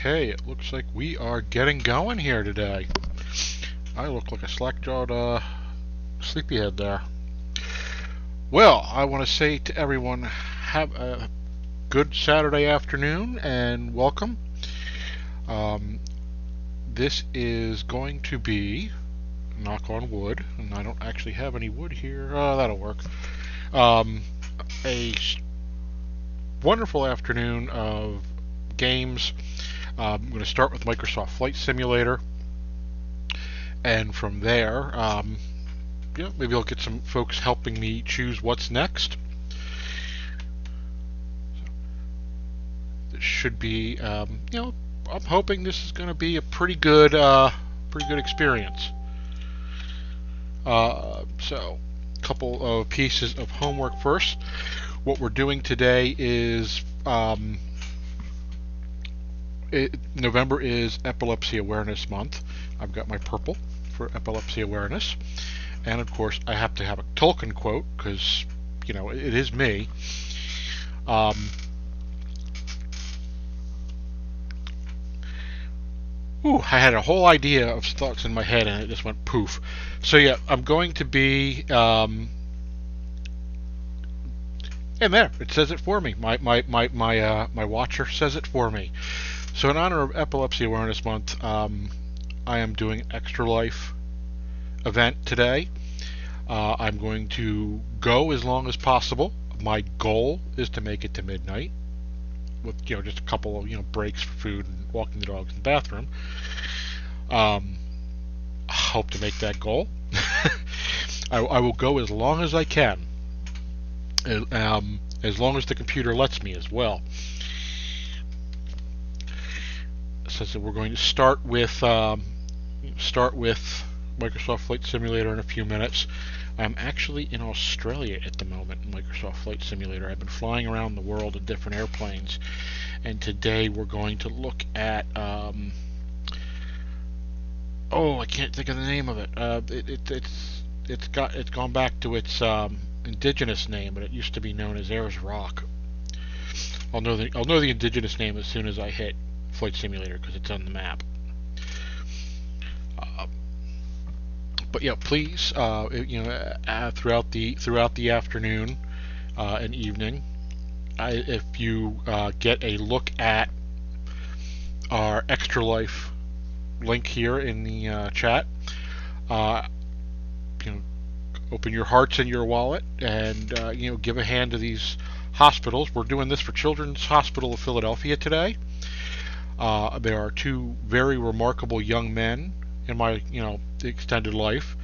Okay, it looks like we are getting going here today. I look like a slack-jawed sleepyhead there. Well, I want to say to everyone, have a good Saturday afternoon and welcome. This is going to be, knock on wood, and I don't actually have any wood here. That'll work. A wonderful afternoon of games. I'm going to start with Microsoft Flight Simulator, and from there, maybe I'll get some folks helping me choose what's next. So, this should be, I'm hoping this is going to be a pretty good experience. So, a couple of pieces of homework first. What we're doing today is November is Epilepsy Awareness Month. I've got my purple for epilepsy awareness, and of course I have to have a Tolkien quote because it is me. I had a whole idea of thoughts in my head and it just went poof. So yeah, I'm going to be and there it says it for me. My watcher says it for me. So in honor of Epilepsy Awareness Month, I am doing an Extra Life event today. I'm going to go as long as possible. My goal is to make it to midnight with just a couple of breaks for food and walking the dogs in the bathroom. I hope to make that goal. I will go as long as I can, as long as the computer lets me as well. So we're going to start with Microsoft Flight Simulator in a few minutes. I'm actually in Australia at the moment in Microsoft Flight Simulator. I've been flying around the world in different airplanes, and today we're going to look at I can't think of the name of it. It's gone back to its indigenous name, but it used to be known as Ayers Rock. I'll know the indigenous name as soon as I hit Flight Simulator because it's on the map. But yeah, please, throughout the afternoon and evening, if you get a look at our Extra Life link here in the chat, open your hearts and your wallet and give a hand to these hospitals. We're doing this for Children's Hospital of Philadelphia today. There are two very remarkable young men in my extended life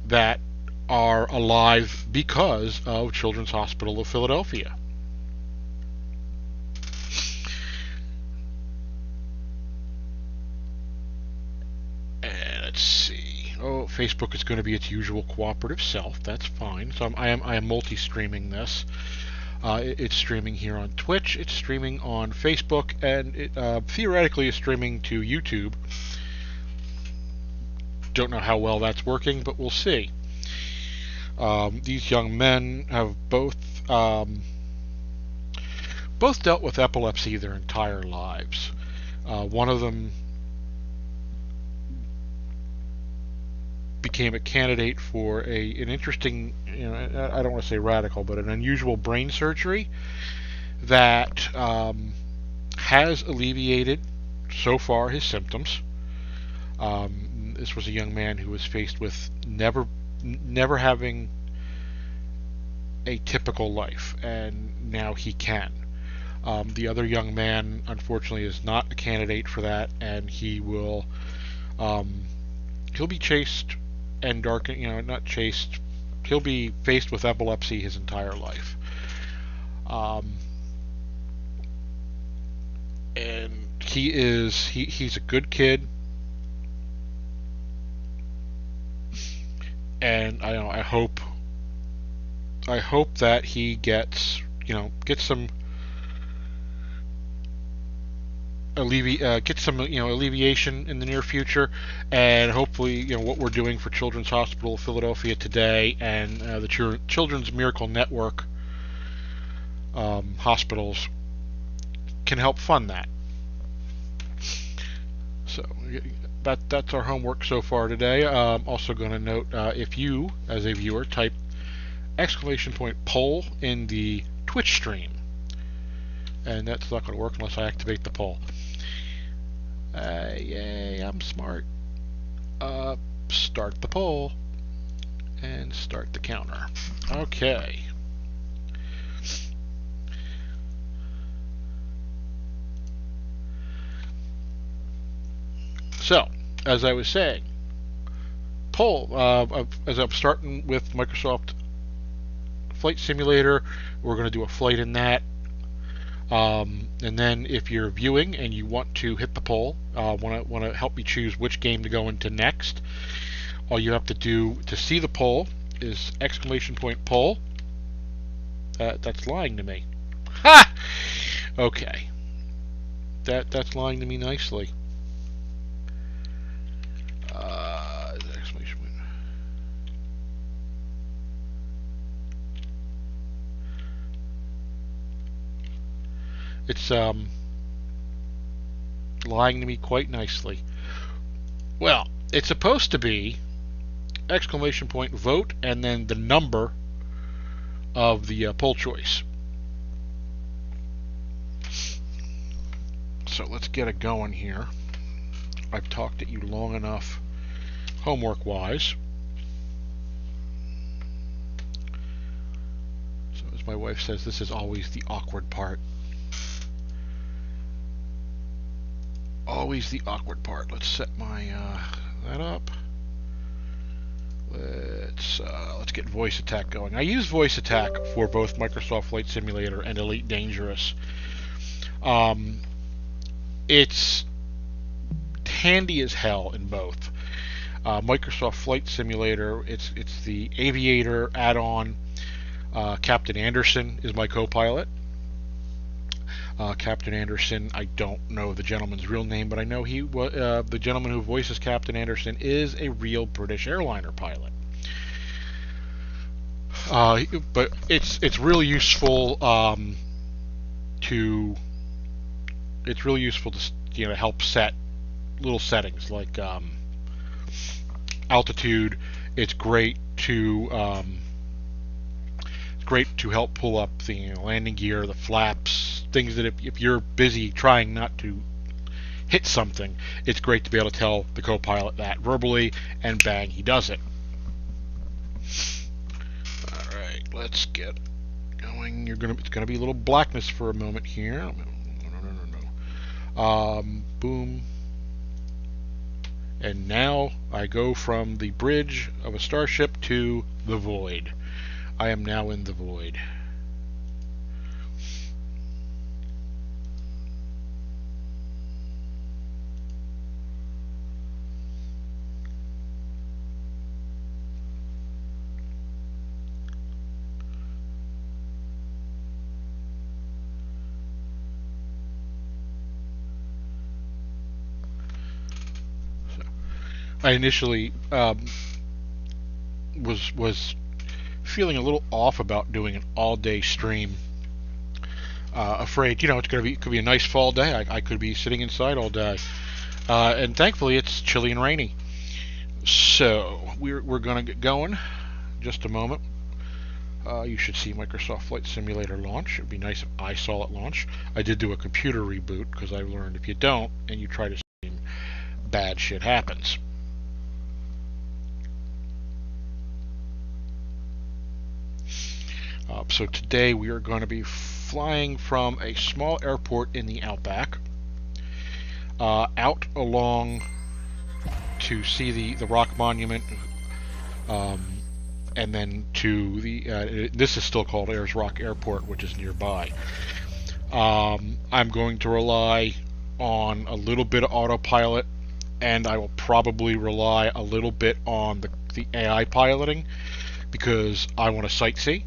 that are alive because of Children's Hospital of Philadelphia. And let's see. Facebook is going to be its usual cooperative self. That's fine. So I am multi-streaming this. It's streaming here on Twitch, it's streaming on Facebook, and it theoretically is streaming to YouTube. Don't know how well that's working, but we'll see. These young men have both dealt with epilepsy their entire lives. One of them became a candidate for an interesting, I don't want to say radical, but an unusual brain surgery that has alleviated so far his symptoms. This was a young man who was faced with never having a typical life, and now he can. The other young man, unfortunately, is not a candidate for that, and he'll be chased and darkened, not chased. He'll be faced with epilepsy his entire life. And he's a good kid. And I hope that he gets some alleviation in the near future, and hopefully what we're doing for Children's Hospital of Philadelphia today and the Children's Miracle Network hospitals can help fund that. So that's our homework so far today. I'm also going to note if you, as a viewer, type !poll in the Twitch stream, and that's not going to work unless I activate the poll. Yay, I'm smart. Start the poll and start the counter. Okay. So, as I was saying, poll, as I'm starting with Microsoft Flight Simulator, we're going to do a flight in that. And then if you're viewing and you want to hit the poll, want to help me choose which game to go into next, all you have to do to see the poll is !poll. That's lying to me. Ha! Okay. That's lying to me nicely. Exclamation point. It's lying to me quite nicely. Well, it's supposed to be !vote and then the number of the poll choice. So let's get it going here. I've talked at you long enough homework wise. So as my wife says, this is always the awkward part. Always the awkward part. Let's set my that up. Let's get voice attack going. I use voice attack for both Microsoft Flight Simulator and Elite Dangerous. It's handy as hell in both. Microsoft Flight Simulator, it's the Aviator add-on. Captain Anderson is my co-pilot. Captain Anderson, I don't know the gentleman's real name, but I know the gentleman who voices Captain Anderson is a real British airliner pilot. But it's really useful to help set little settings like altitude. It's great to help pull up the landing gear, the flaps, things that if you're busy trying not to hit something, it's great to be able to tell the co-pilot that verbally, and bang, he does it. All right, let's get going. It's gonna be a little blackness for a moment here. No. Boom. And now I go from the bridge of a starship to the void. I am now in the void. I initially was feeling a little off about doing an all-day stream. Afraid, it could be a nice fall day. I could be sitting inside all day, and thankfully it's chilly and rainy. So we're gonna get going. Just a moment. You should see Microsoft Flight Simulator launch. It'd be nice if I saw it launch. I did do a computer reboot because I learned if you don't and you try to stream, bad shit happens. So today we are going to be flying from a small airport in the Outback out along to see the Rock Monument, and then to this is still called Ayers Rock Airport, which is nearby. I'm going to rely on a little bit of autopilot, and I will probably rely a little bit on the AI piloting because I want to sightsee.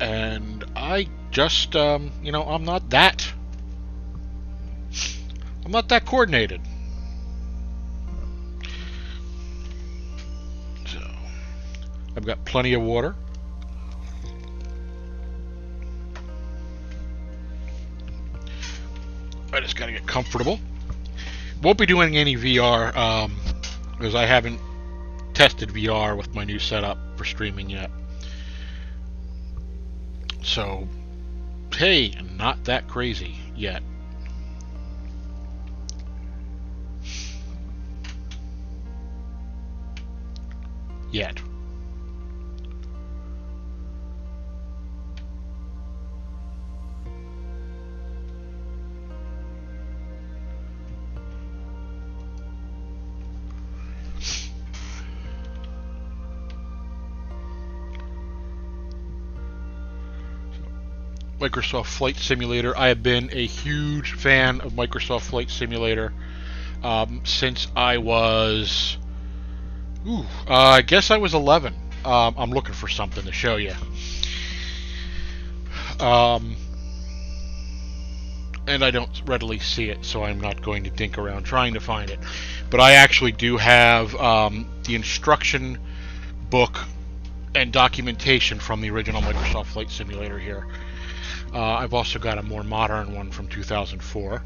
And I just, I'm not that coordinated. So, I've got plenty of water. I just gotta get comfortable. Won't be doing any VR because I haven't tested VR with my new setup for streaming yet. So, hey, not that crazy yet. Yet. Microsoft Flight Simulator. I have been a huge fan of Microsoft Flight Simulator since I was, I guess I was 11. I'm looking for something to show you. And I don't readily see it, so I'm not going to dink around trying to find it. But I actually do have the instruction book and documentation from the original Microsoft Flight Simulator here. I've also got a more modern one from 2004.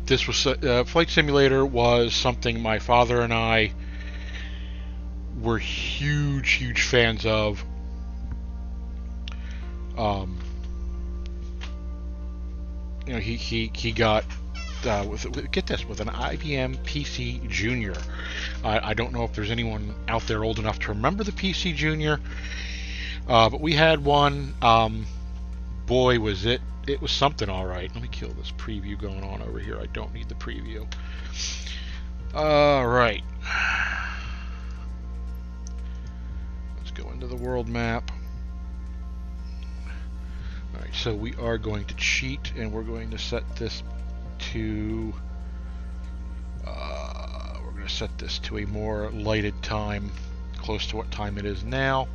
This was Flight Simulator was something my father and I were huge fans of. He got get this, with an IBM PC Junior. I don't know if there's anyone out there old enough to remember the PC Junior. But we had one. Boy, was it was something, all right. Let me kill this preview going on over here. I don't need the preview. All right. Let's go into the world map. All right, so we are going to cheat, and we're going to set this to a more lighted time, close to what time it is now.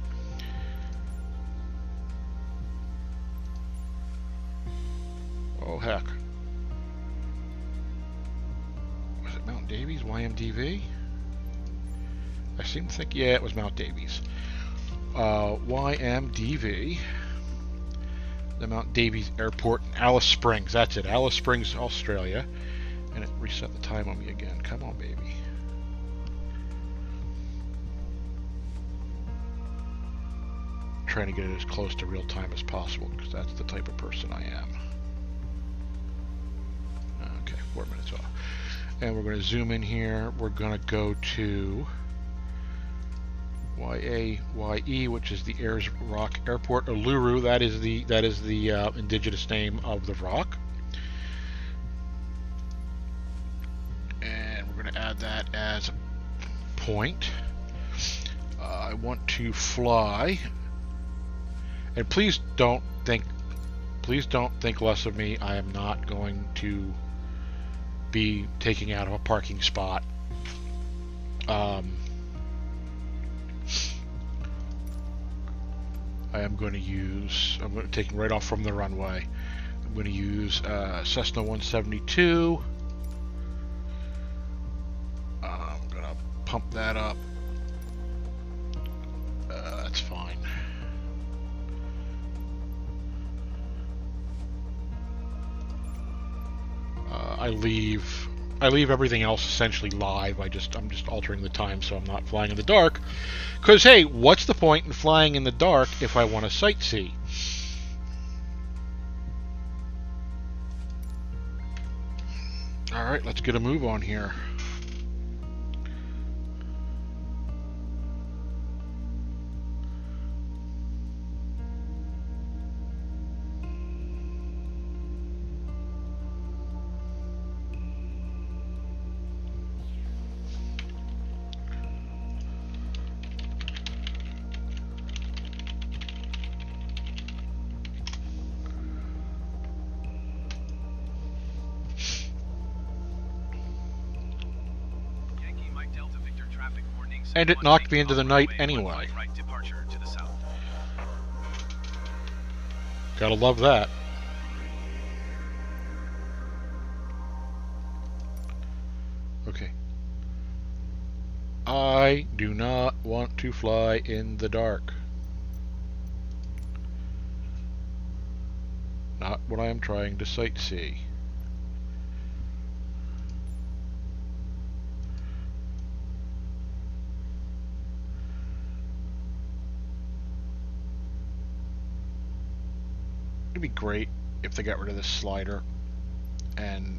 Oh, heck. Was it Mount Davies? YMDV? I seem to think, yeah, it was Mount Davies. YMDV. The Mount Davies Airport in Alice Springs. That's it. Alice Springs, Australia. And it reset the time on me again. Come on, baby. I'm trying to get it as close to real time as possible because that's the type of person I am. 4 minutes off. And we're going to zoom in here. We're going to go to YAYE, which is the Ayers Rock Airport, Uluru. That is the indigenous name of the rock. And we're going to add that as a point. I want to fly. And please don't think less of me. I am not going to be taking out of a parking spot. I am going to use, taking right off from the runway. I'm going to use Cessna 172. I'm going to pump that up. That's fine. I leave everything else essentially live. I'm just altering the time so I'm not flying in the dark. Because hey, what's the point in flying in the dark if I want to sightsee? All right, let's get a move on here. And it knocked me into the night anyway. Gotta love that. Okay. I do not want to fly in the dark. not what I am trying to sightsee. It'd be great if they got rid of this slider and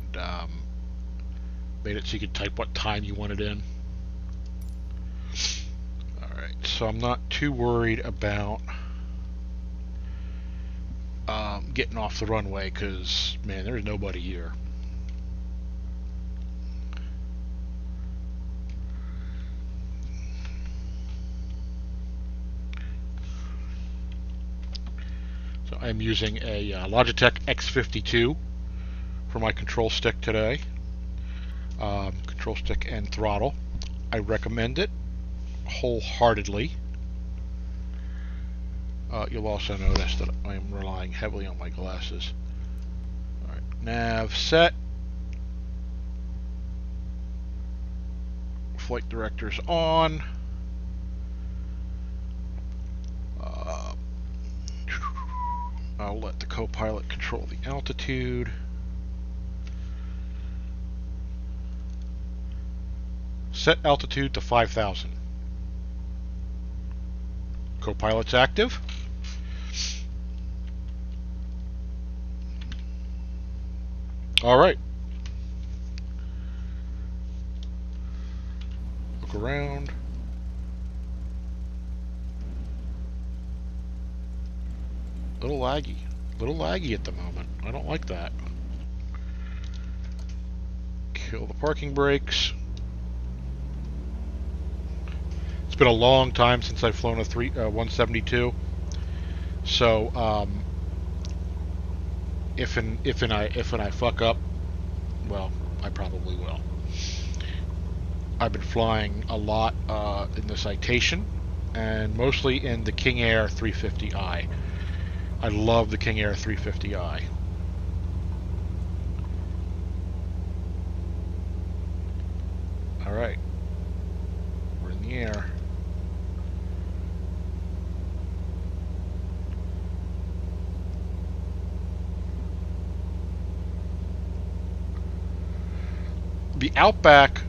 made it so you could type what time you wanted in. Alright, so I'm not too worried about getting off the runway because, man, there's nobody here. So I'm using a Logitech X52 for my control stick today. Control stick and throttle. I recommend it wholeheartedly. You'll also notice that I am relying heavily on my glasses. Alright, nav set. Flight director's on. I'll let the co-pilot control the altitude. Set altitude to 5,000. Co-pilot's active. All right. Look around. Little laggy at the moment. I don't like that. Kill the parking brakes. It's been a long time since I've flown a 172. So if I fuck up, well, I probably will. I've been flying a lot in the Citation and mostly in the King Air 350i. I love the King Air 350i. All right, we're in the air. The Outback,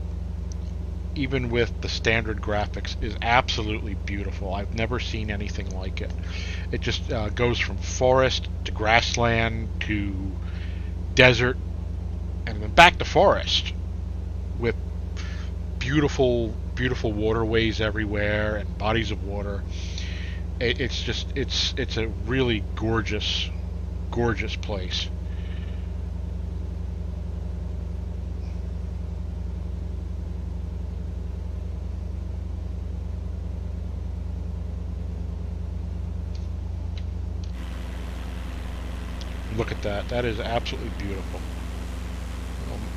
even with the standard graphics, is absolutely beautiful. I've never seen anything like it. It just goes from forest to grassland to desert and then back to forest with beautiful waterways everywhere and bodies of water. It's a really gorgeous place. Look at that. That is absolutely beautiful.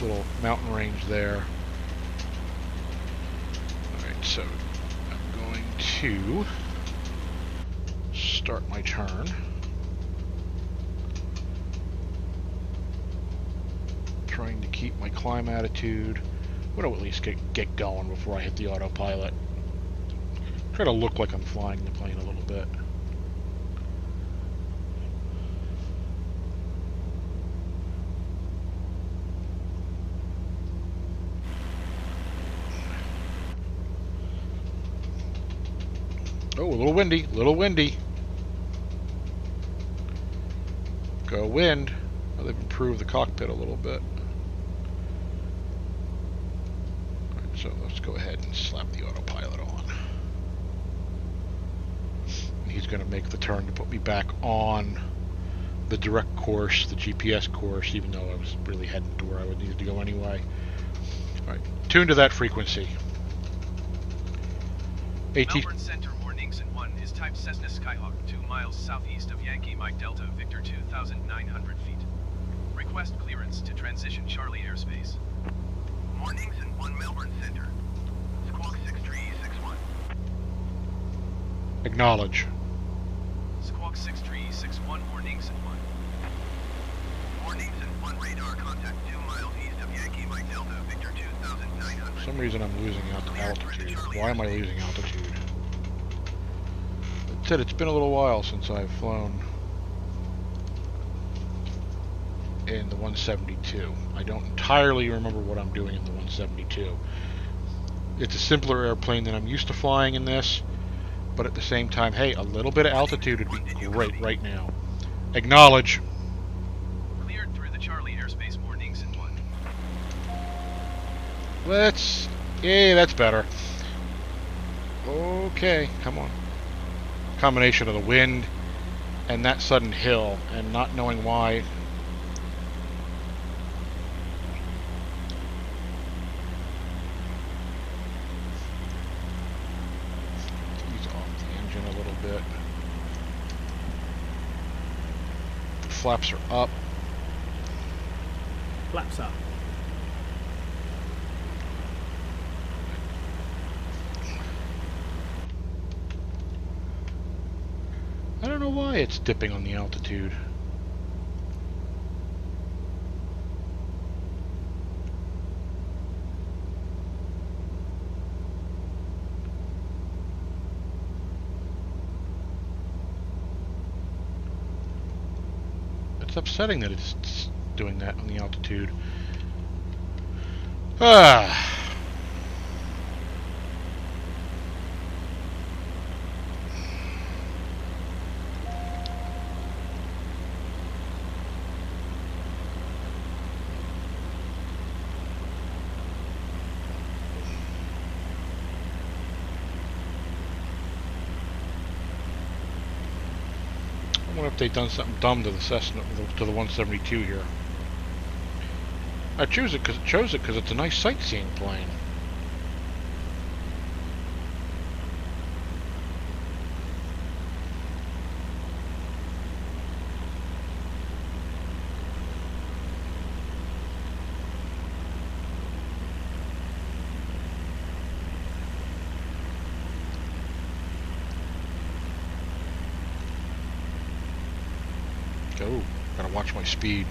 Little mountain range there. Alright, so I'm going to start my turn. Trying to keep my climb attitude. I'm going to at least get going before I hit the autopilot. Try to look like I'm flying the plane a little bit. Oh, a little windy. Go wind. Oh, they've improved the cockpit a little bit. Alright, so let's go ahead and slap the autopilot on. And he's going to make the turn to put me back on the direct course, the GPS course, even though I was really heading to where I would need to go anyway. Alright, tune to that frequency. Melbourne Center, Mornings and 1 is type Cessna Skyhawk, 2 miles southeast of Yankee Mike Delta Victor 2,900 feet. Request clearance to transition Charlie airspace. Mornings and 1 Melbourne Center. Squawk 6361. Acknowledge. Squawk 6361, Mornings and 1. Mornings and 1 radar contact 2 miles east of Yankee Mike Delta Victor 2,900. For some reason I'm losing altitude. Why am I losing altitude? It said it's been a little while since I've flown in the 172. I don't entirely remember what I'm doing in the 172. It's a simpler airplane than I'm used to flying in this, but at the same time, hey, a little bit of altitude would be great right now. Acknowledge. Cleared through the Charlie airspace warnings in 1. Yeah, that's better. Okay, come on. Combination of the wind and that sudden hill and not knowing why. Ease off the engine a little bit. The flaps are up. Flaps up. I don't know why it's dipping on the altitude. It's upsetting that it's doing that on the altitude. Ah. I wonder if they've done something dumb to the Cessna, to the 172 here. I chose it because it's a nice sightseeing plane. Oh, gotta watch my speed.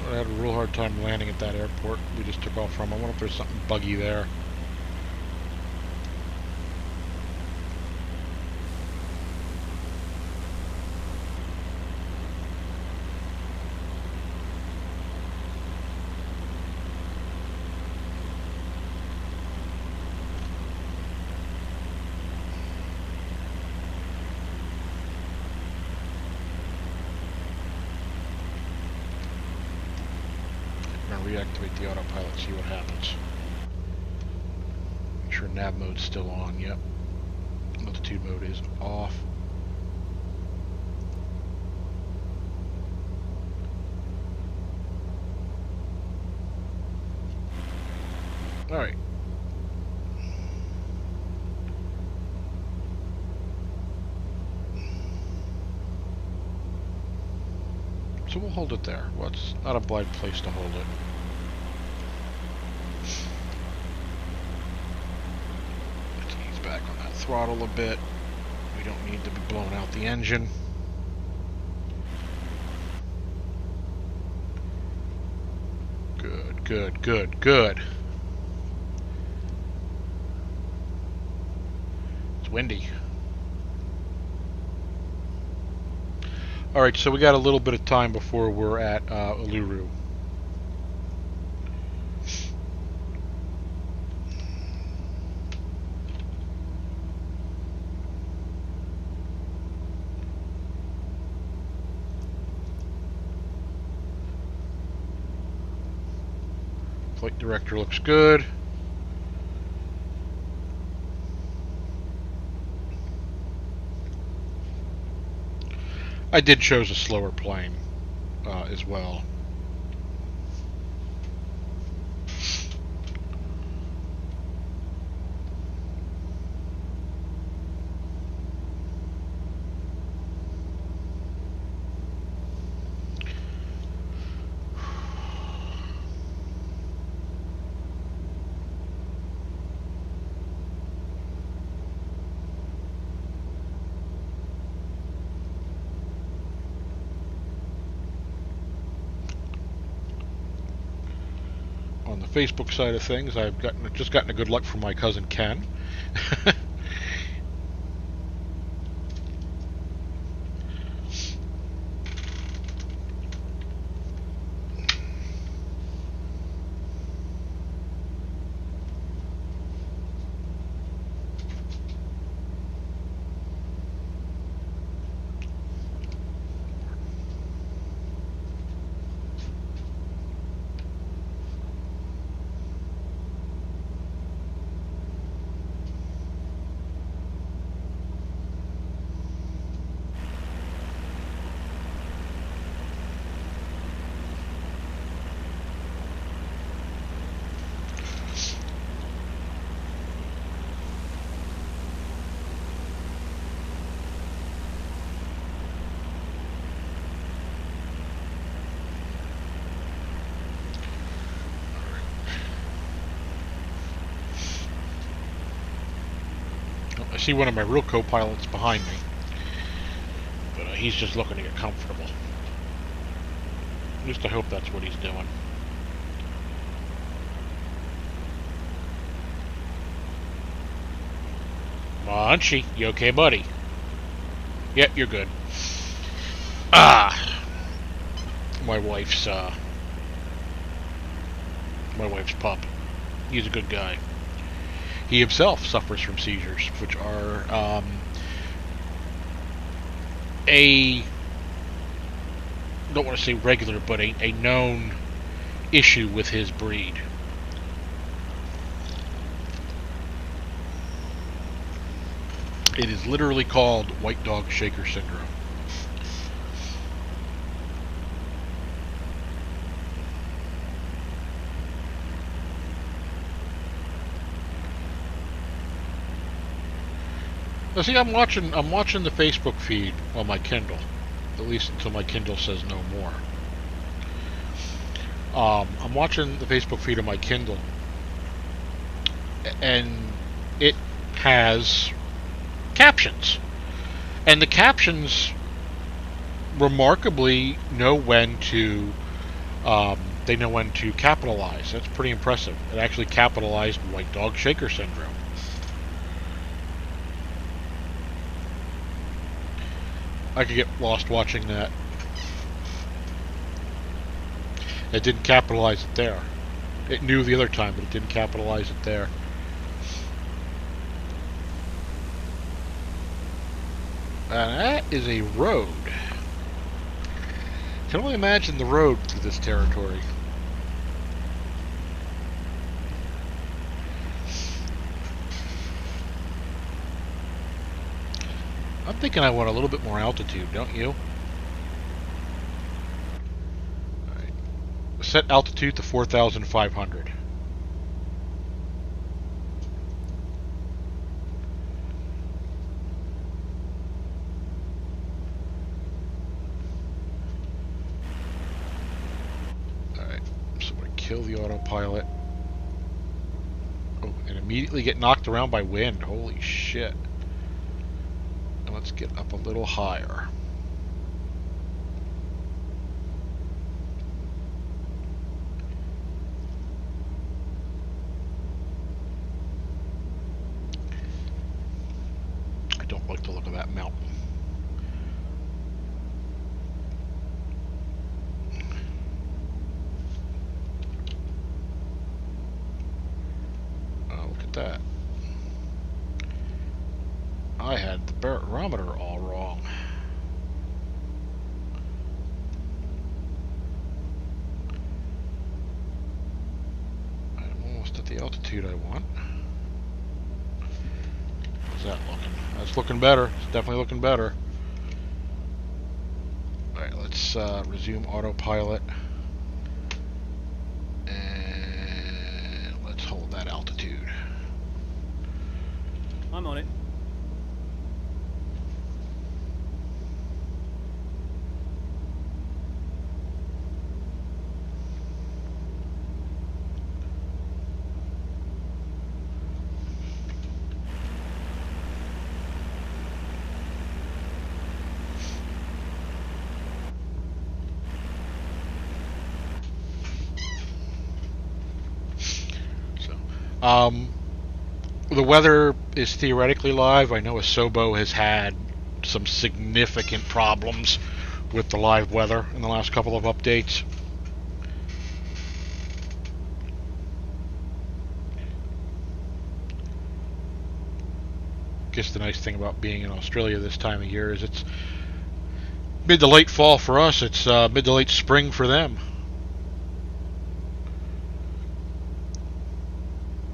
I had a real hard time landing at that airport we just took off from. I wonder if there's something buggy there. Reactivate the autopilot, see what happens. Make sure nav mode's still on. Yep. Altitude mode is off. Alright. So we'll hold it there. Well, it's not a bad place to hold it. Let's ease back on that throttle a bit. We don't need to be blowing out the engine. Good, good, good, good. It's windy. Alright, so we got a little bit of time before we're at Uluru. Flight director looks good. I did choose a slower plane as well. On the Facebook side of things, I've just gotten a good luck from my cousin Ken. I see one of my real co-pilots behind me, but he's just looking to get comfortable. At least I hope that's what he's doing. Munchy, you okay, buddy? Yep, you're good. My wife's pup. He's a good guy. He himself suffers from seizures, which are don't want to say regular, but a known issue with his breed. It is literally called white dog shaker syndrome. Now see, I'm watching the Facebook feed on my Kindle, at least until my Kindle says no more. I'm watching the Facebook feed on my Kindle, and it has captions, and the captions remarkably know when to capitalize. That's pretty impressive. It actually capitalized white dog shaker syndrome. I could get lost watching that. It didn't capitalize it there. It knew the other time, but it didn't capitalize it there. And that is a road. I can only imagine the road through this territory. I'm thinking I want a little bit more altitude, don't you? Alright. Set altitude to 4,500. Alright, so I'm going to kill the autopilot. Oh, and immediately get knocked around by wind. Holy shit. Let's get up a little higher. I don't like the look of that mountain. Oh, look at that. I had the barometer all wrong. I'm almost at the altitude I want. How's that looking? That's looking better. It's definitely looking better. Alright, let's resume autopilot. And let's hold that altitude. I'm on it. The weather is theoretically live. I know Asobo has had some significant problems with the live weather in the last couple of updates. I guess the nice thing about being in Australia this time of year is it's mid to late fall for us. It's mid to late spring for them.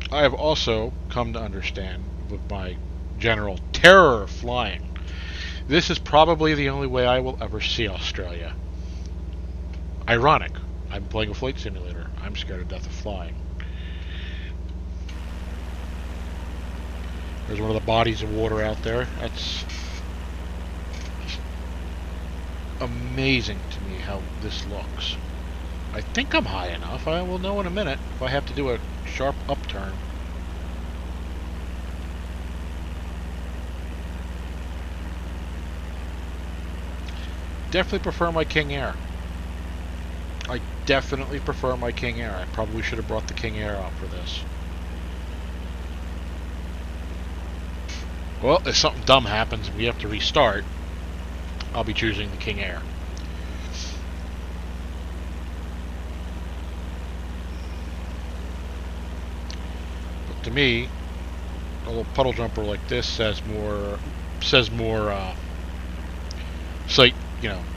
I have also come to understand, with my general terror of flying, this is probably the only way I will ever see Australia. Ironic. I'm playing a flight simulator. I'm scared to death of flying. There's one of the bodies of water out there. That's just amazing to me how this looks. I think I'm high enough. I will know in a minute if I have to do a sharp upturn. Definitely prefer my King Air. I definitely prefer my King Air. I probably should have brought the King Air out for this. Well, if something dumb happens and we have to restart, I'll be choosing the King Air. But to me, a little puddle jumper like this says more sight,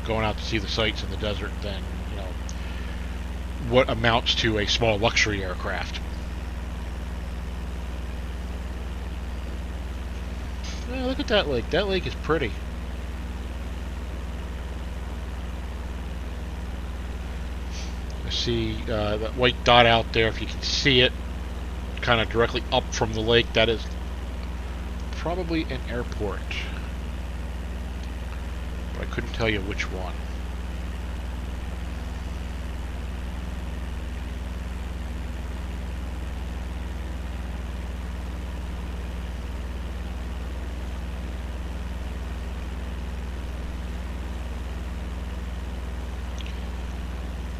going out to see the sights in the desert than, what amounts to a small luxury aircraft. Yeah, look at that lake. That lake is pretty. I see that white dot out there. If you can see it kind of directly up from the lake, that is probably an airport. But I couldn't tell you which one.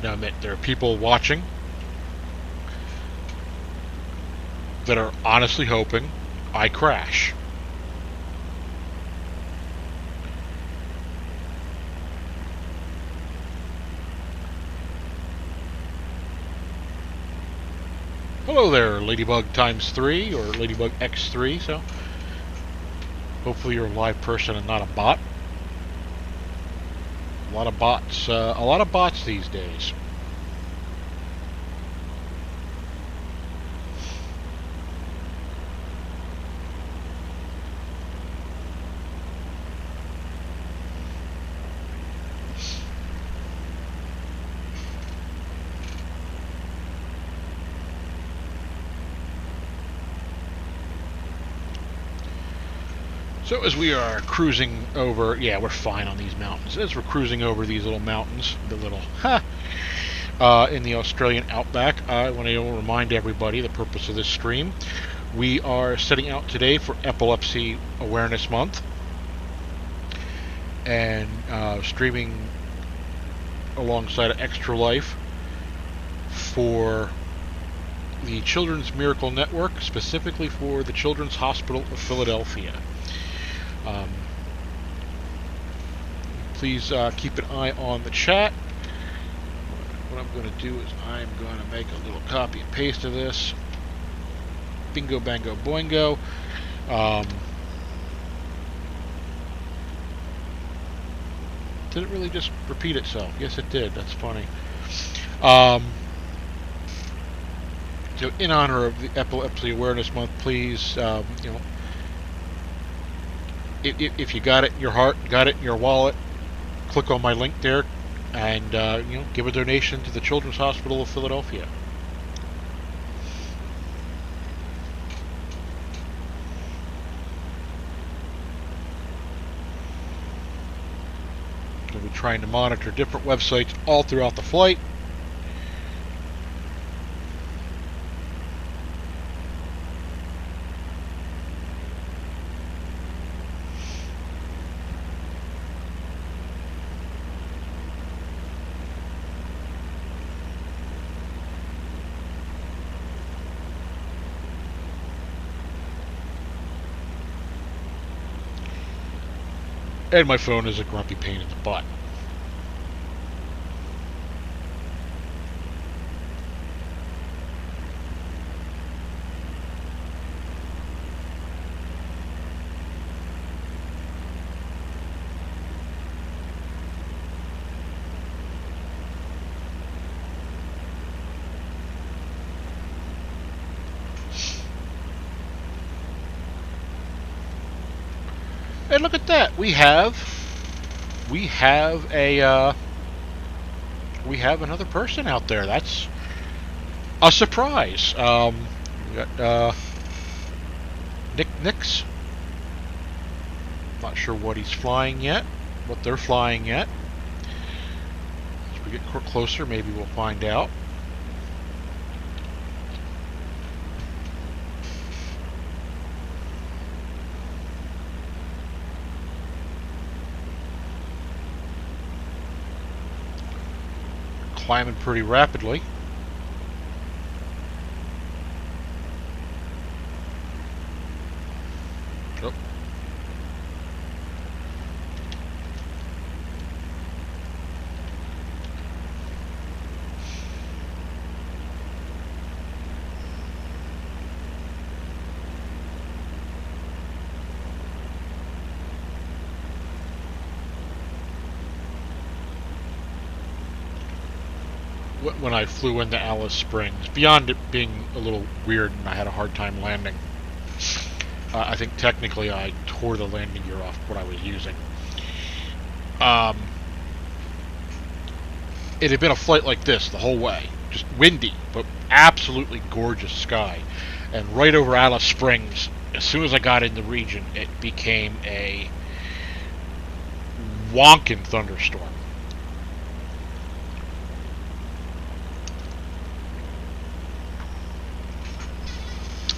Now, admit there are people watching that are honestly hoping I crash. Hello there, Ladybug times 3 or Ladybug X3. So, hopefully you're a live person and not a bot. A lot of bots these days. So as we are cruising over, yeah, we're fine on these mountains. As we're cruising over these little mountains, in the Australian outback, I want to remind everybody the purpose of this stream. We are setting out today for Epilepsy Awareness Month, and streaming alongside of Extra Life for the Children's Miracle Network, specifically for the Children's Hospital of Philadelphia. Please keep an eye on the chat. What I'm going to do is I'm going to make a little copy and paste of this. Bingo, bango, boingo. Did it really just repeat itself? Yes, it did. That's funny. So, in honor of the Epilepsy Awareness Month, please, if you got it in your heart, got it in your wallet, click on my link there, and give a donation to the Children's Hospital of Philadelphia. We'll be trying to monitor different websites all throughout the flight. And my phone is a grumpy pain in the butt. And look at that. We have another person out there. That's a surprise. We got Nick Nix. Not sure what he's flying yet. What they're flying yet. As we get closer, maybe we'll find out. Climbing pretty rapidly. Oh. When I flew into Alice Springs, beyond it being a little weird and I had a hard time landing, I think technically I tore the landing gear off what I was using. It had been a flight like this the whole way, just windy, but absolutely gorgeous sky. And right over Alice Springs, as soon as I got in the region, it became a wonkin' thunderstorm.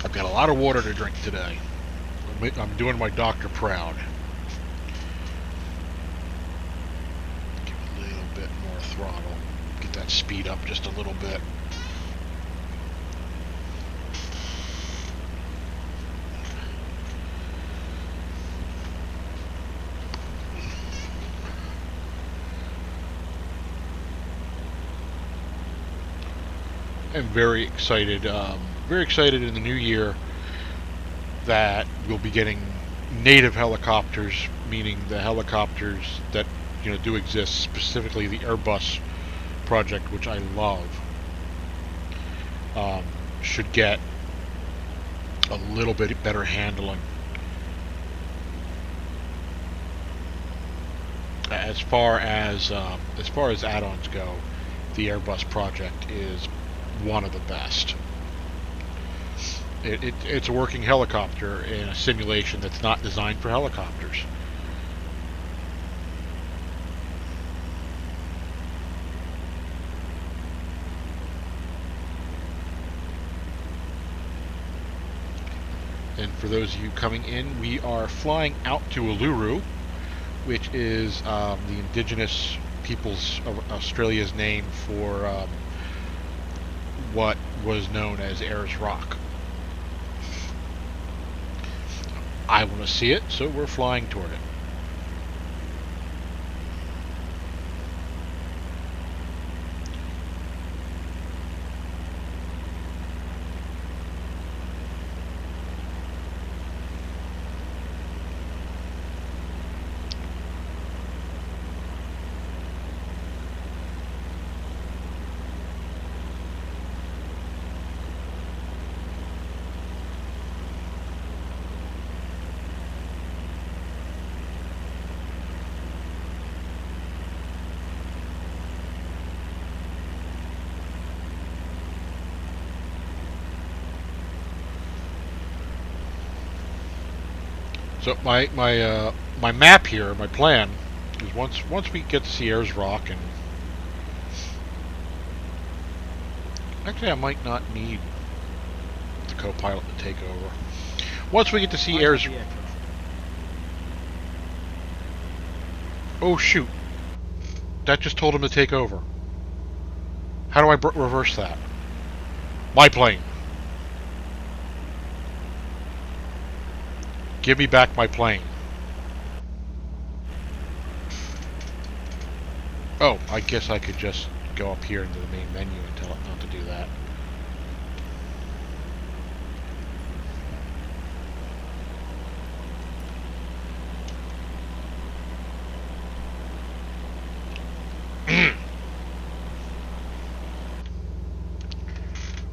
I've got a lot of water to drink today. I'm doing my doctor proud. Give it a little bit more throttle. Get that speed up just a little bit. I'm very excited. Very excited in the new year that we'll be getting native helicopters, meaning the helicopters that do exist, specifically the Airbus project, which I love. Should get a little bit better handling. As far as add-ons go, the Airbus project is one of the best. It's a working helicopter in a simulation that's not designed for helicopters. And for those of you coming in, we are flying out to Uluru, which is the indigenous peoples of Australia's name for what was known as Ayers Rock. I want to see it, so we're flying toward it. So my map here, my plan is once we get to Sierra's Rock, and actually I might not need the co-pilot to take over. Once we get to Sierra's. Oh shoot! That just told him to take over. How do I reverse that? My plane. Give me back my plane. Oh, I guess I could just go up here into the main menu and tell it not to do that.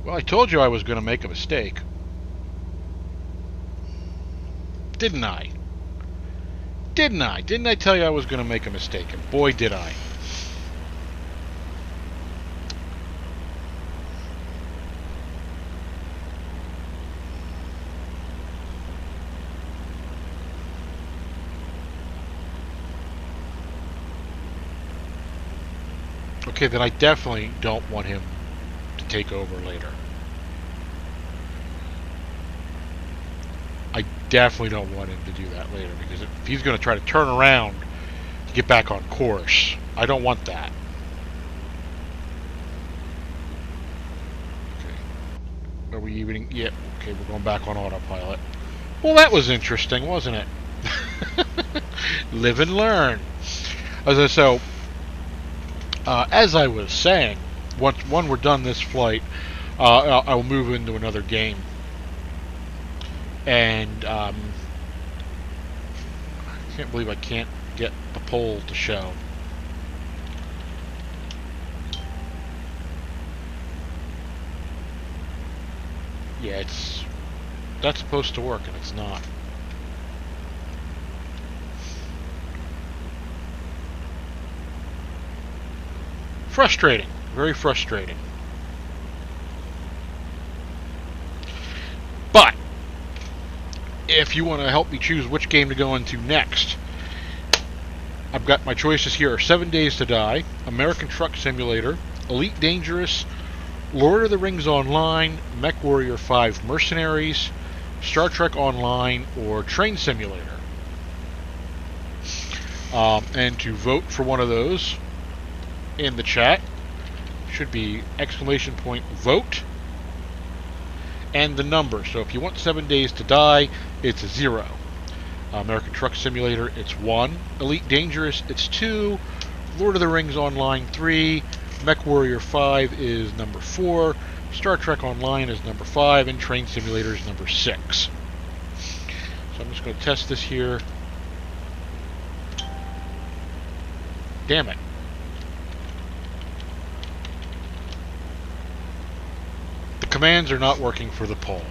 Well, I told you I was going to make a mistake. Didn't I? Didn't I? Didn't I tell you I was going to make a mistake? And boy, did I. Okay, then I definitely don't want him to take over later. I definitely don't want him to do that later, because if he's going to try to turn around to get back on course, I don't want that. Okay. Are we evening? Yep. Yeah, okay, we're going back on autopilot. Well, that was interesting, wasn't it? Live and learn. So, as I was saying, once we're done this flight, I'll move into another game. And I can't believe I can't get the poll to show. Yeah, that's supposed to work, and it's not. Frustrating. Very frustrating. But if you want to help me choose which game to go into next, I've got my choices here are 7 Days to Die, American Truck Simulator, Elite Dangerous, Lord of the Rings Online, MechWarrior 5 Mercenaries, Star Trek Online, or Train Simulator. And to vote for one of those in the chat should be !vote and the number. So if you want 7 Days to Die, it's 0. American Truck Simulator, it's 1. Elite Dangerous, it's 2. Lord of the Rings Online, 3. MechWarrior 5 is number 4. Star Trek Online is number 5. And Train Simulator is number 6. So I'm just going to test this here. Damn it. The commands are not working for the poll.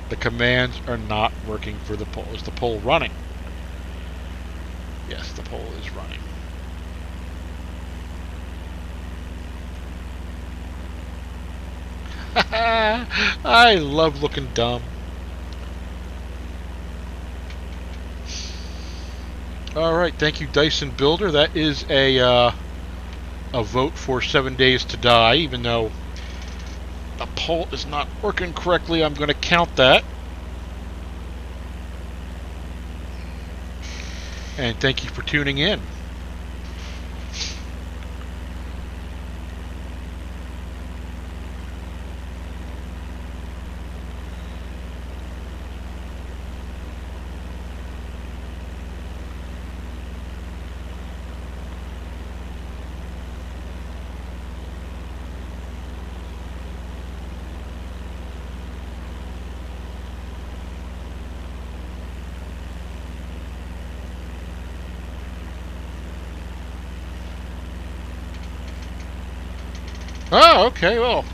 The commands are not working for the poll. Is the poll running? Yes, the poll is running. I love looking dumb. Alright, thank you, Dyson Builder. That is a vote for 7 Days to Die, even though the poll is not working correctly. I'm going to count that. And thank you for tuning in. Oh, okay, well.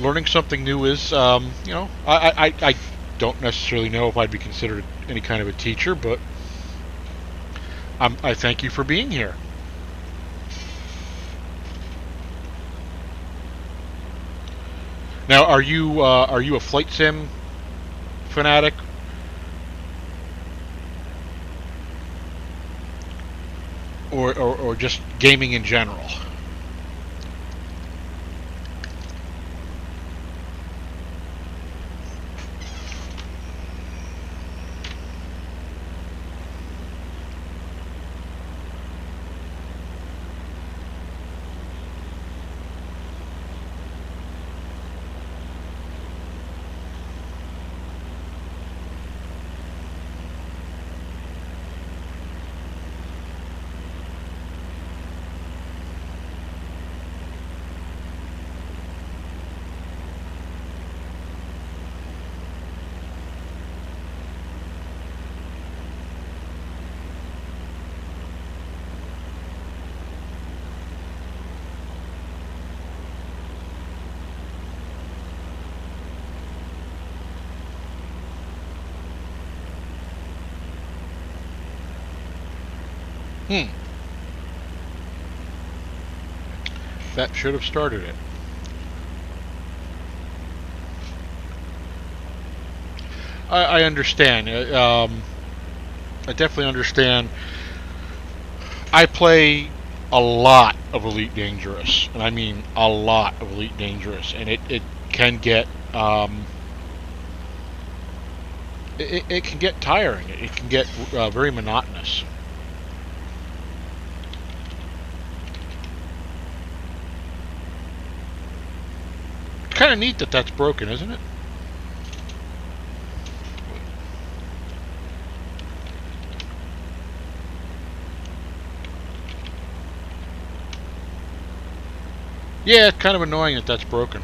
Learning something new is, I don't necessarily know if I'd be considered any kind of a teacher, but I thank you for being here. Now, are you a flight sim fanatic, or just gaming in general? Hmm. That should have started it. I understand. I definitely understand. I play a lot of Elite Dangerous, and I mean a lot of Elite Dangerous, and it can get it can get tiring. It can get very monotonous. It's kind of neat that that's broken, isn't it? Yeah, it's kind of annoying that that's broken.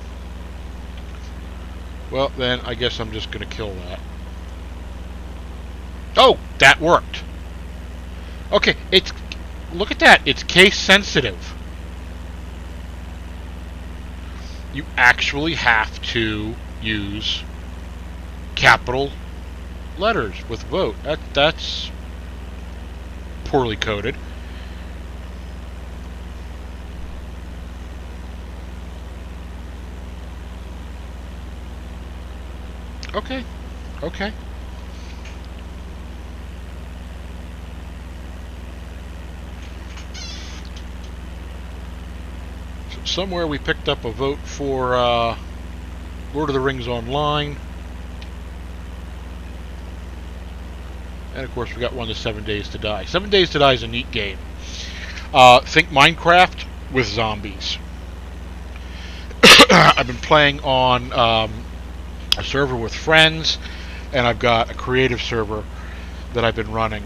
Well, then I guess I'm just going to kill that. Oh, that worked. Okay, it's look at that. It's case sensitive. You actually have to use capital letters with vote. That's poorly coded. Okay. Okay. So somewhere we picked up a vote for Lord of the Rings Online. And of course we got one to 7 Days to Die. 7 Days to Die is a neat game. Think Minecraft with zombies. I've been playing on a server with friends, and I've got a creative server that I've been running.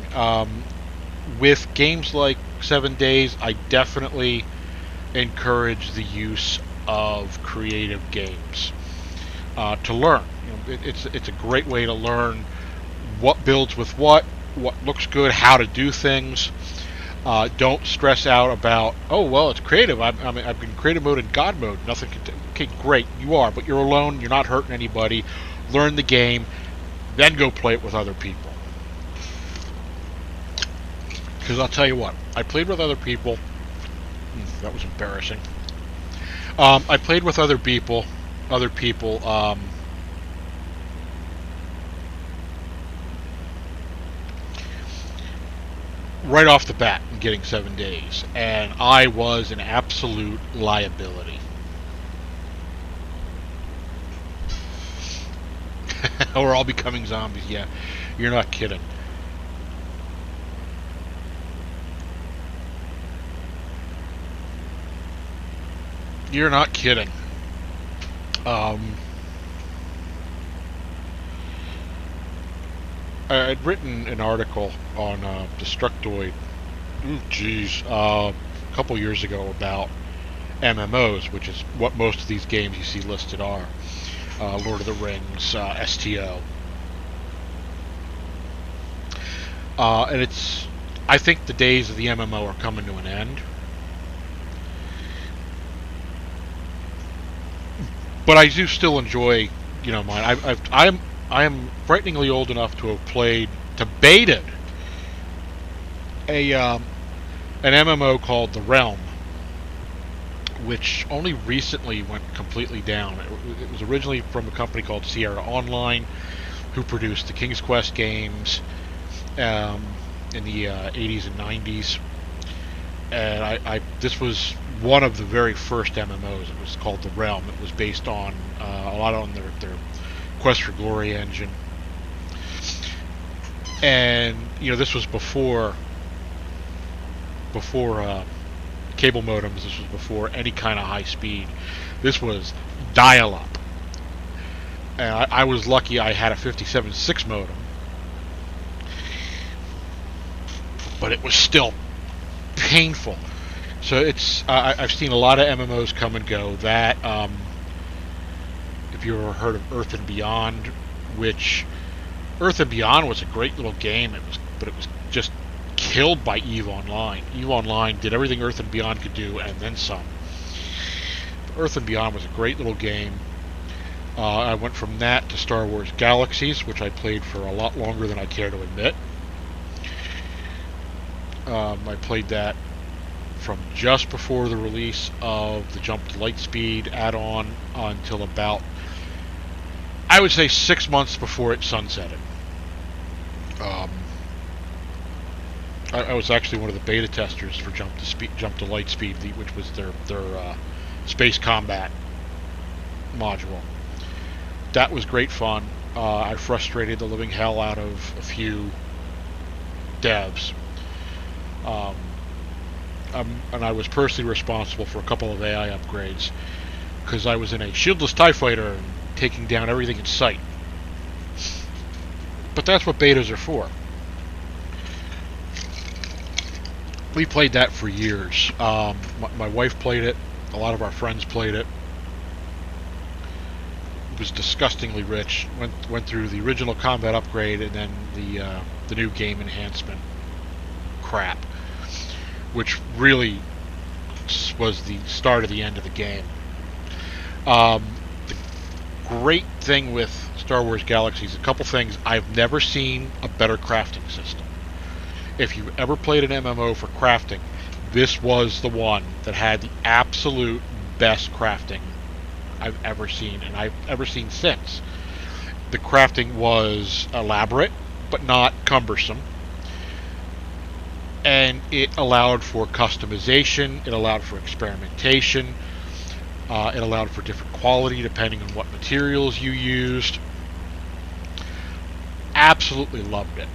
With games like 7 Days, I definitely encourage the use of creative games to learn. It's a great way to learn what builds with what looks good, how to do things. Don't stress out about, oh, well, it's creative. I'm in creative mode and God mode. Nothing can. Okay, great. You are, but you're alone. You're not hurting anybody. Learn the game, then go play it with other people. Because I'll tell you what, I played with other people. That was embarrassing. I played with other people. Right off the bat in getting 7 days, and I was an absolute liability. We're all becoming zombies. Yeah, you're not kidding. You're not kidding. I'd written an article on Destructoid, a couple years ago about MMOs, which is what most of these games you see listed are. Lord of the Rings, STO. And I think the days of the MMO are coming to an end. But I do still enjoy, mine. I am frighteningly old enough to have baited an MMO called The Realm, which only recently went completely down. It was originally from a company called Sierra Online, who produced the King's Quest games in the 80s and 90s. And this was one of the very first MMOs. It was called The Realm. It was based on a lot on their Quest for Glory engine. And this was before cable modems. This was before any kind of high speed. This was dial-up. And I was lucky I had a 57.6 modem, but it was still painful. So I've seen a lot of MMOs come and go. That if you ever heard of Earth and Beyond, which Earth and Beyond was a great little game. But it was just killed by EVE Online. EVE Online did everything Earth and Beyond could do, and then some. Earth and Beyond was a great little game. I went from that to Star Wars Galaxies, which I played for a lot longer than I care to admit. I played that from just before the release of the Jump to Lightspeed add-on until about, I would say, 6 months before it sunsetted. I was actually one of the beta testers for Jump to Lightspeed, which was their space combat module. That was great fun. I frustrated the living hell out of a few devs. And I was personally responsible for a couple of AI upgrades, because I was in a shieldless TIE fighter and taking down everything in sight. But that's what betas are for. We played that for years. My wife played it. A lot of our friends played it. It was disgustingly rich. Went through the original combat upgrade and then the new game enhancement crap, which really was the start of the end of the game. The great thing with Star Wars Galaxies, a couple things. I've never seen a better crafting system. If you ever played an MMO for crafting, this was the one that had the absolute best crafting I've ever seen, and I've ever seen since. The crafting was elaborate, but not cumbersome. And it allowed for customization, it allowed for experimentation, it allowed for different quality depending on what materials you used. Absolutely loved it.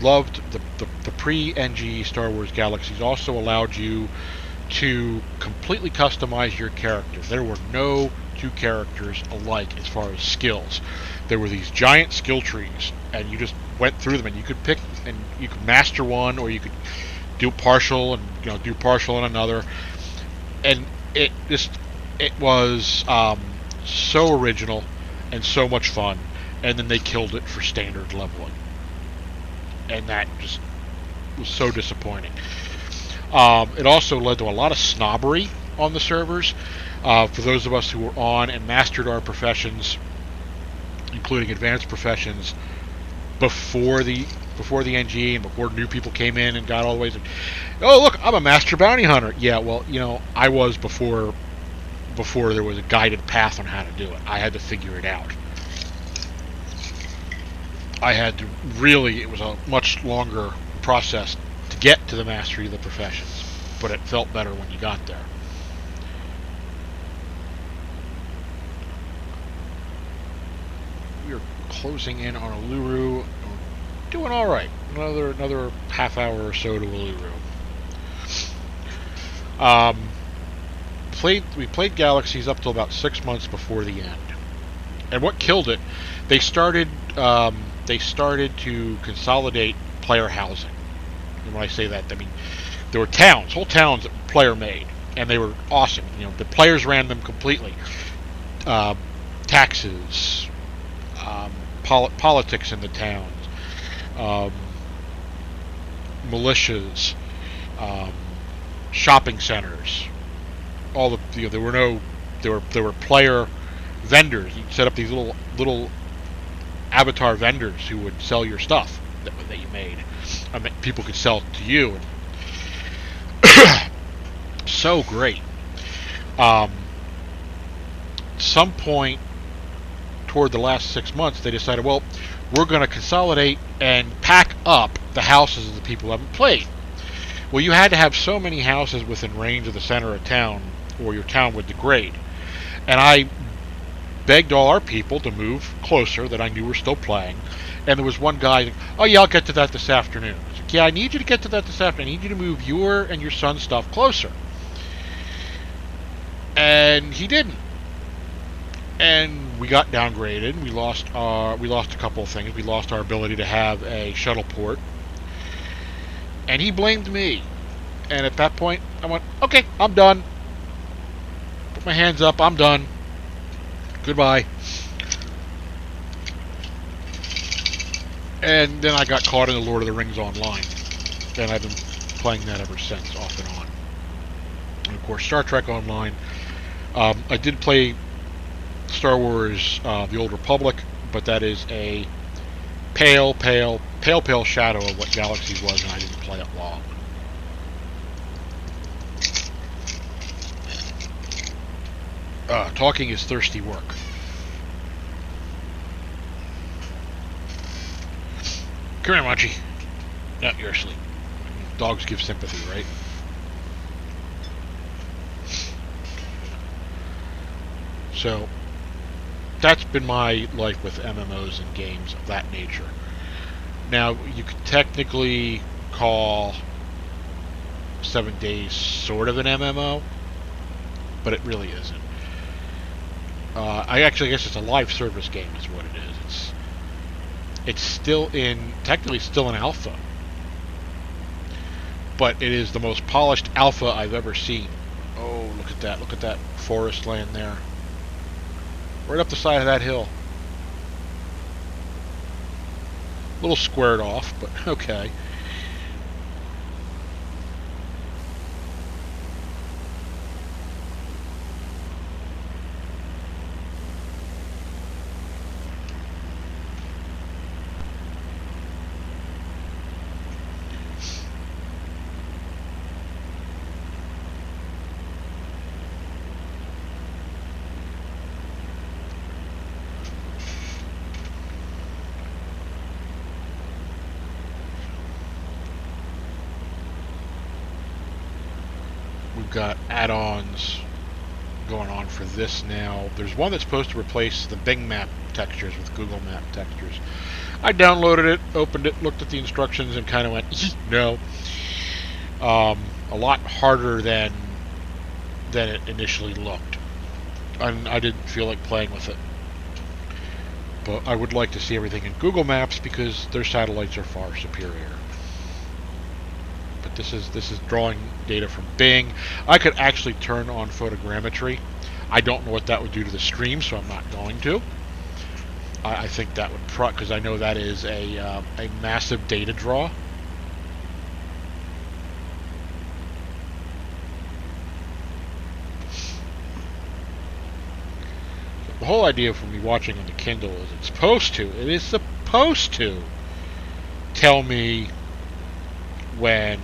Loved the pre-NG Star Wars Galaxies. Also allowed you to completely customize your character. There were no two characters alike as far as skills. There were these giant skill trees, and you just went through them, and you could pick, and you could master one, or you could do partial, and do partial on another. And it was so original and so much fun. And then they killed it for standard leveling, and that just was so disappointing. It also led to a lot of snobbery on the servers. For those of us who were on and mastered our professions, including advanced professions, before the NG and before new people came in and got all the way to, oh look, I'm a master bounty hunter. Yeah, well, I was before there was a guided path on how to do it. I had to figure it out. I had to really, it was a much longer process to get to the mastery of the professions, but it felt better when you got there. We are closing in on Uluru. Doing all right. Another half hour or so to Uluru. We played Galaxies up till about 6 months before the end, and what killed it, they started to consolidate player housing. And when I say that, I mean there were whole towns that were player made, and they were awesome. The players ran them completely. Taxes, politics in the towns, militias, shopping centers. All the there were player vendors. You set up these little avatar vendors who would sell your stuff that you made. I mean, people could sell it to you. So great. Um, some point toward the last 6 months, they decided, well, we're going to consolidate and pack up the houses of the people who haven't played. Well, you had to have so many houses within range of the center of town, or your town would degrade. And I begged all our people to move closer that I knew were still playing. And there was one guy, oh yeah, I'll get to that this afternoon. I was like, yeah, I need you to get to that this afternoon. I need you to move your and your son's stuff closer. And he didn't. And we got downgraded. We lost a couple of things. We lost our ability to have a shuttle port. And he blamed me. And at that point, I went, okay, I'm done. Put my hands up, I'm done. Goodbye. And then I got caught in the Lord of the Rings Online. And I've been playing that ever since, off and on. And of course, Star Trek Online. I did play Star Wars The Old Republic, but that is a pale shadow of what Galaxies was, and I didn't play it long. Talking is thirsty work. Come here, Munchie. No, you're asleep. Dogs give sympathy, right? So, that's been my life with MMOs and games of that nature. Now, you could technically call 7 Days sort of an MMO, but it really isn't. I guess it's a live service game is what it is. It's still technically still in alpha, but it is the most polished alpha I've ever seen. Oh, look at that forest land there. Right up the side of that hill. A little squared off, but okay. We've got add-ons going on for this now. There's one that's supposed to replace the Bing Map textures with Google Map textures. I downloaded it, opened it, looked at the instructions, and kind of went, no. A lot harder than it initially looked. And I didn't feel like playing with it. But I would like to see everything in Google Maps because their satellites are far superior. But this is drawing data from Bing. I could actually turn on photogrammetry. I don't know what that would do to the stream, so I'm not going to. I think that would because I know that is a massive data draw. The whole idea for me watching on the Kindle is it is supposed to tell me when,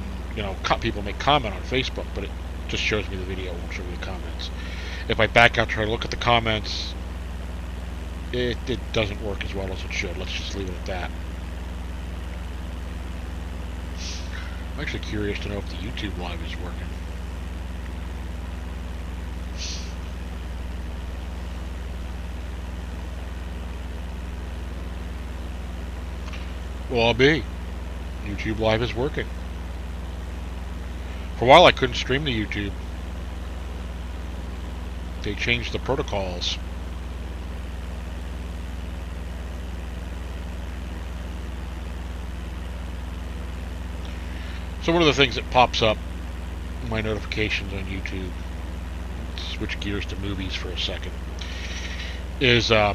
people make comment on Facebook, but it just shows me the video, it won't show me the comments. If I back out, try to look at the comments, it doesn't work as well as it should. Let's just leave it at that. I'm actually curious to know if the YouTube Live is working. Well, I'll be. YouTube Live is working. For a while I couldn't stream to YouTube. They changed the protocols. So one of the things that pops up in my notifications on YouTube, let's switch gears to movies for a second, is a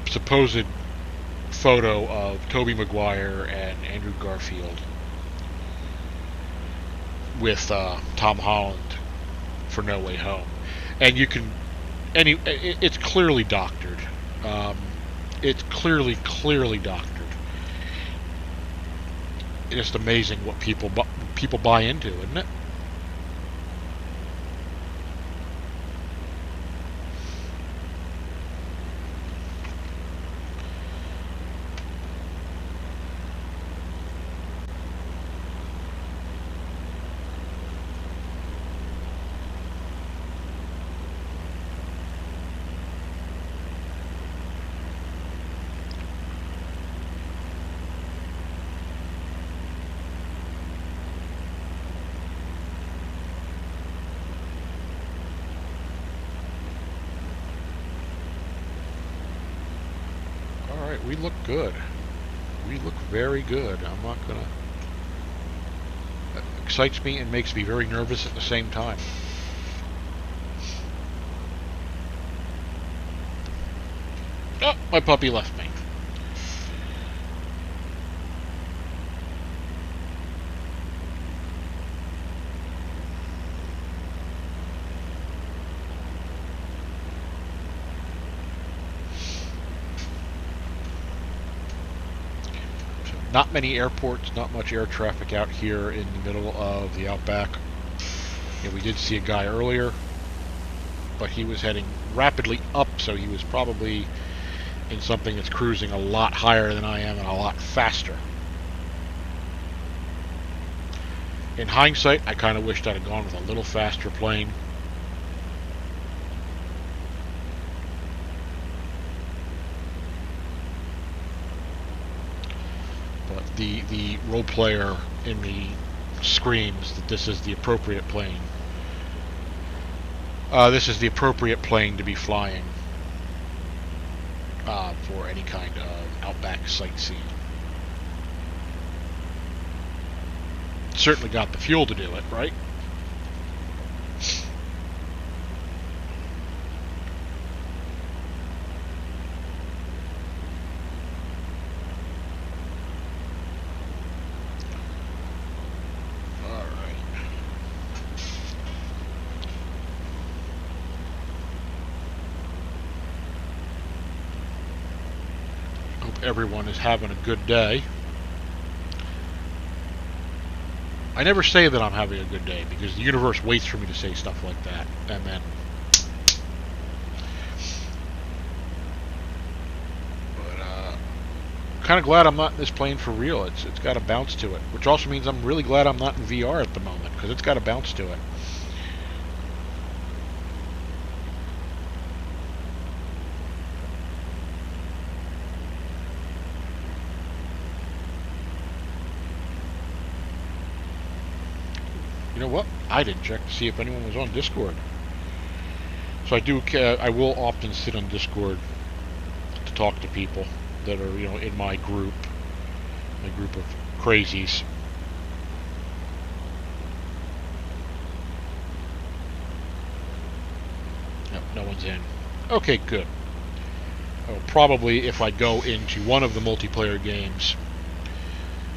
supposed photo of Tobey Maguire and Andrew Garfield with Tom Holland for No Way Home, and it's clearly doctored. It's clearly doctored. It's just amazing what people buy into, isn't it? look good. We look very good. I'm not gonna... That excites me and makes me very nervous at the same time. Oh, my puppy left me. Not many airports, not much air traffic out here in the middle of the outback. Yeah, we did see a guy earlier, but he was heading rapidly up, so he was probably in something that's cruising a lot higher than I am and a lot faster. In hindsight, I kind of wished I'd have gone with a little faster plane. But the role player in me screams that this is the appropriate plane. This is the appropriate plane to be flying for any kind of outback sightseeing. Certainly got the fuel to do it, right? Everyone is having a good day. I never say that I'm having a good day because the universe waits for me to say stuff like that, and then kind of glad I'm not in this plane for real. It's got a bounce to it, which also means I'm really glad I'm not in VR at the moment because it's got a bounce to it. You know what? I didn't check to see if anyone was on Discord. So I will often sit on Discord to talk to people that are, in my group of crazies. Yep, no one's in. Okay, good. Probably if I go into one of the multiplayer games,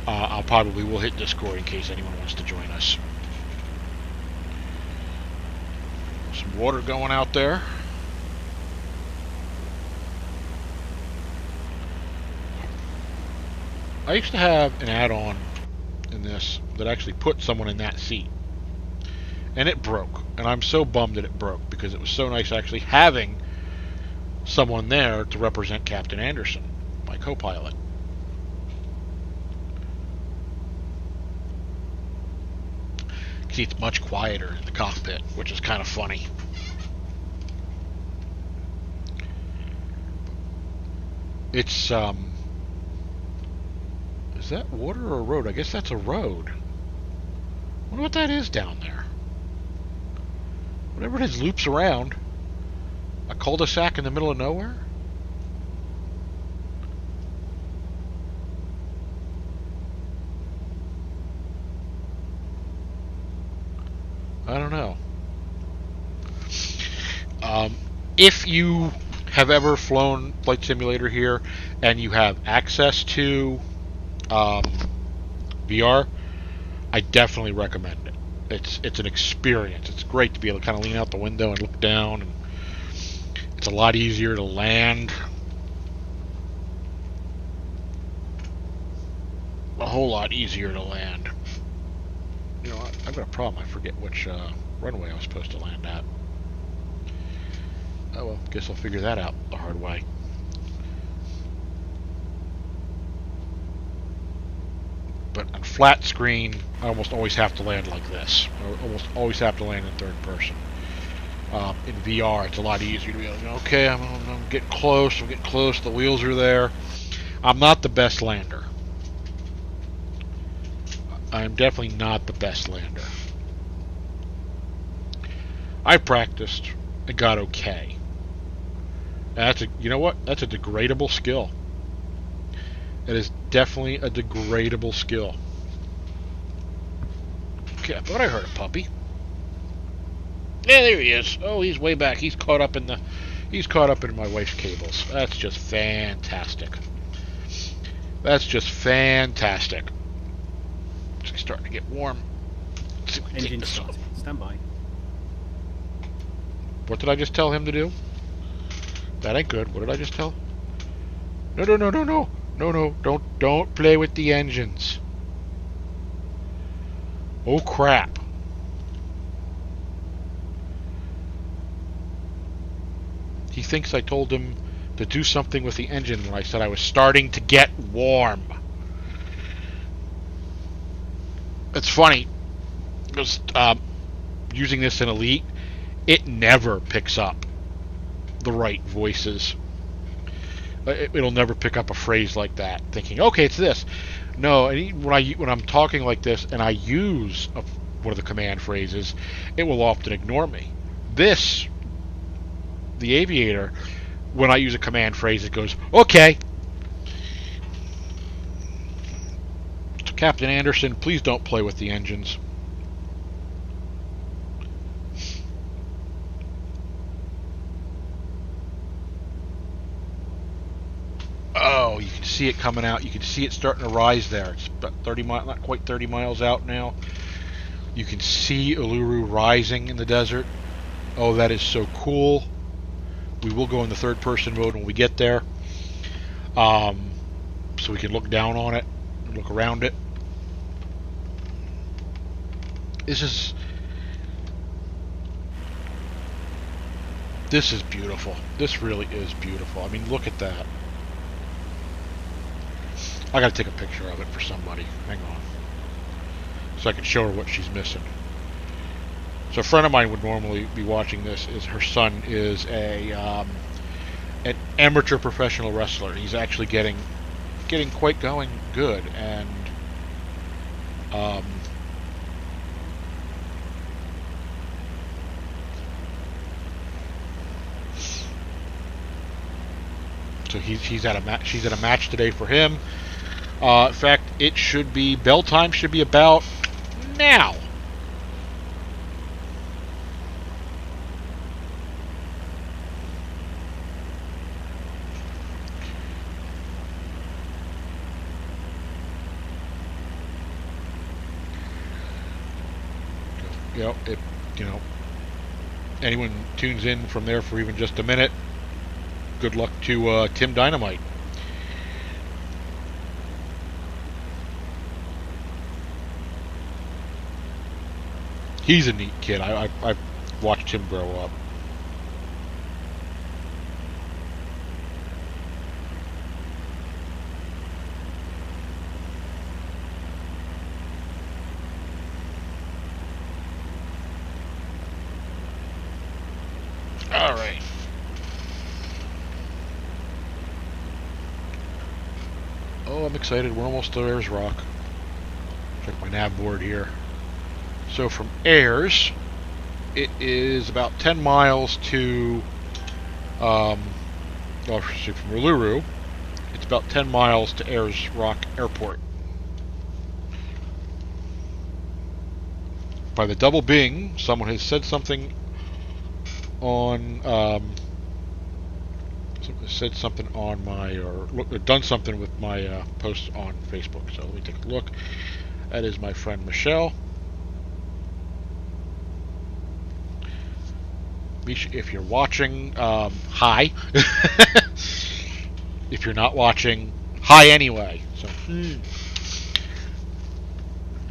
I'll probably will hit Discord in case anyone wants to join us. Some water going out there. I used to have an add-on in this that actually put someone in that seat. And it broke. And I'm so bummed that it broke because it was so nice actually having someone there to represent Captain Anderson, my co-pilot. See, it's much quieter in the cockpit, which is kind of funny. It's, is that water or a road? I guess that's a road. I wonder what that is down there. Whatever it is loops around. A cul-de-sac in the middle of nowhere? I don't know. If you have ever flown Flight Simulator here and you have access to VR, I definitely recommend it. It's an experience. It's great to be able to kind of lean out the window and look down, and it's a lot easier to land. A whole lot easier to land. I've got a problem. I forget which runway I was supposed to land at. Oh well, guess I'll figure that out the hard way. But on flat screen, I almost always have to land like this. I almost always have to land in third person. In VR, it's a lot easier to be able to go, okay, I'm getting close, the wheels are there. I'm not the best lander. I'm definitely not the best lander. I practiced and got okay. You know what? That's a degradable skill. It is definitely a degradable skill. Okay, I thought I heard a puppy. Yeah, there he is. Oh, he's way back. He's caught up in my wife's cables. That's just fantastic. That's just fantastic. It's starting to get warm. Let's see if we can take Engine this started. off. Stand by. What did I just tell him to do? That ain't good. What did I just tell? No, no, no, no, no. No, no, don't play with the engines. Oh crap. He thinks I told him to do something with the engine when I said I was starting to get warm. It's funny, because using this in Elite, it never picks up the right voices. It'll never pick up a phrase like that, thinking, okay, it's this. No, when I'm talking like this and I use one of the command phrases, it will often ignore me. This, the Aviator, when I use a command phrase, it goes, okay. So Captain Anderson, please don't play with the engines. Oh, you can see it coming out. You can see it starting to rise there. It's about 30 miles, not quite 30 miles out now. You can see Uluru rising in the desert. Oh, that is so cool. We will go in the third-person mode when we get there, so we can look down on it, look around it. This is beautiful. This really is beautiful. I mean, look at that. I gotta take a picture of it for somebody. Hang on. So I can show her what she's missing. So a friend of mine would normally be watching this. Her son is an amateur professional wrestler. He's actually getting quite going good, and so she's at a match today for him. In fact, it should be bell time. Should be about now. Anyone tunes in from there for even just a minute, good luck to Tim Dynamite. He's a neat kid. I've watched him grow up. All right. Oh, I'm excited. We're almost to Ayers Rock. Check my nav board here. So from Ayers, it is about 10 miles to, from Uluru, it's about 10 miles to Ayers Rock Airport. By the double Bing, someone has said something on, or done something with my post on Facebook. So let me take a look. That is my friend Michelle. Misha, if you're watching, hi. If you're not watching, hi anyway. So,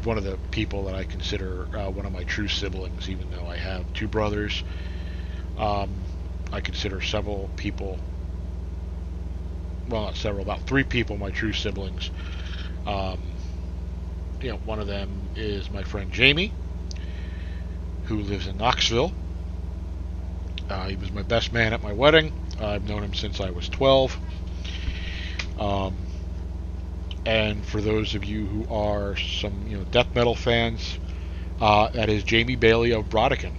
one of the people that I consider one of my true siblings, even though I have two brothers. I consider several people, well, not several, about three people my true siblings. One of them is my friend Jamie, who lives in Knoxville. He was my best man at my wedding. I've known him since I was 12. And for those of you who are some death metal fans, that is Jamie Bailey of Brodican.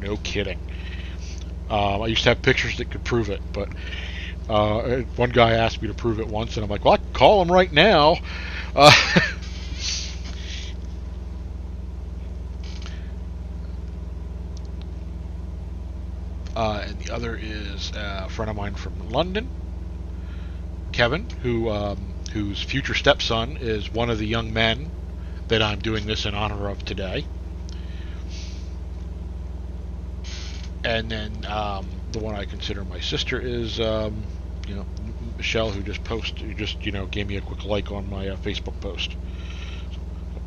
No kidding. I used to have pictures that could prove it, but One guy asked me to prove it once, and I'm like, well, I can call him right now. Uh, and the other is a friend of mine from London, Kevin, whose future stepson is one of the young men that I'm doing this in honor of today. And then the one I consider my sister is, Michelle, who just gave me a quick like on my Facebook post.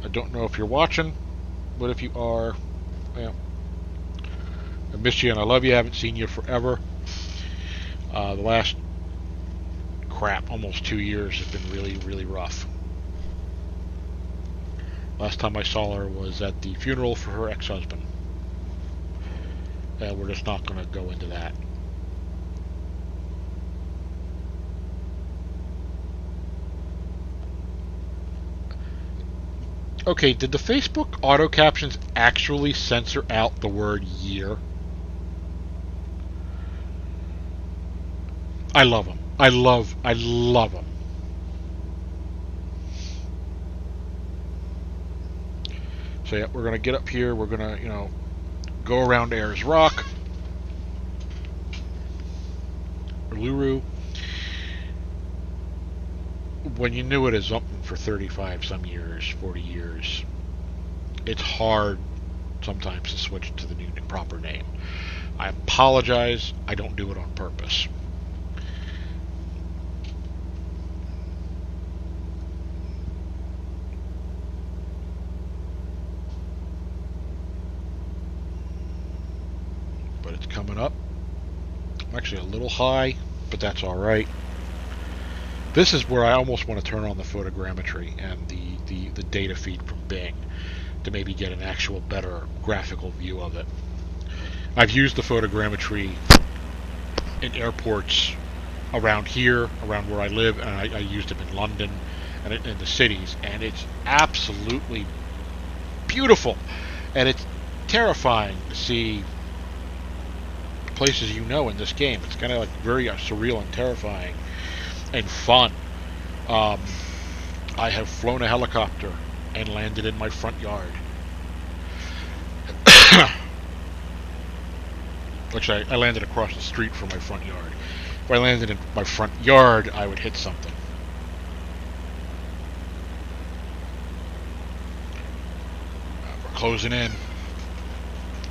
I don't know if you're watching, but if you are, yeah, I miss you and I love you. I haven't seen you forever. The last almost 2 years have been really, really rough. Last time I saw her was at the funeral for her ex-husband. We're just not going to go into that. Okay, did the Facebook auto captions actually censor out the word year? I love them. I love them. So yeah, we're gonna get up here. We're gonna, go around Ayers Rock, Uluru. When you knew it as something for 35 some years, 40 years, it's hard sometimes to switch to the new proper name. I apologize. I don't do it on purpose. But it's coming up. I'm actually a little high, but that's all right. This is where I almost want to turn on the photogrammetry and the data feed from Bing to maybe get an actual better graphical view of it. I've used the photogrammetry in airports around here, around where I live, and I used them in London and in the cities, and it's absolutely beautiful. And it's terrifying to see places in this game. It's kind of like very surreal and terrifying and fun. I have flown a helicopter and landed in my front yard. Actually, I landed across the street from my front yard. If I landed in my front yard, I would hit something. We're closing in.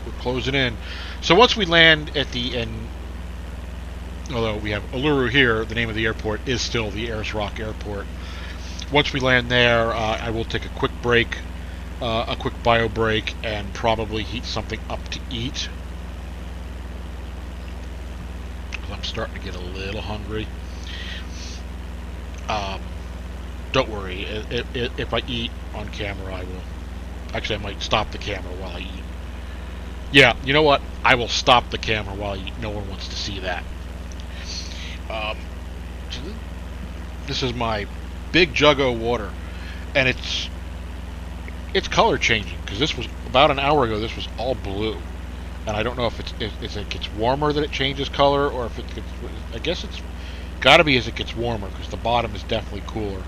We're closing in. So once we land at the end, although we have Uluru here, the name of the airport is still the Ayers Rock Airport. Once we land there, I will take a quick break, a quick bio break, and probably heat something up to eat. I'm starting to get a little hungry. Don't worry, if I eat on camera, I will. Actually, I might stop the camera while I eat. Yeah, you know what? I will stop the camera while I eat. No one wants to see that. So this is my big jug of water, and it's color changing, because this was about an hour ago. This was all blue, and I don't know if it gets warmer that it changes color, or if it gets, I guess it's got to be as it gets warmer, because the bottom is definitely cooler.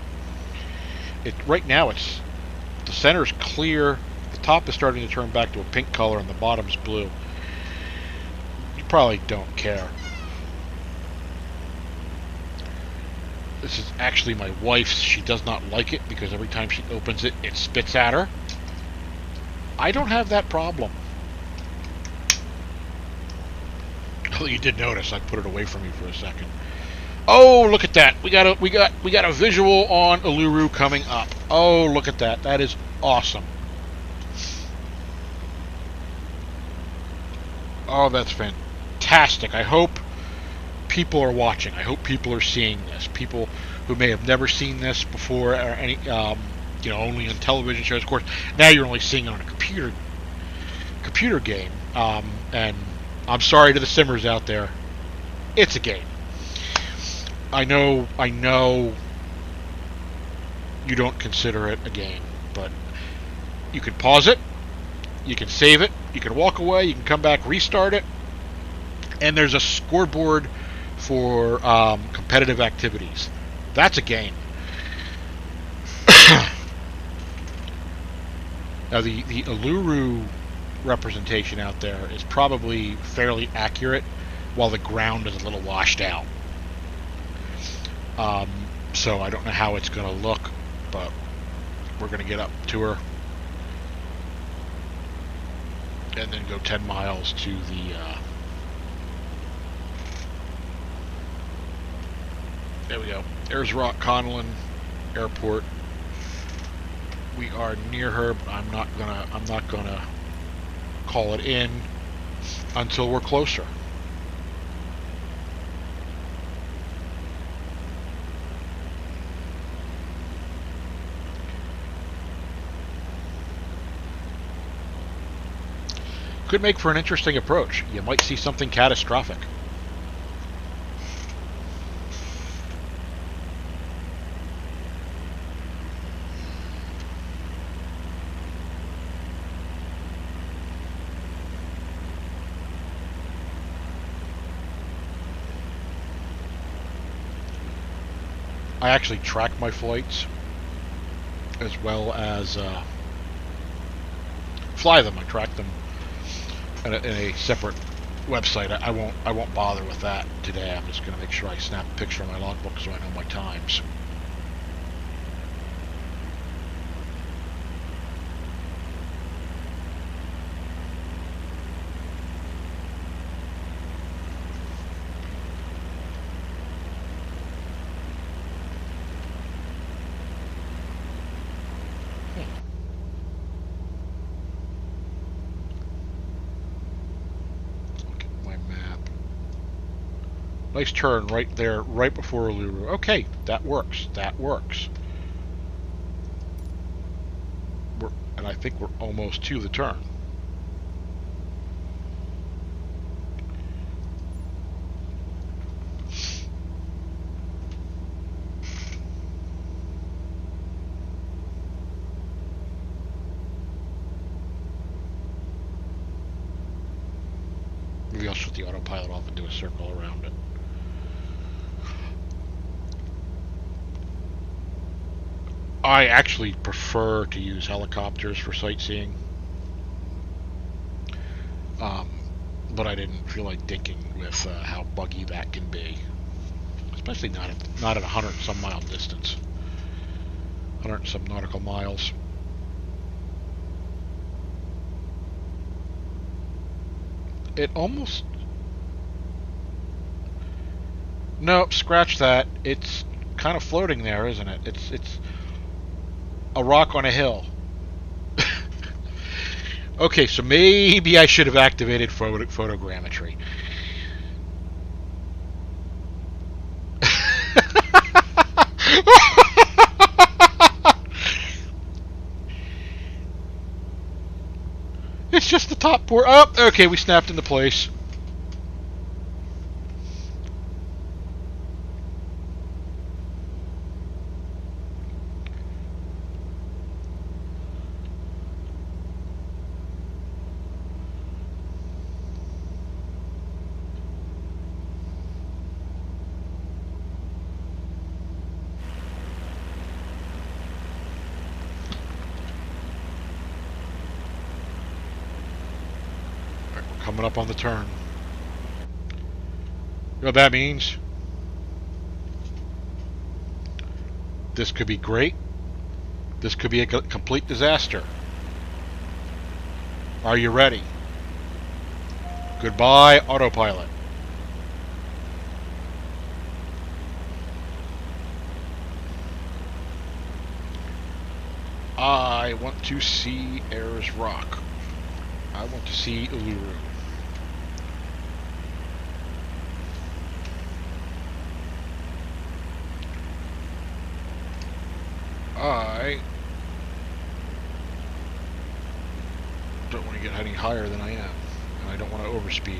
Right now the center's clear, the top is starting to turn back to a pink color, and the bottom's blue. You probably don't care. This is actually my wife's. She does not like it because every time she opens it, it spits at her. I don't have that problem. Oh, you did notice I put it away from you for a second. Oh, look at that. We got a visual on Uluru coming up. Oh, look at that. That is awesome. Oh, that's fantastic. I hope people are watching. I hope people are seeing this. People who may have never seen this before, or any, only on television shows. Of course, now you're only seeing it on a computer game. And I'm sorry to the simmers out there. It's a game. I know you don't consider it a game, but you can pause it, you can save it, you can walk away, you can come back, restart it, and there's a scoreboard for competitive activities. That's a gain. Now, the Uluru representation out there is probably fairly accurate, while the ground is a little washed out. So I don't know how it's going to look, but we're going to get up to her and then go 10 miles to the there we go, Ayers Rock Conlon Airport. We are near her, but I'm not gonna call it in until we're closer. Could make for an interesting approach. You might see something catastrophic. I actually track my flights as well as fly them. I track them in a separate website. I won't bother with that today. I'm just going to make sure I snap a picture of my logbook so I know my times. Nice turn right there, right before Uluru. Okay, that works. That works. And I think we're almost to the turn. Maybe I'll shut the autopilot off and do a circle around it. I actually prefer to use helicopters for sightseeing, but I didn't feel like dinking with how buggy that can be, especially not at 100 and some mile distance, 100 and some nautical miles. It almost, nope, scratch that. It's kind of floating there, isn't it? It's a rock on a hill. Okay, so maybe I should have activated photogrammetry. It's just the top port. Oh, okay, we snapped into place. Coming up on the turn. You know what that means? This could be great. This could be a complete disaster. Are you ready? Goodbye, autopilot. I want to see Ayers Rock. I want to see Uluru. I don't want to get any higher than I am, and I don't want to overspeed.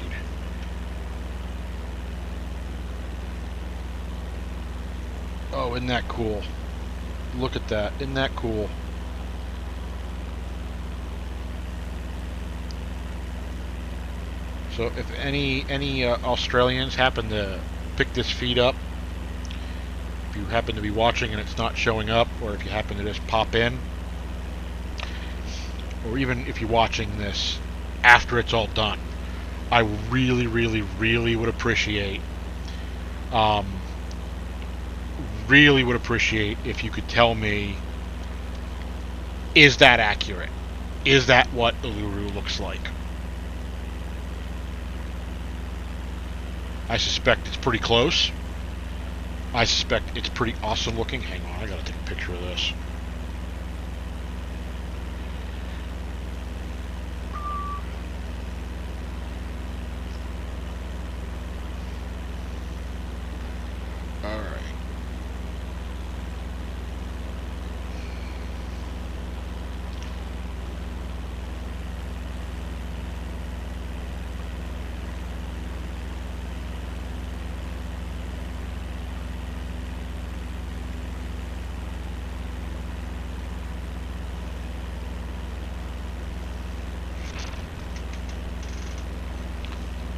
Oh, isn't that cool? Look at that. Isn't that cool? So if any Australians happen to pick this feed up, if you happen to be watching and it's not showing up, or if you happen to just pop in, or even if you're watching this after it's all done, I really, really, really would appreciate, if you could tell me, is that accurate? Is that what Uluru looks like? I suspect it's pretty close. I suspect it's pretty awesome looking. Hang on, I gotta take a picture of this. Alright.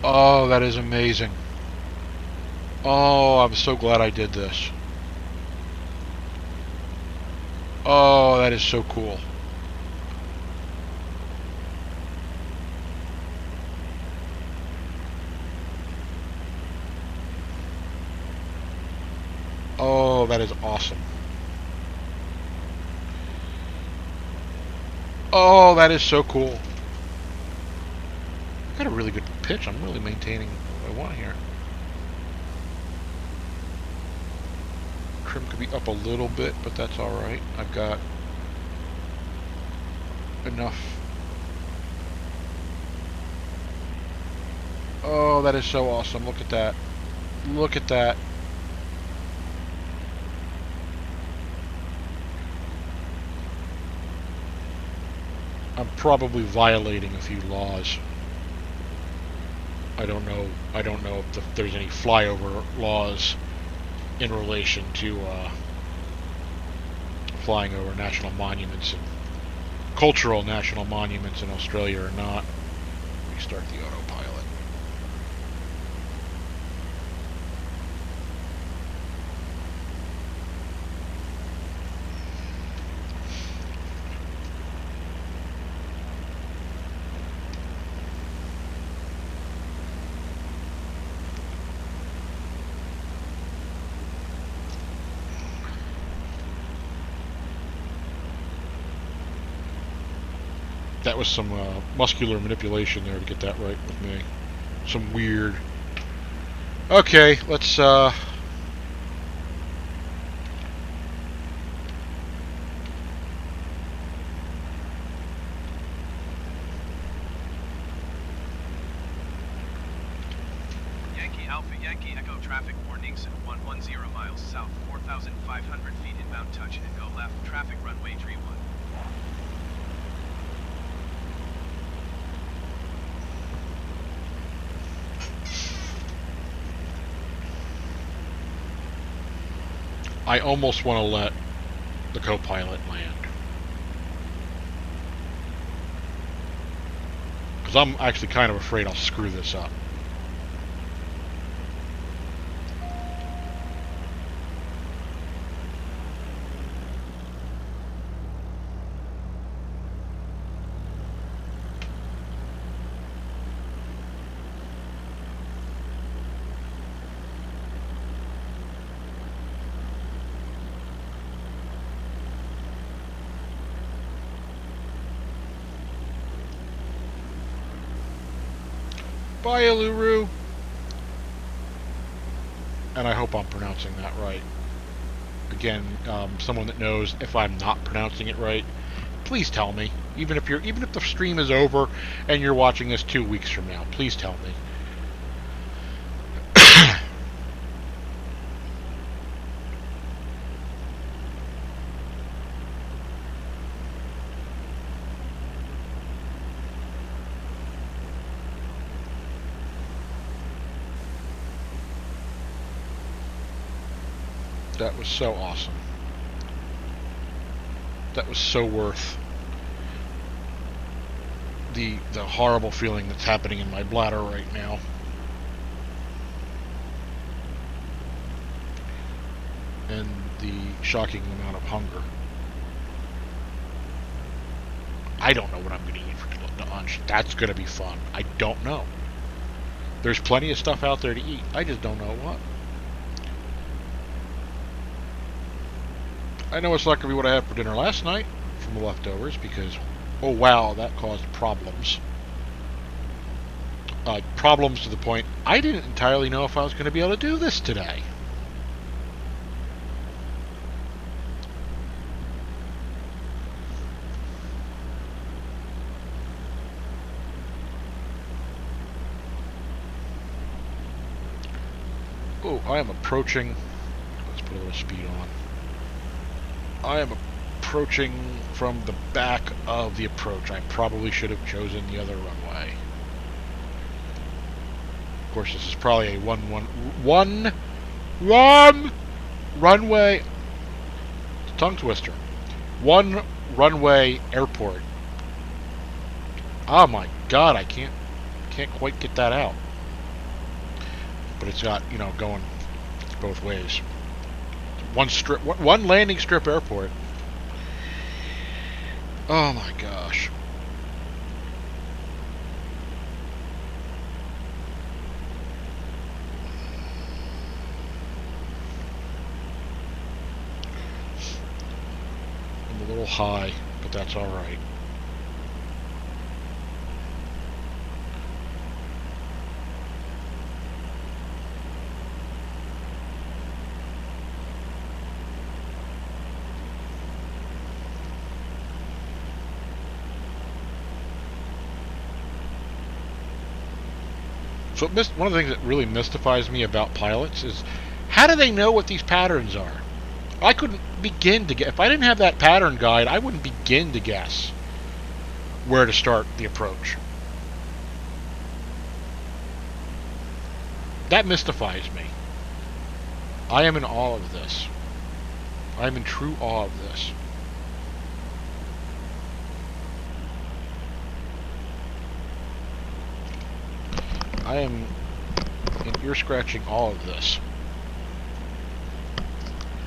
Oh, that is amazing. Oh, I'm so glad I did this. Oh, that is so cool. Oh, that is awesome. Oh, that is so cool. I got a really good pitch. I'm really maintaining what I want here. Trim could be up a little bit, but that's alright. I've got enough. Oh, that is so awesome. Look at that. Look at that. I'm probably violating a few laws. I don't know if there's any flyover laws in relation to flying over national monuments and cultural national monuments in Australia or not. Restart the autopilot. That was some muscular manipulation there to get that right with me. Some weird. Okay, let's Yankee Alpha Yankee Echo traffic warnings at 110 miles south, 4,500 feet inbound touch and go left, traffic runway 31. I almost want to let the co-pilot land. Because I'm actually kind of afraid I'll screw this up. Bye, Uluru. And I hope I'm pronouncing that right. Again, someone that knows if I'm not pronouncing it right, please tell me. Even if the stream is over and you're watching this 2 weeks from now, please tell me. That was so awesome. That was so worth the horrible feeling that's happening in my bladder right now. and the shocking amount of hunger. I don't know what I'm going to eat for lunch. That's going to be fun. I don't know. There's plenty of stuff out there to eat. I just don't know what. I know it's not going to be what I had for dinner last night from the leftovers because, oh wow, that caused problems. Problems to the point I didn't entirely know if I was going to be able to do this today. Oh, I am approaching. Let's put a little speed on. I am approaching from the back of the approach. I probably should have chosen the other runway. Of course, this is probably a one runway. Tongue twister. One runway airport. Oh my God, I can't quite get that out. But it's got, going both ways. One landing strip airport. Oh my gosh. I'm a little high, but that's all right. So one of the things that really mystifies me about pilots is how do they know what these patterns are? I couldn't begin to guess. If I didn't have that pattern guide, I wouldn't begin to guess where to start the approach. That mystifies me. I am in awe of this. I am in true awe of this. I am in ear-scratching awe of this.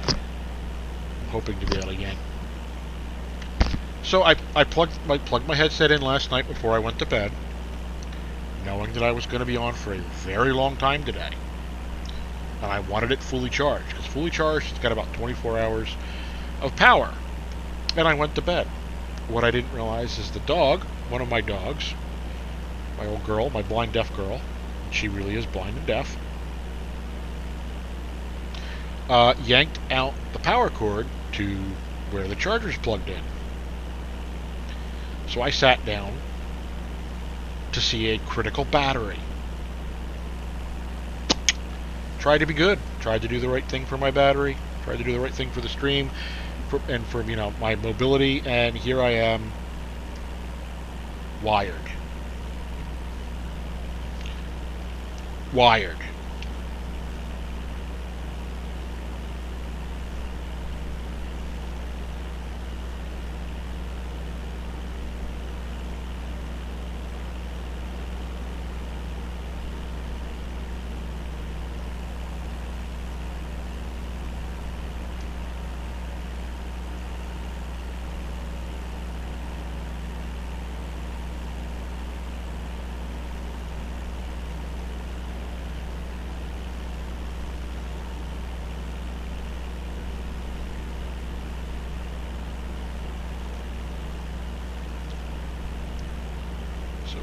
I'm hoping to be able to yank. So I plugged my headset in last night before I went to bed, knowing that I was going to be on for a very long time today. And I wanted it fully charged, because fully charged, it's got about 24 hours of power. And I went to bed. What I didn't realize is the dog, one of my dogs, my old girl, my blind deaf girl, she really is blind and deaf, yanked out the power cord to where the charger's plugged in. So I sat down to see a critical battery. Tried to be good. Tried to do the right thing for my battery. Tried to do the right thing for the stream, and for my mobility. And here I am, wired.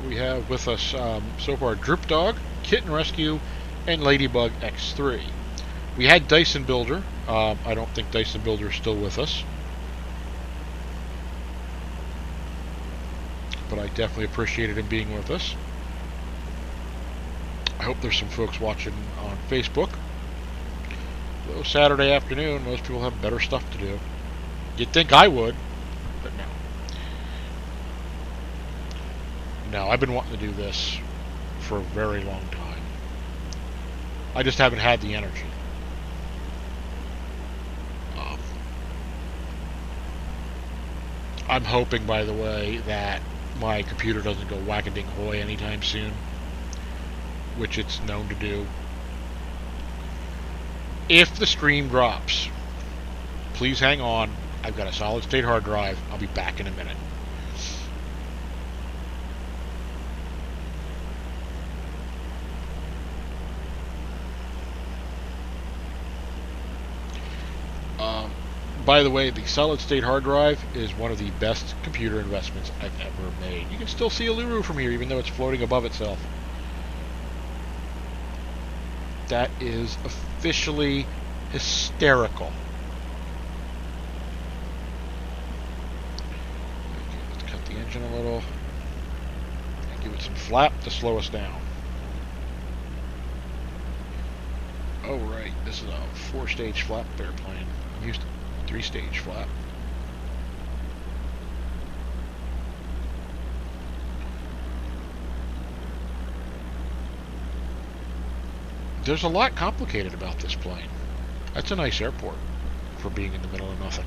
We have with us so far Droop Dog, Kitten Rescue, and Ladybug X3. We had Dyson Builder. I don't think Dyson Builder is still with us, but I definitely appreciated him being with us. I hope there's some folks watching on Facebook. Though Saturday afternoon, most people have better stuff to do. You'd think I would, but no. No, I've been wanting to do this for a very long time. I just haven't had the energy. I'm hoping, by the way, that my computer doesn't go whack-a-ding-hoy anytime soon, which it's known to do. If the stream drops Please hang on. I've got a solid state hard drive. I'll be back in a minute. By the way, the solid state hard drive is one of the best computer investments I've ever made. You can still see Uluru from here, even though it's floating above itself. That is officially hysterical. Okay, let's cut the engine a little and give it some flap to slow us down. Oh, right, this is a 4-stage flap airplane. I'm used to 3-stage flap. There's a lot complicated about this plane. That's a nice airport for being in the middle of nothing.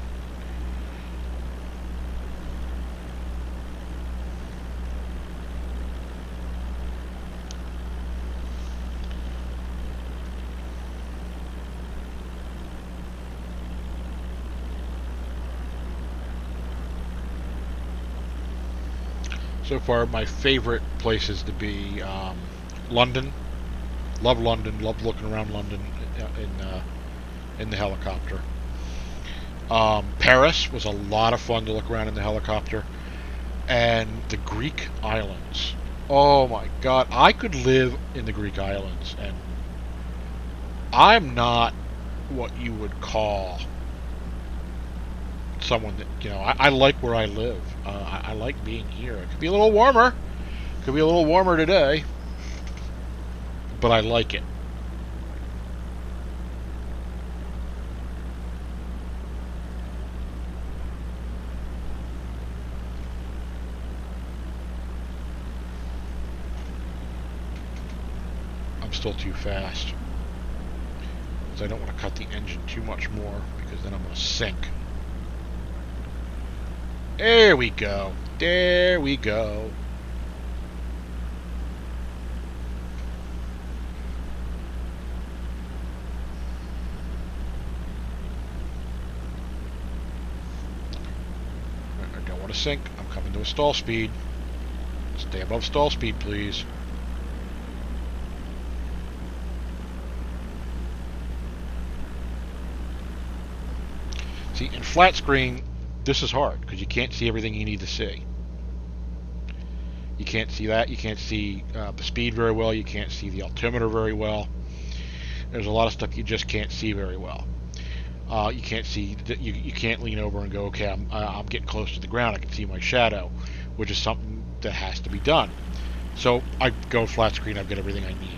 So far, my favorite places to be London. Love London. Love looking around London in the helicopter. Paris was a lot of fun to look around in the helicopter, and the Greek islands. Oh my God, I could live in the Greek islands, and I'm not what you would call someone that, you know, I like where I live. I like being here. It could be a little warmer. Could be a little warmer today, but I like it. I'm still too fast, because I don't want to cut the engine too much more, because then I'm going to sink. There we go. There we go. I don't want to sink. I'm coming to a stall speed. Stay above stall speed, please. See, in flat screen, this is hard because you can't see everything you need to see. You can't see that. You can't see the speed very well. You can't see the altimeter very well. There's a lot of stuff you just can't see very well. You can't see. You can't lean over and go, okay, I'm getting close to the ground. I can see my shadow, which is something that has to be done. So I go flat screen. I've got everything I need.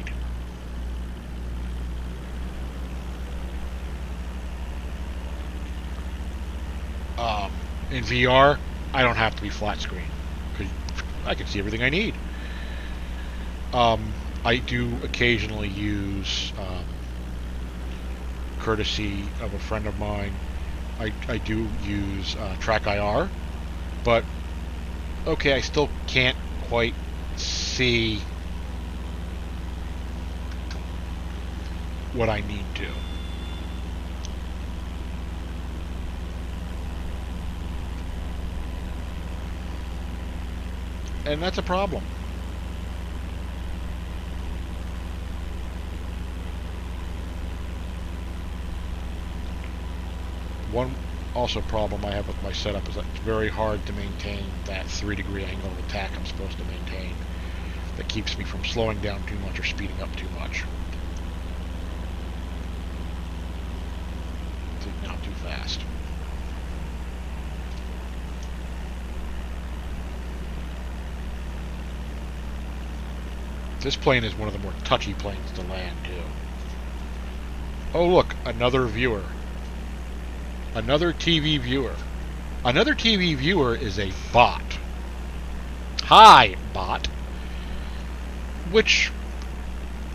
In VR, I don't have to be flat screen because I can see everything I need. I do occasionally use, courtesy of a friend of mine, I do use Track IR, but okay, I still can't quite see what I need to. And that's a problem. One also problem I have with my setup is that it's very hard to maintain that 3-degree angle of attack I'm supposed to maintain. That keeps me from slowing down too much or speeding up too much. Now too fast. This plane is one of the more touchy planes to land, too. Oh, look, another viewer. Another TV viewer. Another TV viewer is a bot. Hi, bot. Which,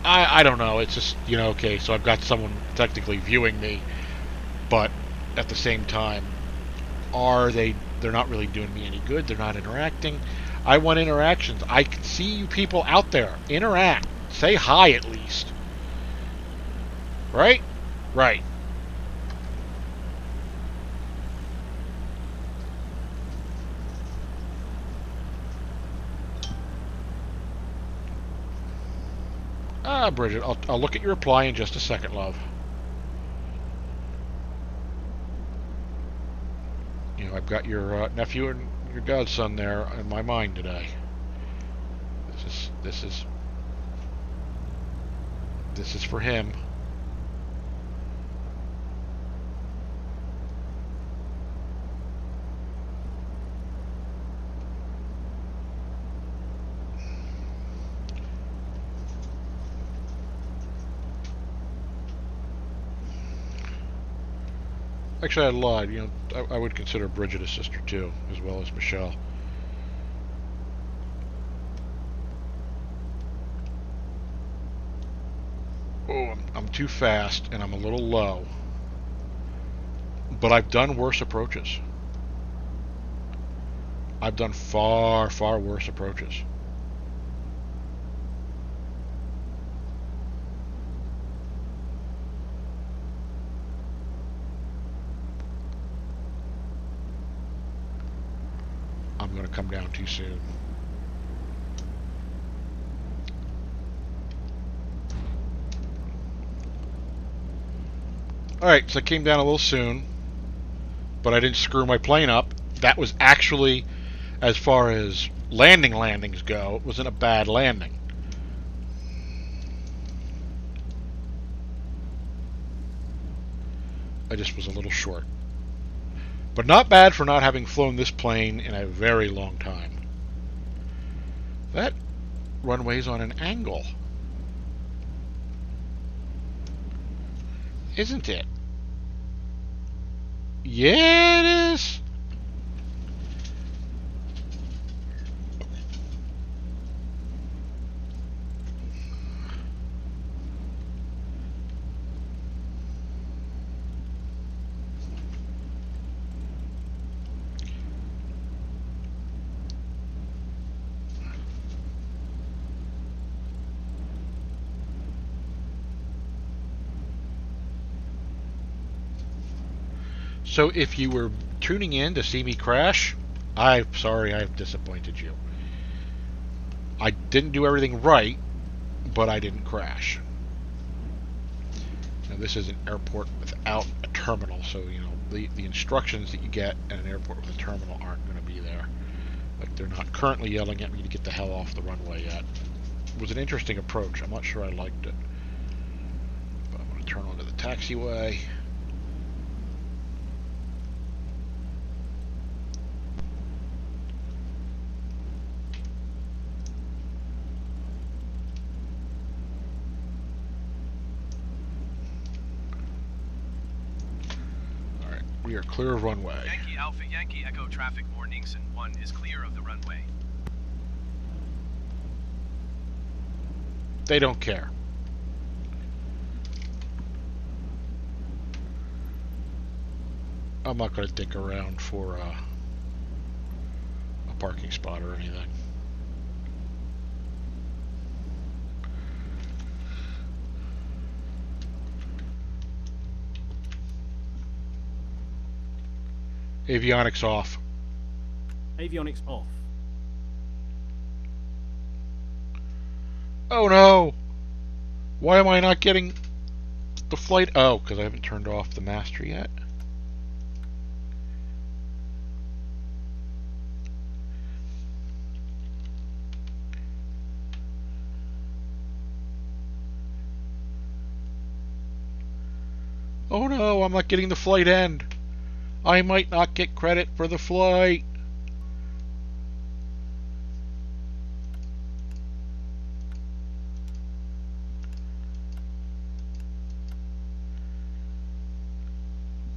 I don't know. It's just, you know, okay, so I've got someone technically viewing me, but at the same time, they're not really doing me any good. They're not interacting. I want interactions. I can see you people out there. Interact. Say hi at least. Right? Right. Ah, Bridget, I'll look at your reply in just a second, love. You know, I've got your nephew and your godson there in my mind today. This is for him. Actually, I lied. You know, I would consider Bridget a sister too, as well as Michelle. Oh, I'm too fast and I'm a little low. But I've done worse approaches. I've done far, far worse approaches. I'm going to come down too soon. Alright, so I came down a little soon, but I didn't screw my plane up. That was actually, as far as landings go, it wasn't a bad landing. I just was a little short. But not bad for not having flown this plane in a very long time. That runway's on an angle. Isn't it? Yeah, it is. So if you were tuning in to see me crash, I'm sorry I've disappointed you. I didn't do everything right, but I didn't crash. Now this is an airport without a terminal, so you know the instructions that you get at an airport with a terminal aren't going to be there. Like they're not currently yelling at me to get the hell off the runway yet. It was an interesting approach. I'm not sure I liked it. But I'm going to turn onto the taxiway. We are clear of runway. Yankee Alpha Yankee Echo traffic warnings and 1 is clear of the runway. They don't care. I'm not going to dick around for a parking spot or anything. Avionics off. Avionics off. Oh no! Why am I not getting the flight? Oh, because I haven't turned off the master yet. Oh no, I'm not getting the flight end. I might not get credit for the flight.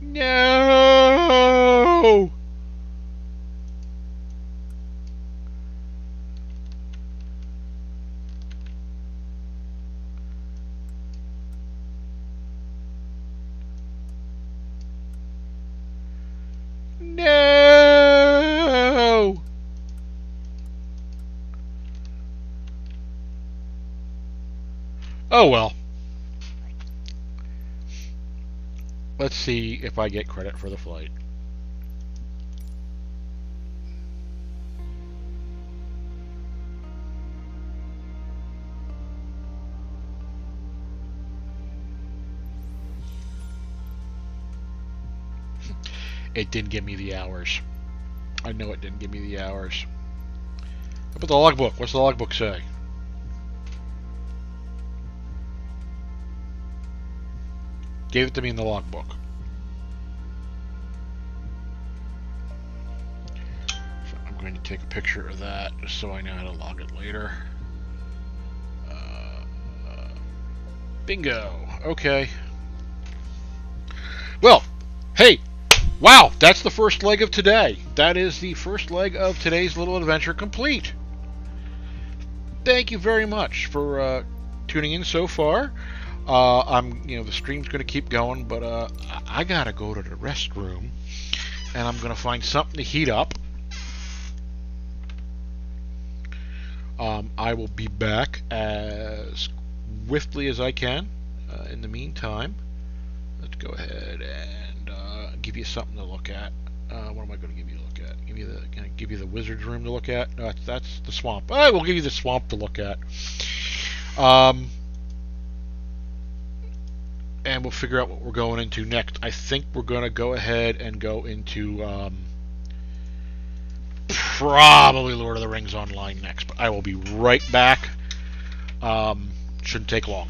No! No! Oh well. Let's see if I get credit for the flight. it didn't give me the hours. I know it didn't give me the hours. How about the logbook? What's the logbook say? Gave it to me in the logbook. So I'm going to take a picture of that just so I know how to log it later. Bingo. Okay. Well, hey, wow, that's the first leg of today. That is the first leg of today's little adventure complete. Thank you very much for tuning in so far. The stream's going to keep going, but I gotta go to the restroom, and I'm going to find something to heat up. I will be back as swiftly as I can. In the meantime, let's go ahead and give you something to look at. What am I going to give you to look at? Can I give you the wizard's room to look at? No, that's the swamp. I will give you the swamp to look at. And we'll figure out what we're going into next. I think we're going to go ahead and go into probably Lord of the Rings Online next. But I will be right back. Shouldn't take long.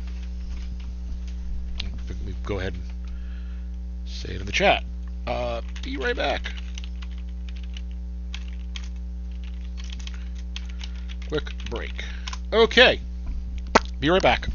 We go ahead and say it in the chat. Be right back. Quick break. Okay. Be right back.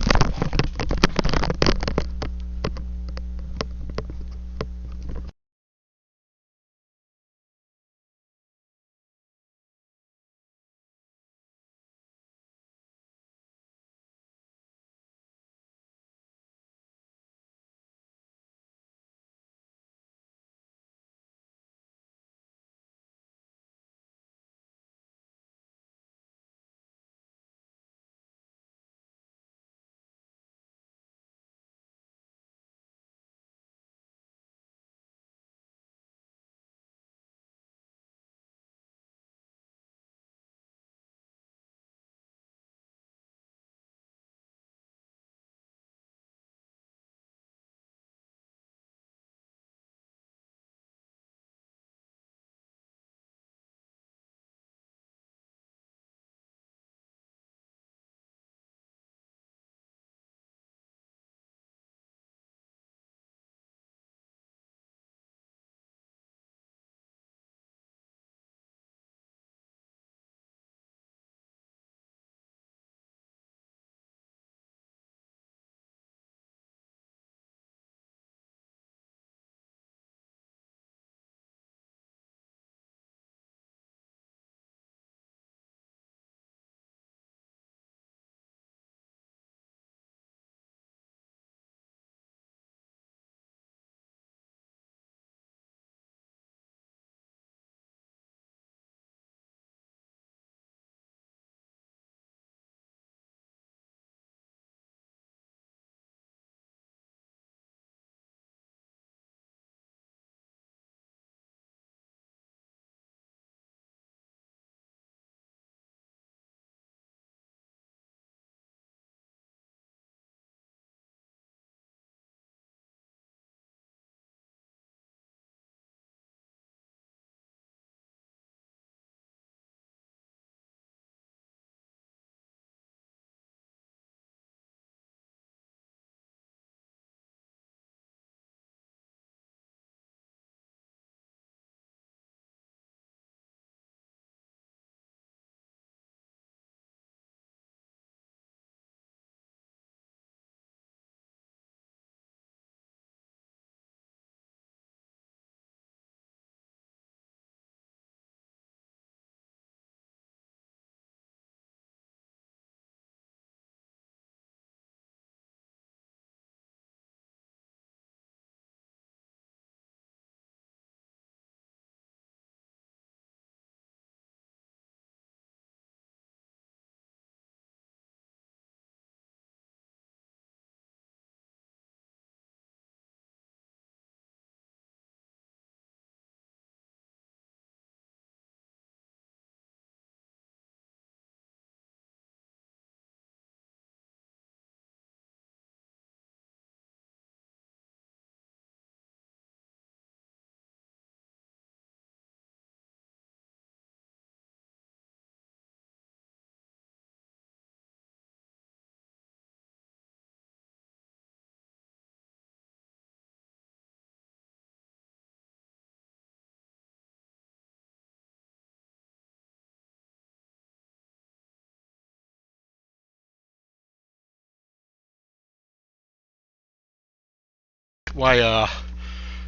my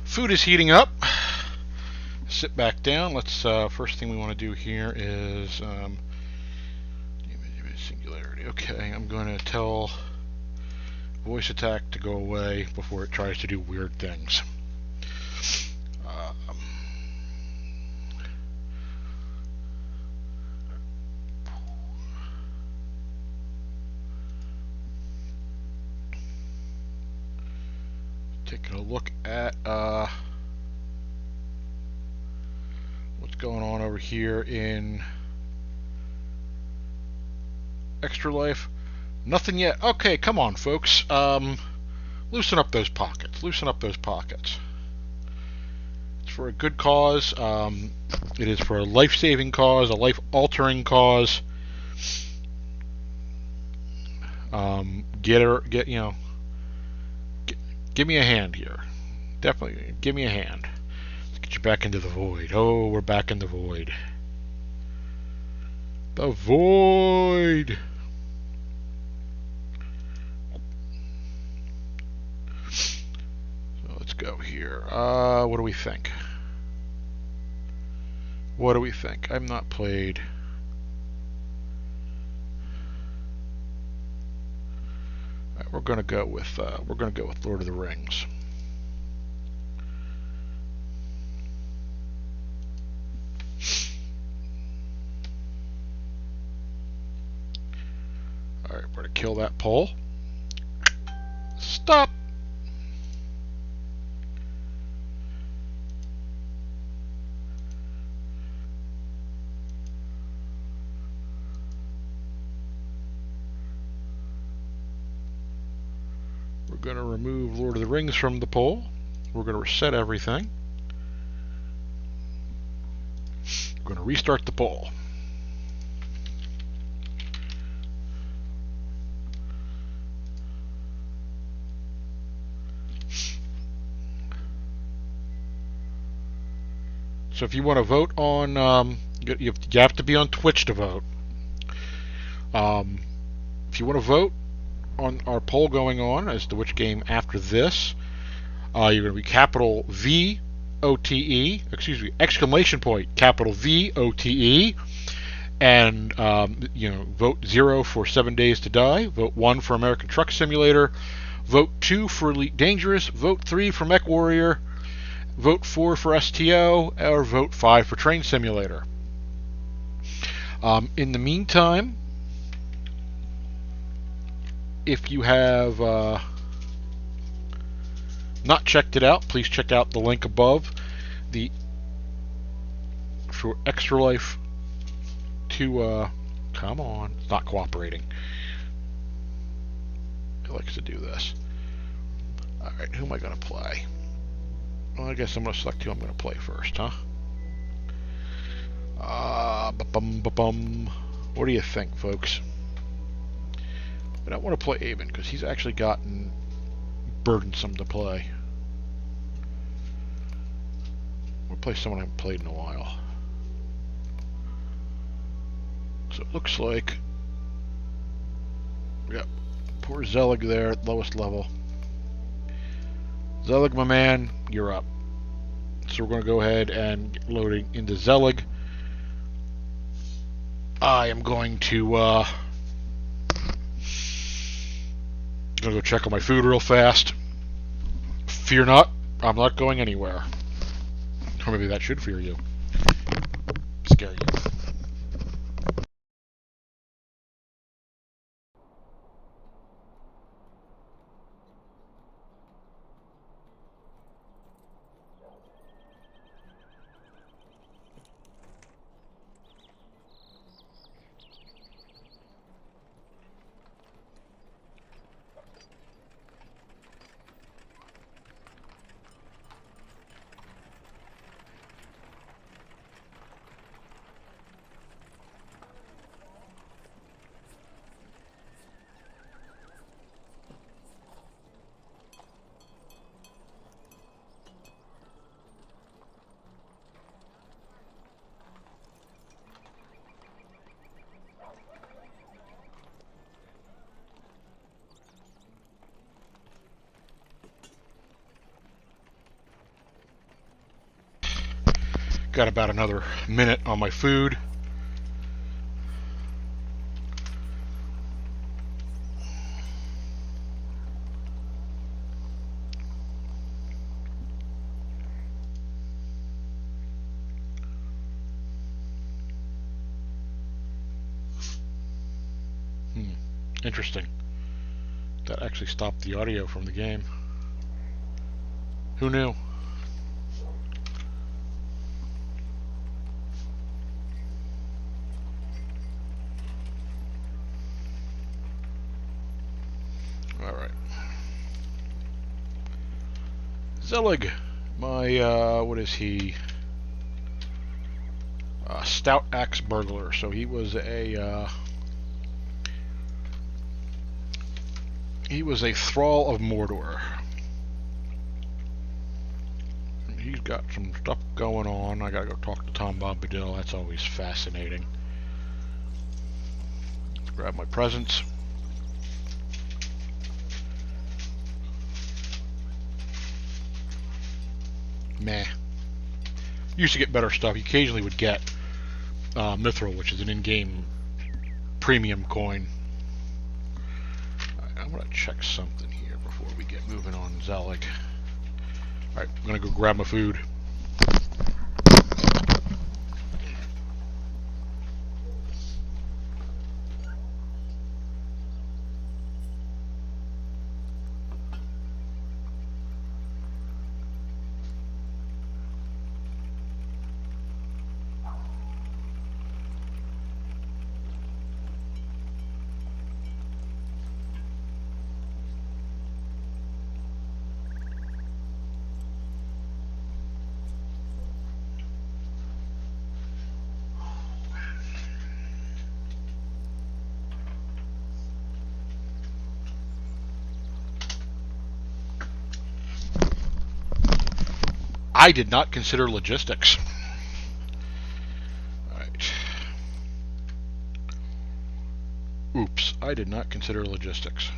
food is heating up. Sit back down. Let's first thing we want to do here is singularity. Okay, I'm going to tell voice attack to go away before it tries to do weird things. Taking a look at what's going on over here in Extra Life. Nothing yet. Okay, come on, folks. Loosen up those pockets. Loosen up those pockets. It's for a good cause. It is for a life-saving cause, a life-altering cause. Give me a hand here. Definitely, give me a hand. Let's get you back into the void. Oh, we're back in the void. The void! So let's go here. What do we think? What do we think? I've not played... Alright, we're gonna go with Lord of the Rings. Alright, we're gonna kill that pole. Stop! We're going to remove Lord of the Rings from the pole. We're going to reset everything. We're going to restart the poll. So if you want to vote on, you have to be on Twitch to vote. If you want to vote on our poll going on as to which game after this, you're going to be capital V O T E, exclamation point, capital V O T E, and vote 0 for 7 Days to Die, vote 1 for American Truck Simulator, vote 2 for Elite Dangerous, vote 3 for Mech Warrior, vote 4 for STO, or vote 5 for Train Simulator. In the meantime, if you have not checked it out, please check out the link above. For Extra Life to come on, it's not cooperating. It likes to do this. Alright, who am I going to play? Well, I guess I'm going to select who I'm going to play first, huh? What do you think, folks? I don't want to play Aben because he's actually gotten burdensome to play. We'll play someone I haven't played in a while. So it looks like, yeah, poor Zelig there at lowest level. Zelig, my man, you're up. So we're going to go ahead and get loading into Zelig. I am going to go check on my food real fast. Fear not, I'm not going anywhere. Or maybe that should fear you. Scare you. Got about another minute on my food. Interesting. That actually stopped the audio from the game. Who knew? Alright. Zelig. My, what is he? Stout axe burglar. So he was a, thrall of Mordor. He's got some stuff going on. I gotta go talk to Tom Bombadil. That's always fascinating. Let's grab my presents. Meh. Used to get better stuff. You occasionally would get Mithril, which is an in-game premium coin. I'm going to check something here before we get moving on Zelig. Alright, I'm going to go grab my food. I did not consider logistics. Alright. Oops, I did not consider logistics.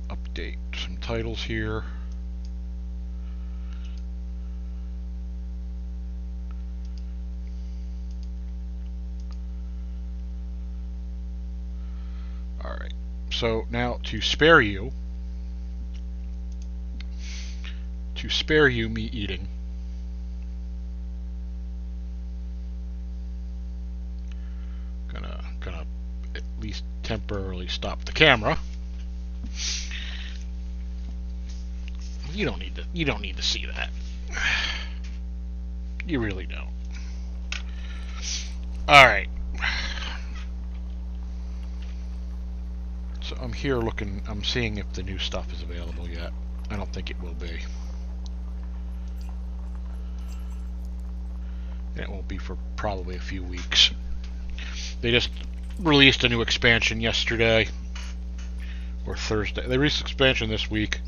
Update some titles here. Alright, so now to spare you me eating, gonna at least temporarily stop the camera. You don't need to see that. You really don't. Alright. So I'm here looking, I'm seeing if the new stuff is available yet. I don't think it will be. It won't be for probably a few weeks. They just released a new expansion yesterday. Or Thursday. They released expansion this week.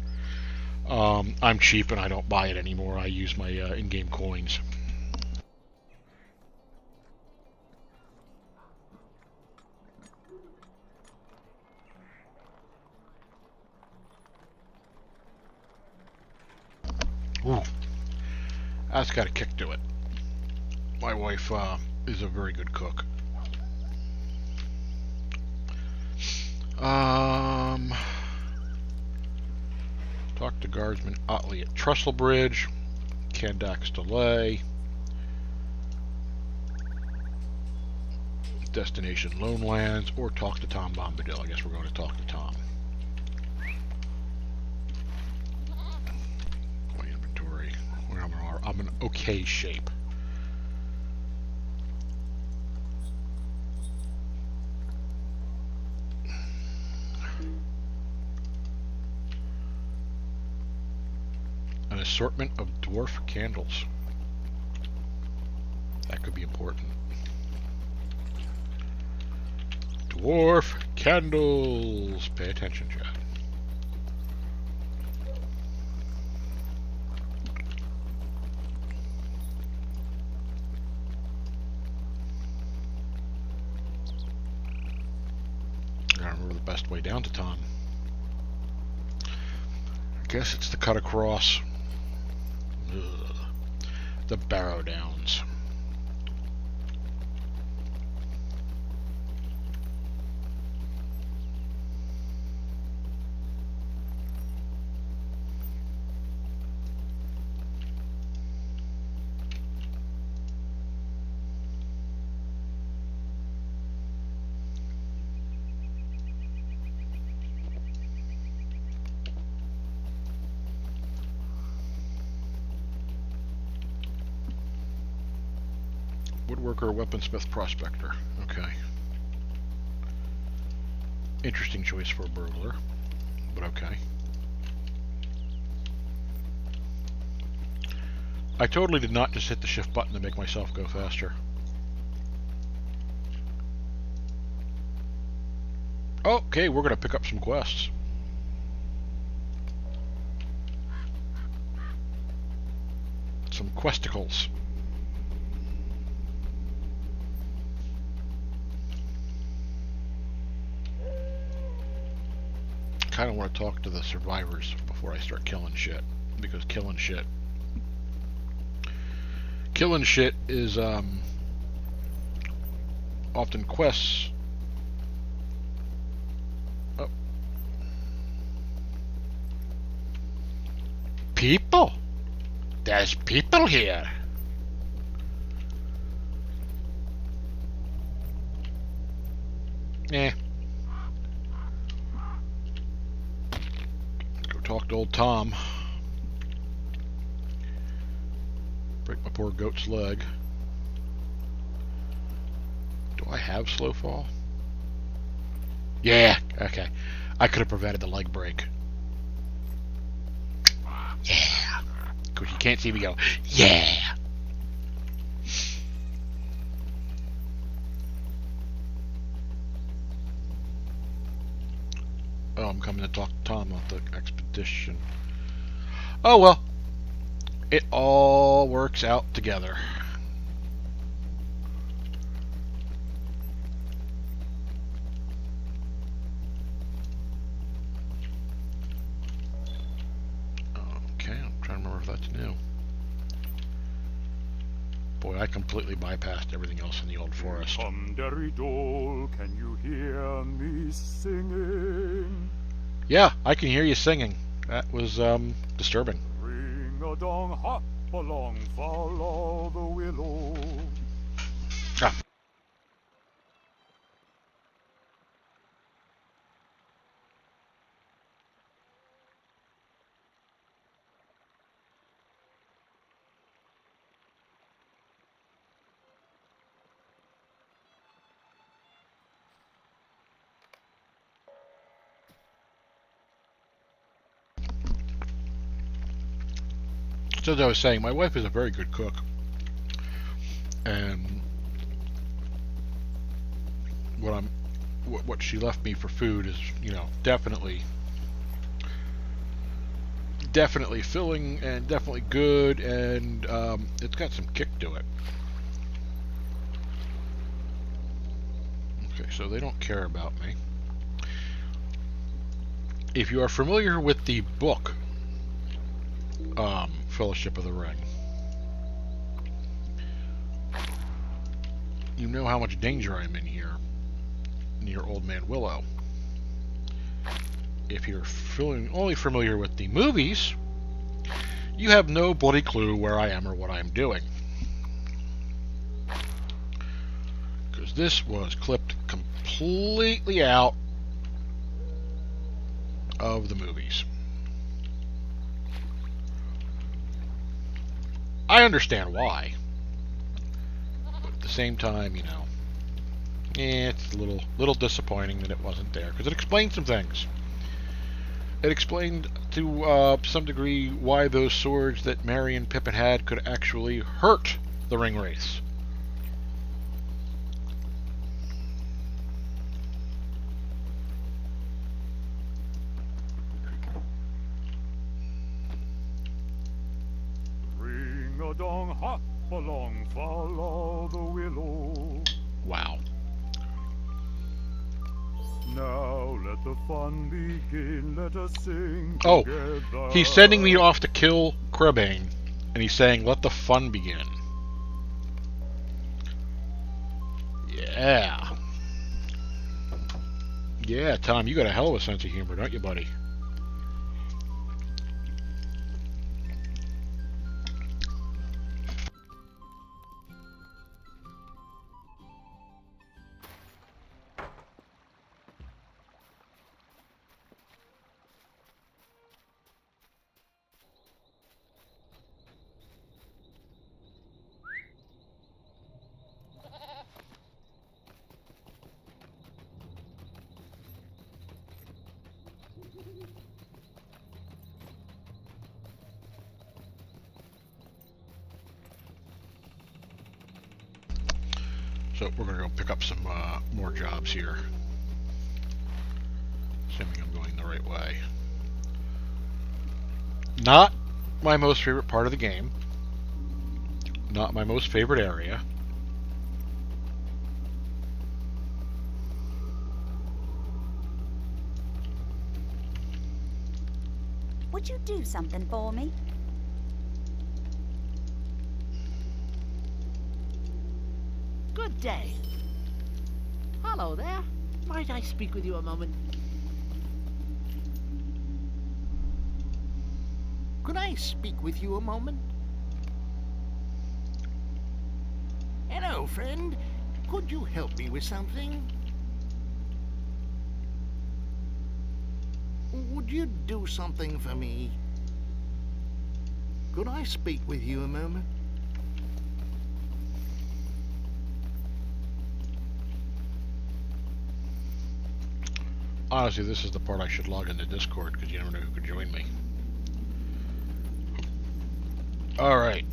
I'm cheap and I don't buy it anymore. I use my in-game coins. Ooh, that's got a kick to it. My wife is a very good cook. Talk to Guardsman Otley at Trestlebridge, Kandak's Delay, Destination Lone Lands, or talk to Tom Bombadil. I guess we're going to talk to Tom. My inventory. I'm in okay shape. assortment of dwarf candles. That could be important. Dwarf candles. Pay attention, Chad. I gotta remember the best way down to Tom. I guess it's to cut across the Barrow Downs. Woodworker, weaponsmith, prospector. Okay. Interesting choice for a burglar, but okay. I totally did not just hit the shift button to make myself go faster. Okay, we're gonna pick up some quests. Some questicles. Kind of want to talk to the survivors before I start killing shit, because killing shit is often quests. Oh. People, there's people here. Talk to old Tom. Break my poor goat's leg. Do I have slow fall? Yeah, okay. I could have prevented the leg break. Yeah. Because you can't see me go, yeah. Oh, I'm coming to talk to Tom about the expedition. Oh well. It all works out together. Okay, I'm trying to remember if that's new. Boy, I completely bypassed everything else in the old forest. Can you hear me singing? Yeah, I can hear you singing. That was disturbing. Ring a dong, hop along, follow the willow. Ah. So as I was saying, my wife is a very good cook, and what she left me for food is, you know, definitely filling and definitely good, and it's got some kick to it. Okay, so they don't care about me. If you are familiar with the book Fellowship of the Ring, you know how much danger I'm in here near Old Man Willow. If you're only familiar with the movies, you have no bloody clue where I am or what I'm doing. Because this was clipped completely out of the movies. I understand why, but at the same time, you know, it's a little disappointing that it wasn't there, because it explains some things. It explained to some degree why those swords that Merry and Pippin had could actually hurt the ring wraiths. Ring a dong, hop along, follow the willow. Wow. Now let the fun begin, let us sing Oh, together. he's sending me off to kill Crabane, and he's saying, let the fun begin. Yeah. Yeah, Tom, you got a hell of a sense of humor, don't you, buddy? So we're going to go pick up some more jobs here. Assuming I'm going the right way. Not my most favorite part of the game. Not my most favorite area. Would you do something for me? Good day. Hello there. Might I speak with you a moment? Could I speak with you a moment? Hello, friend. Could you help me with something? Would you do something for me? Could I speak with you a moment? Honestly, this is the part I should log into Discord, because you never know who could join me. Alright.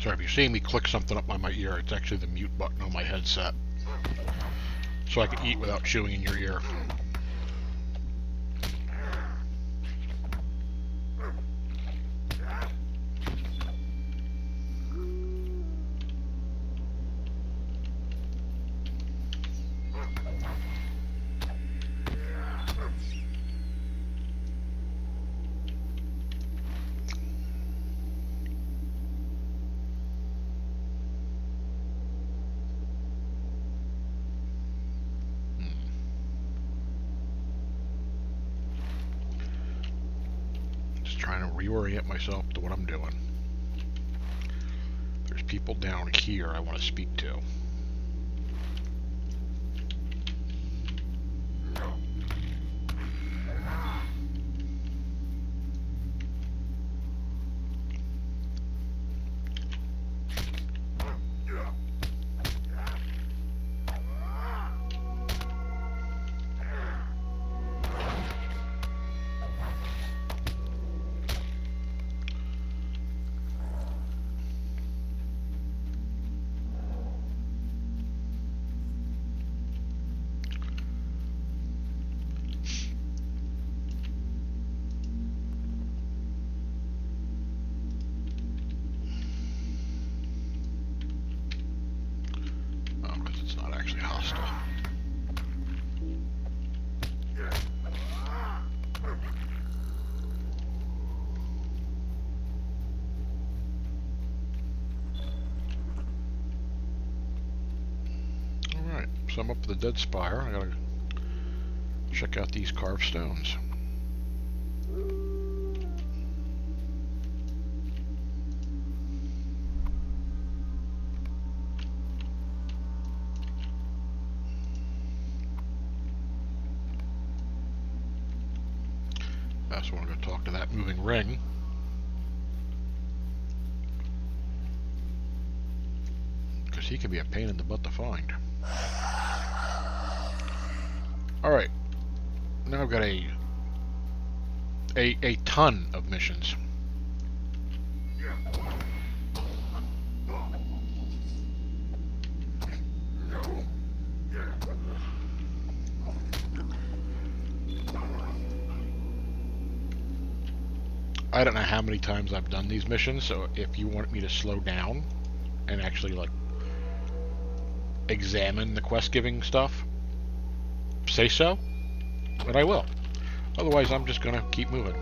Sorry, if you see me click something up by my ear, it's actually the mute button on my headset. So I can eat without chewing in your ear. Trying to reorient myself to what I'm doing. There's people down here I want to speak to. So I'm up at the Dead Spire. I gotta check out these carved stones. I also want to go talk to that moving ring. Because he can be a pain in the butt to find. Alright. Now I've got a ton of missions. I don't know how many times I've done these missions, so if you want me to slow down and actually, like, examine the quest-giving stuff, say so, and I will. Otherwise, I'm just gonna keep moving.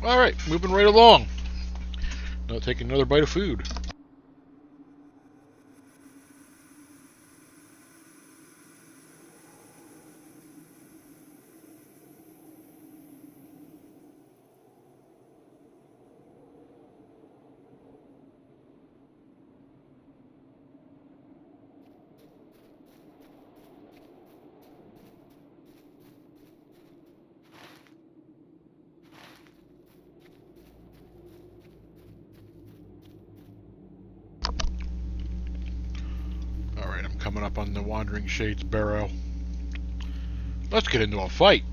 Alright, moving right along. Now taking another bite of food. Alright, I'm coming up on the Wandering Shades Barrow. Let's get into a fight.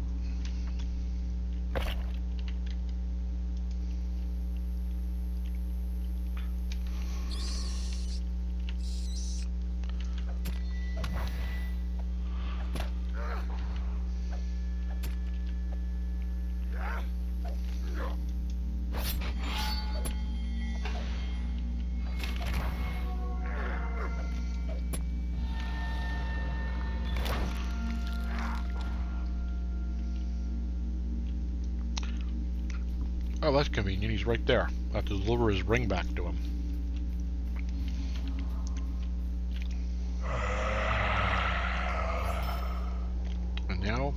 Oh, that's convenient. He's right there. I have to deliver his ring back to him. And now,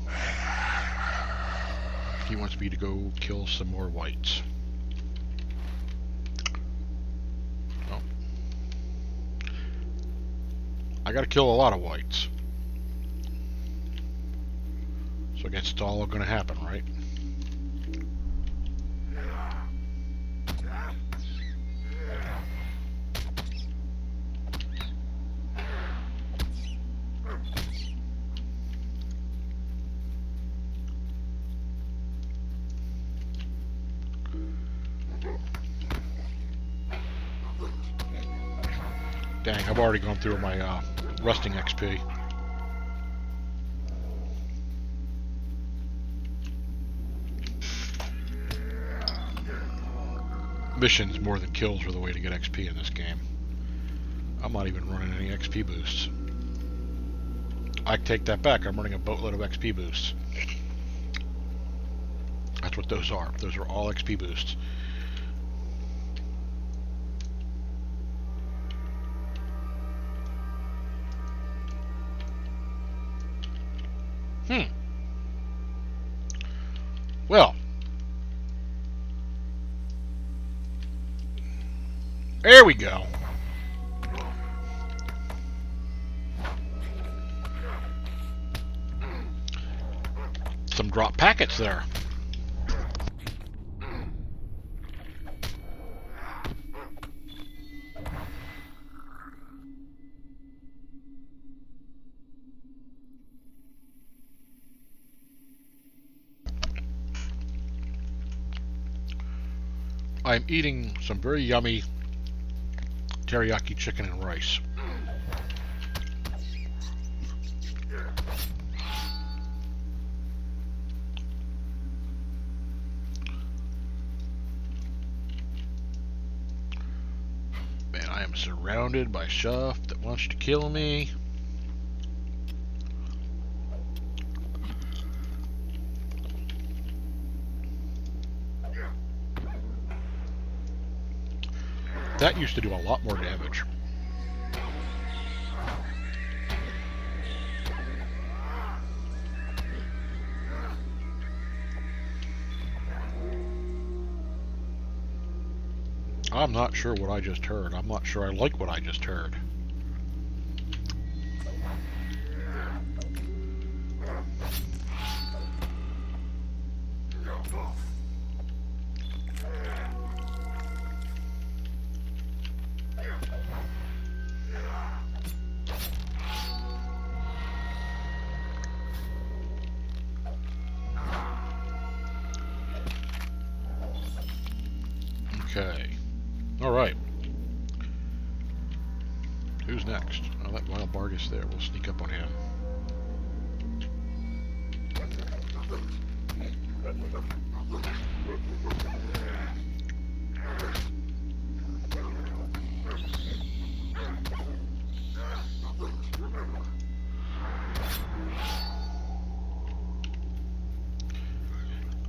he wants me to go kill some more whites. Oh. I gotta kill a lot of whites. So I guess it's all gonna happen, right? Dang, I've already gone through my rusting XP. Missions more than kills are the way to get XP in this game. I'm not even running any XP boosts. I take that back, I'm running a boatload of XP boosts. That's what those are. Those are all XP boosts. Well, there we go. Some drop packets there. I'm eating some very yummy teriyaki chicken and rice. Man, I am surrounded by stuff that wants to kill me. That used to do a lot more damage. I'm not sure what I just heard. I'm not sure I like what I just heard. Okay. Alright. Who's next? I'll let Wild Bargus there. We'll sneak up on him.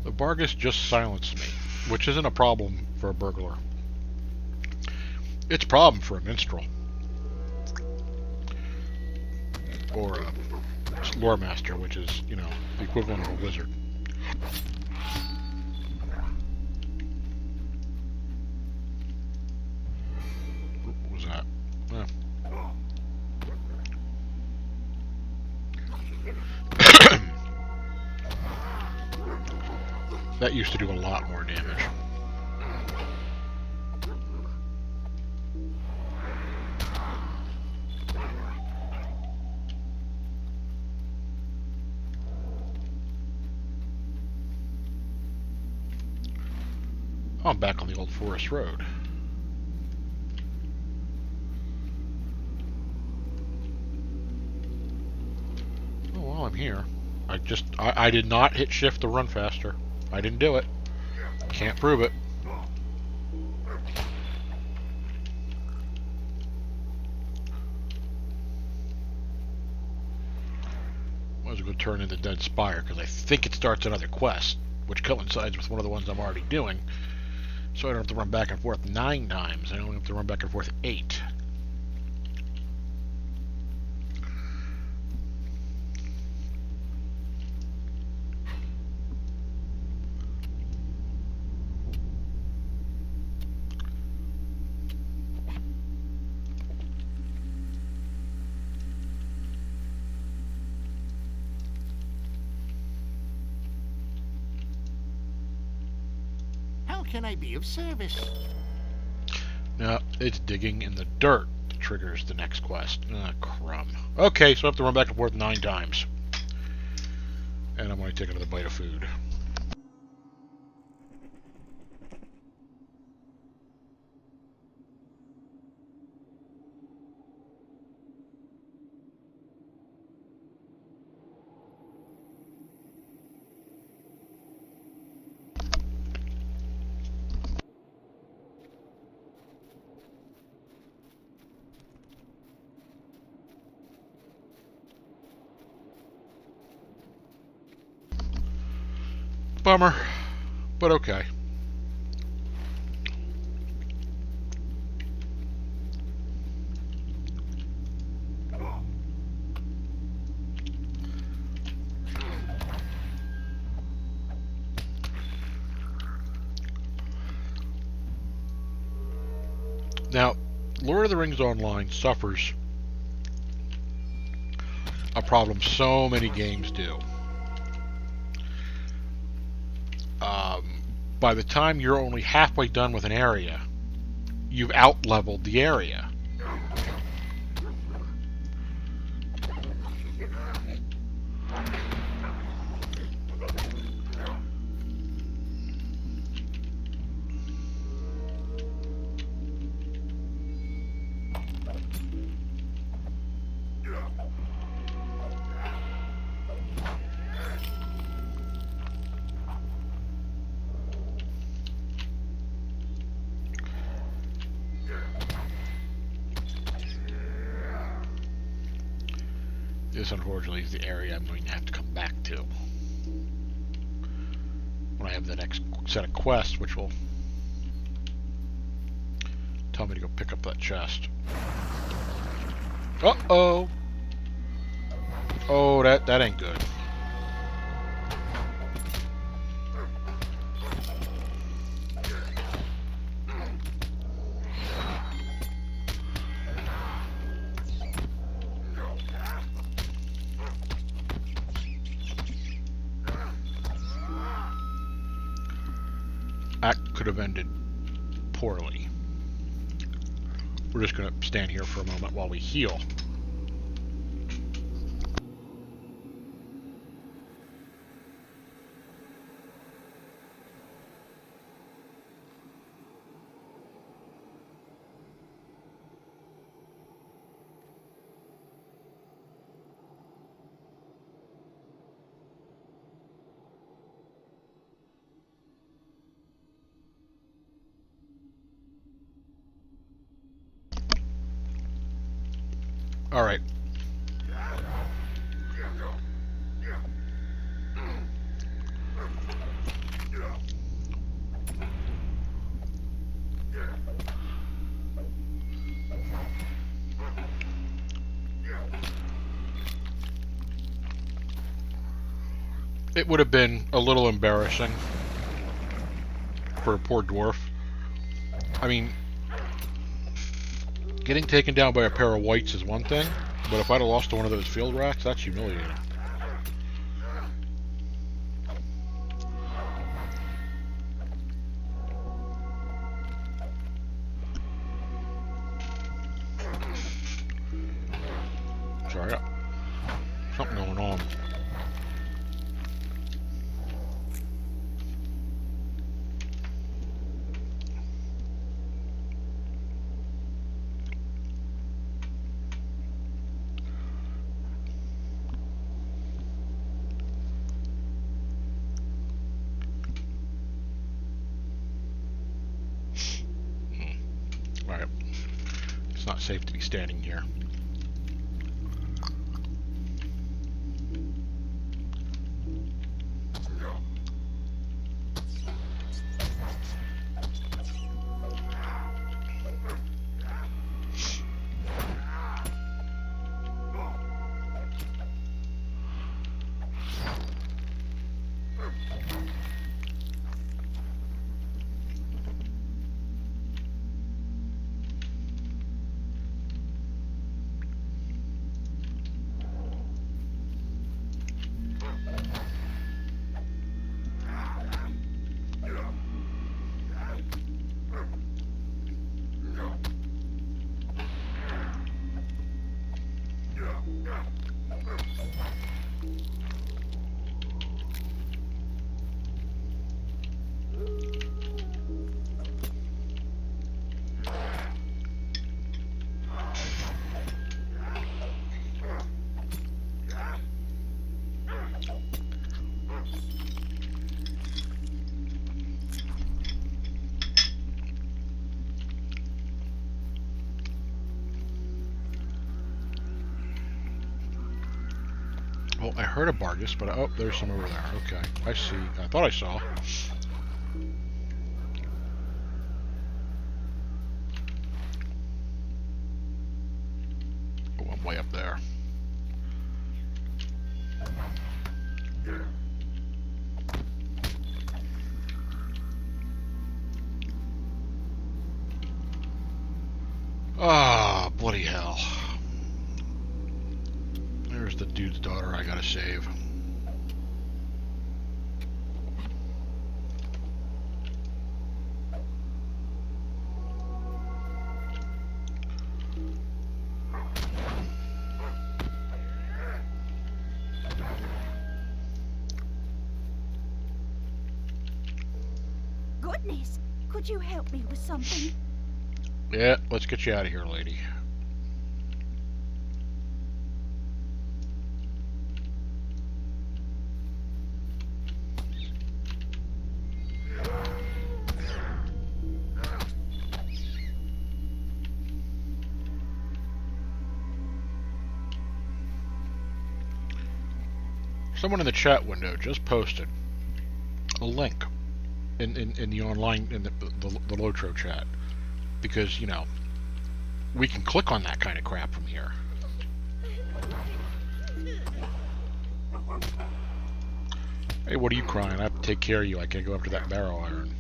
The Bargus just silenced me, which isn't a problem for a burglar. It's a problem for a minstrel. Or a lore master, which is, you know, the equivalent of a wizard. What was that? That used to do a lot more damage. Oh, I'm back on the old forest road. Oh, well, I'm here. I did not hit shift to run faster. I didn't do it. Can't prove it. Might as well go turn in the Dead Spire, because I think it starts another quest, which coincides with one of the ones I'm already doing. So I don't have to run back and forth 9 times. I only have to run back and forth 8. How can I be of service? No, it's digging in the dirt that triggers the next quest. Ah, crumb. Okay, so I have to run back and forth 9 times. And I'm going to take another bite of food. Bummer, but okay. Now, Lord of the Rings Online suffers a problem so many games do. By the time you're only halfway done with an area, you've out-leveled the area. This, unfortunately, is the area I'm going to have to come back to when I have the next set of quests, which will tell me to go pick up that chest. Uh-oh! Oh, that ain't good. That could have ended poorly. We're just going to stand here for a moment while we heal. All right. It would have been a little embarrassing for a poor dwarf. I mean, getting taken down by a pair of wights is one thing, but if I'd have lost to one of those field rats, that's humiliating. Sorry, I got something going on. Alright. It's not safe to be standing here. Well, I heard a Bargus, but oh, there's some over there. Okay, I see. I thought I saw. Oh, I'm way up there. Ah, bloody hell. There's the dude's daughter I gotta save. Goodness, could you help me with something? Yeah, let's get you out of here, lady. Someone in the chat window just posted a link in the online, in the Lotro chat, because, you know, we can click on that kind of crap from here. Hey, what are you crying? I have to take care of you. I can't go after that barrel iron.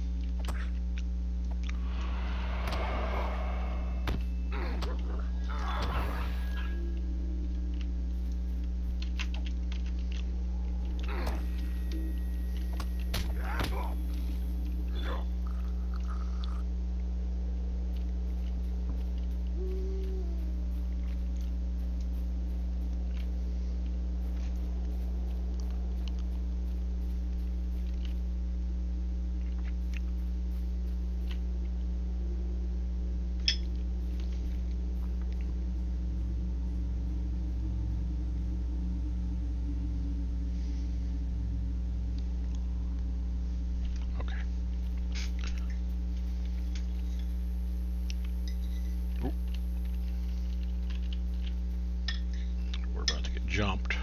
Jumped.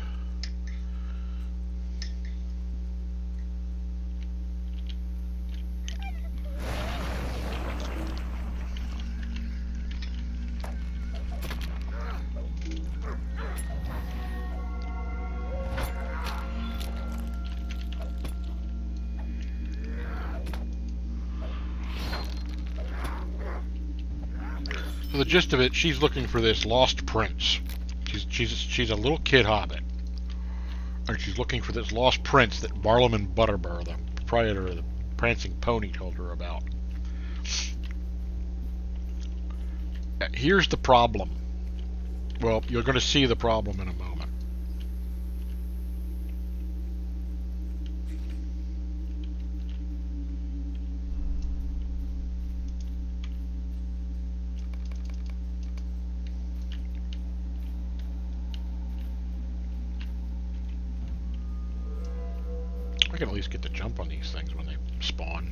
So the gist of it, she's looking for this lost prince. She's a little kid hobbit. And she's looking for this lost prince that Barlaam Butterbur, the proprietor of the Prancing Pony, told her about. Here's the problem. Well, you're going to see the problem in a moment. I can at least get the jump on these things when they spawn.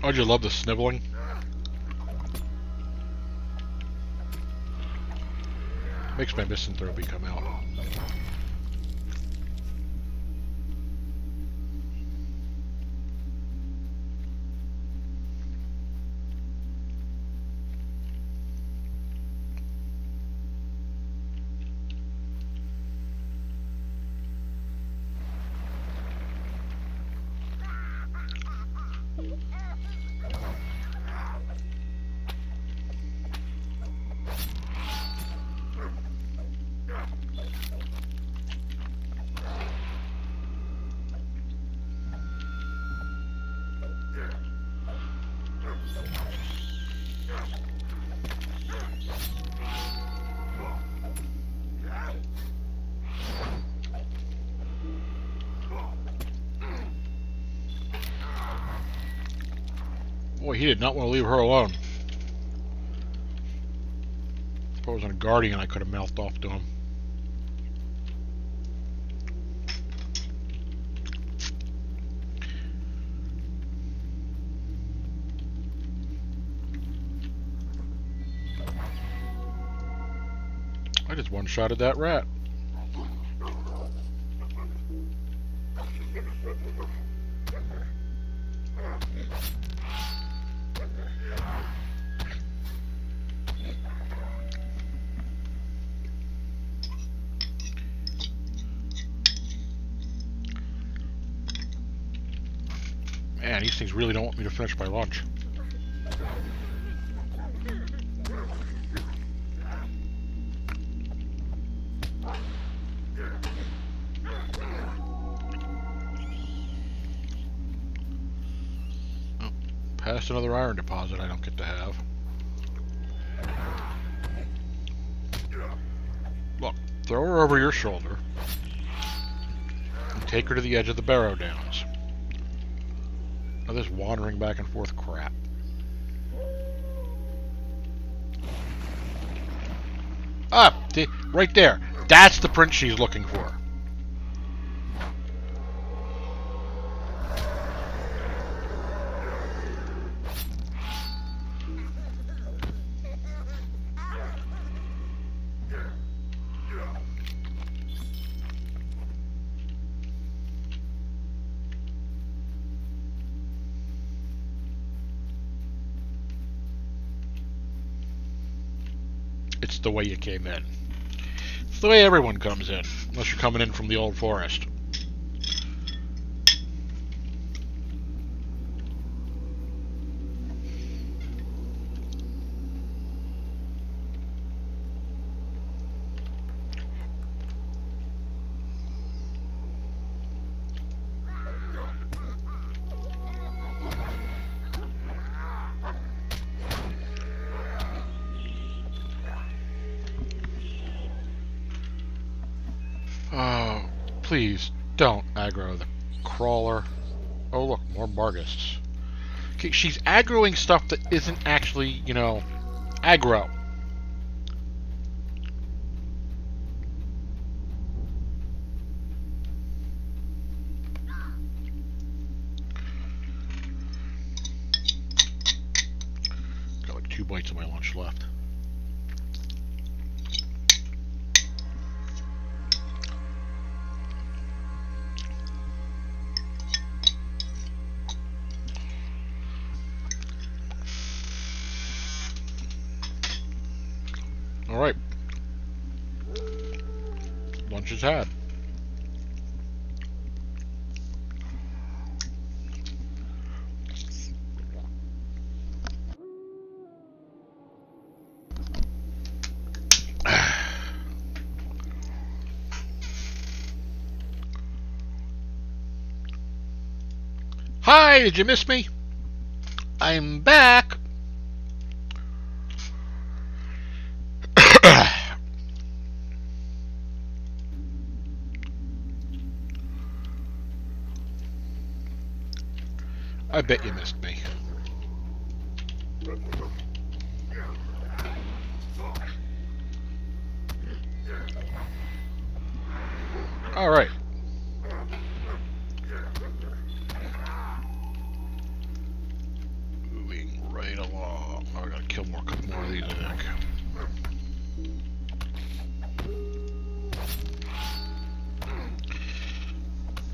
Oh, you love the sniveling? Makes my misanthropy come out. Boy, he did not want to leave her alone. If I was on a guardian, I could have mouthed off to him. I just one-shotted that rat. Man, these things really don't want me to finish my lunch. past another iron deposit I don't get to have. Look, throw her over your shoulder and take her to the edge of the Barrow Downs. Now this wandering back and forth crap. Ah, right there. That's the print she's looking for. It's the way you came in. It's the way everyone comes in, unless you're coming in from the old forest. Oh, please don't aggro the crawler. Oh, look, more Margists. Okay, she's aggroing stuff that isn't actually, you know, aggro. Got like 2 bites of my lunch left. Alright. Lunch is had. Hi, did you miss me? I'm back. I bet you missed me. All right. Moving right along. Oh, I gotta kill a couple more of these, I think.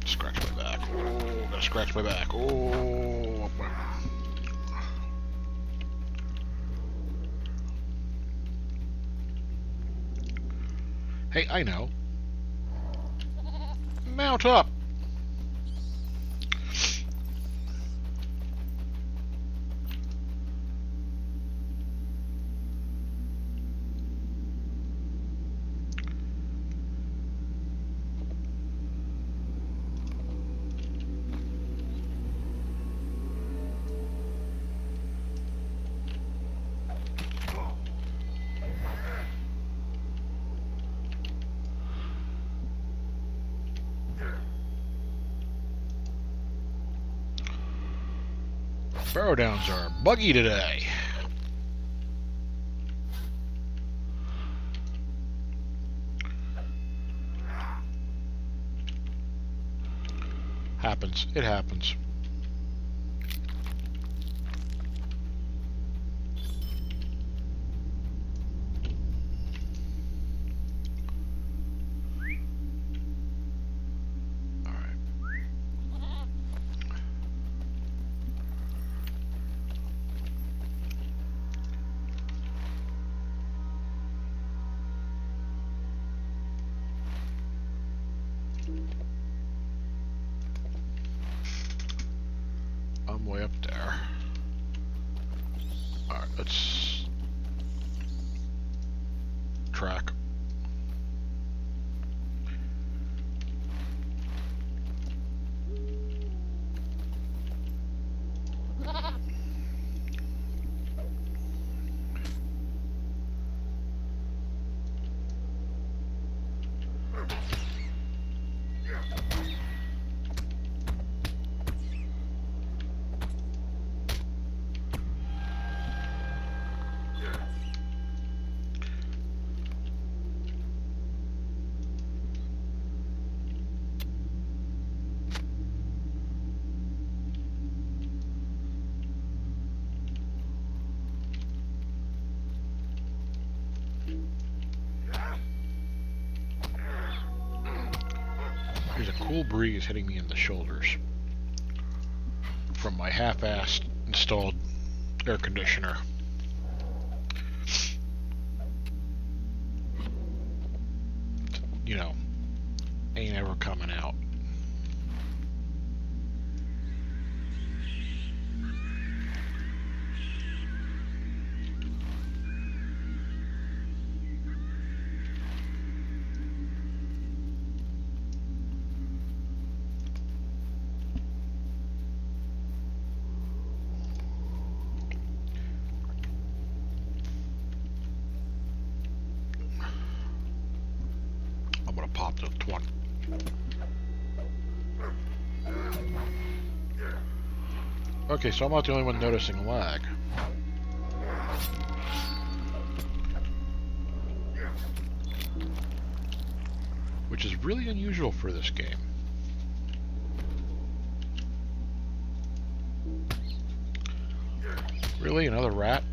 Scratch my back. Oh, gotta scratch my back. Oh. Hey, I know. Mount up. Barrow Downs are buggy today. Happens. It happens. I'm way up there. Alright, let's track. breeze hitting me in the shoulders from my half-assed installed air conditioner. You know, ain't ever coming out. Pop to 20. Okay, so I'm not the only one noticing lag. Which is really unusual for this game. Really? Another rat?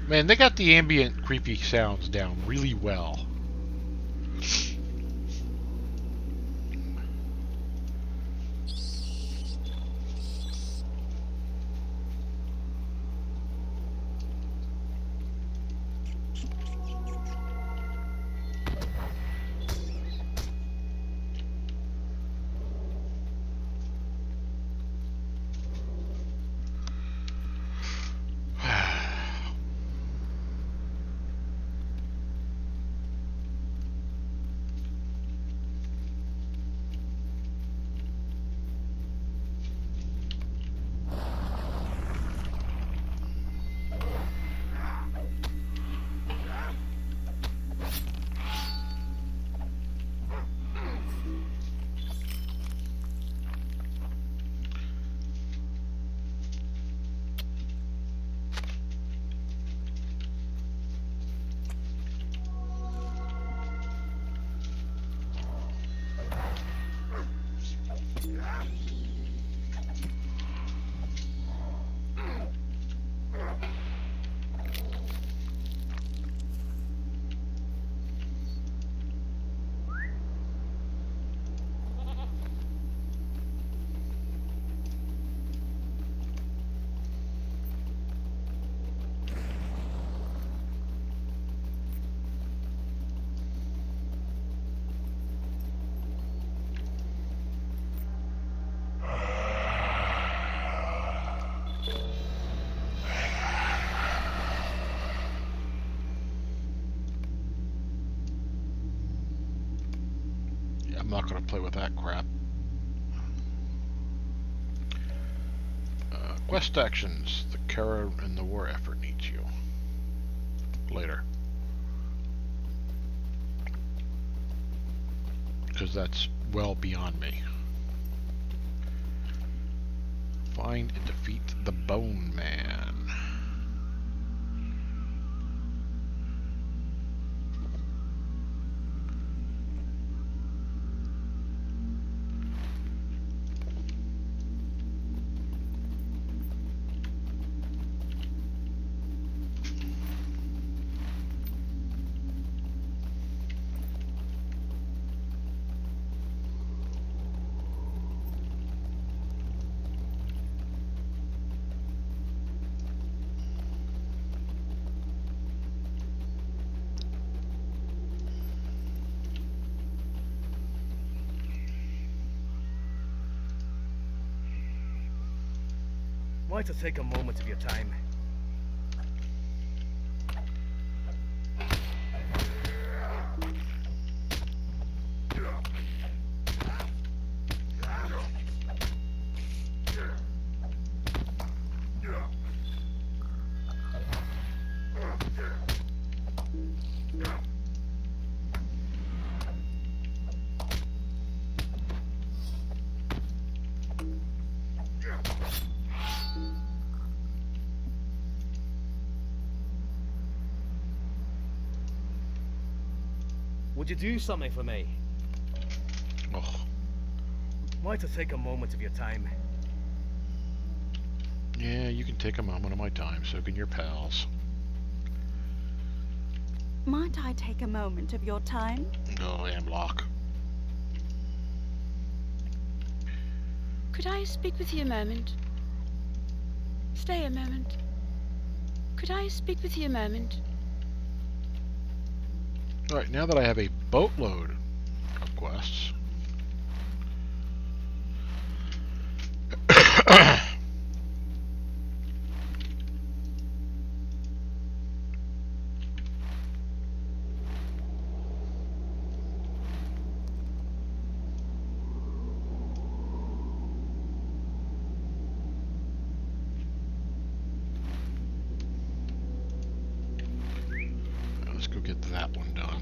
Man, they got the ambient creepy sounds down really well. I'm not going to play with that crap. Quest actions. The Kara and the war effort needs you. Later. Because that's well beyond me. Find and defeat the Bone Man. Why to take a moment of your time? Would you do something for me? Oh, Might I take a moment of your time? yeah, you can take a moment of my time, so can your pals. Might I take a moment of your time? Oh, Amlock. Could I speak with you a moment? Stay a moment. Could I speak with you a moment? Alright, now that I have a boatload of quests. Let's go get that one done.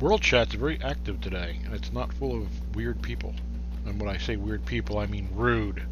World chat's very active today, and it's not full of weird people. And when I say weird people, I mean rude.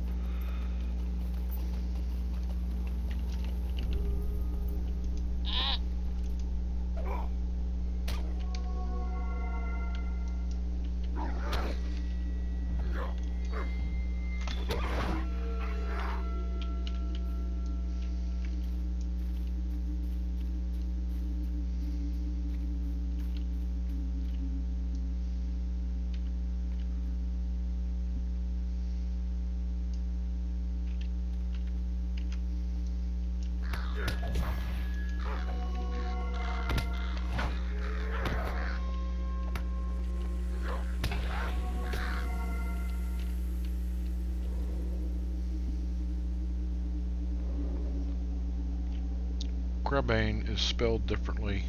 Grabane is spelled differently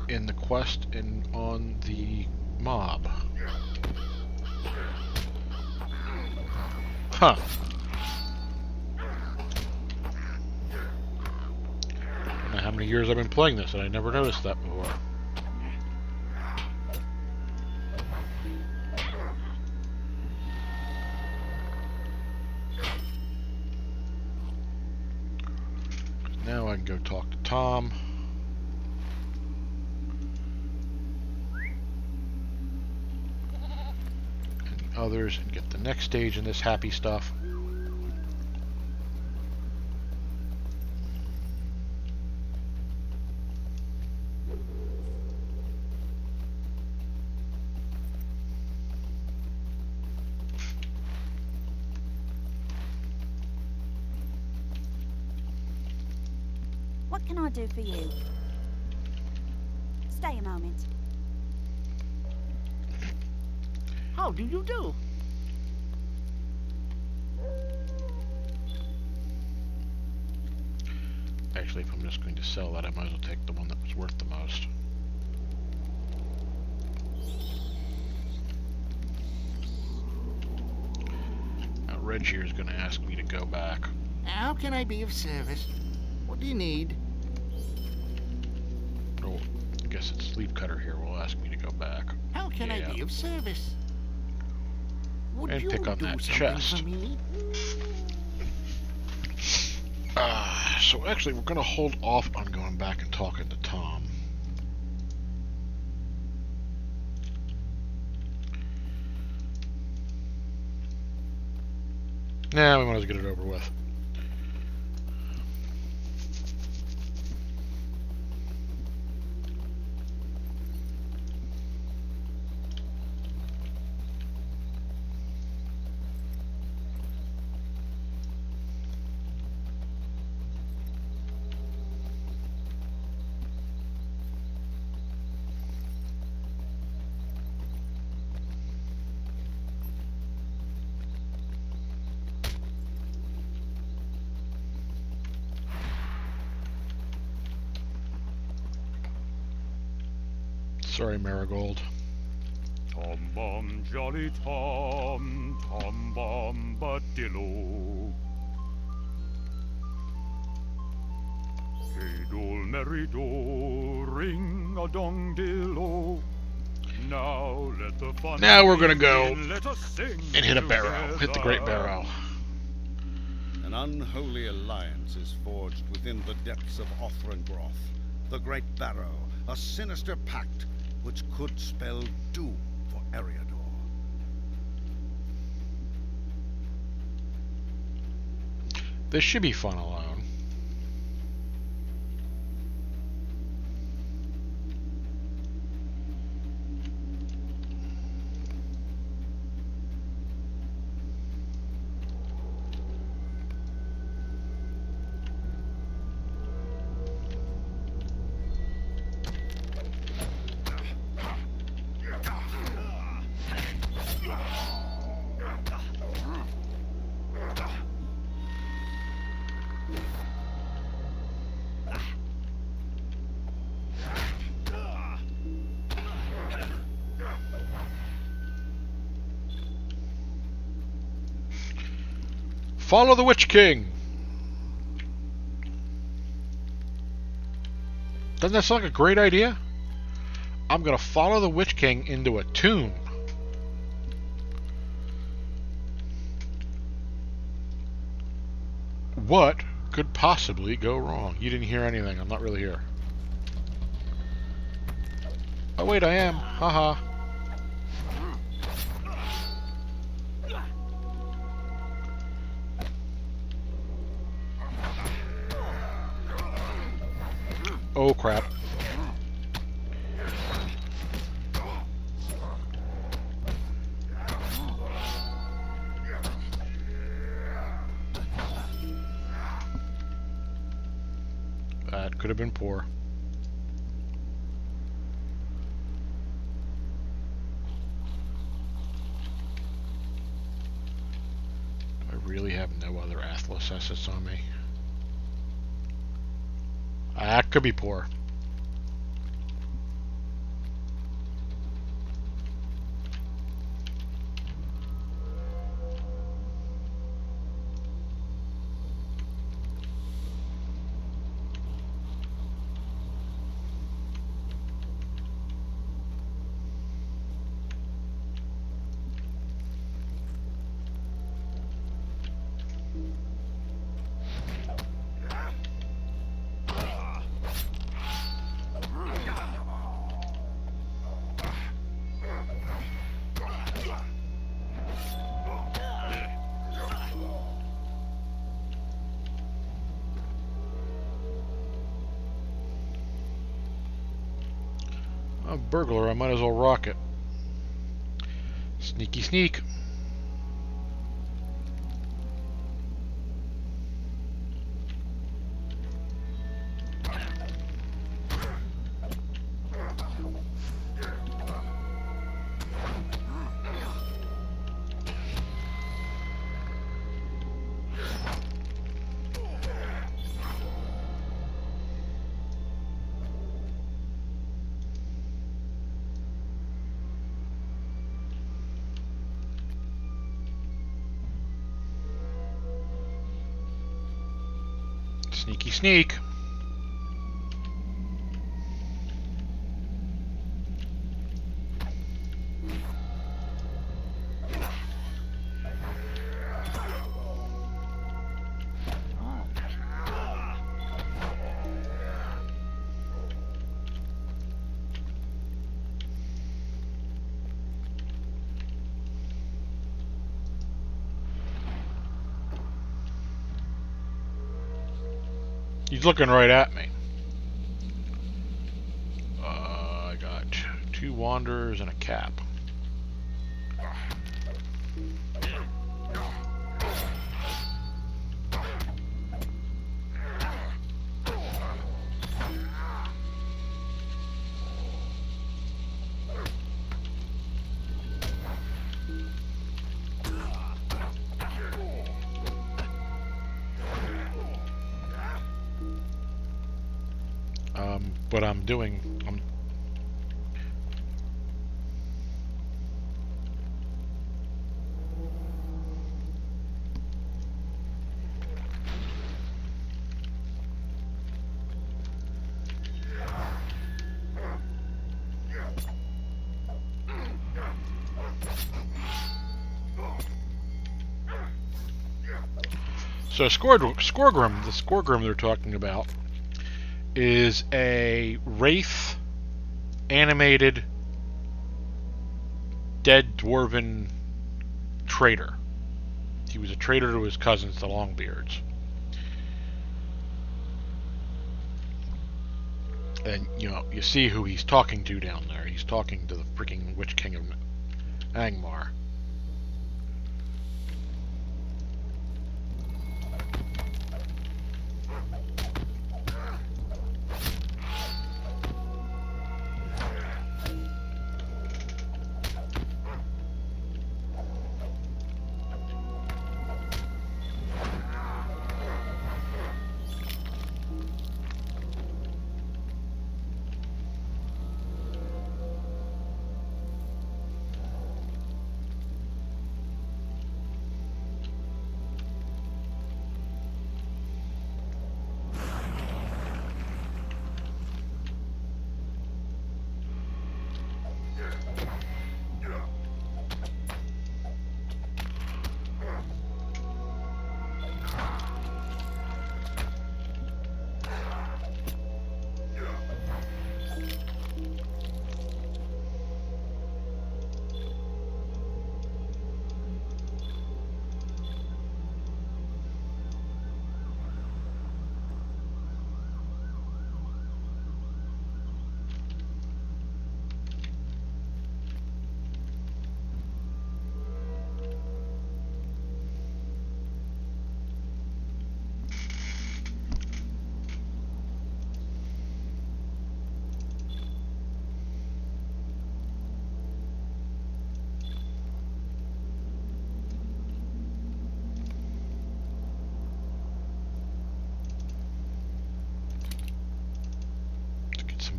in the quest and on the mob. Huh. I don't know how many years I've been playing this and I never noticed that before. Now I can go talk to Tom. And the others and get the next stage in this happy stuff. What can I do for you? Stay a moment. How do you do? Actually, if I'm just going to sell that, I might as well take the one that was worth the most. Now, Reggie is going to ask me to go back. How can I be of service? What do you need? Oh, I guess it's Sleep Cutter here will ask me to go back. How can I be of service? Would And you pick on do that something chest. for me? So actually, we're going to hold off on going back and talking to Tom. Nah, we might as well get it over with. Sorry, Marigold. Tom Bum, Jolly Tom, Tom Bombadillo. Hey, dole, merry dole, ring a dong dillo. Now let the fun Now we're gonna go begin. Let us sing and hit a barrow. Hit the great together. barrow. An unholy alliance is forged within the depths of Othrangroth, the Great Barrow, a sinister pact which could spell doom for Eriador. This should be fun alone. Follow the Witch King! Doesn't that sound like a great idea? I'm gonna follow the Witch King into a tomb. What could possibly go wrong? You didn't hear anything. I'm not really here. Oh wait, I am. Haha. Oh crap. That could have been poor. I really have no other Atlas assets on me. That could be poor. A burglar, I might as well rock it. Sneaky sneak. Sneaky sneak. He's looking right at me. I got 2 wanderers and a cap. What I'm doing, So Skorgrim, the Skorgrim they're talking about, is a wraith animated dead dwarven traitor. He was a traitor to his cousins, the Longbeards. And, you see who he's talking to down there. He's talking to the freaking Witch King of Angmar.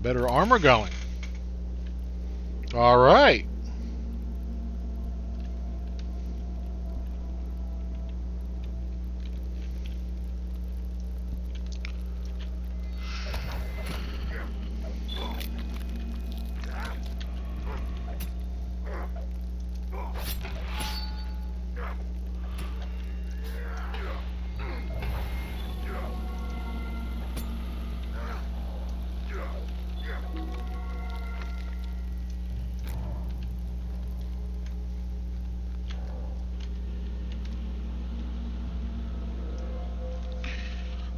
Better armor going. All right.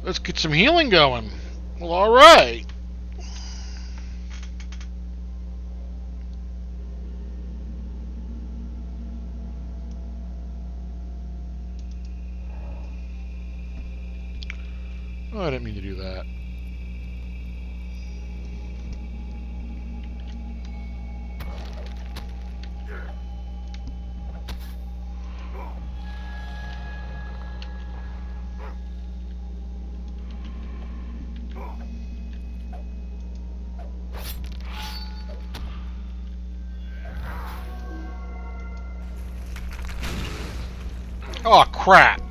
Let's get some healing going. Well, all right. Oh, I didn't mean to do that. Oh, crap.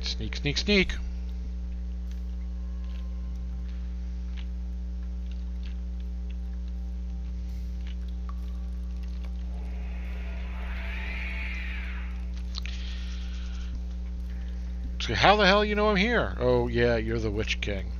Sneak, sneak, sneak. So how the hell you know I'm here? Oh, yeah, you're the Witch King.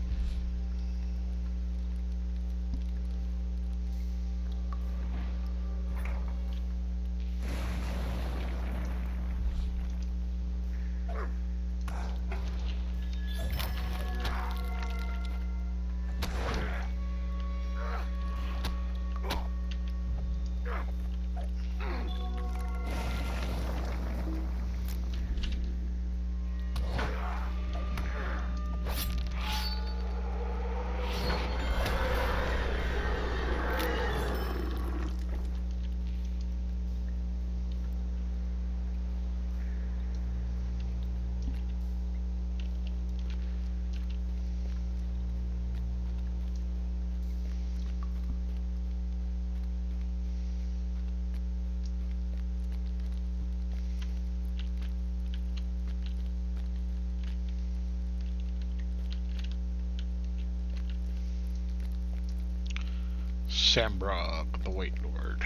Sambrog, the White Lord.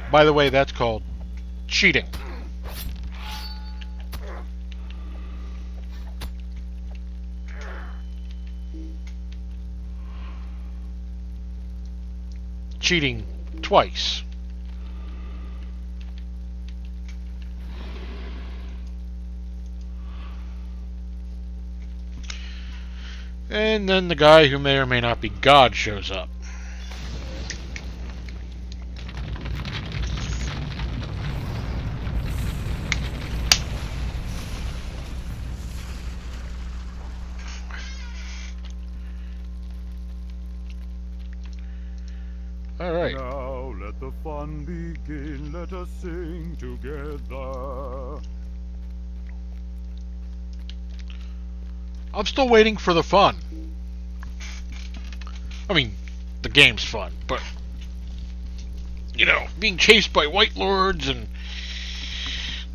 By the way, that's called cheating. Cheating twice. And then the guy who may or may not be God shows up. Alright. Now let the fun begin, let us sing together. I'm still waiting for the fun. I mean, the game's fun, but, you know, being chased by White Lords and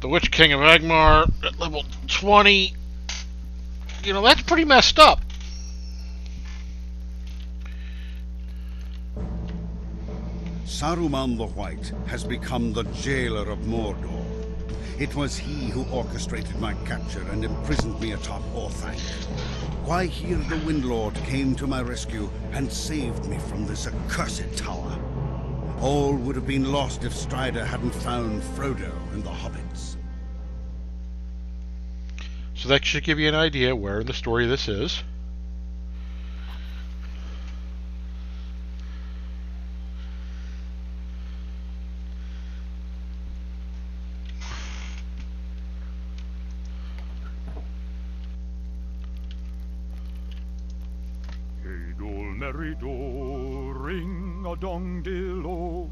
the Witch King of Agmar at level 20, you know, that's pretty messed up. Saruman the White has become the jailer of Mordor. It was he who orchestrated my capture and imprisoned me atop Orthanc. Why here the Windlord came to my rescue and saved me from this accursed tower. All would have been lost if Strider hadn't found Frodo and the hobbits. So that should give you an idea where in the story this is. Merry do, ring a dong dillo.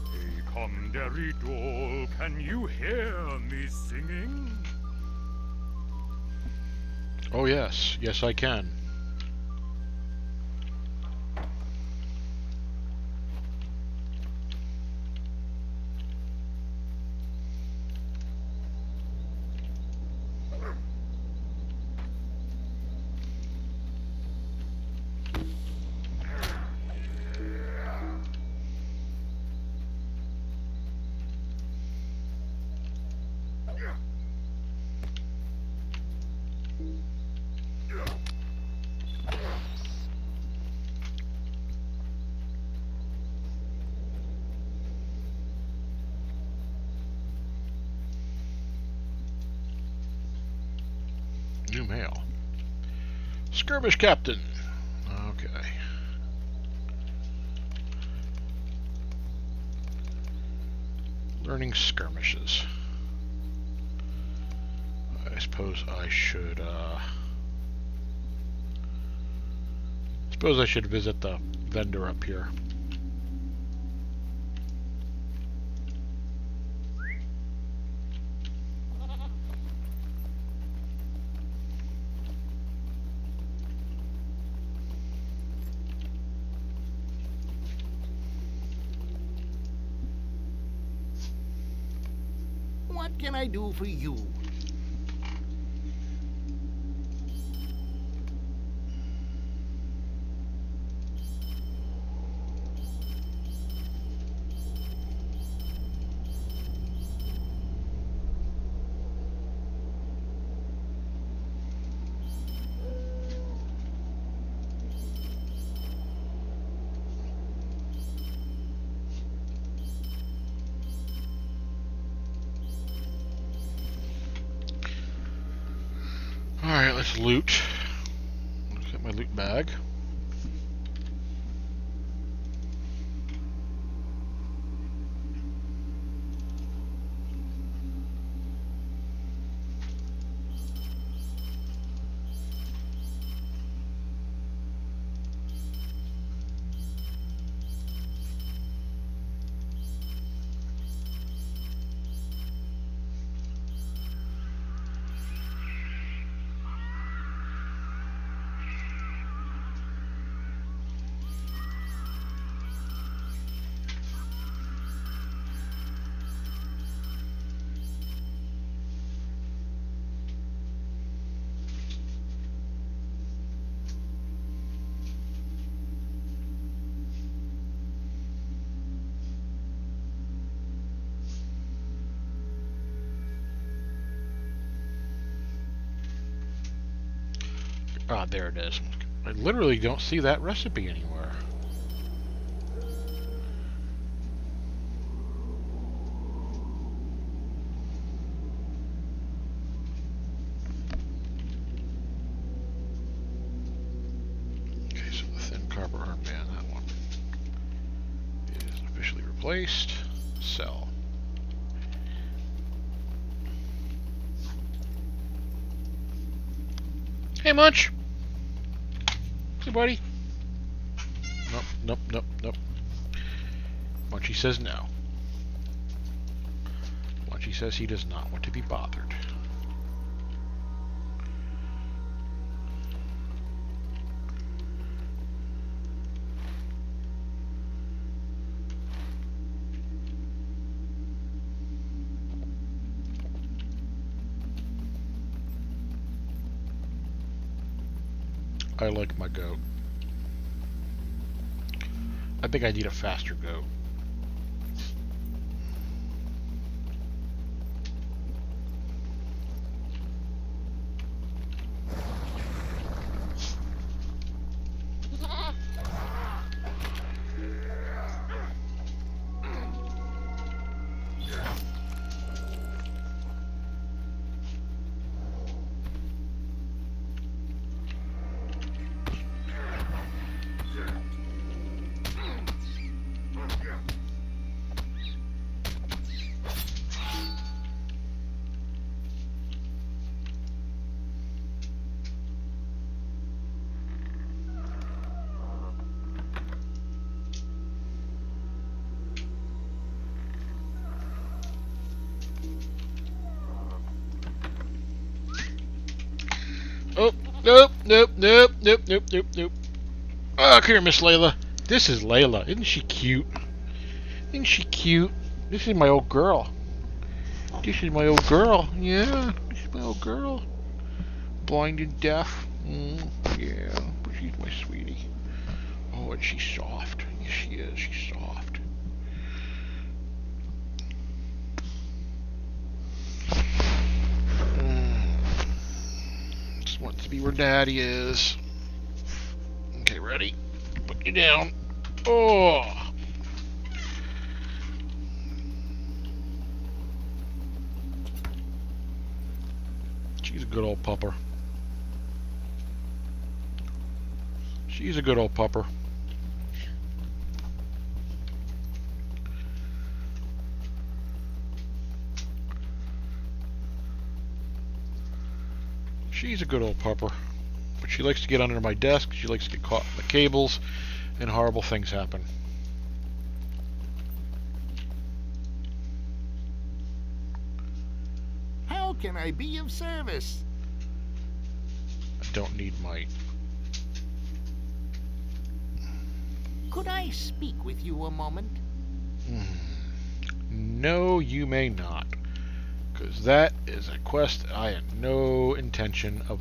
Hey, come, derry doll, can you hear me singing? Oh yes, yes I can. New mail. Skirmish Captain. Okay. Learning skirmishes. I suppose I should visit the vendor up here. What can I do for you? Alright, let's loot. Let's get my loot bag. Ah, there it is. I literally don't see that recipe anywhere. Okay, so the thin copper armband, that one is officially replaced. Sell. Hey, Munch! Hey, buddy. Nope, nope, nope, nope. Munchy says no. Munchy says he does not want to be bothered. I like my goat. I think I need a faster goat. Oh, nope, nope, nope, nope, nope, nope, nope. Oh, come here, Miss Layla. This is Layla. Isn't she cute? Isn't she cute? This is my old girl. This is my old girl. Yeah, this is my old girl. Blind and deaf. Yeah, but she's my sweetie. Oh, and she's soft. Yes, she is. She's soft. Just wants to be where Daddy is. Okay, ready? Put you down. Oh. She's a good old pupper. She's a good old pupper. She's a good old pupper. But she likes to get under my desk. She likes to get caught in the cables. And horrible things happen. How can I be of service? I don't need might. Could I speak with you a moment? No, you may not. Because that is a quest I had no intention of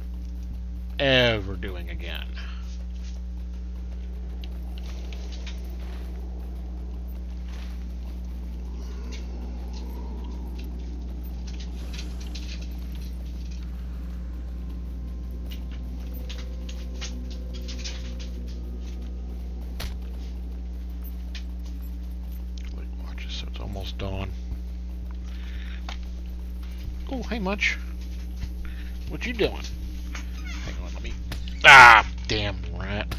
ever doing again. So it's almost dawn. Oh, hey, Munch. What you doing? Ah, damn rat.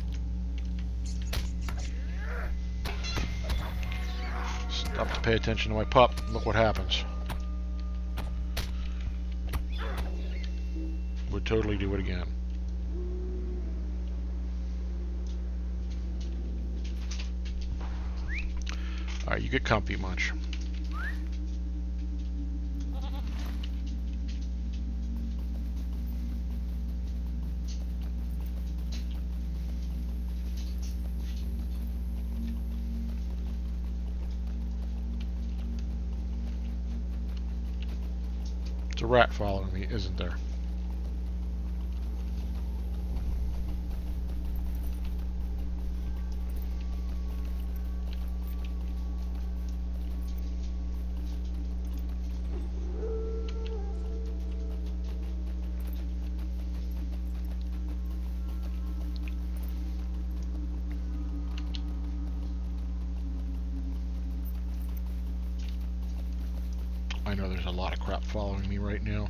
Stop to pay attention to my pup. Look what happens. Would totally do it again. Alright, you get comfy, Munch. It's a rat following me, isn't there? I know there's a lot of crap following me right now.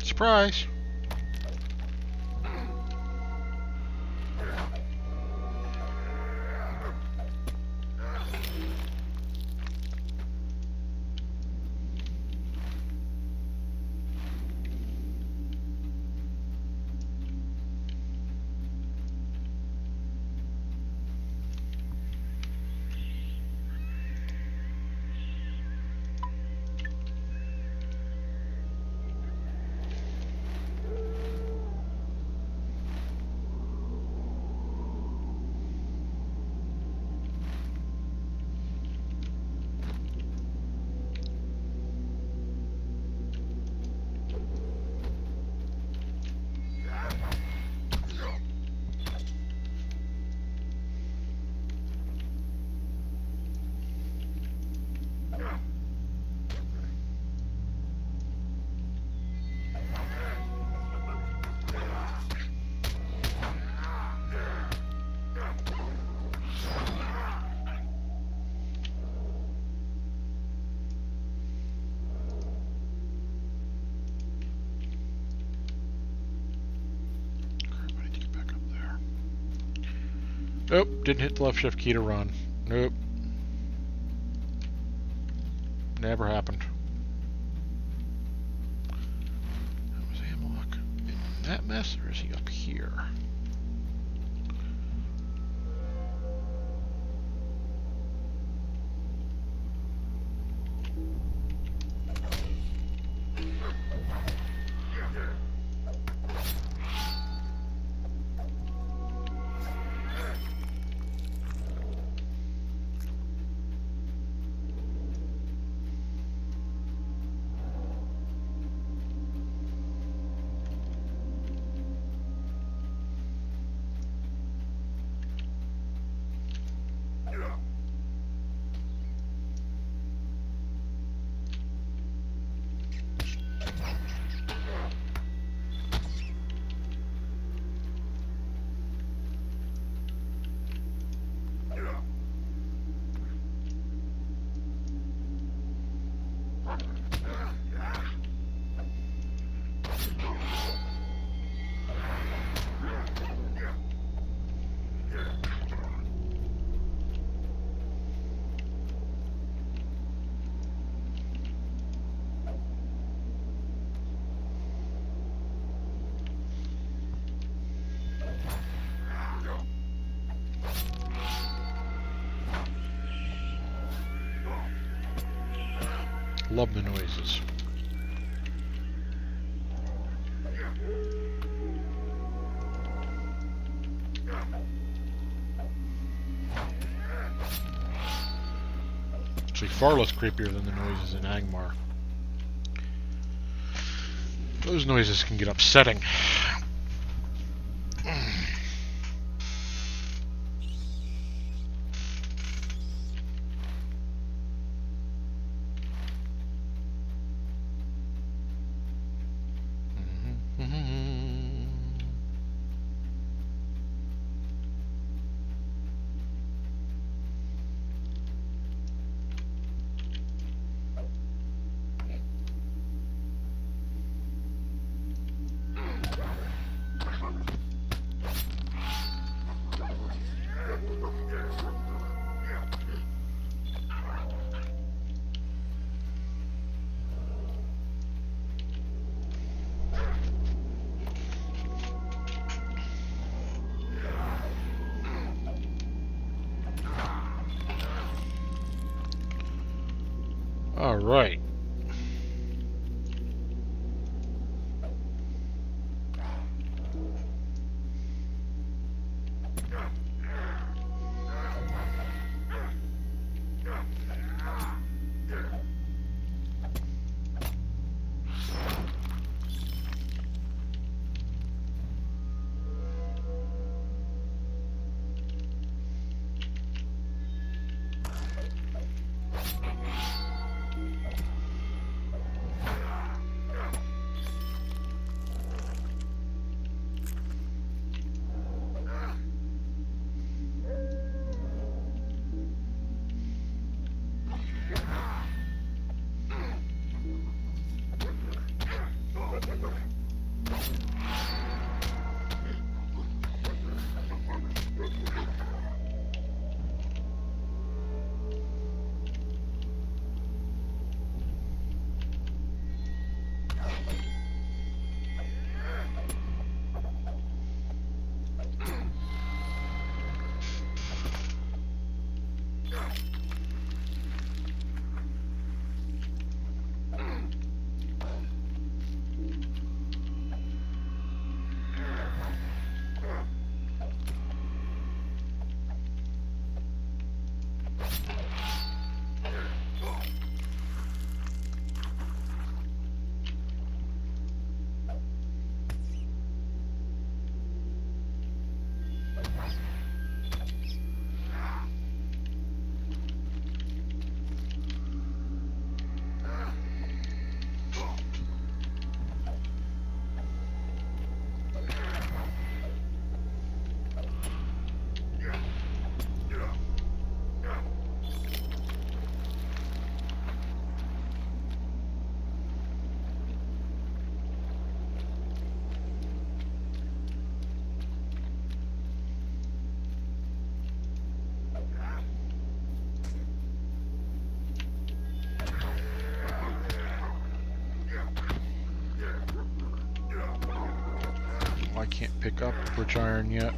Surprise! Nope, didn't hit the left shift key to run. Nope. Never happened. Was Hamlock in that mess, or is he up here? love the noises. Actually, far less creepier than the noises in Angmar. Those noises can get upsetting. All right. I can't pick up Bridge Iron yet.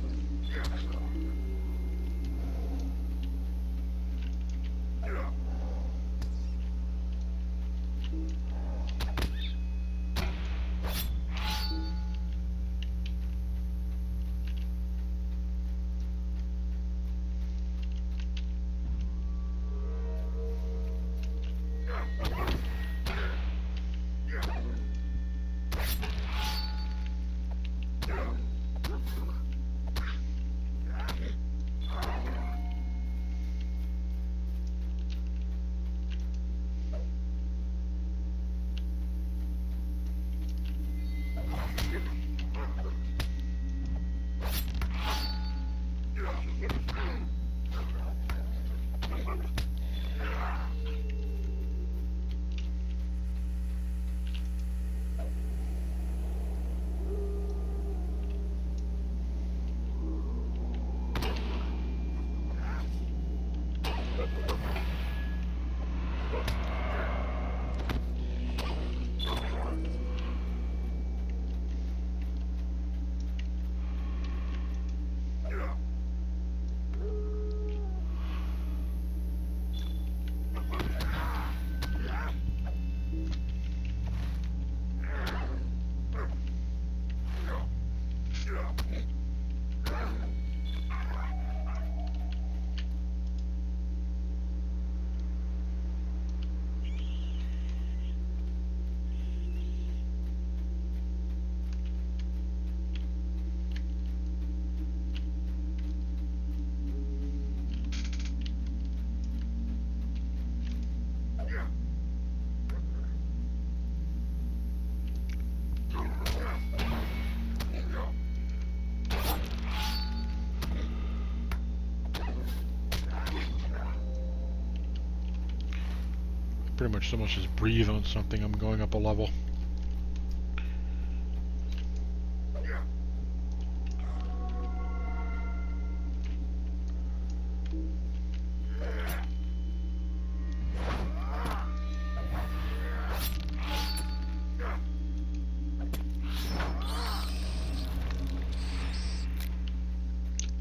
pretty much so much as breathe on something, I'm going up a level.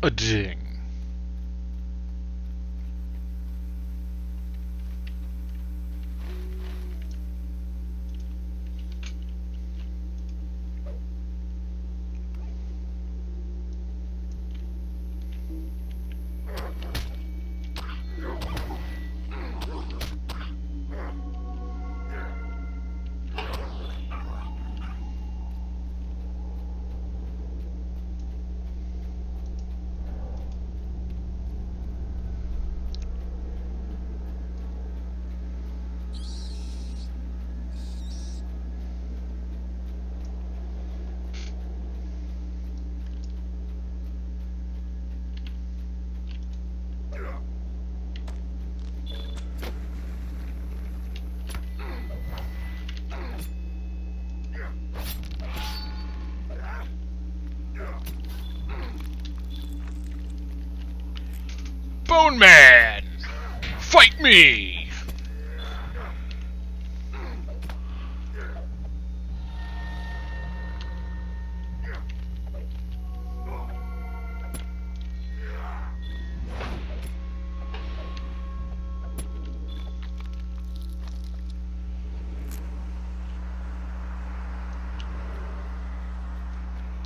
A ding. Bone Man! Fight me!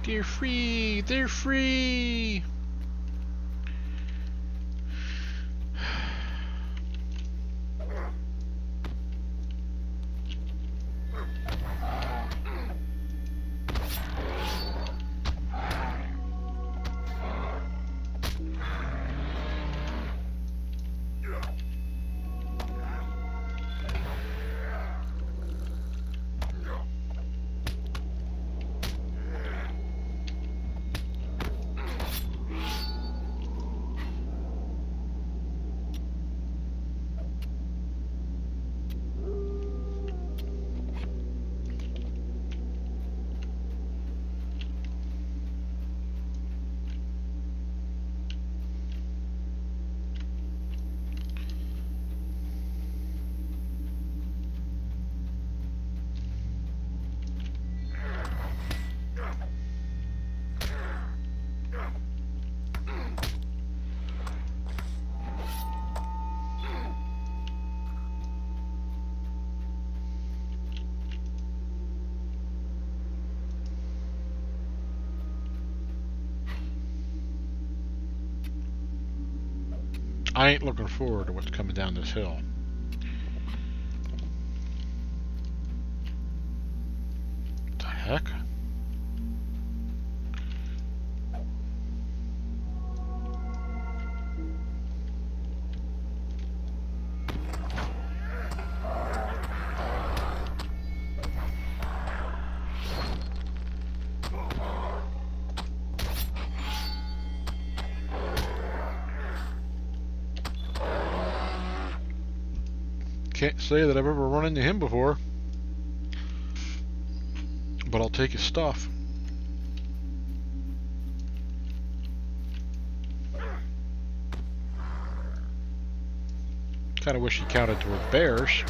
They're free! They're free! I ain't looking forward to what's coming down this hill. What the heck? Can't say that I've ever run into him before, but I'll take his stuff. Kind of wish he counted toward bears.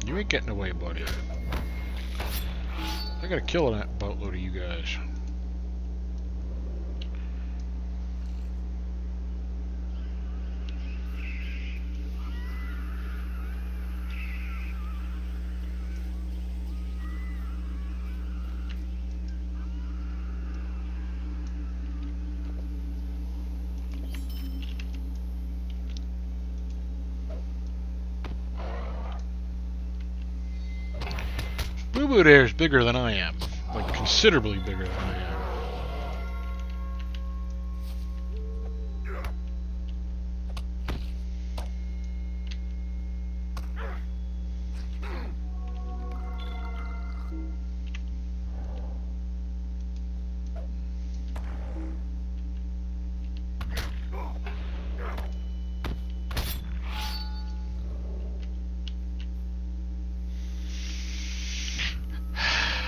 You ain't getting away, buddy. I gotta kill that boatload of you guys. boo-boo there is bigger than I am. Like, considerably bigger than I am.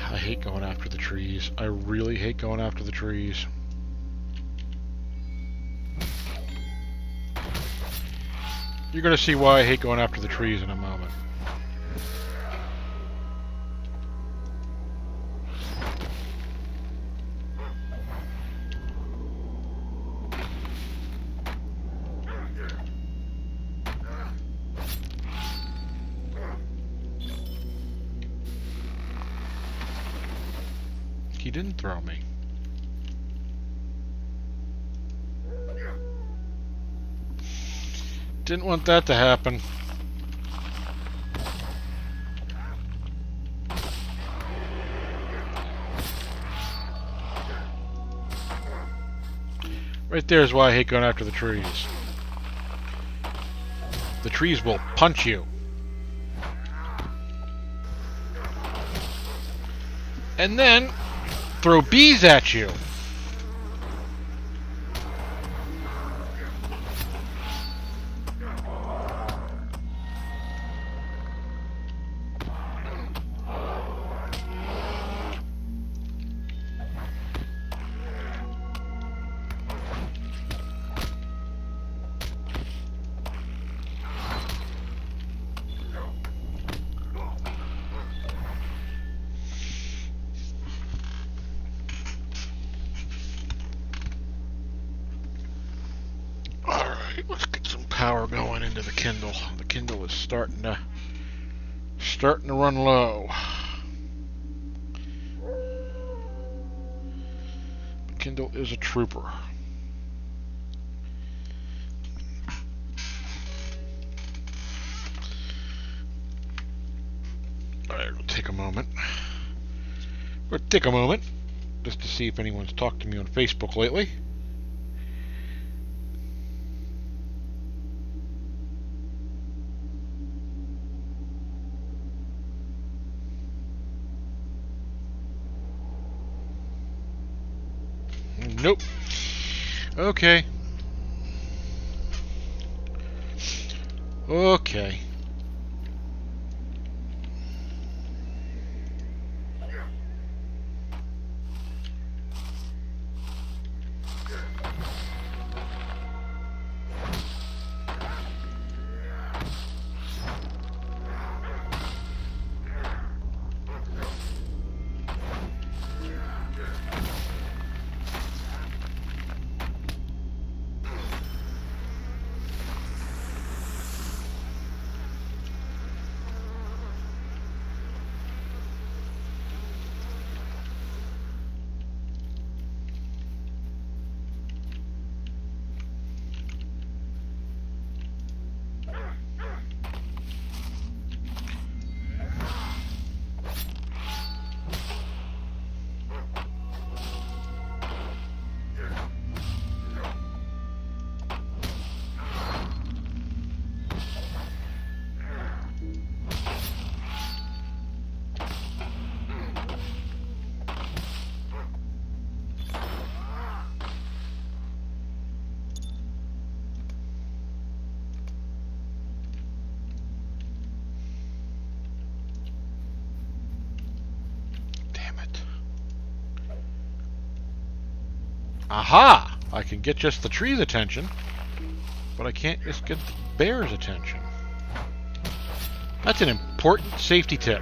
I hate going after the trees. I really hate going after the trees. You're going to see why I hate going after the trees in a moment. He didn't throw me. Didn't want that to happen. Right there is why I hate going after the trees. The trees will punch you. And then throw bees at you. Let's get some power going into the Kindle. The Kindle is starting to run low. The Kindle is a trooper. Alright, we'll take a moment. We'll take a moment just to see if anyone's talked to me on Facebook lately. Nope. Okay. Okay. Aha! I can get just the tree's attention, but I can't just get the bear's attention. That's an important safety tip.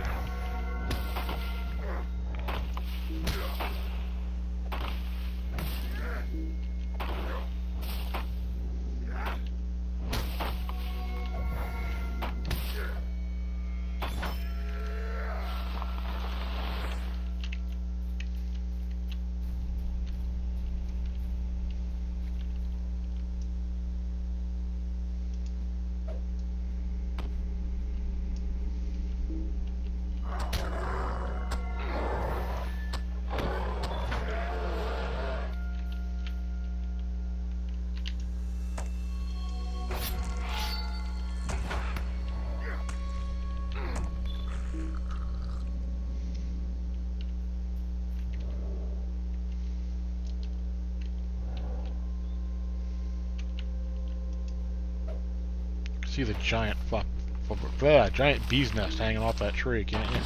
see the giant giant bee's nest hanging off that tree, can't you?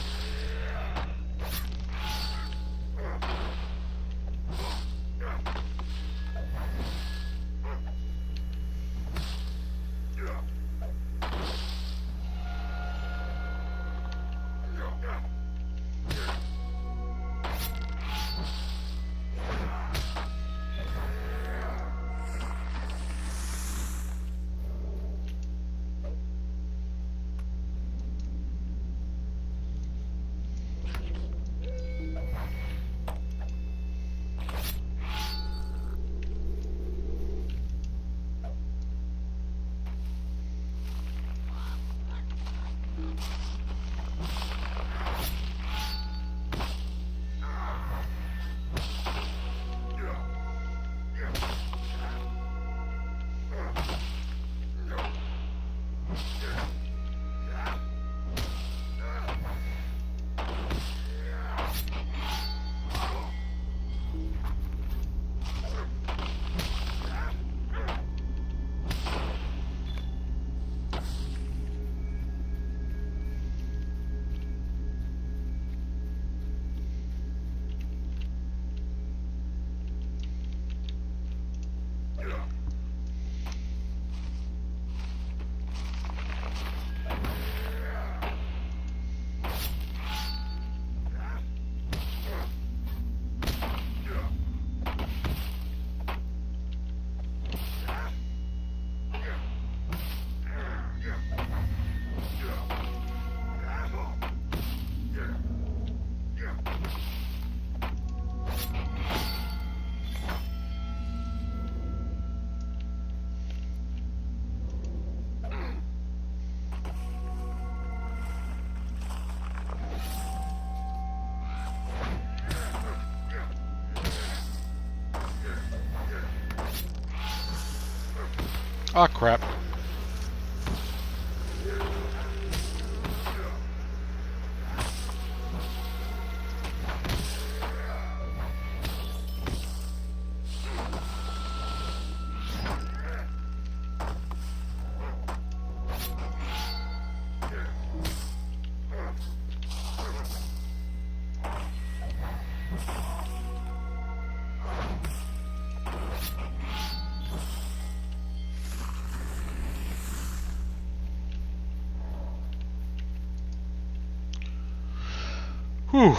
Ah, crap. Whew.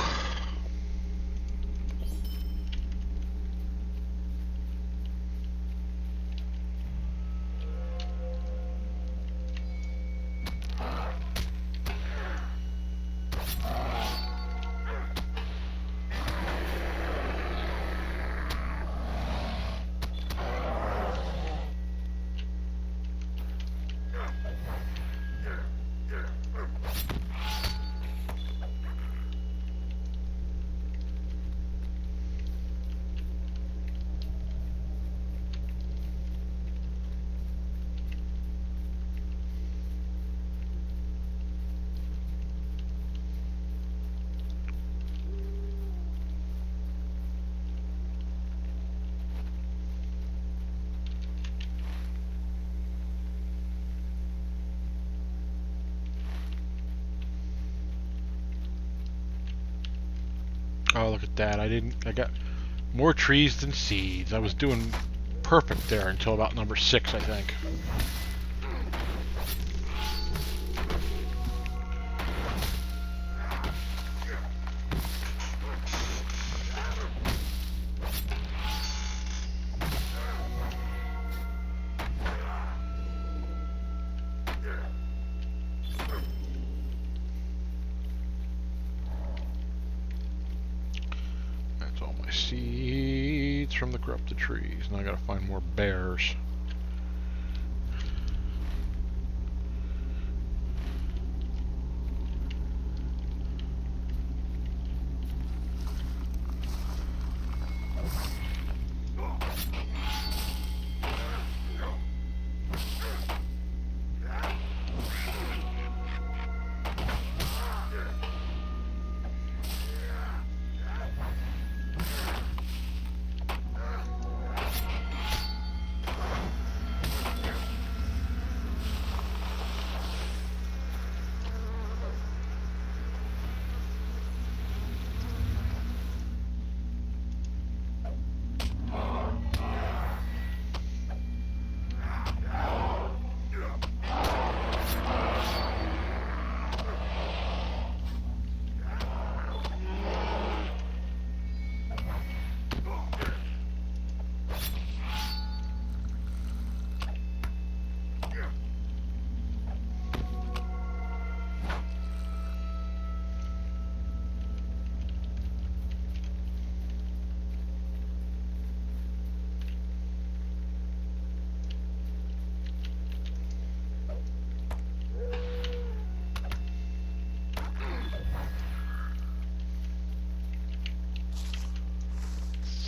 Oh, look at that. I got more trees than seeds. I was doing perfect there until about number 6, I think. Seeds from the corrupted trees. Now I gotta find more bears.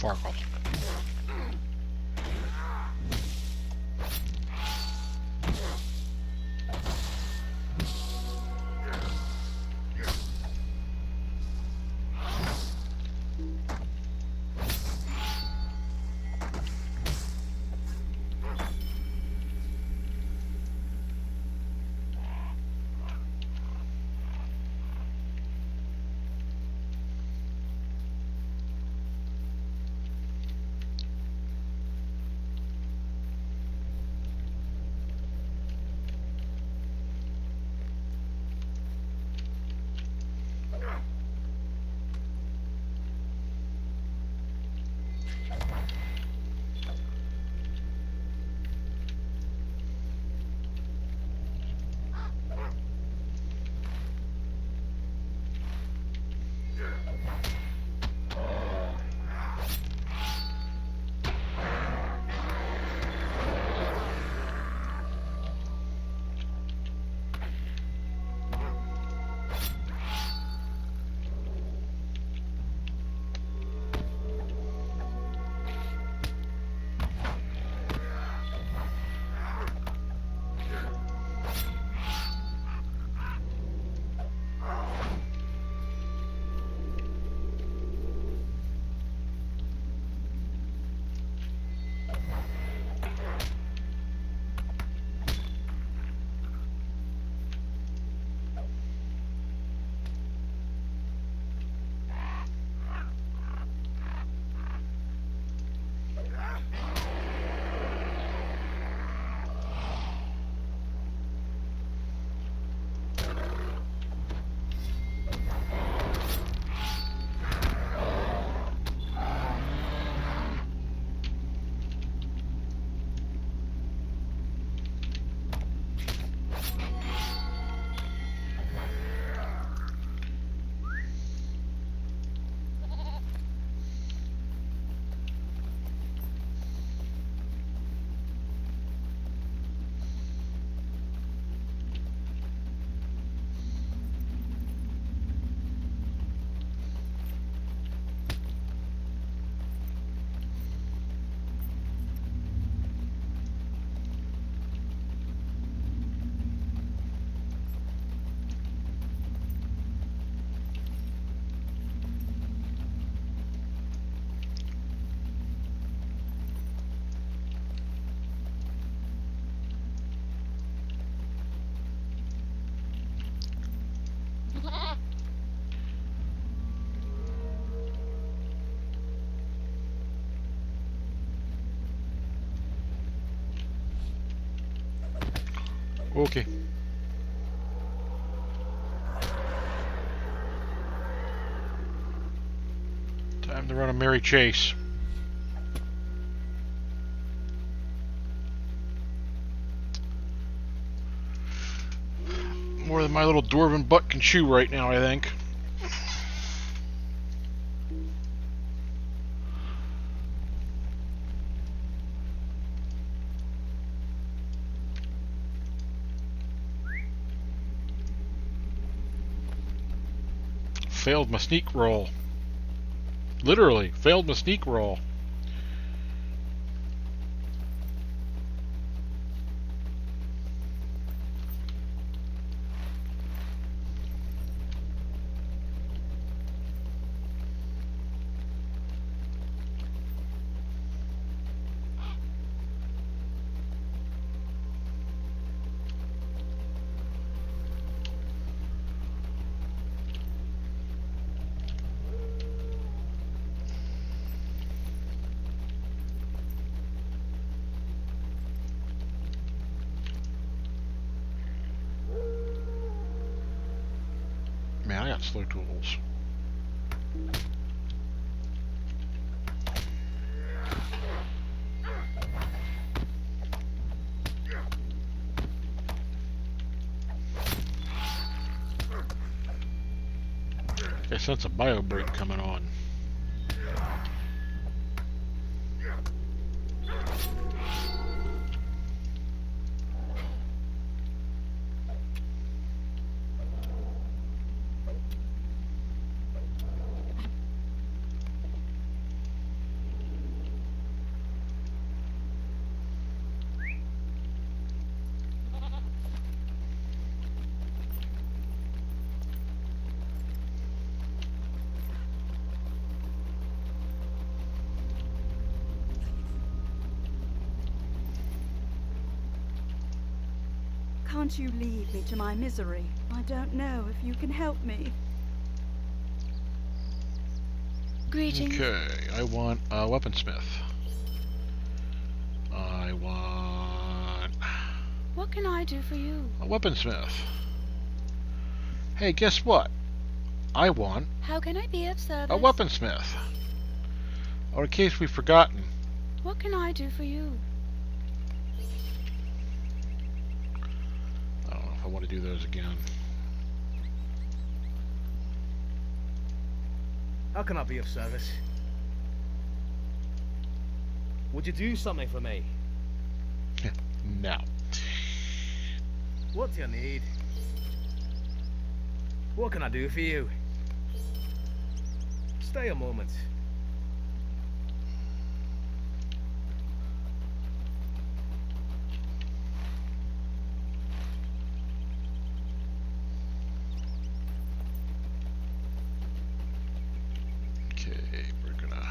far across. Okay. Time to run a merry chase. More than my little dwarven butt can chew right now, I think. Failed my sneak roll. Literally, failed my sneak roll. Man, I got slow tools. I sense a bio break coming on. Can't you leave me to my misery? I don't know if you can help me. Greetings. Okay, I want a weaponsmith. I want What can I do for you? a weaponsmith. Hey, guess what? I want How can I be of service? a weaponsmith. Or in case we've forgotten. What can I do for you? I don't know if I want to do those again. How can I be of service? Would you do something for me? No. What do you need? What can I do for you? Stay a moment. Okay, we're gonna...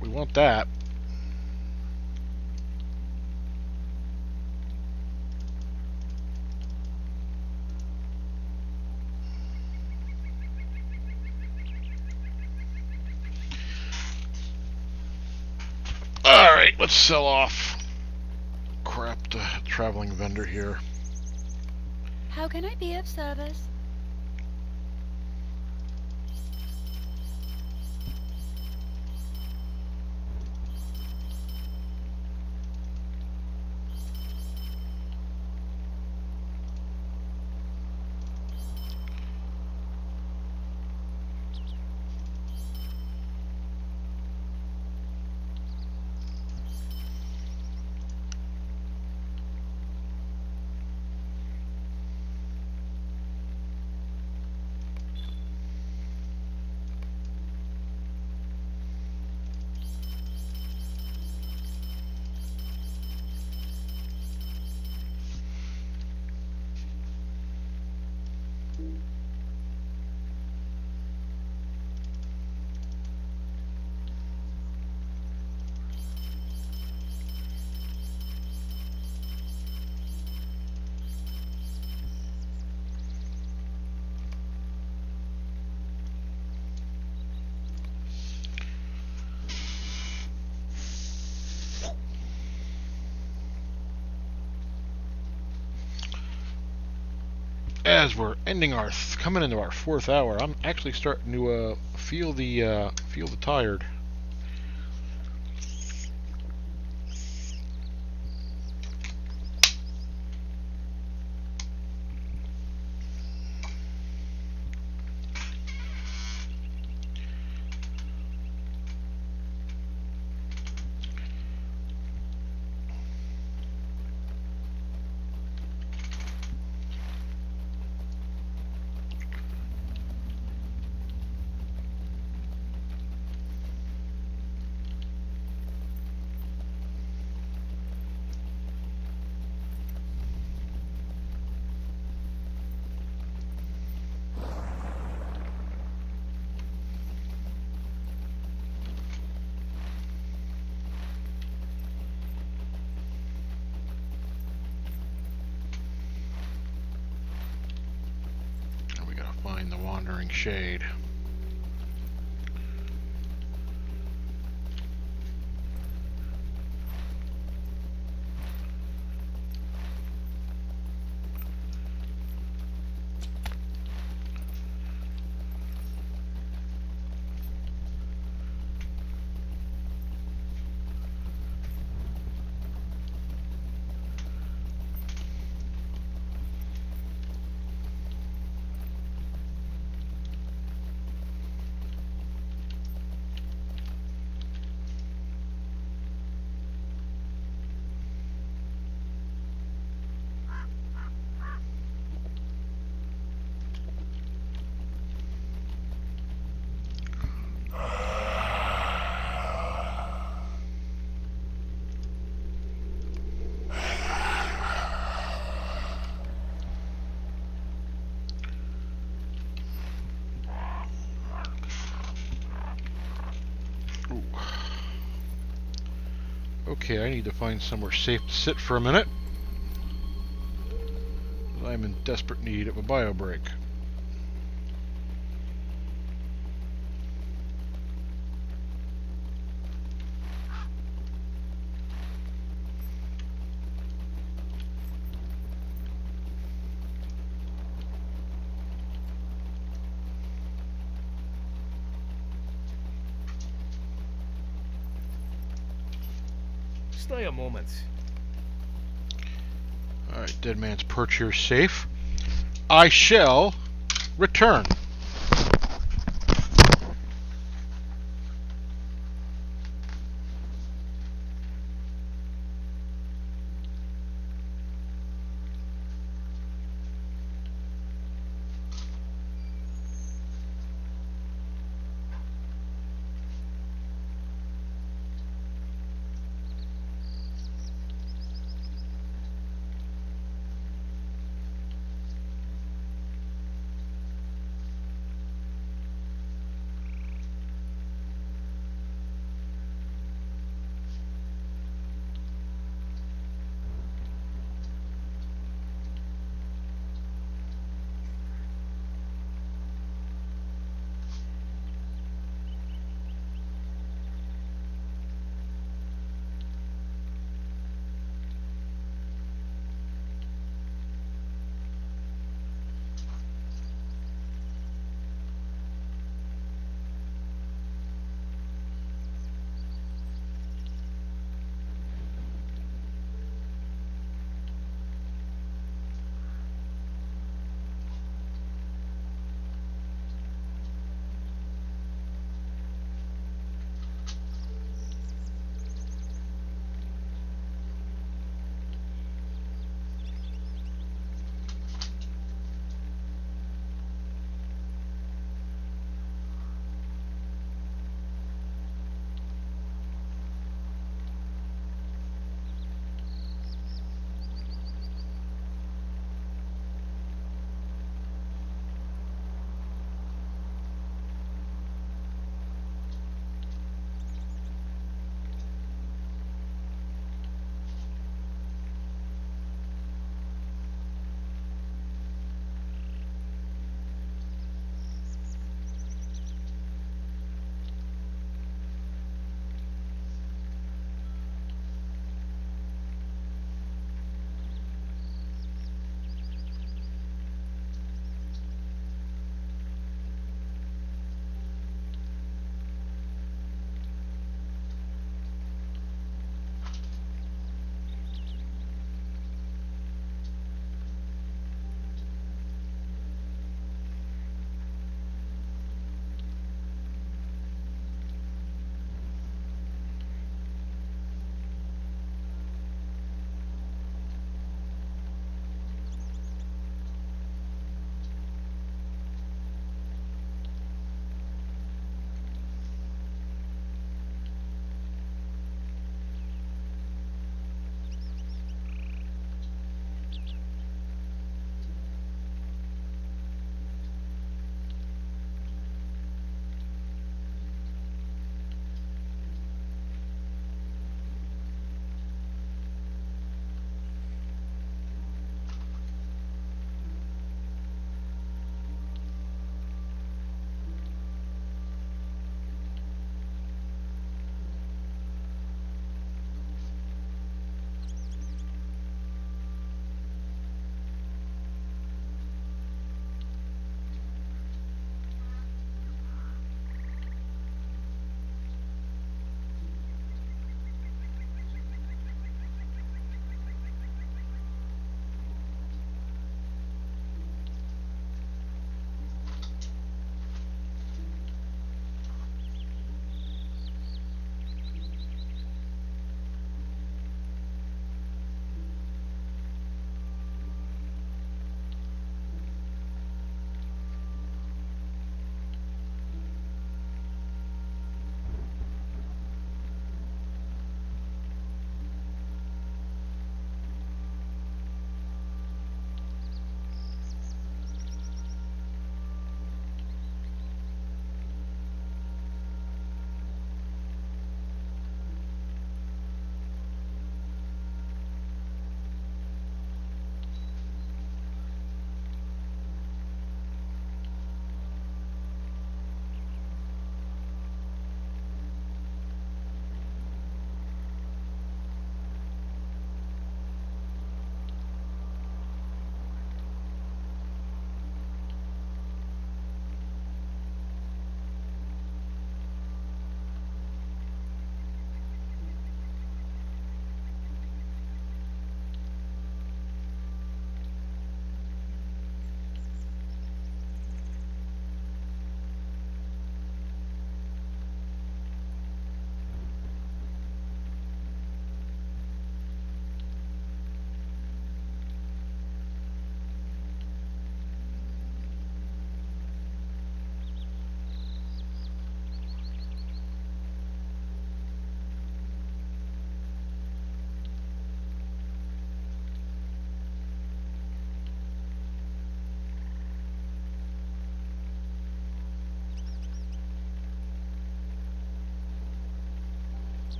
We want that. Alright, let's sell off crap to traveling vendor here. How can I be of service? As we're ending our coming into our 4th hour, I'm actually starting to feel the tired. And we gotta find the wandering shade. Okay, I need to find somewhere safe to sit for a minute. I'm in desperate need of a bio break. Stay a moment. Alright, Dead Man's Perch here safe. I shall return.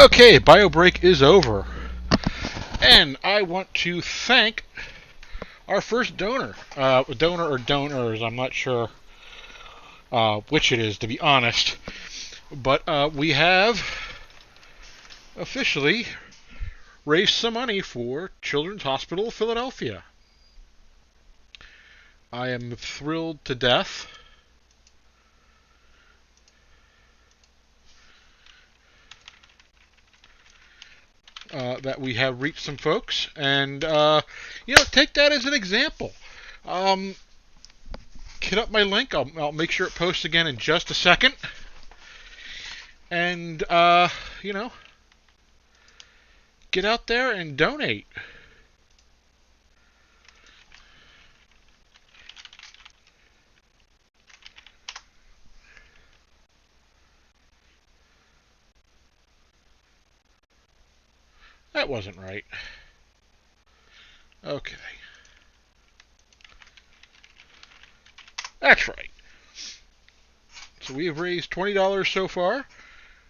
Okay, bio break is over. And I want to thank our first donor. Donor or donors, I'm not sure which it is, to be honest. But we have officially raised some money for Children's Hospital of Philadelphia. I am thrilled to death. That we have reached some folks, and take that as an example. Hit up my link. I'll make sure it posts again in just a second, and get out there and donate. That wasn't right. Okay. That's right. So we have raised $20 so far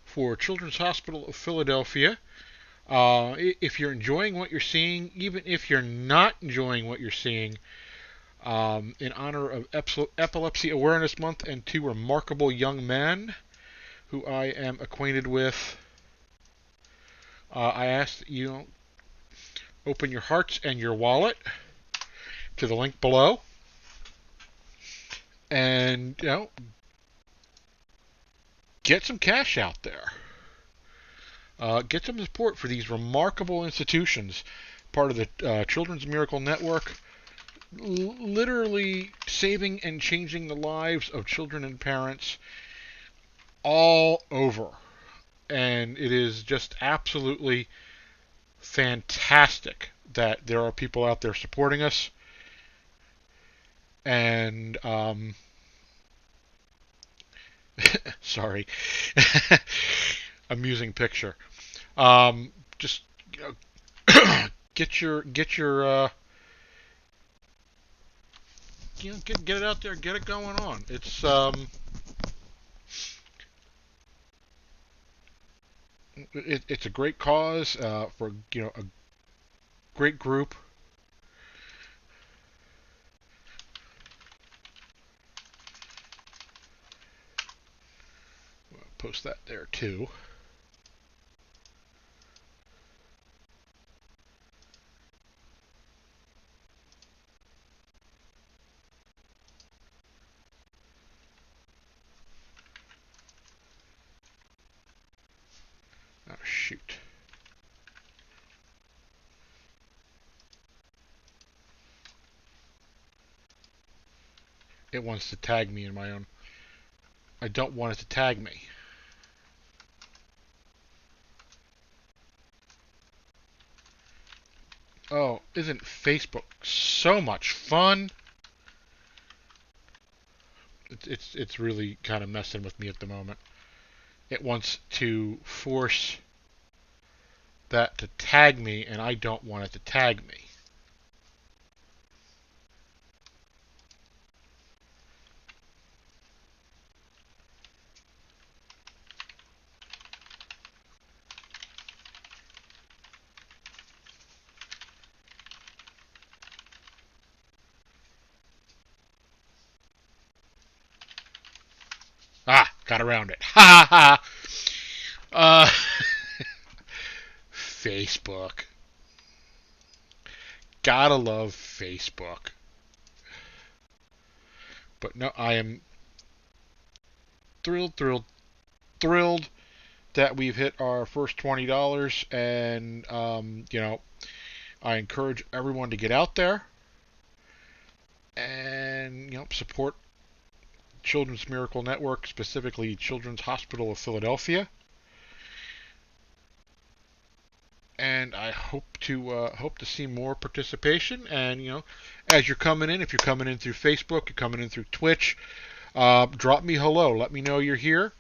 for Children's Hospital of Philadelphia. If you're enjoying what you're seeing, even if you're not enjoying what you're seeing, in honor of Epilepsy Awareness Month and two remarkable young men who I am acquainted with, I ask that you open your hearts and your wallet to the link below, and get some cash out there. Get some support for these remarkable institutions, part of the Children's Miracle Network, literally saving and changing the lives of children and parents all over. And it is just absolutely fantastic that there are people out there supporting us. And, sorry, amusing picture. Just get it out there, get it going on. It's a great cause for a great group. I'll post that there too. Oh, shoot. It wants to tag me in my own. I don't want it to tag me. Oh, isn't Facebook so much fun? It's really kind of messing with me at the moment. It wants to force that to tag me, and I don't want it to tag me. Ah, got around it. Ha ha ha. Facebook. Gotta love Facebook. But no, I am thrilled that we've hit our first $20, and I encourage everyone to get out there and support Children's Miracle Network, specifically Children's Hospital of Philadelphia. And I hope to see more participation. And as you're coming in, if you're coming in through Facebook, you're coming in through Twitch, drop me hello. Let me know you're here.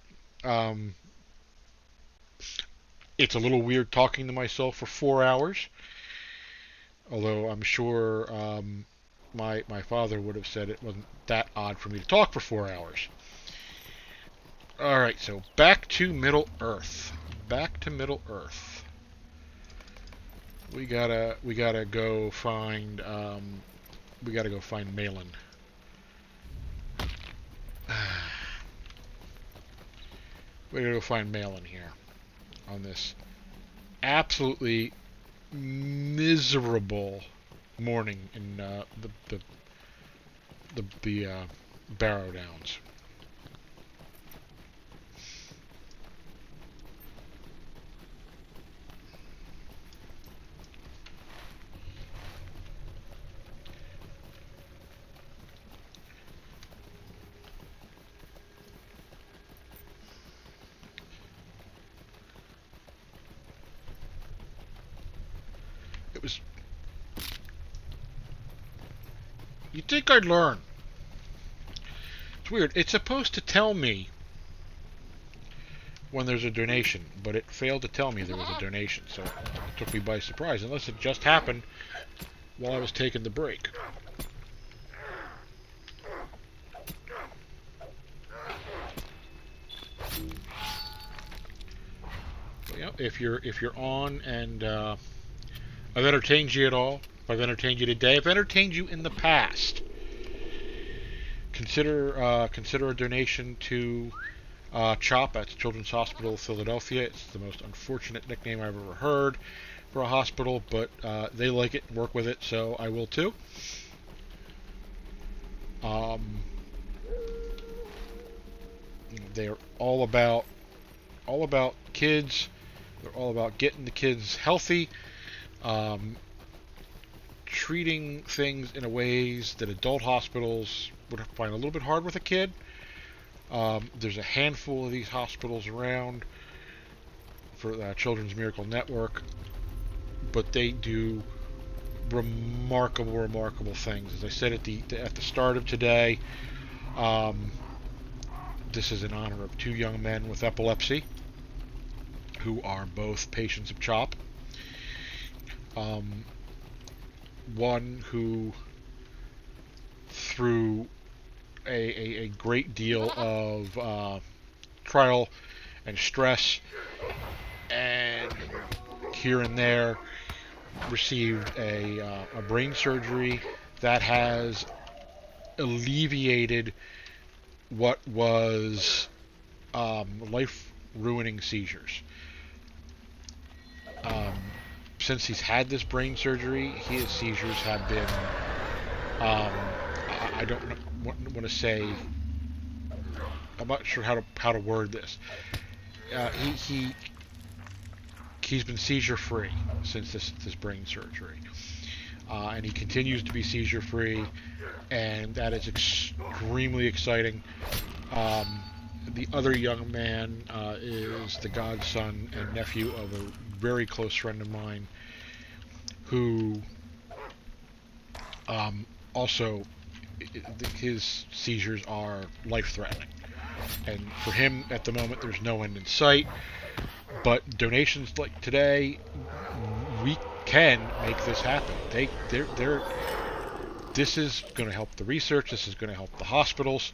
It's a little weird talking to myself for 4 hours, although I'm sure my father would have said it wasn't that odd for me to talk for 4 hours. Alright, so back to Middle Earth. back to Middle Earth. We gotta go find Malin. We gotta go find Malin here on this absolutely miserable morning in the Barrow Downs. It was. You'd think I'd learn. It's weird. It's supposed to tell me when there's a donation, but it failed to tell me there was a donation, so it took me by surprise, unless it just happened while I was taking the break. But, yeah, if you're on and I've entertained you at all, if I've entertained you today, I've entertained you in the past, consider a donation to CHOP at Children's Hospital of Philadelphia. It's the most unfortunate nickname I've ever heard for a hospital, but they like it and work with it, so I will too. They're all about kids. They're all about getting the kids healthy, treating things in a ways that adult hospitals would find a little bit hard with a kid. There's a handful of these hospitals around for the Children's Miracle Network, but they do remarkable things. As I said at the start of today, this is in honor of two young men with epilepsy who are both patients of CHOP. One who, through a great deal of trial and stress and here and there, received a brain surgery that has alleviated what was life-ruining seizures. Since he's had this brain surgery, his seizures have been, I don't want to say, I'm not sure how to word this. He's been seizure-free since this brain surgery, and he continues to be seizure-free, and that is extremely exciting. The other young man is the godson and nephew of a very close friend of mine, who also, his seizures are life-threatening, and for him at the moment there's no end in sight. But donations like today, we can make this happen. This is going to help the research. This is going to help the hospitals.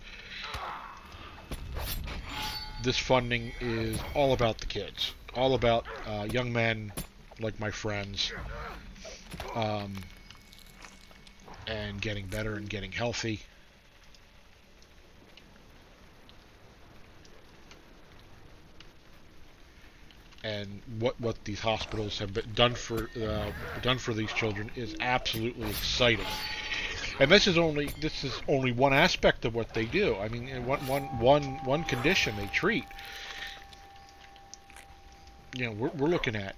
This funding is all about the kids, all about young men like my friends, and getting better and getting healthy. And what these hospitals have done for these children is absolutely exciting. And this is only one aspect of what they do. I mean, one condition they treat. You know, we're looking at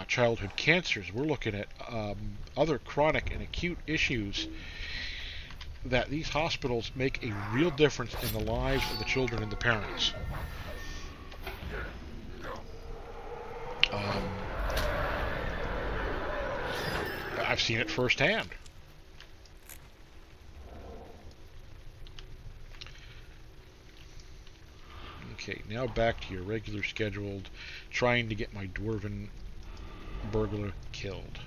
childhood cancers. We're looking at other chronic and acute issues that these hospitals make a real difference in the lives of the children and the parents. I've seen it firsthand. Okay, now back to your regular scheduled trying to get my dwarven burglar killed.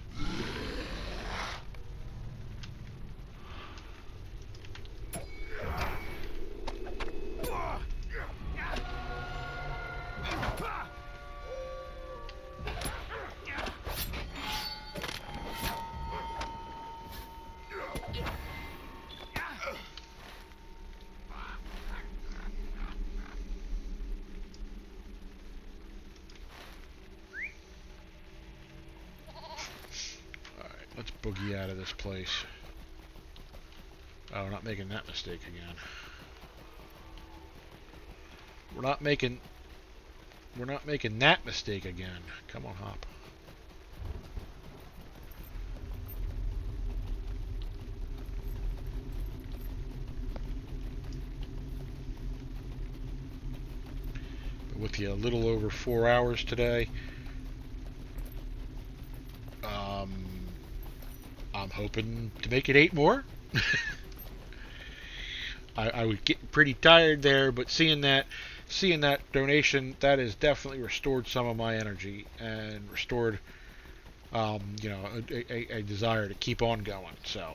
boogie out of this place. Oh, we're not making that mistake again. We're not making that mistake again. Come on, hop. With you a little over 4 hours today, I'm hoping to make it 8 more. I was getting pretty tired there, but seeing that donation, that has definitely restored some of my energy and restored, you know, a desire to keep on going. So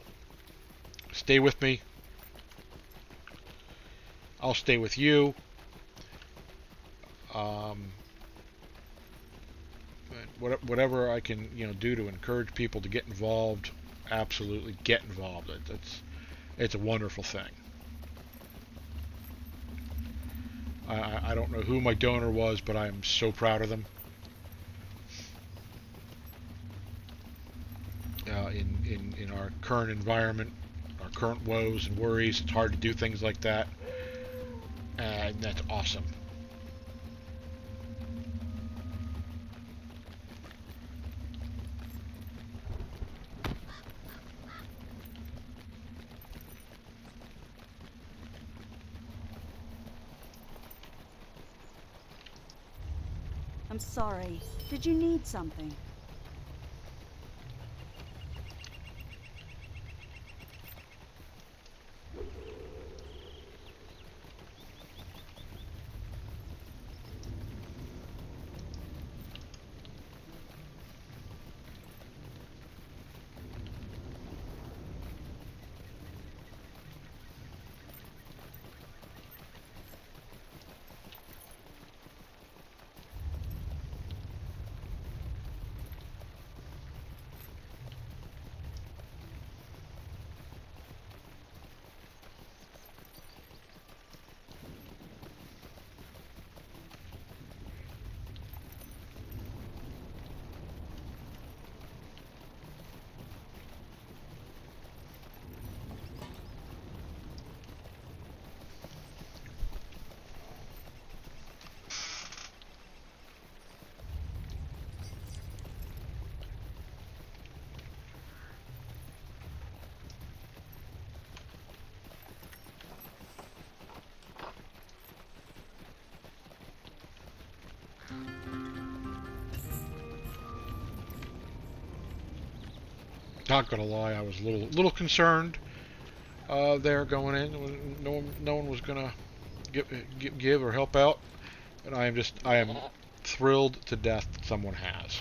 stay with me. I'll stay with you. Whatever I can, you know, do to encourage people to get involved, absolutely get involved. It's a wonderful thing. I don't know who my donor was, but I am so proud of them. In our current environment, our current woes and worries, it's hard to do things like that, and that's awesome. I'm sorry. Did you need something? Not gonna lie, I was a little concerned there going in. No one was gonna give or help out, and I am thrilled to death that someone has.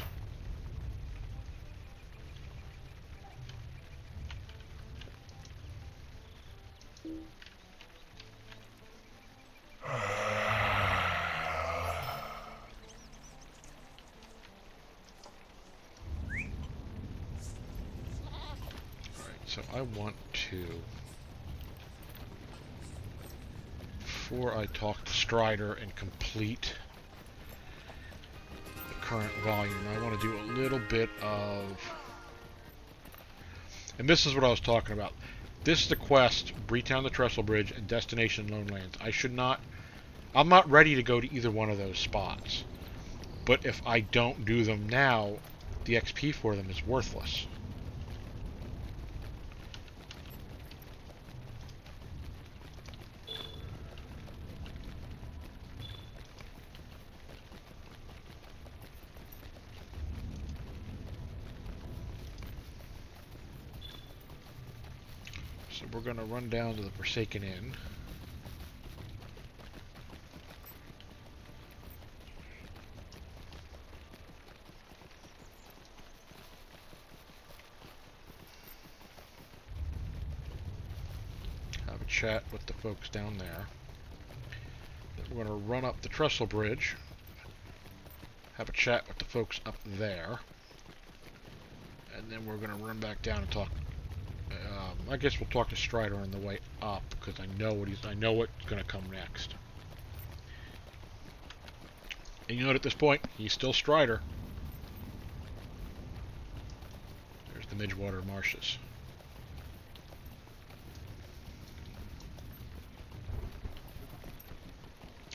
So I want to, before I talk to Strider and complete the current volume, I want to do a little bit of, and this is what I was talking about. This is the quest, Breetown the Trestle Bridge and Destination Lone Lands. I'm not ready to go to either one of those spots. But if I don't do them now, the XP for them is worthless. So we're going to run down to the Forsaken Inn. Have a chat with the folks down there. Then we're going to run up the Trestle Bridge. Have a chat with the folks up there. And then we're going to run back down and talk. I guess we'll talk to Strider on the way up because I know what's going to come next. And you know, at this point, he's still Strider. There's the Midgewater Marshes.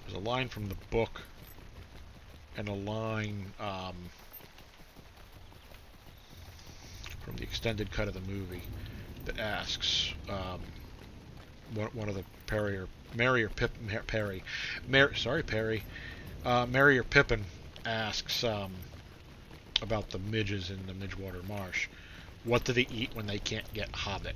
There's a line from the book and a line from the extended cut of the movie that asks one of the Merry or Pippin asks about the midges in the Midgewater Marsh. What do they eat when they can't get Hobbit?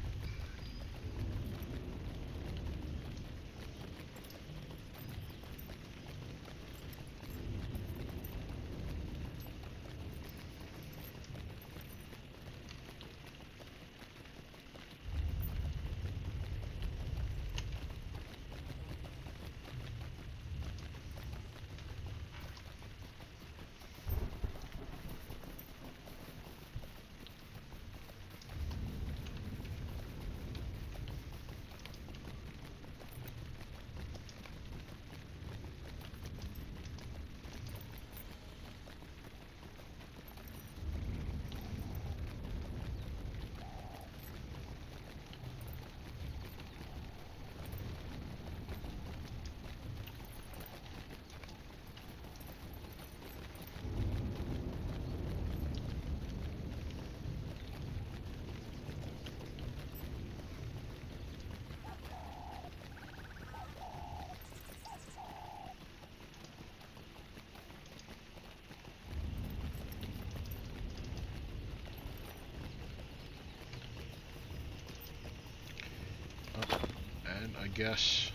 And I guess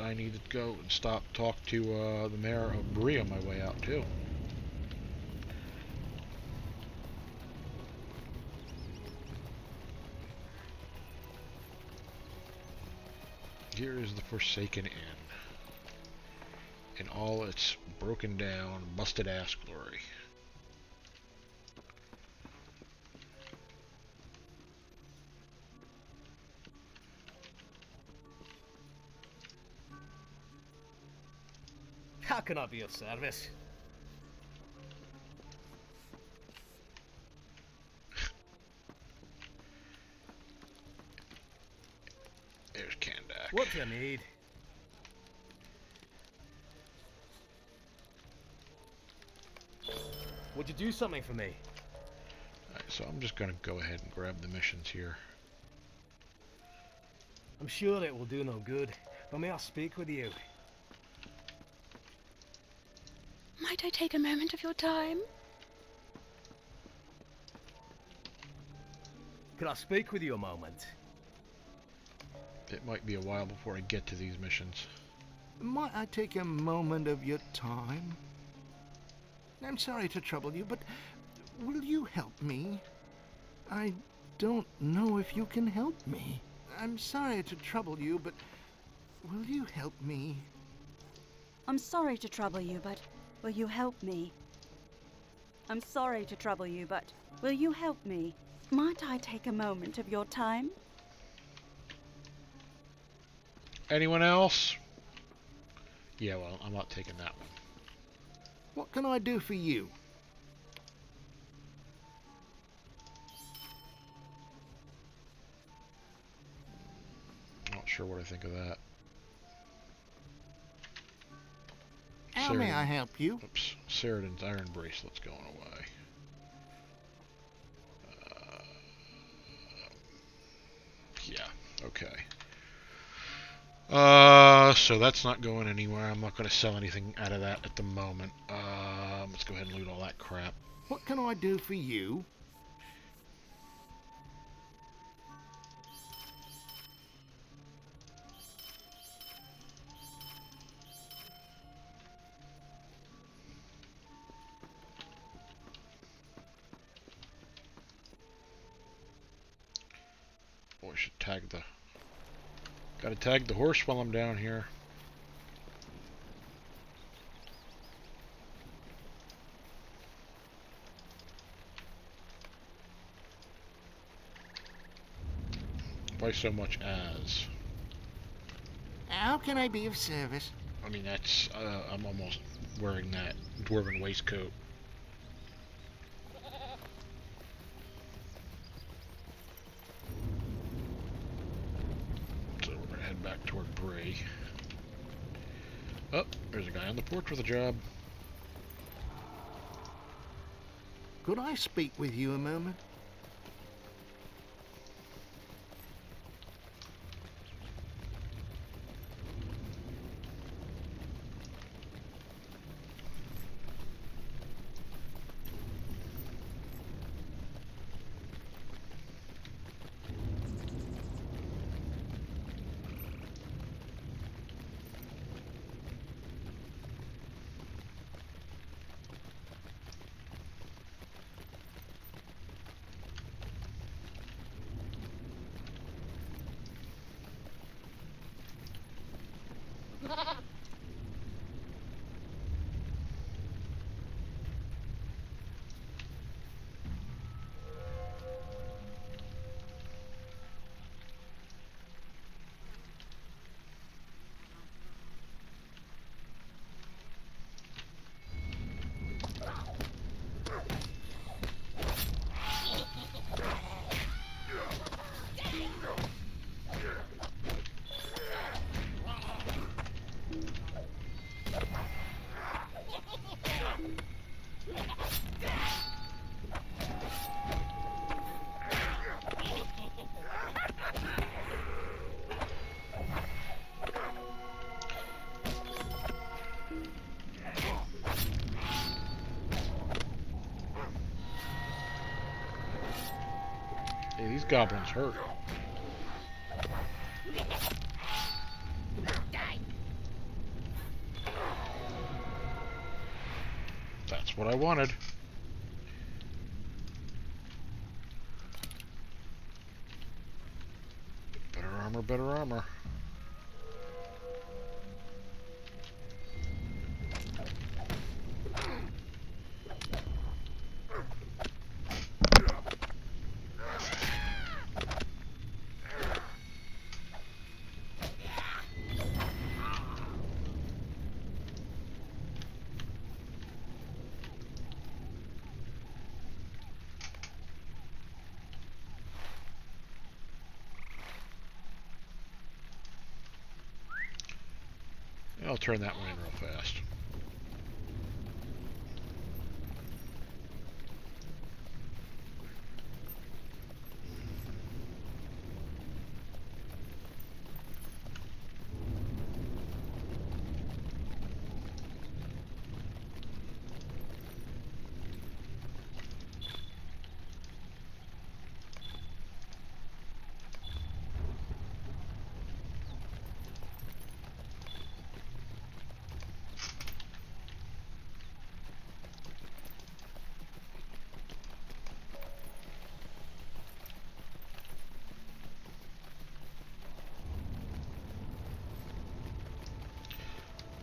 I need to go and talk to the mayor of Bree on my way out too. Here is the Forsaken Inn in all its broken down, busted ass glory. How can I be of service? There's Kandak. What do you need? Would you do something for me? Alright, so I'm just gonna go ahead and grab the missions here. I'm sure it will do no good, but may I speak with you? Might I take a moment of your time? Can I speak with you a moment? It might be a while before I get to these missions. Might I take a moment of your time? I'm sorry to trouble you, but will you help me? I don't know if you can help me. I'm sorry to trouble you, but will you help me? I'm sorry to trouble you, but will you help me? I'm sorry to trouble you, but will you help me? Might I take a moment of your time? Anyone else? Yeah, well, I'm not taking that one. What can I do for you? Not sure what I think of that. How may I help you? Oops. Ceridan's iron bracelet's going away. Yeah, okay. So that's not going anywhere. I'm not going to sell anything out of that at the moment. Let's go ahead and loot all that crap. What can I do for you? Oh, I should tag the... Gotta tag the horse while I'm down here. By so much as... How can I be of service? I mean, that's... I'm almost wearing that dwarven waistcoat. Oh, there's a guy on the porch with a job. Could I speak with you a moment? Hey, these goblins hurt. That's what I wanted. Better armor, better armor. I'll turn that one in real fast.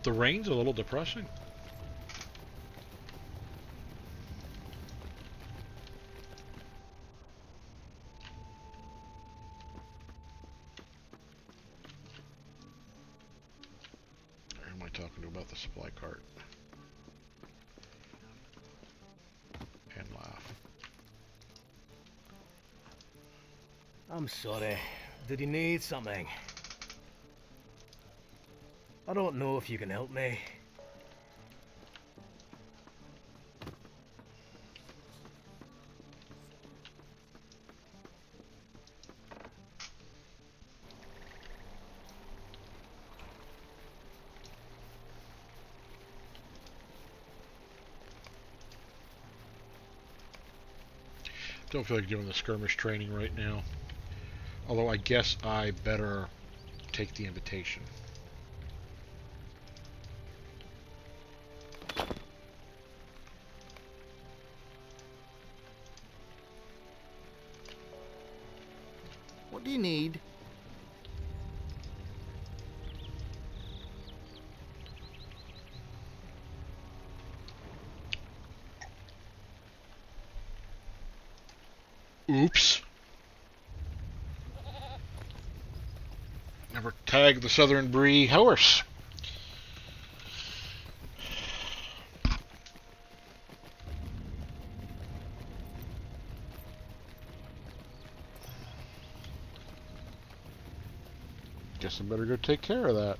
The rain's a little depressing. Or am I talking to about the supply cart? And laugh. I'm sorry. Did you need something? I don't know if you can help me. Don't feel like doing the skirmish training right now. Although I guess I better take the invitation. What do you need? Oops. Never tagged the Southern Brie horse. Guess I better go take care of that.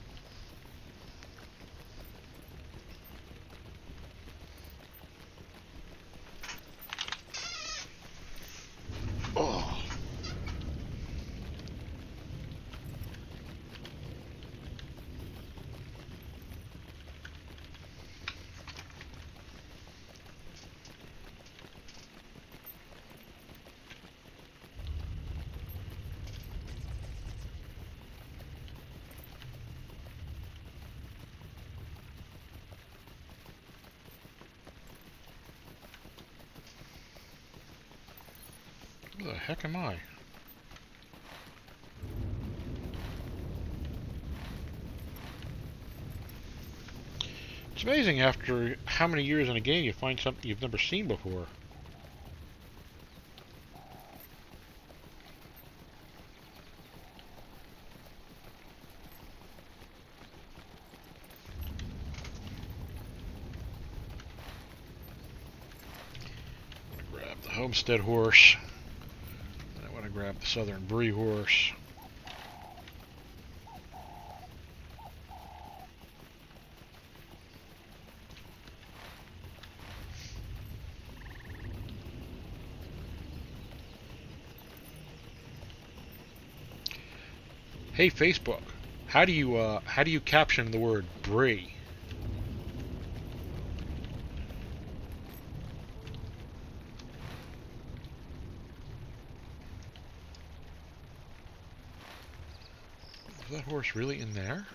heck am I? It's amazing after how many years in a game you find something you've never seen before. I'm gonna grab the Homestead horse. And I want to grab the Southern Brie horse. Hey Facebook, how do you caption the word brie? Is that horse really in there?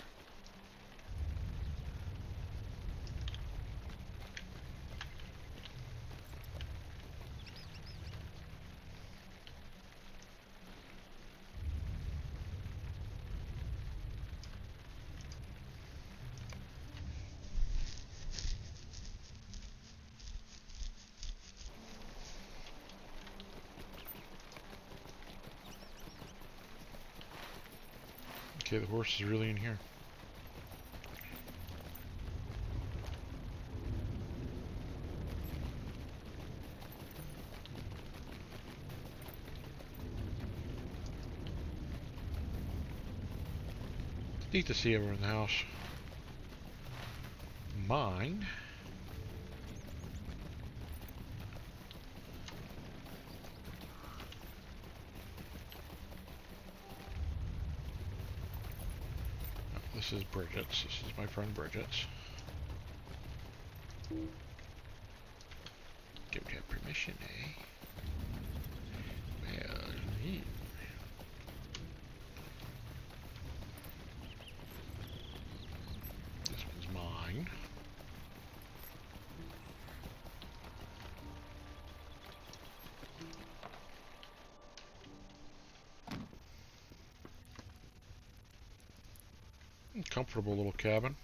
Okay, the horse is really in here. It's neat to see everyone in the house. Mine. This is Bridget's. This is my friend Bridget's. Don't have permission, eh? Well, this one's mine. Comfortable little cabin.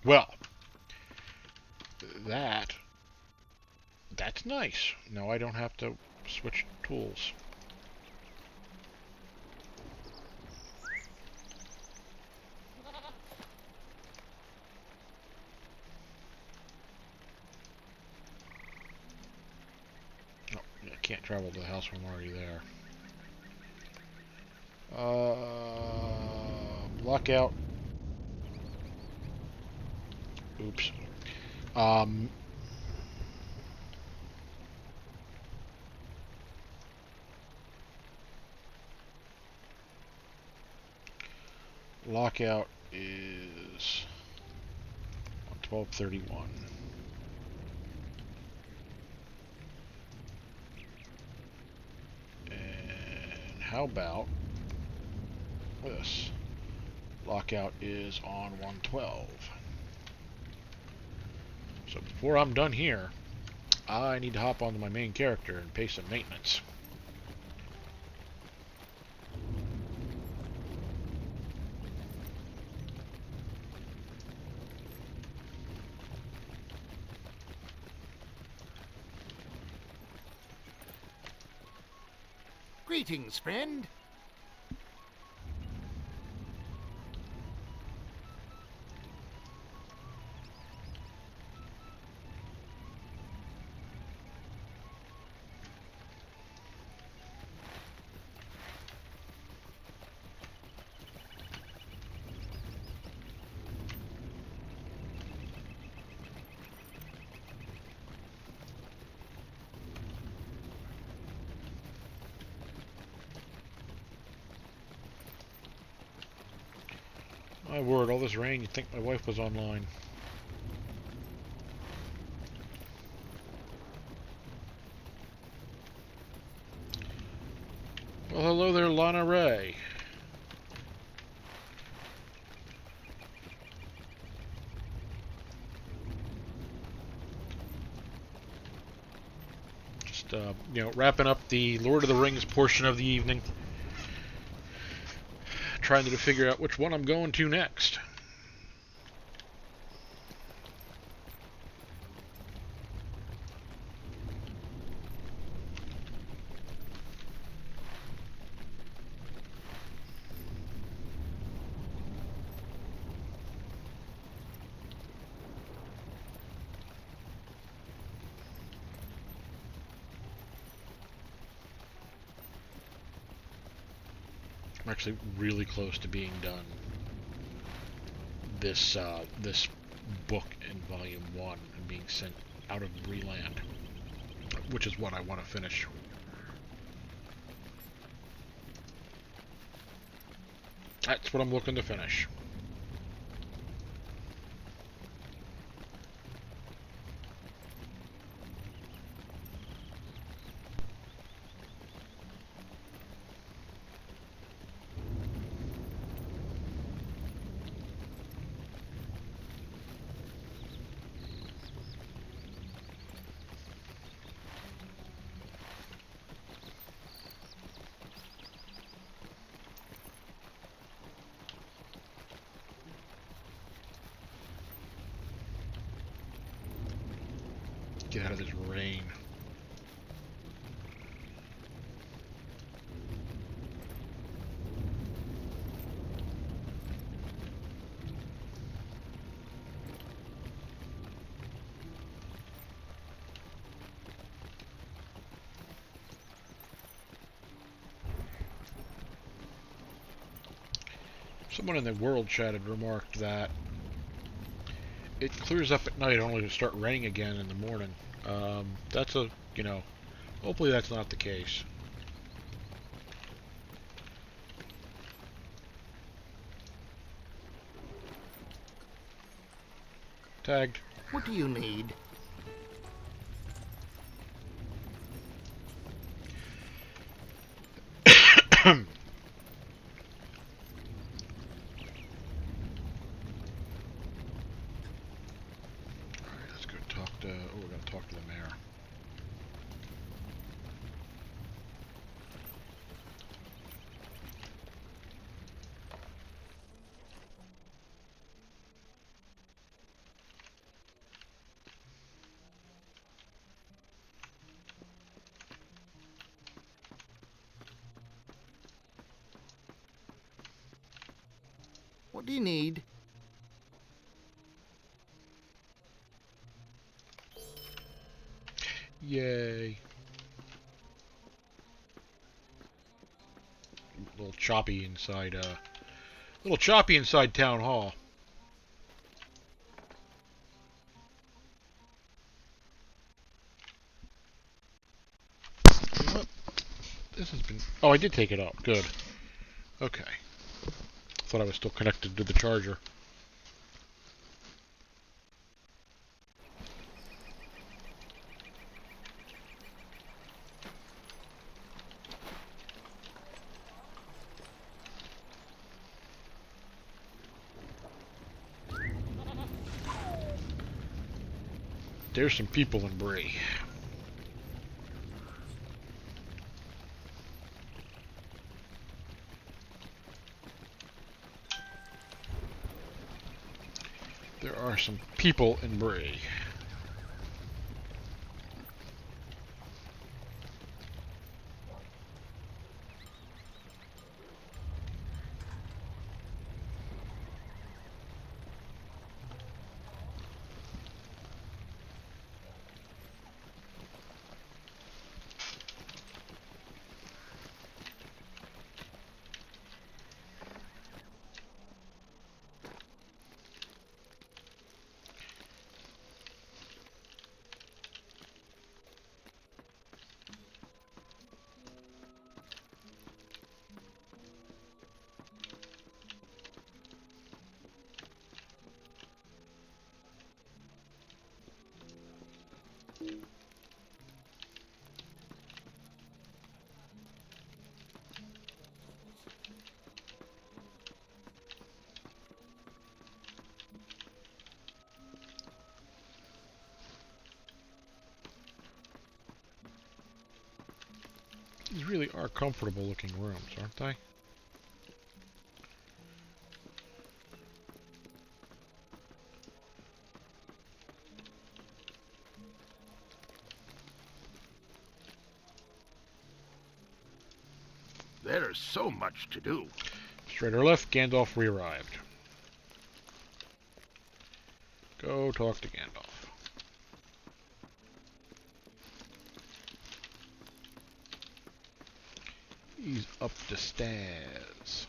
Well, that's nice. Now I don't have to switch tools. Oh, I can't travel to the house when I'm already there. Lockout. Oops. Lockout is on 1231. And how about this? Lockout is on 112. So before I'm done here, I need to hop onto my main character and pay some maintenance. Greetings, friend. My word, all this rain, you'd think my wife was online. Well, hello there, Lana Ray. Just, wrapping up the Lord of the Rings portion of the evening. Trying to figure out which one I'm going to next. I'm actually really close to being done this this book in volume 1 and being sent out of Breland, which is what I want to finish. That's what I'm looking to finish. Get out of this rain. Someone in the world chat had remarked that it clears up at night only to start raining again in the morning. That's a, hopefully that's not the case. Tagged. What do you need? We're going to talk to the mayor. What do you need? Yay. A little choppy inside Town Hall. You know what? This has been... Oh, I did take it out. Good. Okay. Thought I was still connected to the charger. There's some people in Bray. There are some people in Bray. really are comfortable looking rooms, aren't they? There's so much to do. Straight or left, Gandalf re-arrived. Go talk to Gandalf. He's up the stairs.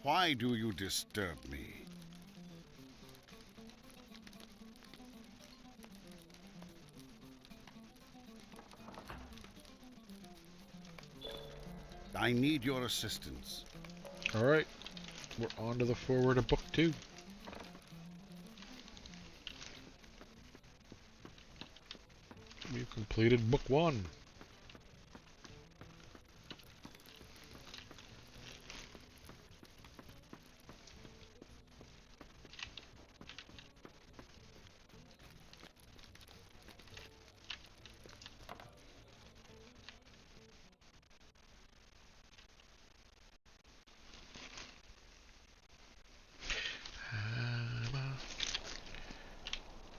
Why do you disturb me? I need your assistance. Alright, we're on to the forward of book 2. We've completed book 1.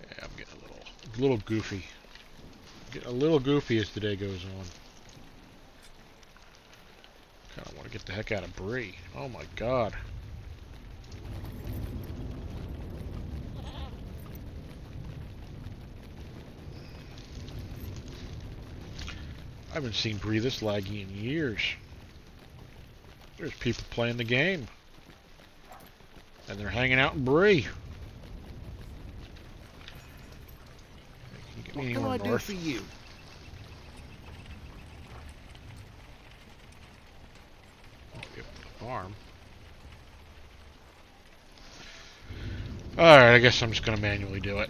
Yeah, I'm getting a little goofy. Getting a little goofy as the day goes on. Kind of want to get the heck out of Bree. Oh my god. I haven't seen Bree this laggy in years. There's people playing the game. And they're hanging out in Bree. What can I do for you? Farm. Alright, I guess I'm just going to manually do it.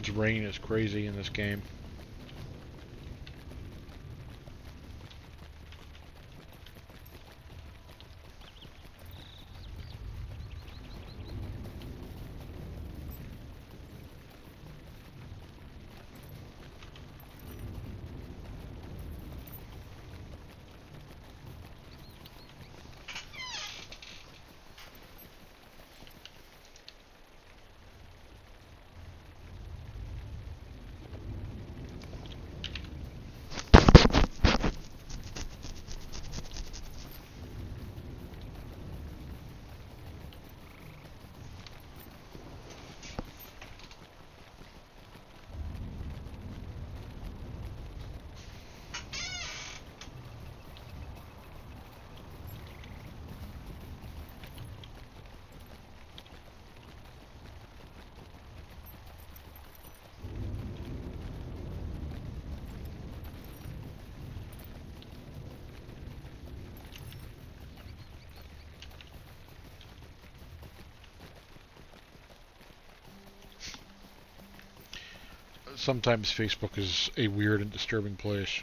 It's rain is crazy in this game. Sometimes Facebook is a weird and disturbing place.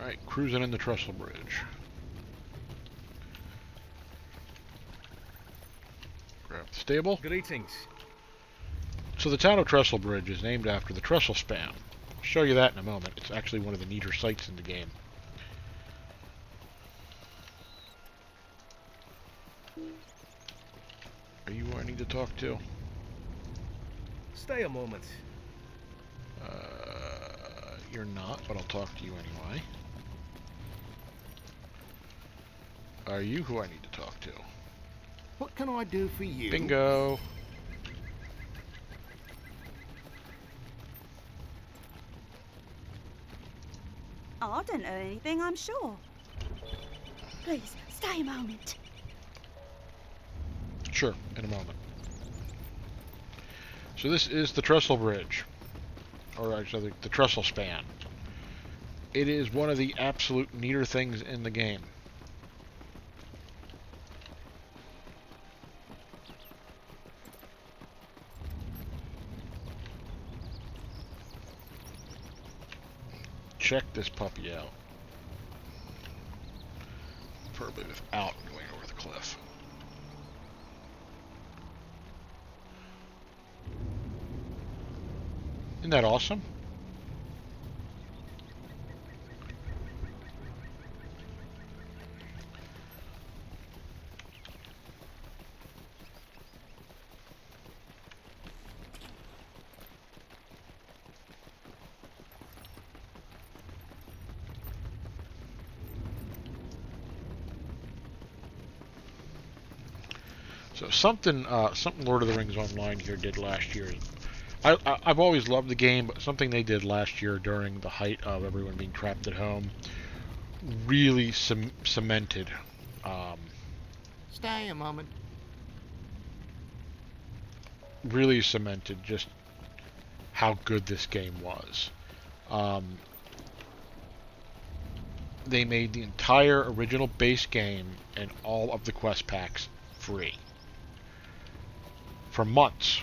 Alright, cruising in the Trestle Bridge. Grab the stable. Greetings. So the town of Trestle Bridge is named after the trestle span. I'll show you that in a moment. It's actually one of the neater sights in the game. Are you who I need to talk to? Stay a moment. You're not, but I'll talk to you anyway. Are you who I need to talk to? What can I do for you? Bingo! I didn't know anything, I'm sure. Please, stay a moment. Sure, in a moment. So this is the Trestle Bridge. Or actually, the Trestle Span. It is one of the absolute neater things in the game. Check this puppy out. Preferably without going over the cliff. Isn't that awesome? So something Lord of the Rings Online here did last year. I've always loved the game, but something they did last year during the height of everyone being trapped at home really cemented. Stay a moment. Really cemented just how good this game was. They made the entire original base game and all of the quest packs free for months.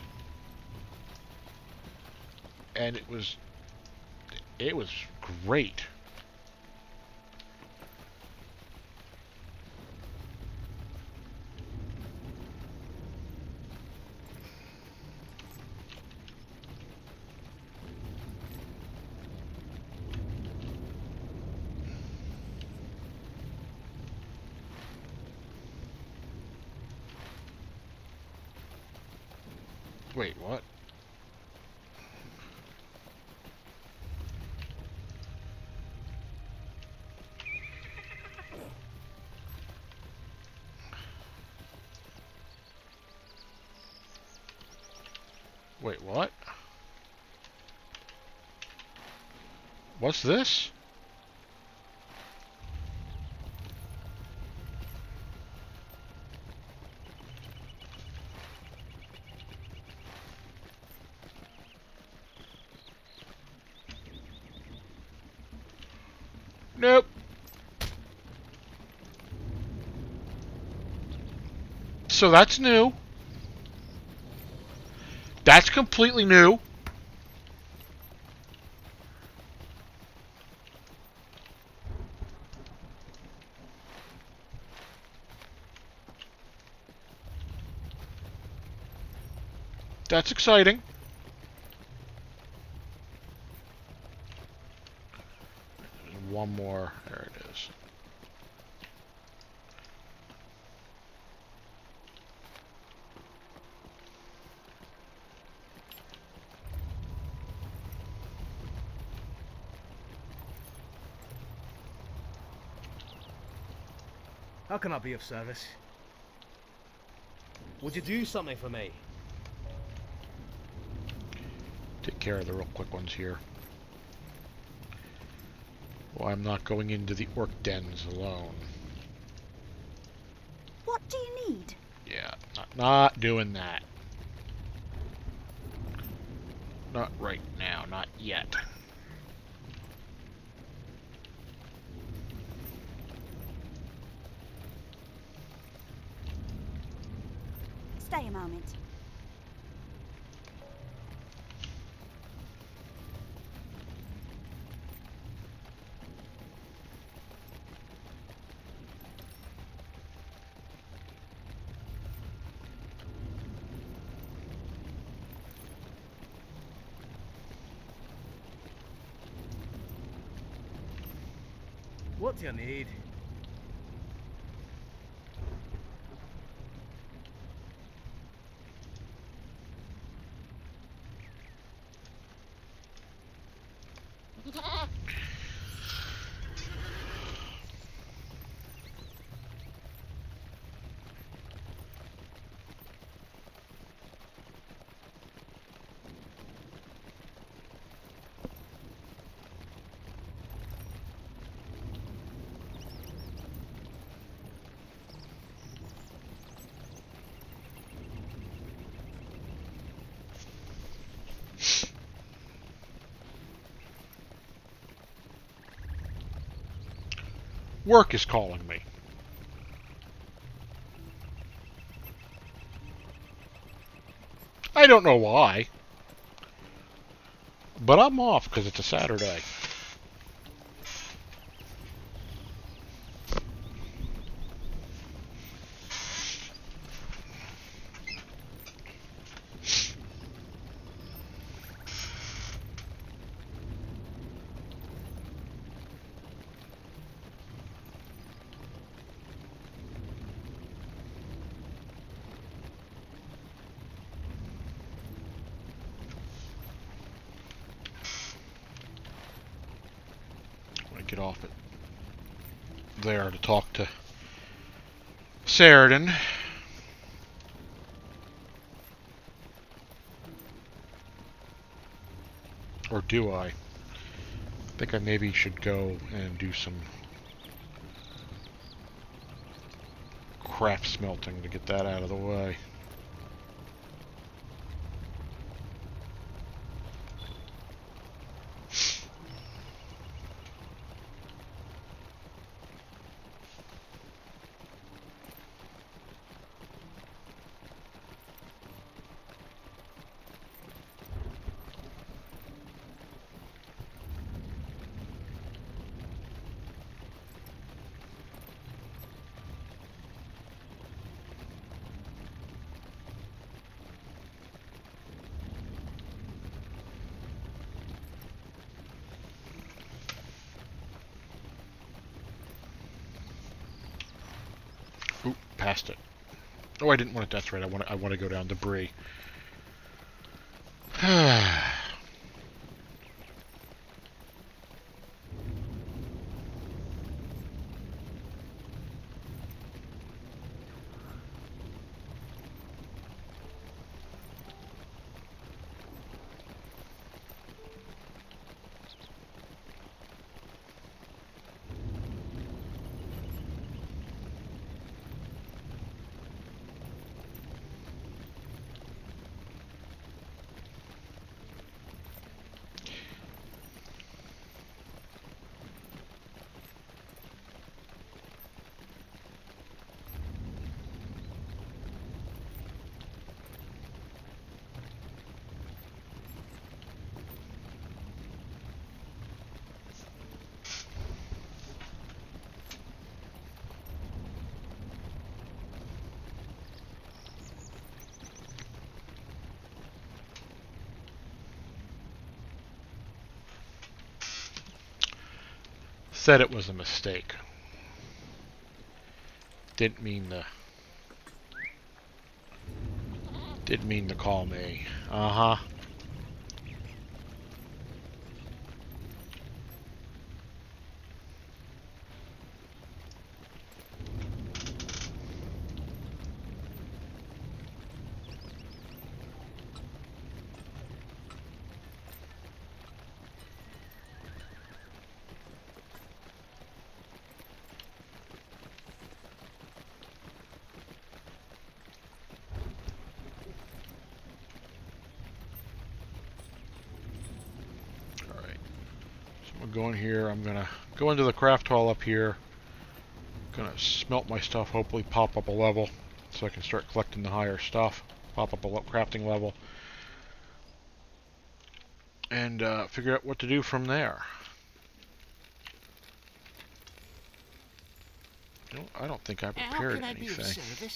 And it was great. Wait, what? Wait, what? What's this? Nope. So that's new. That's completely new. That's exciting. There's one more. There it is. How can I be of service? Would you do something for me? Take care of the real quick ones here. Well, I'm not going into the orc dens alone. What do you need? Yeah, not doing that. Not right now, not yet. Stay a moment. What do you need? Work is calling me. I don't know why. But I'm off because it's a Saturday. Get off it there to talk to Sheridan. Or do I? I think I maybe should go and do some craft smelting to get that out of the way. Oop, passed it. Oh, I didn't want it. That's right. I want to go down debris. Said it was a mistake. Didn't mean to call me. Uh-huh. Go in here. I'm gonna go into the craft hall up here. Gonna smelt my stuff. Hopefully, pop up a level so I can start collecting the higher stuff. Pop up a crafting level, and figure out what to do from there. No, I don't think I prepared anything.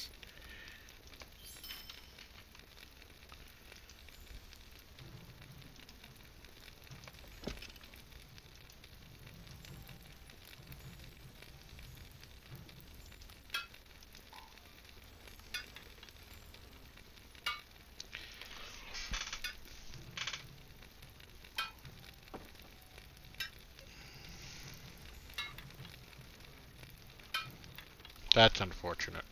That's unfortunate.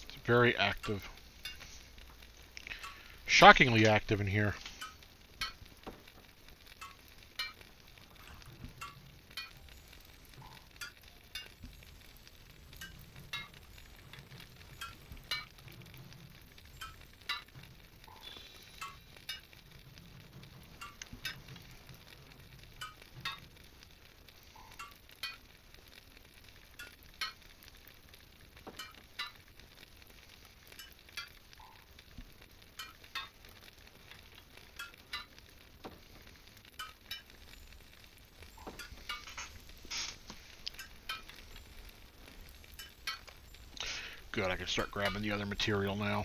It's very active. Shockingly active in here. Good, I can start grabbing the other material now.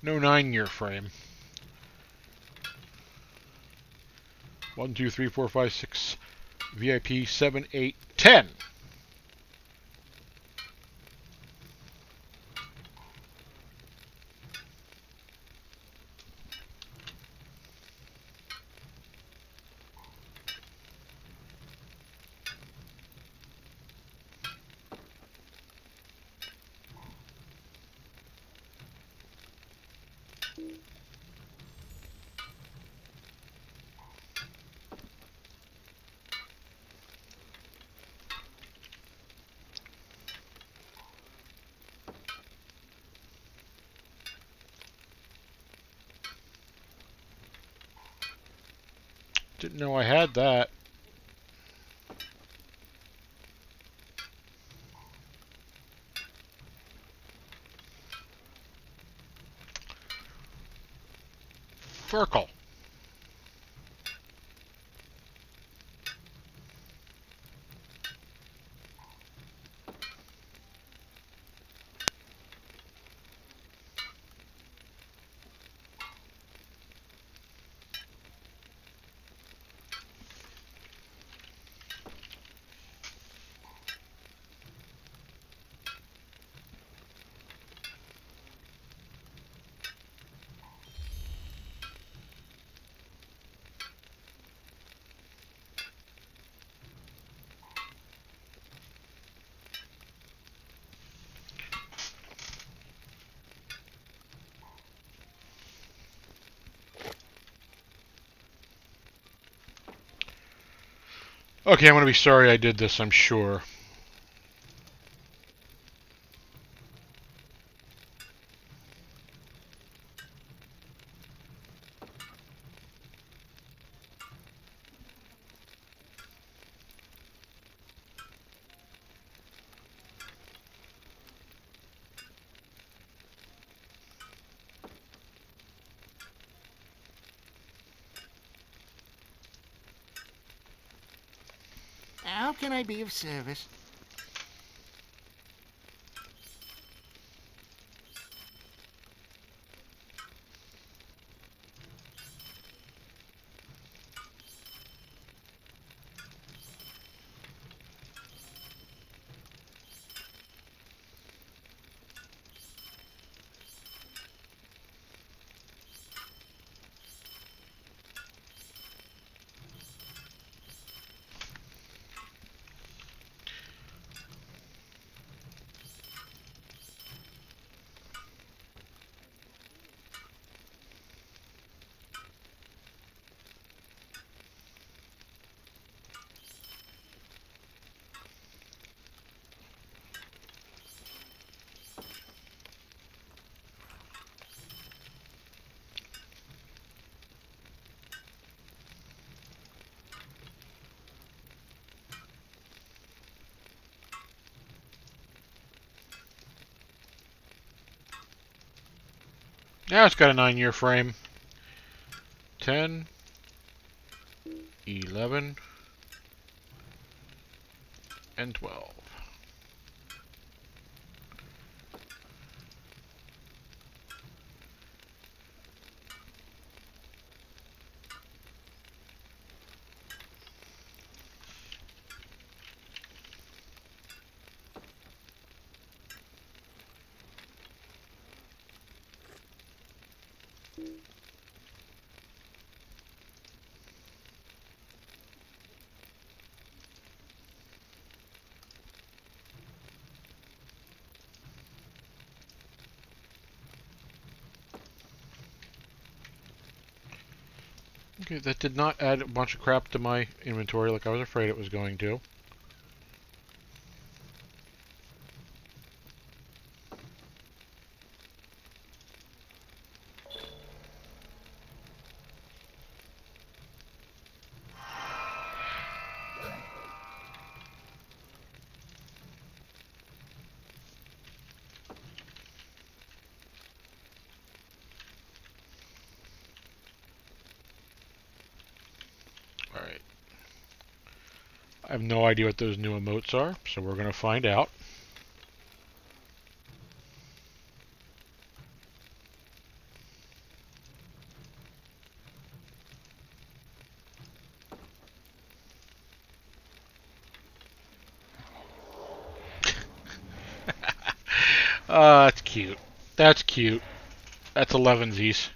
No 9-year frame. 1, 2, 3, 4, 5, 6. VIP 7, 8, 10. Didn't know I had that. Circle. Okay, I'm going to be sorry I did this, I'm sure. How can I be of service? Now it's got a 9-year frame. 10, 11, and 12. Okay, that did not add a bunch of crap to my inventory like I was afraid it was going to. Alright. I have no idea what those new emotes are, so we're going to find out. That's cute. That's cute. That's 11sies.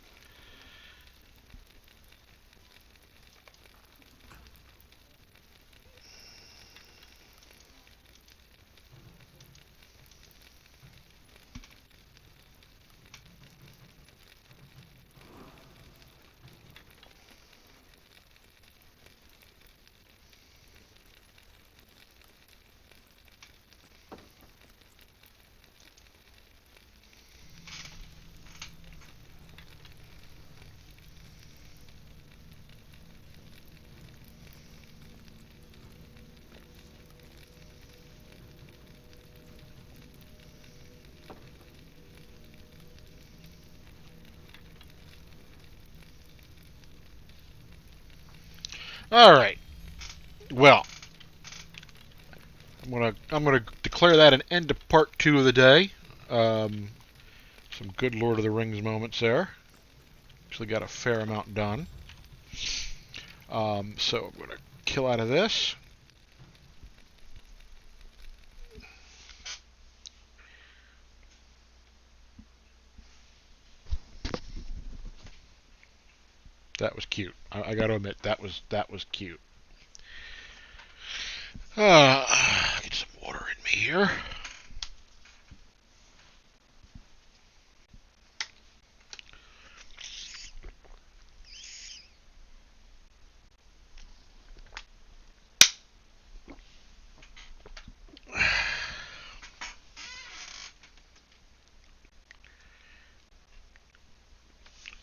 All right. Well, I'm gonna declare that an end to part 2 of the day. Some good Lord of the Rings moments there. Actually got a fair amount done. So I'm gonna kill out of this. That was cute. I got to admit that was cute. Get some water in me here.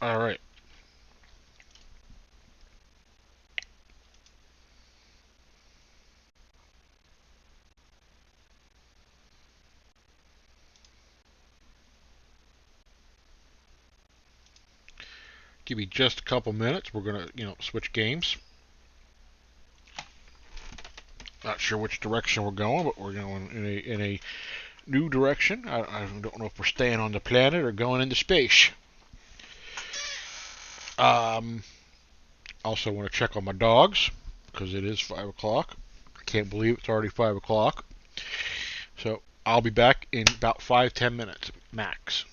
All right. Give me just a couple minutes. We're gonna, switch games. Not sure which direction we're going, but we're going in a new direction. I don't know if we're staying on the planet or going into space. Also want to check on my dogs because it is 5 o'clock. I can't believe it's already 5 o'clock. So I'll be back in about 5-10 minutes max.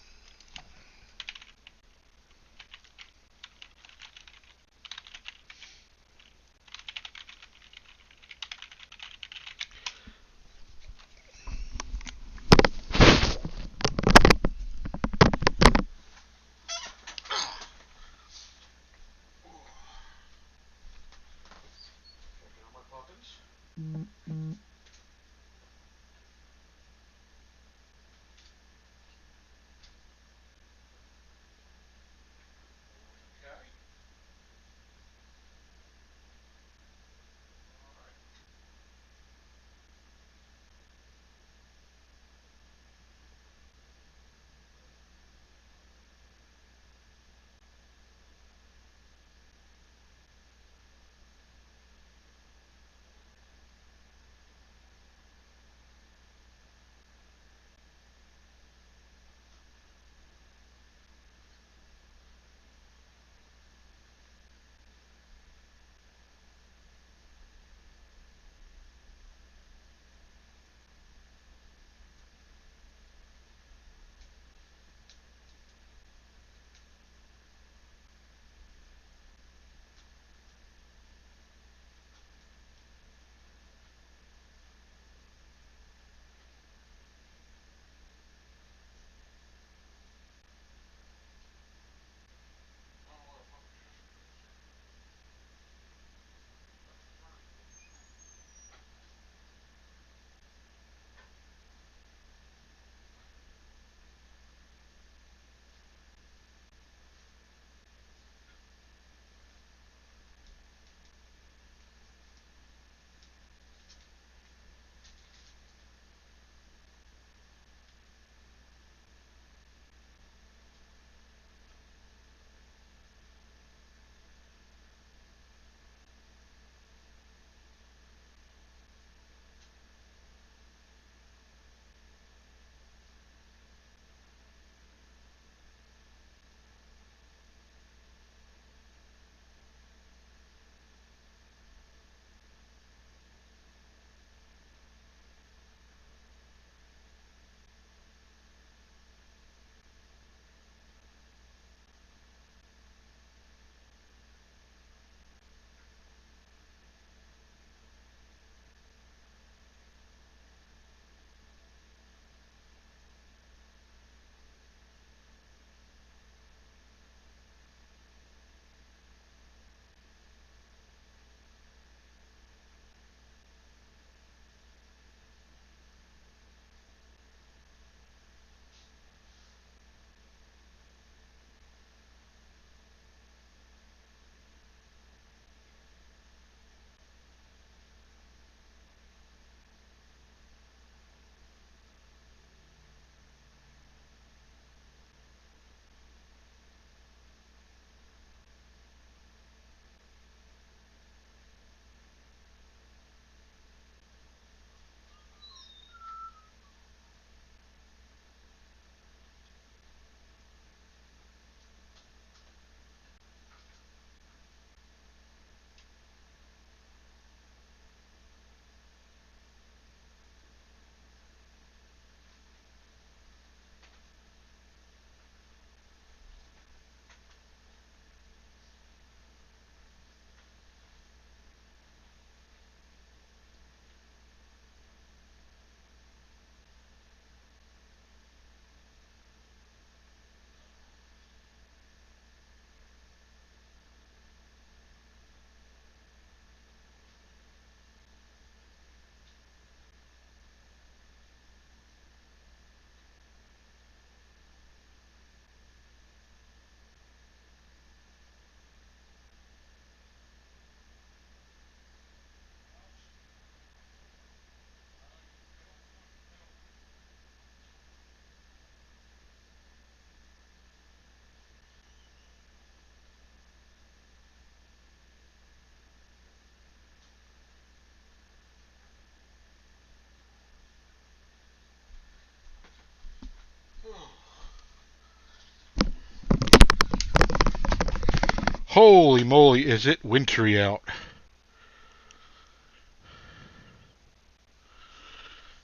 Holy moly, is it wintry out.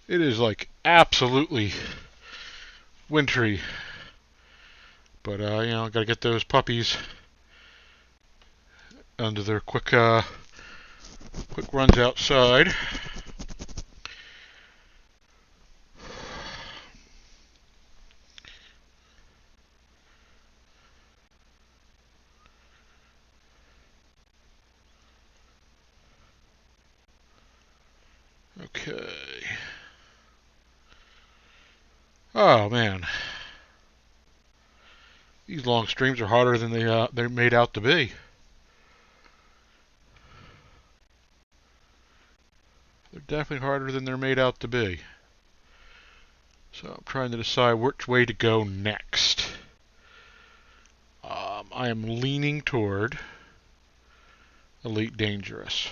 It is like absolutely wintry. But, gotta get those puppies under their quick runs outside. Okay. Oh man, these long streams are harder than they're made out to be. They're definitely harder than they're made out to be. So I'm trying to decide which way to go next. I am leaning toward Elite Dangerous.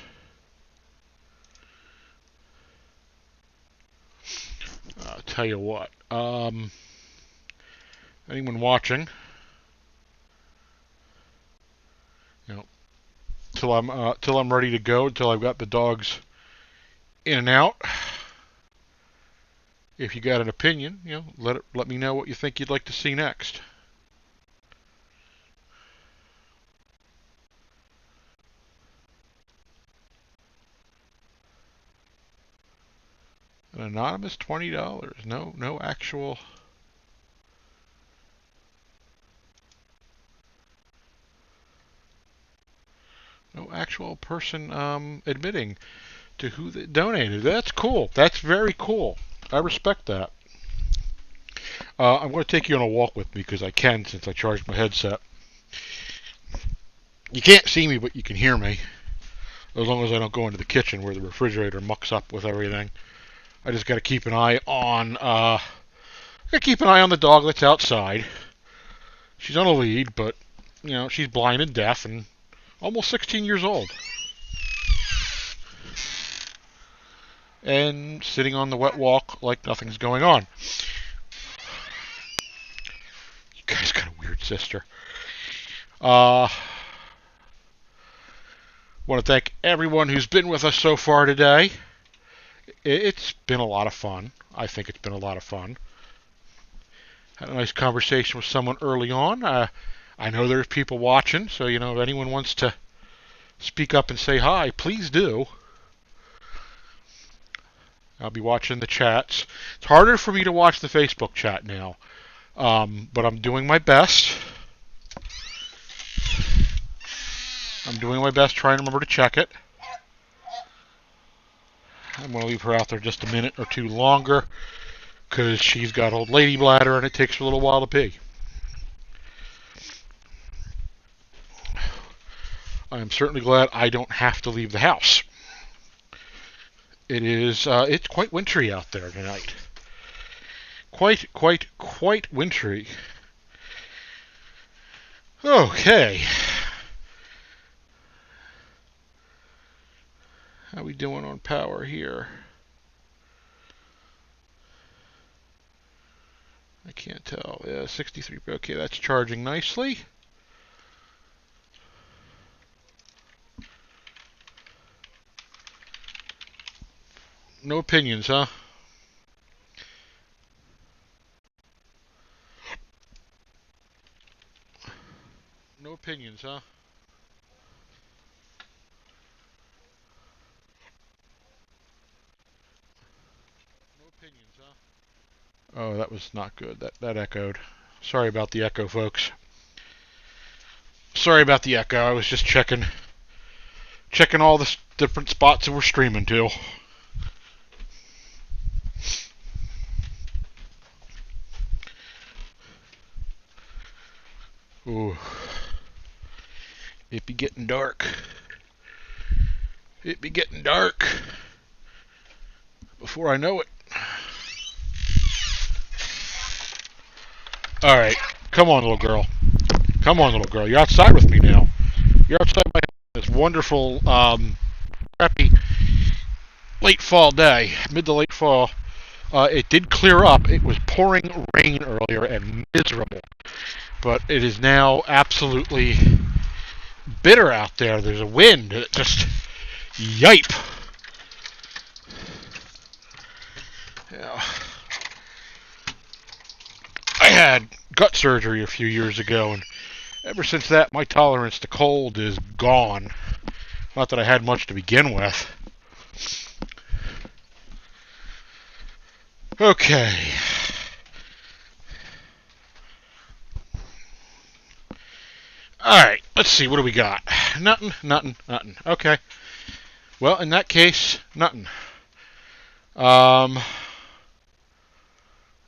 I'll tell you what. Anyone watching, till I'm ready to go, until I've got the dogs in and out. If you got an opinion, let me know what you think you'd like to see next. An anonymous $20. No actual. No actual person admitting to who they donated. That's cool. That's very cool. I respect that. I'm going to take you on a walk with me because I can, since I charged my headset. You can't see me, but you can hear me. As long as I don't go into the kitchen where the refrigerator mucks up with everything. I just got to keep an eye on. The dog that's outside. She's on a lead, but she's blind and deaf and almost 16 years old. And sitting on the wet walk like nothing's going on. You guys got a weird sister. Want to thank everyone who's been with us so far today. It's been a lot of fun. I think it's been a lot of fun. Had a nice conversation with someone early on. I know there's people watching, so if anyone wants to speak up and say hi, please do. I'll be watching the chats. It's harder for me to watch the Facebook chat now, but I'm doing my best. I'm doing my best trying to remember to check it. I'm going to leave her out there just a minute or two longer because she's got old lady bladder and it takes her a little while to pee. I am certainly glad I don't have to leave the house. It's quite wintry out there tonight. Quite wintry. Okay. How we doing on power here? I can't tell. Yeah, 63. Okay, that's charging nicely. No opinions, huh? No opinions, huh? No opinions, huh? Oh, that was not good. That echoed. Sorry about the echo, folks. Sorry about the echo. I was just checking all the different spots that we're streaming to. Ooh. It be getting dark. It be getting dark. Before I know it. Alright. Come on, little girl. Come on, little girl. You're outside with me now. You're outside my house this wonderful, crappy late fall day. Mid to late fall. It did clear up. It was pouring rain earlier and miserable. But it is now absolutely bitter out there. There's a wind. It just yipe. Yeah. I had gut surgery a few years ago, and ever since that, my tolerance to cold is gone. Not that I had much to begin with. Okay. Alright, let's see. What do we got? Nothing. Okay. Well, in that case, nothing. I'm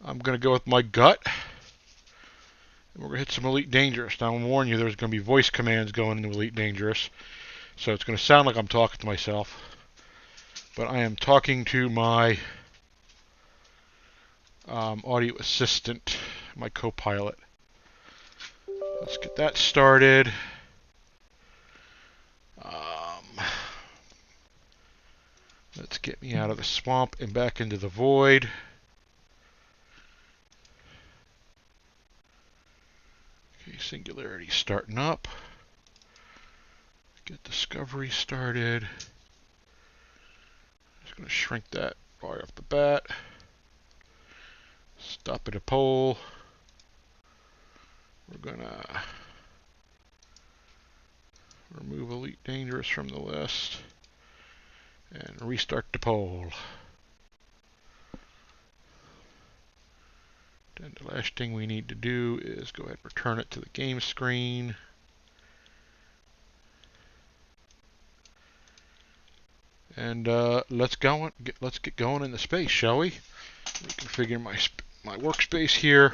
going to go with my gut. We're going to hit some Elite Dangerous. Now, I'm going to warn you, there's going to be voice commands going into Elite Dangerous. So it's going to sound like I'm talking to myself. But I am talking to my audio assistant, my co-pilot. Let's get that started. Let's get me out of the swamp and back into the void. Okay, Singularity starting up. Get Discovery started. Just going to shrink that right off the bat. Stop at a pole. We're going to remove Elite Dangerous from the list and restart the poll. Then the last thing we need to do is go ahead and return it to the game screen. And let's get going into space, shall we? Reconfigure my workspace here.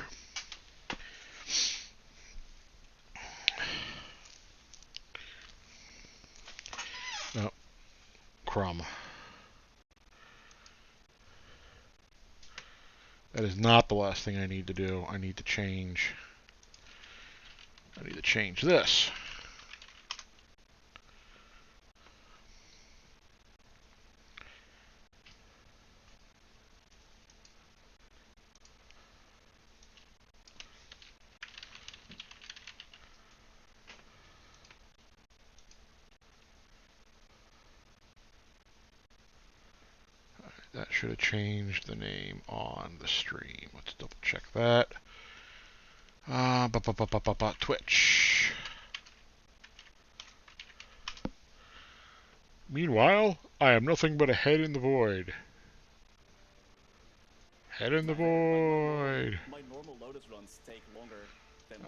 No, crumb. That is not the last thing I need to do. I need to change this. That should have changed the name on the stream. Let's double check that. Twitch. Meanwhile, I am nothing but a head in the void. Head in the void. My normal Lotus runs take longer than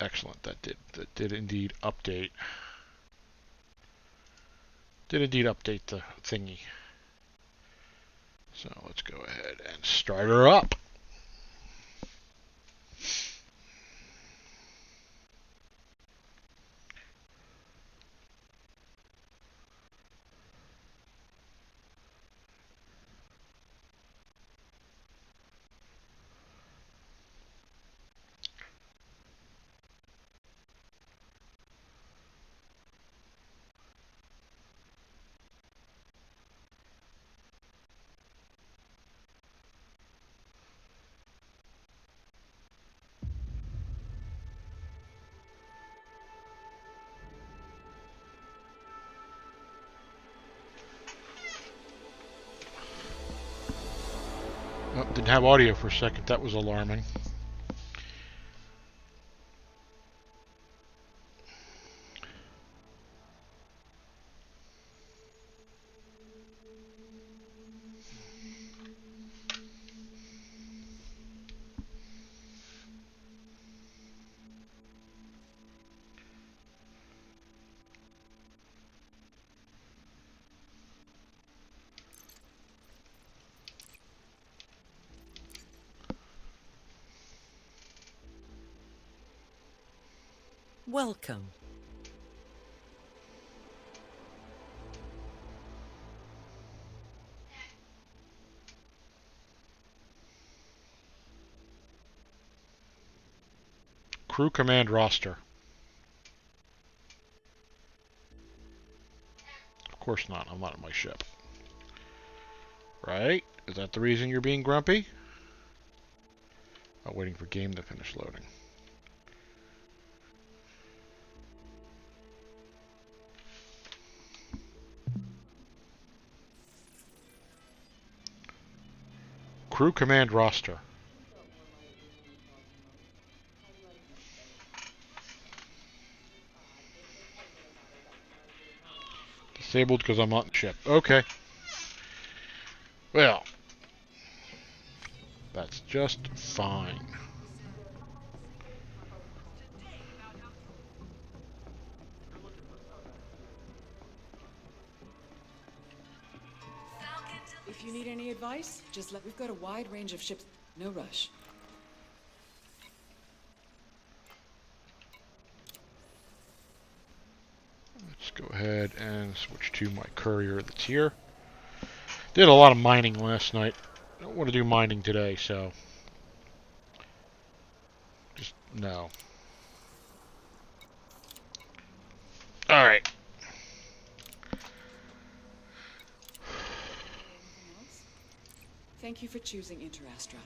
Excellent. That did indeed update. Did indeed update the thingy. So let's go ahead and start her up. Oh, didn't have audio for a second. That was alarming. Welcome. Crew command roster. Of course not. I'm not on my ship. Right? Is that the reason you're being grumpy? I'm waiting for game to finish loading. Crew command roster. Disabled because I'm on the ship. Okay. Well, that's just fine. If you need any advice, just let. We've got a wide range of ships. No rush. Let's go ahead and switch to my courier that's here. Did a lot of mining last night. Don't want to do mining today, so just no. All right. Thank you for choosing Interastra.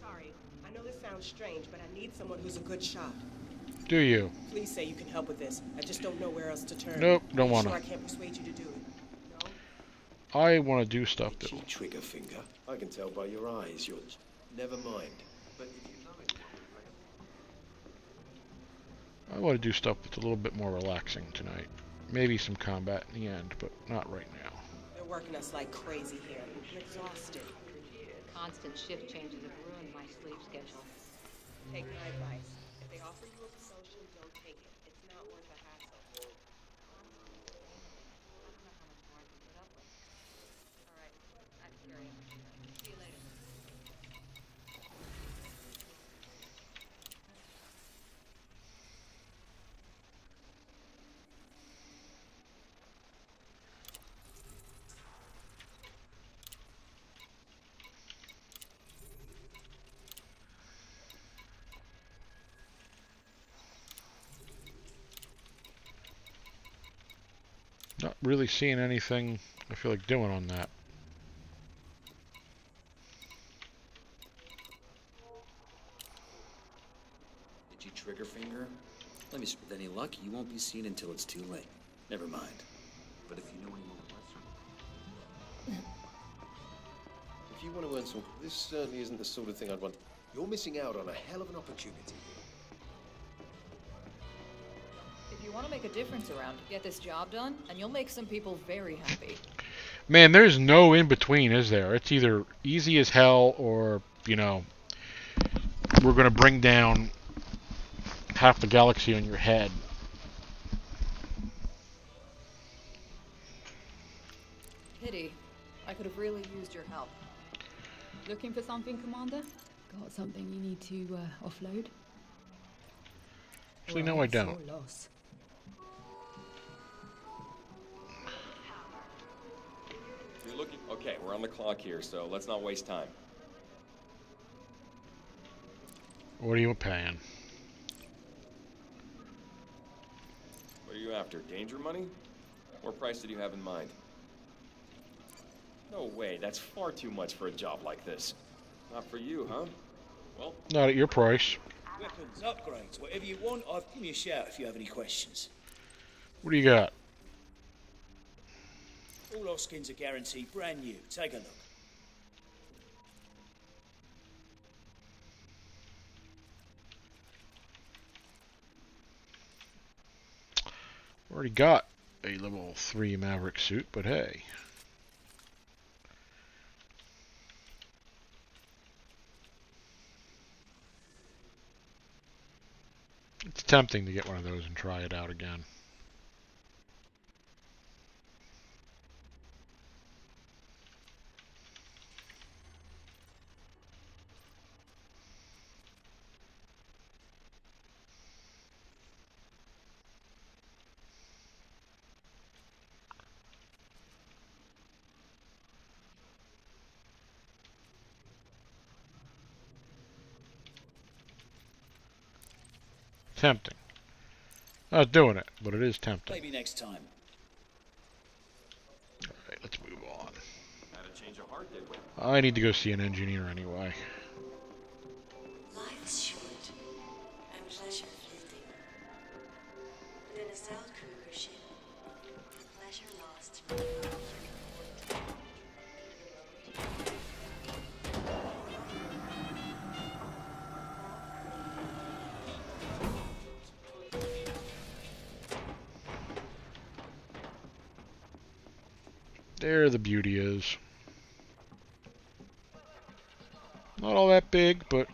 Sorry, I know this sounds strange, but I need someone who's a good shot. Do you? Please say you can help with this. I just don't know where else to turn. Nope, don't want to. Sure I can't persuade you to do it. No? I want to do stuff that. Trigger finger. I can tell by your eyes. You're. Never mind. But if you know it, I want to do stuff that's a little bit more relaxing tonight. Maybe some combat in the end, but not right now. They're working us like crazy here. I'm exhausted. Constant shift changes have ruined my sleep schedule. Take my advice. If they offer you a promotion, don't take it. It's not worth the hassle. Not really seeing anything I feel like doing on that. Did you trigger finger? Let me. With any luck, you won't be seen until it's too late. Never mind. But if you know anyone who lets if you want to earn some, this certainly isn't the sort of thing I'd want. You're missing out on a hell of an opportunity. If you want to make a difference around, get this job done, and you'll make some people very happy. Man, there's no in between, is there? It's either easy as hell or, you know, we're going to bring down half the galaxy on your head. Pity. I could have really used your help. Looking for something, Commander? Got something you need to offload? Actually, no, I don't. You're looking. Okay, we're on the clock here, so let's not waste time. What are you paying? What are you after? Danger money? What price did you have in mind? No way, that's far too much for a job like this. Not for you, huh? Well, not at your price. Weapons, upgrades, whatever you want, give me a shout if you have any questions. What do you got? All our skins are guaranteed brand new. Take a look. Already got a level 3 Maverick suit, but hey. It's tempting to get one of those and try it out again. Tempting. I was doing it, but it is tempting. Maybe next time. Alright, let's move on. had a change of heart, did we? I need to go see an engineer anyway. Life is short and pleasure fleeting. There the beauty is. Not all that big, but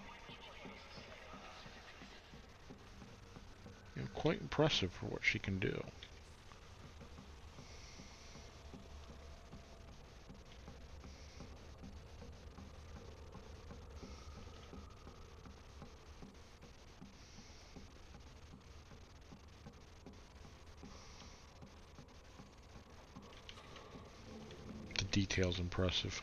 quite impressive for what she can do. The detail's impressive.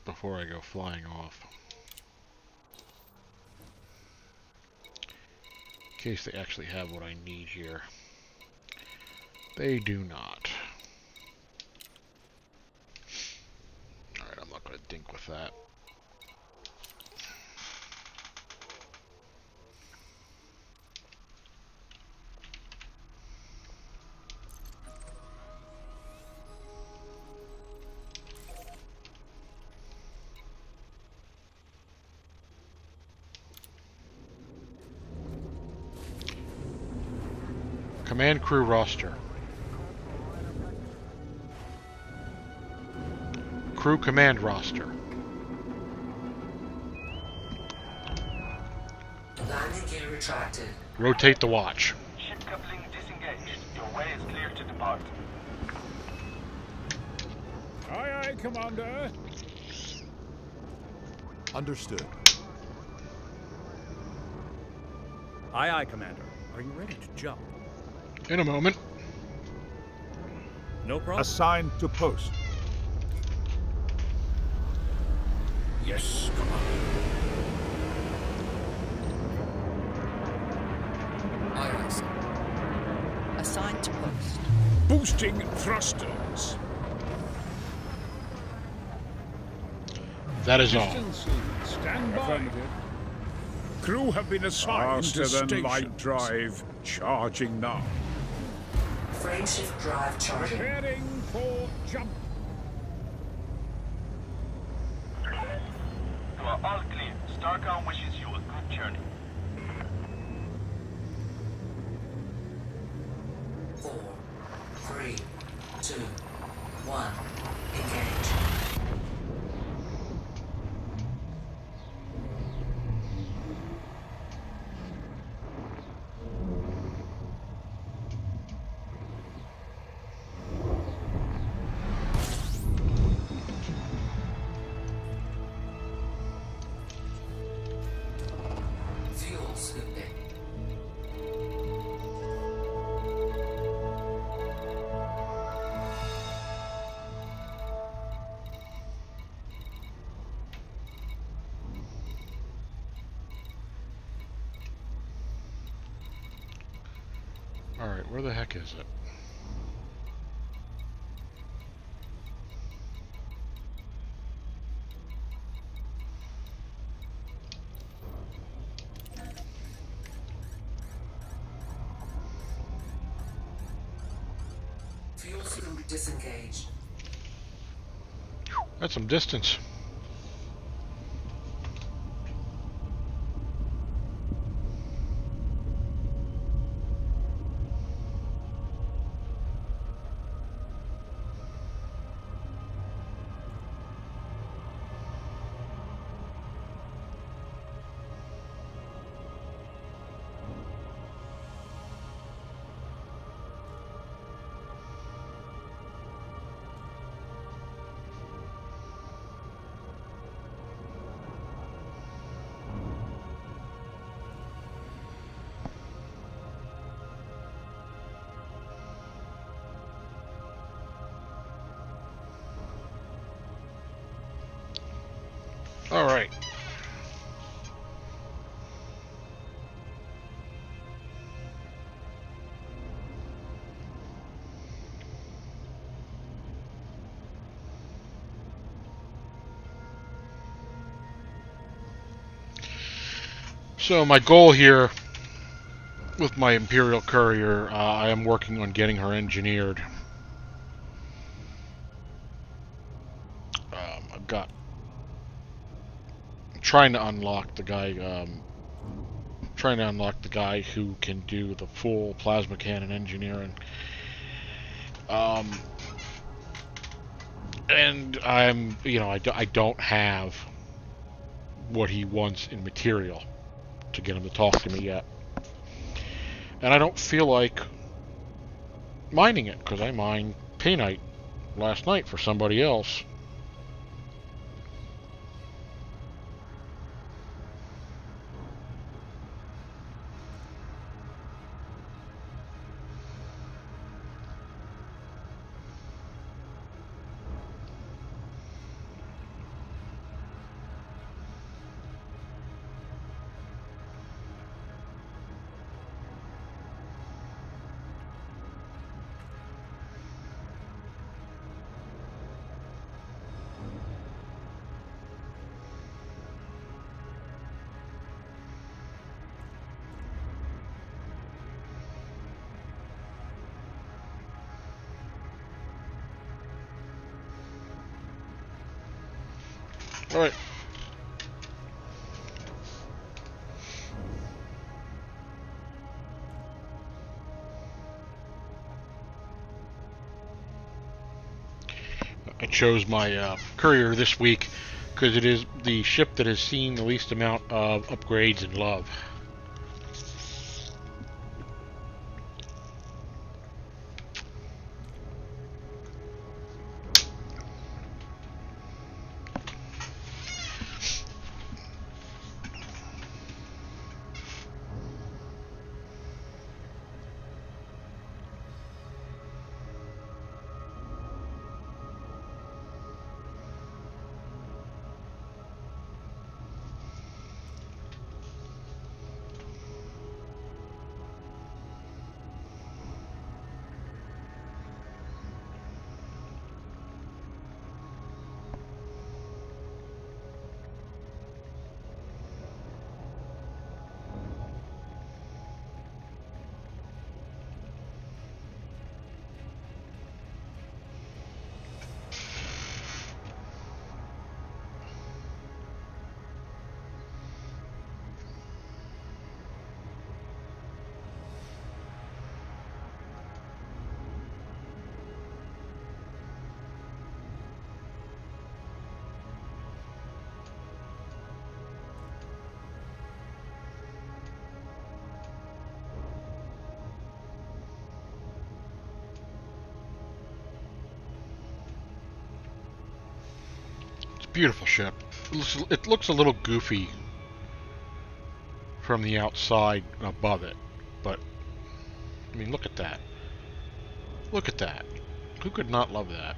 Before I go flying off, in case they actually have what I need here. They do not. Alright, I'm not going to dink with that. Command crew roster. Crew command roster. Landing gear retracted. Rotate the watch. Ship coupling disengaged. Your way is clear to depart. Aye, aye, Commander. Understood. Aye, aye, Commander. Are you ready to jump? In a moment. No problem. Assigned to post. Yes, Commander. Aye, aye, sir. Assigned to post. Boosting thrusters. That is all. Stand by. Crew have been assigned to stations. Light drive charging now. Frameshift drive charging. Preparing for jump. You are all clear. Starcom wishes you a good journey. 4, 3, 2, 1. Engage. Fuel scooping. Alright, where the heck is it? Fuel scoop disengaged. That's some distance. Alright. So my goal here with my Imperial Courier, I am working on getting her engineered. I've got trying to unlock the guy. Trying to unlock the guy who can do the full plasma cannon engineering. And I'm, I don't have what he wants in material to get him to talk to me yet. And I don't feel like mining it, because I mined painite last night for somebody else. Alright. I chose my courier this week because it is the ship that has seen the least amount of upgrades and love. Beautiful ship. It looks a little goofy from the outside above it, but I mean, look at that. Look at that. Who could not love that?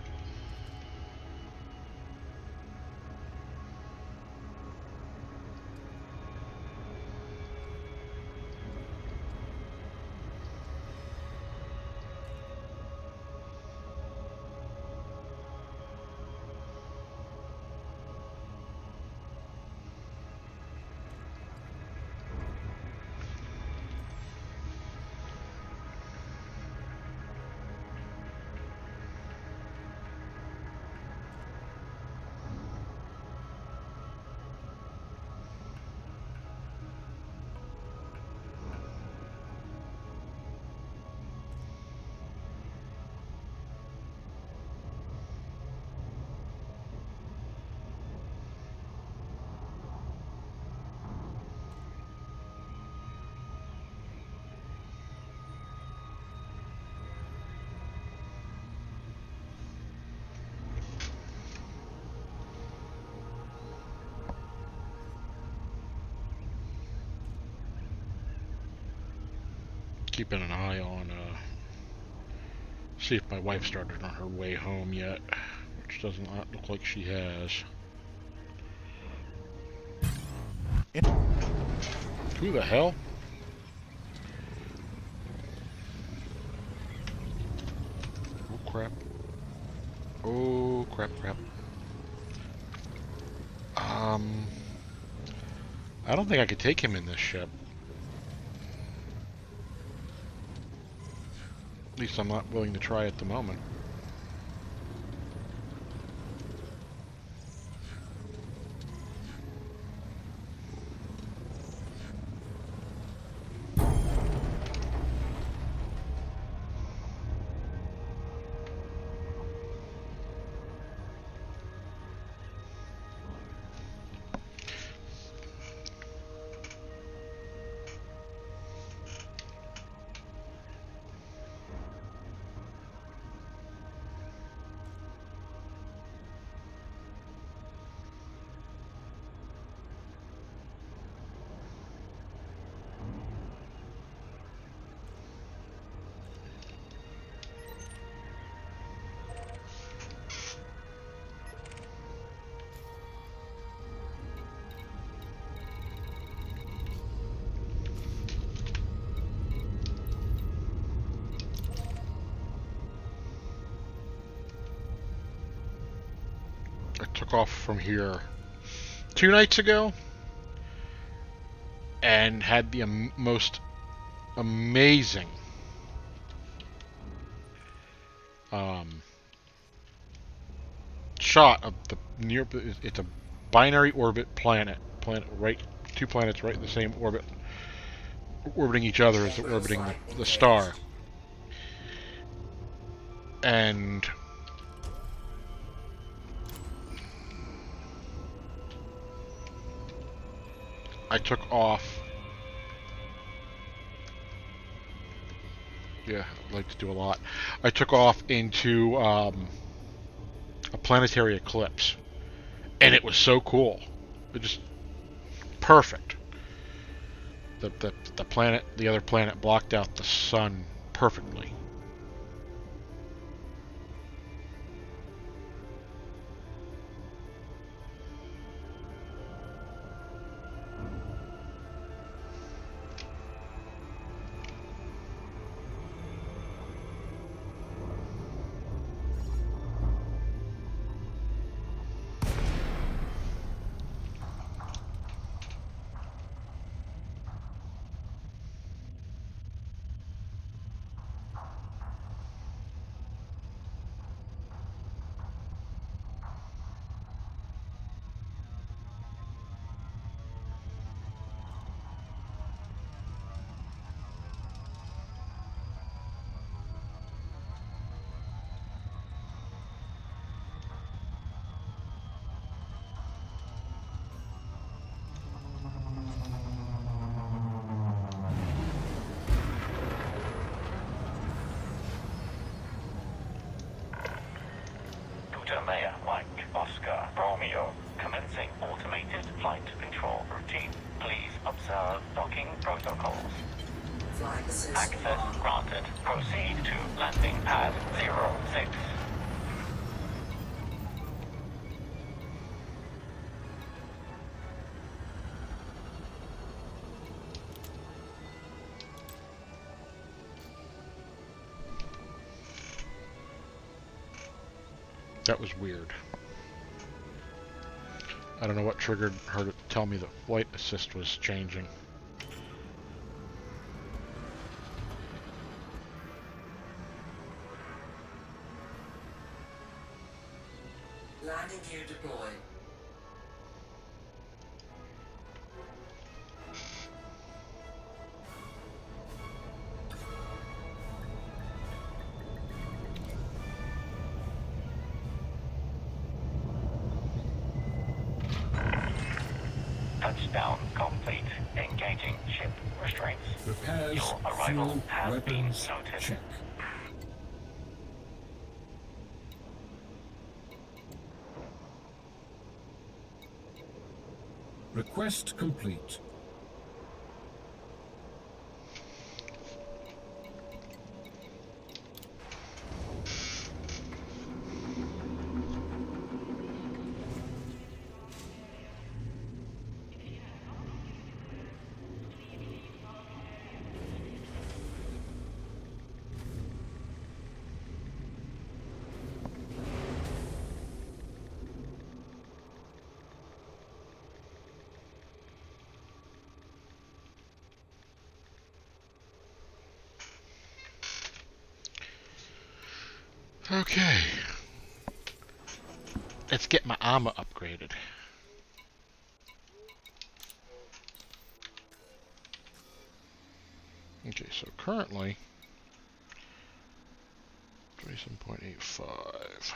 Keeping an eye on, see if my wife started on her way home yet, which does not look like she has. Who the hell? Oh crap. Oh crap. I don't think I could take him in this ship. At least I'm not willing to try at the moment. I took off from here 2 nights ago and had the most amazing shot of the near. It's a binary orbit planet. Right, 2 planets right in the same orbit, orbiting each other as they're orbiting the star. And I took off. Yeah, I'd like to do a lot. I took off into a planetary eclipse, and it was so cool. It just perfect. The other planet blocked out the sun perfectly. Mayor, Mike, Oscar, Romeo, commencing automated flight control routine. Please observe docking protocols. Access granted. Proceed to landing pad 06. That was weird. I don't know what triggered her to tell me that flight assist was changing. Landing gear deployed. Touchdown complete. Engaging ship restraints. Repairs, Your arrival fuel, has weapons, been noted. check. Request complete. Okay. Let's get my armor upgraded. Okay, so currently 27.85.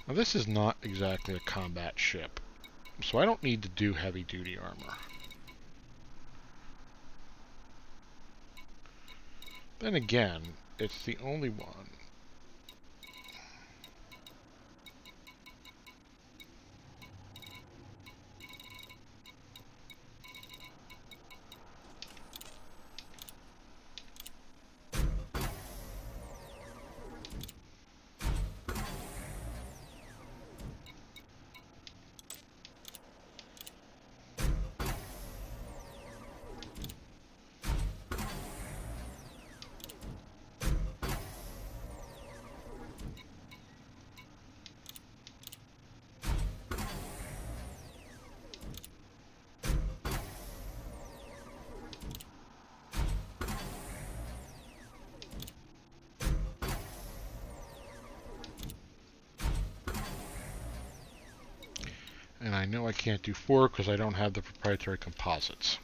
Now this is not exactly a combat ship, so I don't need to do heavy duty armor. Then again, it's the only one. And I know I can't do 4 because I don't have the proprietary composites.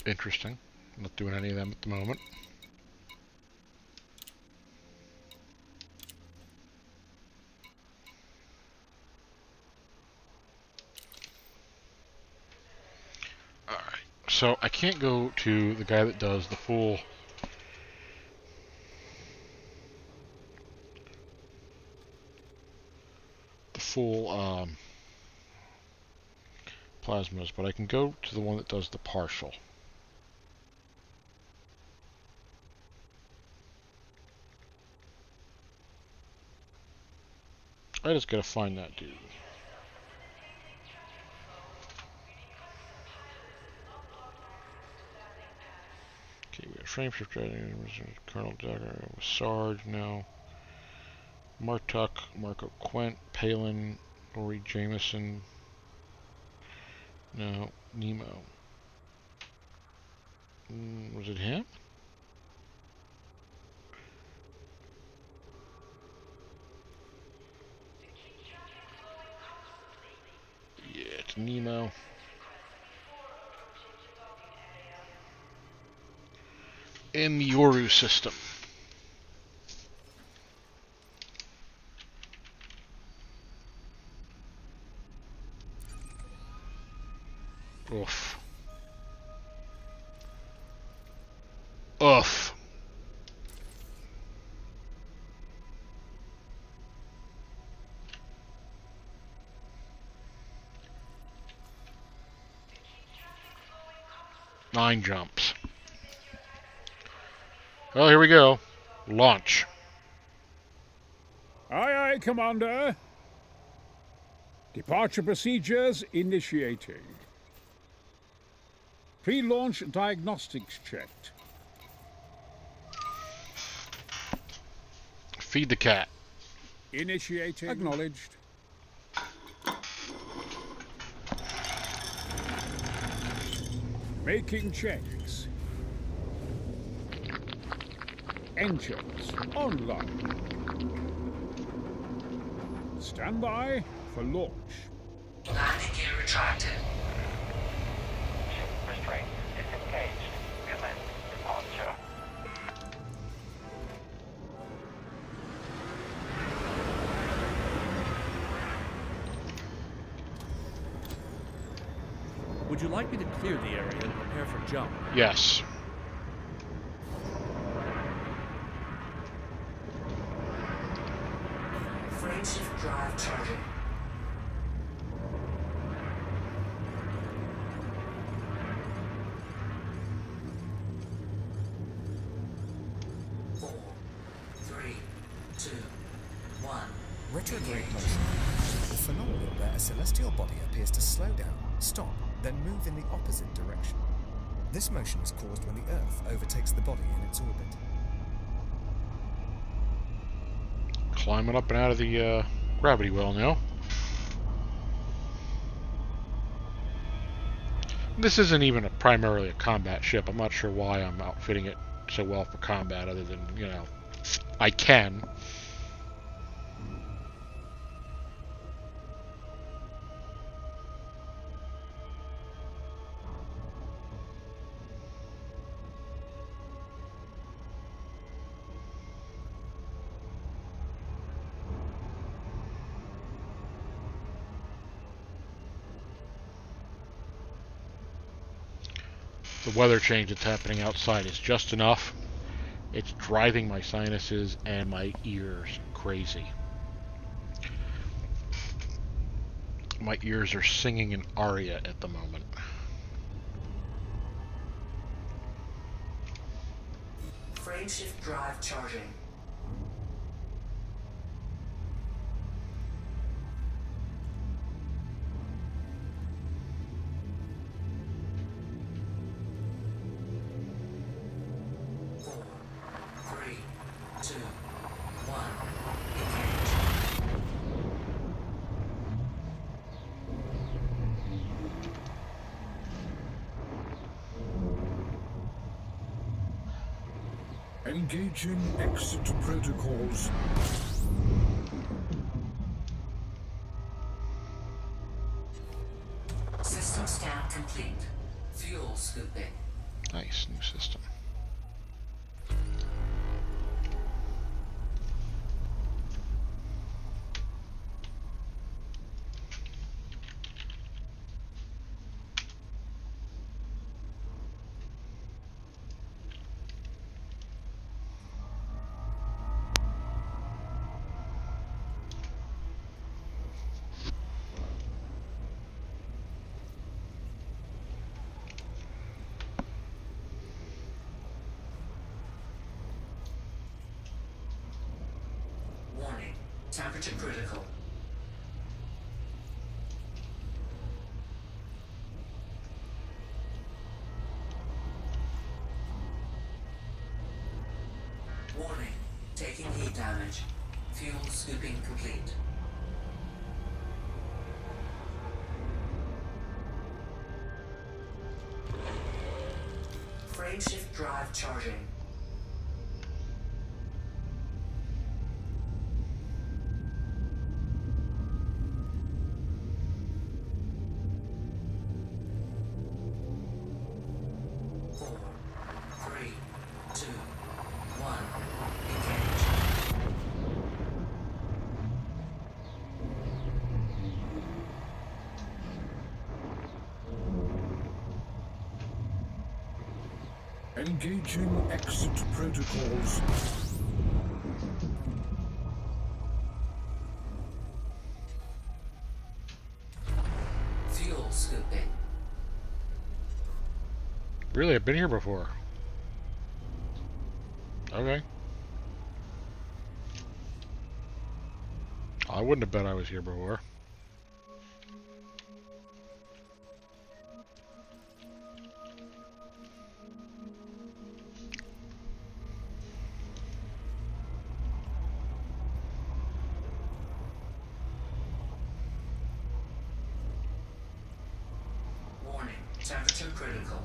Interesting. I'm not doing any of them at the moment. Alright, so I can't go to the guy that does the full plasmas, but I can go to the one that does the partial. I just gotta find that dude. Okay, we got frameshift Colonel Dagger, Sarge now. Martuk, Marco Quent, Palin, Lori Jameson. No, Nemo. Was it him? Yeah, it's Nemo. In the Yoru system. Oof. Oof. Nine jumps. Oh, here we go. Launch. Aye, aye, Commander. Departure procedures initiating. Pre-launch diagnostics checked. Feed the cat. Initiating. Acknowledged. Making checks. Engines online. Stand by for launch. Landing gear retracted. Ship restraint disengaged. Commence departure. Would you like me to clear the area and prepare for jump? Yes. Frameshift drive charging. The phenomenon where a celestial body appears to slow down, stop, then move in the opposite direction. This motion is caused when the Earth overtakes the body in its orbit. Climbing up and out of the gravity well now. This isn't even primarily a combat ship. I'm not sure why I'm outfitting it so well for combat, other than, you know, I can. The weather change that's happening outside is just enough. It's driving my sinuses and my ears crazy. My ears are singing an aria at the moment. Frameshift drive charging. Engaging exit protocols. System scan complete. Fuel scooping. Nice, new system. Warning. Temperature critical. Warning. Taking heat damage. Fuel scooping complete. Frameshift drive charging. Engaging exit protocols. Fuel scooping. Really, I've been here before. Okay. I wouldn't have bet I was here before. Warning. Temperature critical.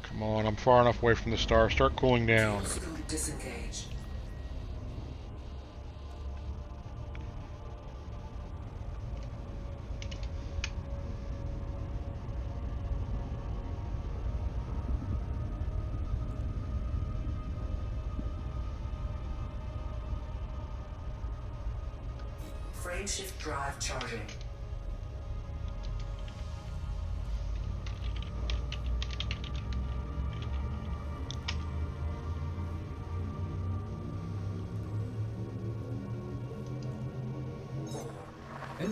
Come on, I'm far enough away from the star. Start cooling down. Disengage. Frameshift drive charging.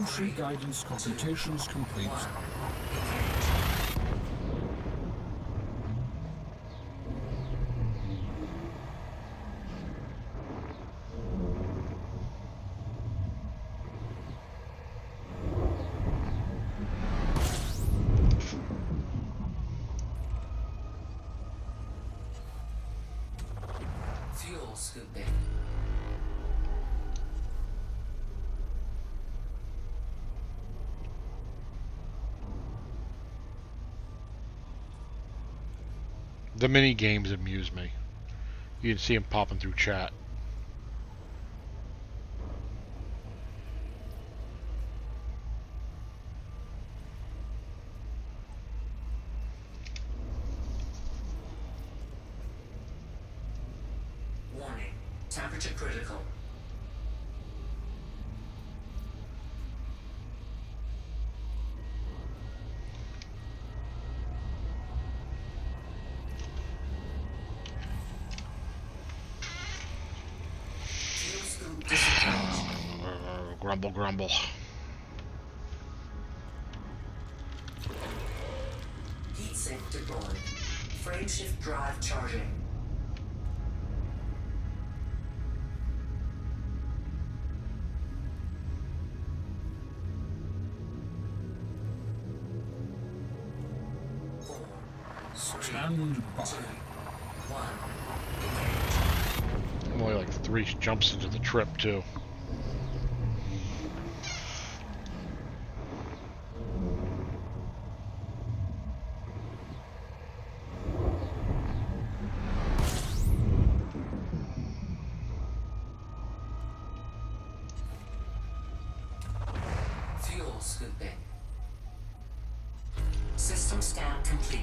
Entry guidance computations complete. Fuel scooping. The mini games amuse me. You can see them popping through chat. Warning. Temperature critical. Fuel scoop disengaged. Grumble, grumble. Heatsink deployed. Frameshift drive charging. Stand by. I'm only like 3 jumps into the trip, too. Fuel scooping. System scan complete.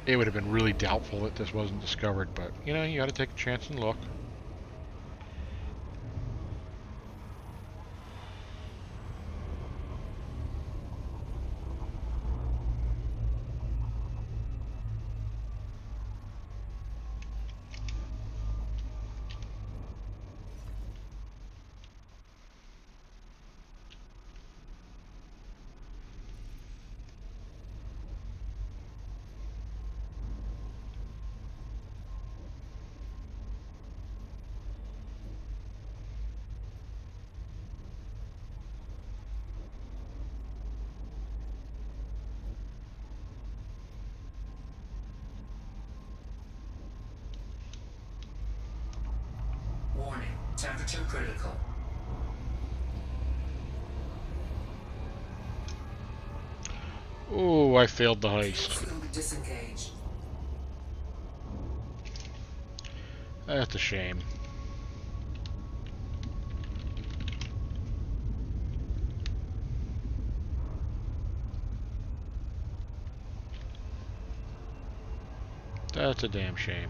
It would have been really doubtful that this wasn't discovered, but, you know, you gotta take a chance and look. Warning. Temperature critical. Oh, I failed the heist. Scoop disengaged. That's a shame. That's a damn shame.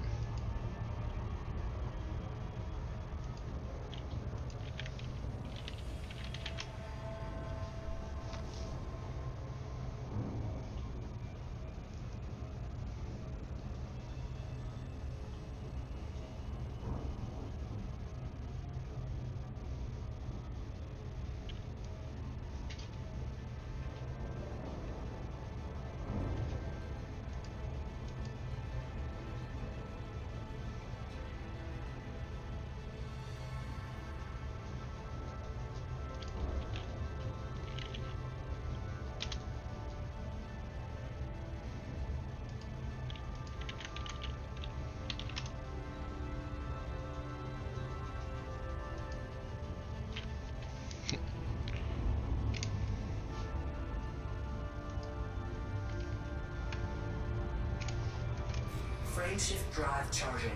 Frameshift drive charging.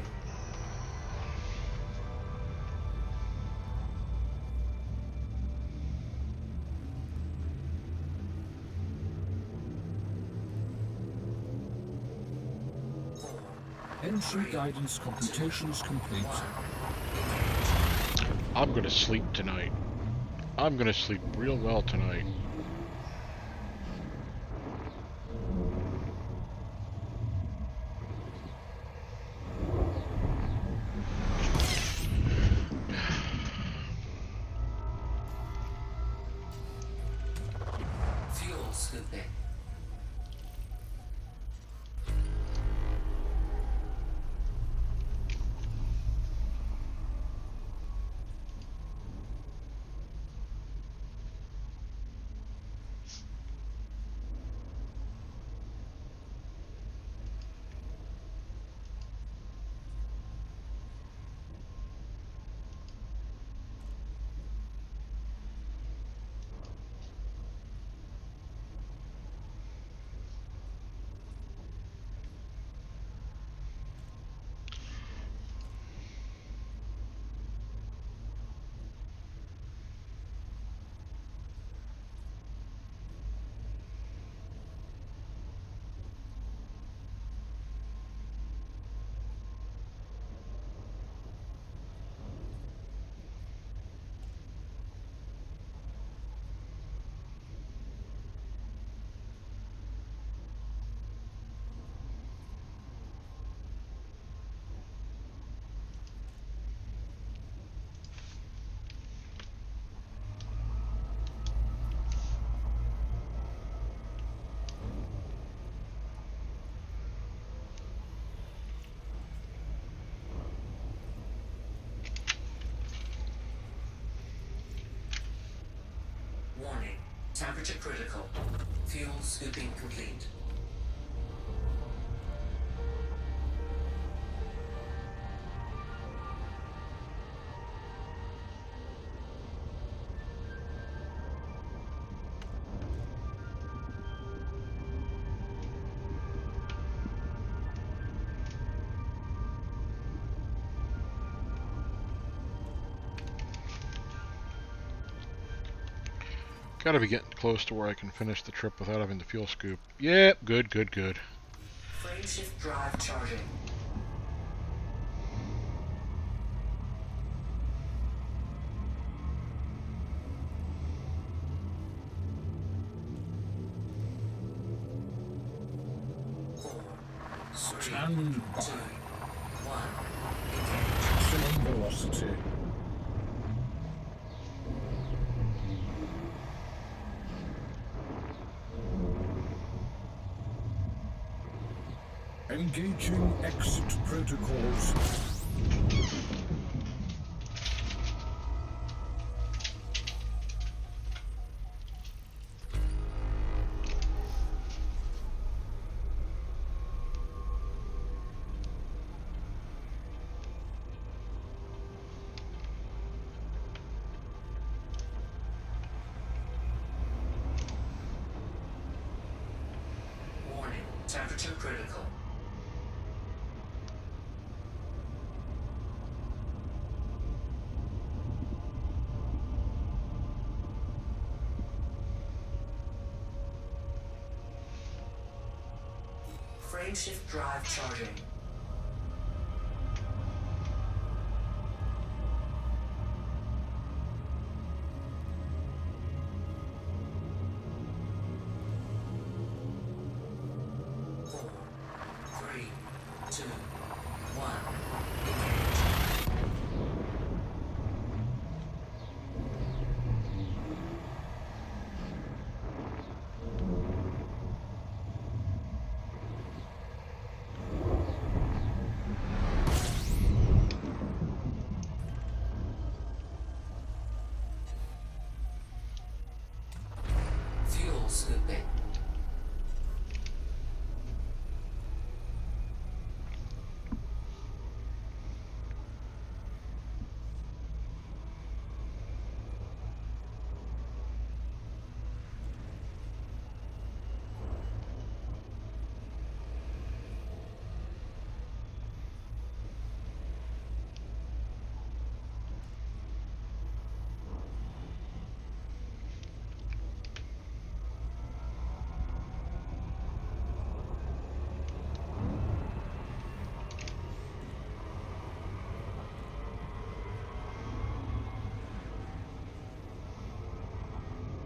Entry guidance computations complete. I'm gonna sleep tonight. I'm gonna sleep real well tonight. Fuel scooping. Warning. Temperature critical. Fuel scooping complete. Gotta be getting close to where I can finish the trip without having the fuel scoop. Yep, good, good, good. Frame shift drive charging. Stand by. 2, 1. Maximum velocity. Engaging exit protocols. Warning. Temperature critical. Frame shift drive charging. Four, three, two, one. Fuel scooping.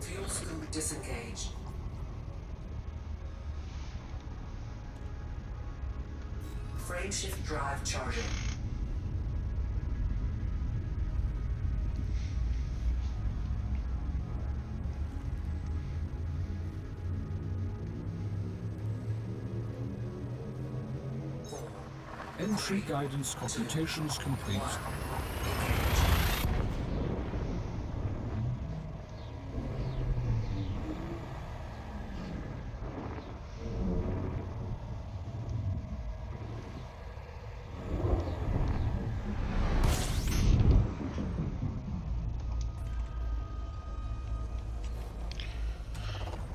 Fuel scoop disengaged. Frame shift drive charging. Entry guidance computations complete.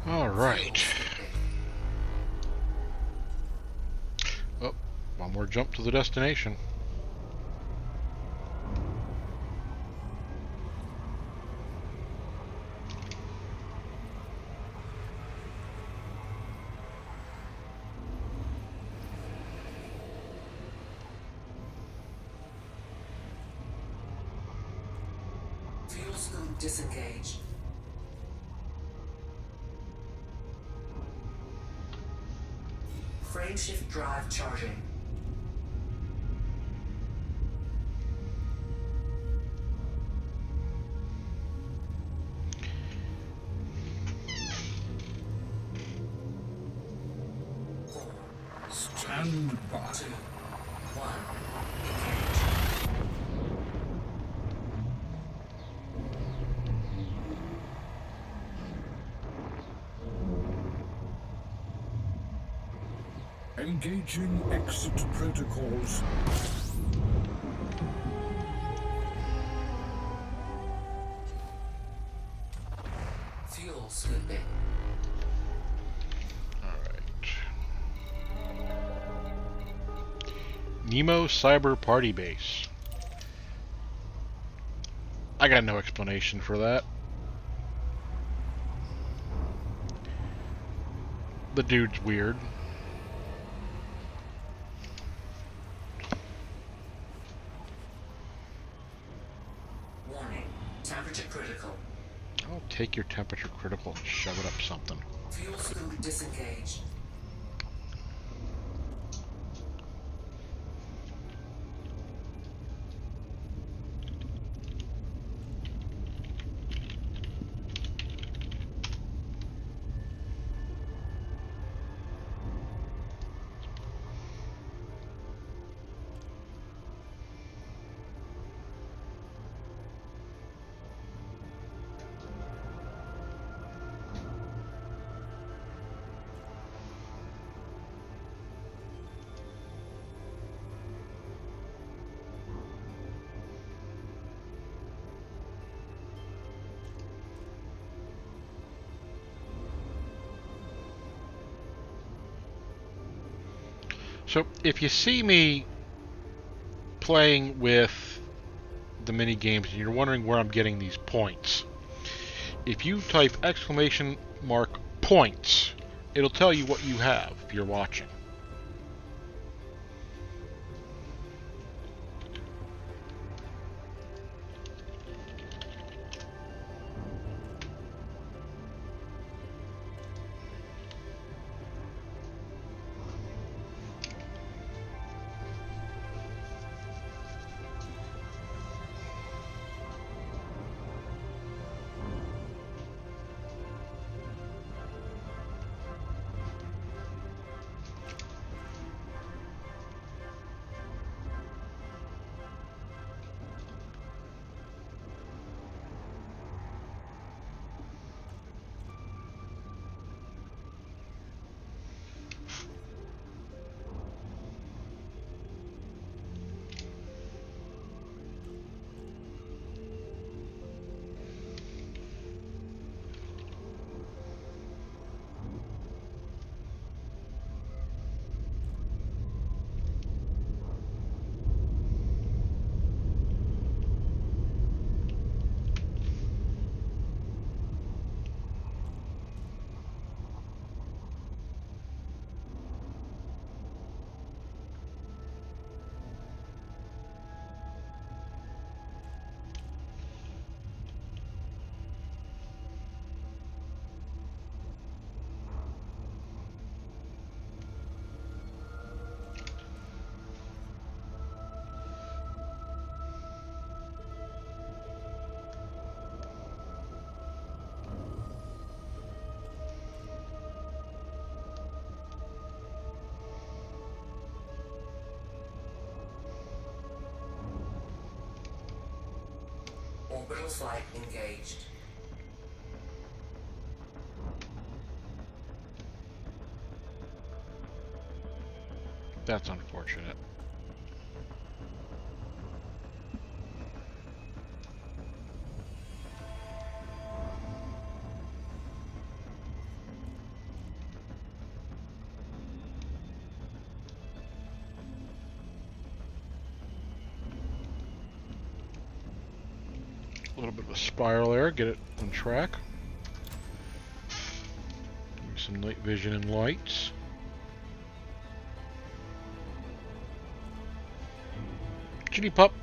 All right. Oh, one more jump to the destination. Fuel scoop disengaged. Frameshift drive charging. Stand by. 2, 1. Engaging exit protocols. Fuel scooping. Nemo Cyber Party Base. I got no explanation for that. The dude's weird. Warning. Temperature critical. I'll take your temperature critical and shove it up something. Fuel scoop disengaged. So if you see me playing with the mini games and you're wondering where I'm getting these points, if you type !points, it'll tell you what you have if you're watching. Orbital flight engaged. That's unfortunate. A little bit of a spiral there, get it on track. Give me some night vision and lights. Kitty pup.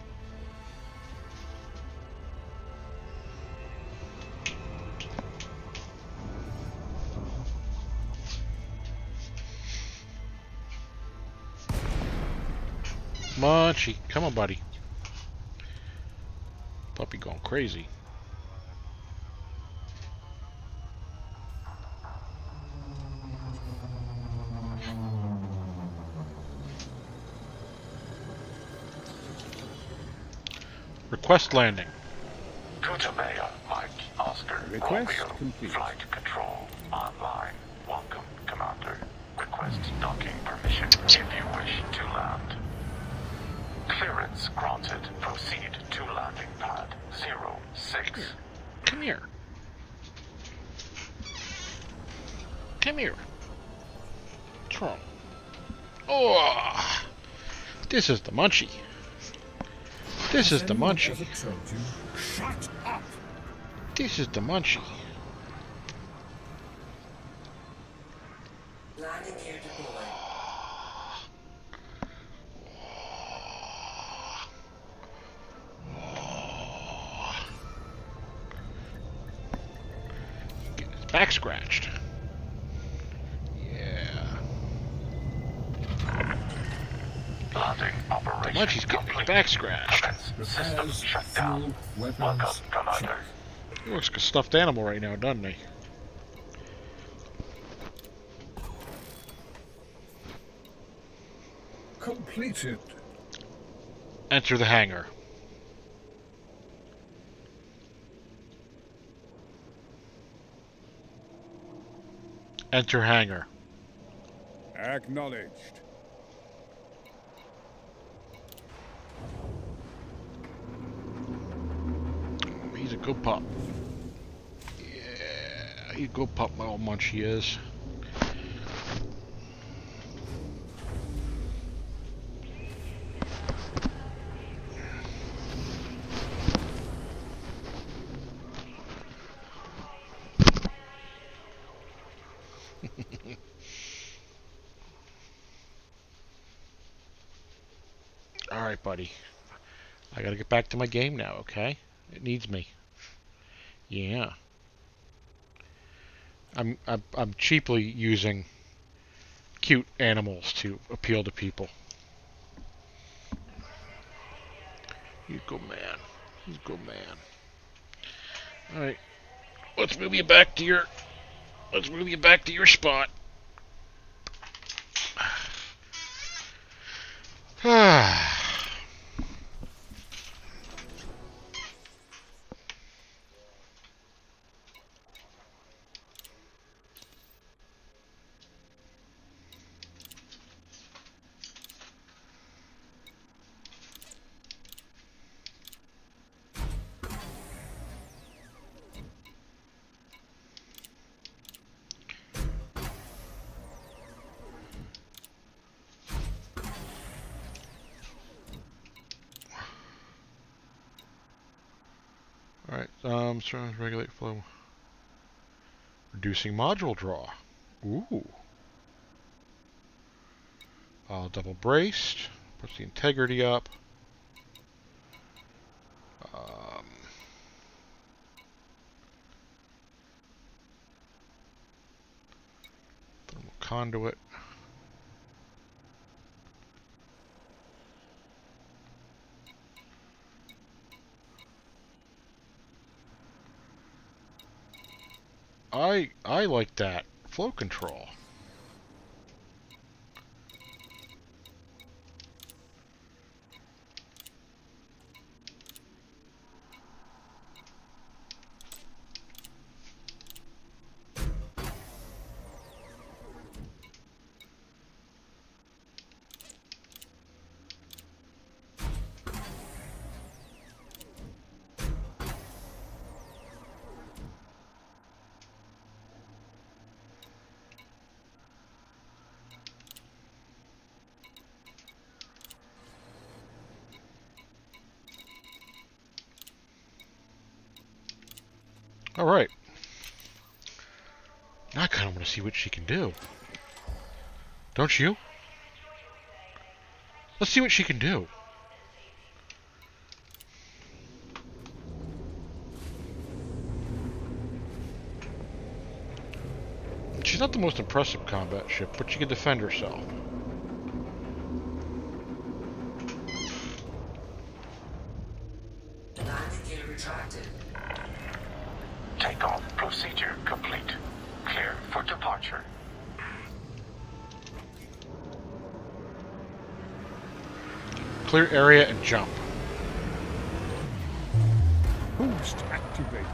Munchie, come on, buddy. Puppy going crazy. Request landing. Tutor Mayor Mike Oscar. Request Romeo, complete. Flight control online. Welcome, Commander. Request docking permission if you wish to land. Clearance granted. Proceed to landing pad 06. Come here. Come here. What's wrong? Oh, this is the munchie. This is the munchie. Shut up! This is the munchie. Landing gear deployed. Get his back scratched. Yeah. Landing operation. The munchie's getting his back scratched. System shut down. Welcome, Commander. He looks like a stuffed animal right now, doesn't he? Completed. Enter the hangar. Enter hangar. Acknowledged. He's a good pup. Yeah, he's a good pup, my old munchie is. Alright, buddy. I gotta get back to my game now, okay? It needs me. Yeah. I'm cheaply using cute animals to appeal to people. You go, man. You go, man. Alright. Let's move you back to your spot. Alright, so regulate flow. Reducing module draw. Ooh. Double braced. Puts the integrity up. Thermal conduit. I like that. Flow control. Alright. Now I kind of want to see what she can do. Don't you? Let's see what she can do. She's not the most impressive combat ship, but she can defend herself. Landing gear retracted. Takeoff procedure complete. Clear for departure. Clear area and jump. Boost activated.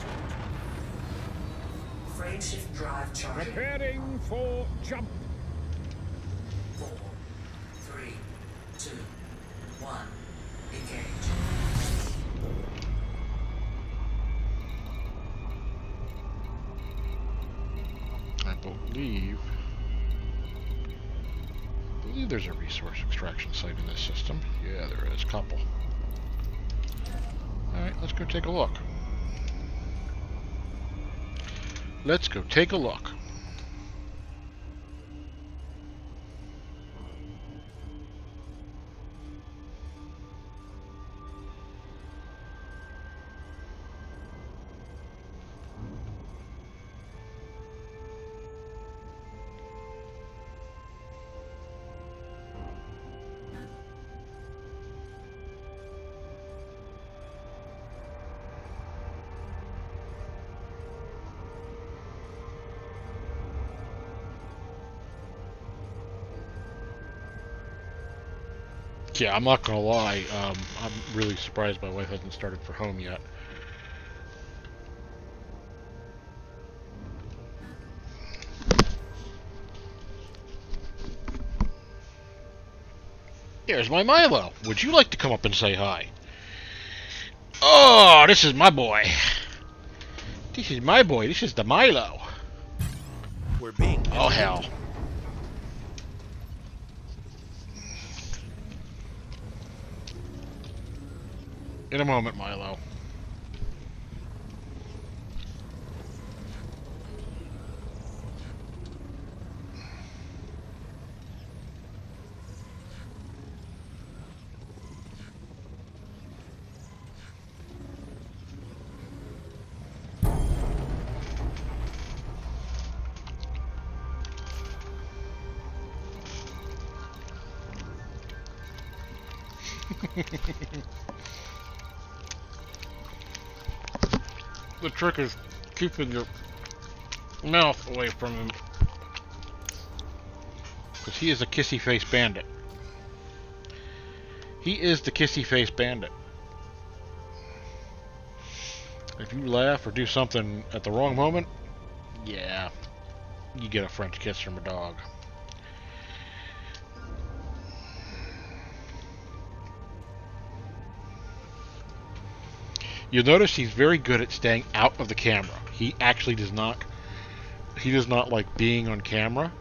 Frameshift drive charging. Preparing for jump. 4, 3, 2, 1. Engage. I believe there's a resource extraction site in this system. Yeah, there is. Couple. Alright, let's go take a look. Let's go take a look. Yeah, I'm not gonna lie. I'm really surprised my wife hasn't started for home yet. Here's my Milo. Would you like to come up and say hi? Oh, this is my boy. This is my boy. This is the Milo. We're being... Oh, hell. In a moment, Milo. The trick is keeping your mouth away from him. Because he is a kissy-face bandit. He is the kissy-face bandit. If you laugh or do something at the wrong moment, yeah, you get a French kiss from a dog. You'll notice he's very good at staying out of the camera. He actually does not like being on camera.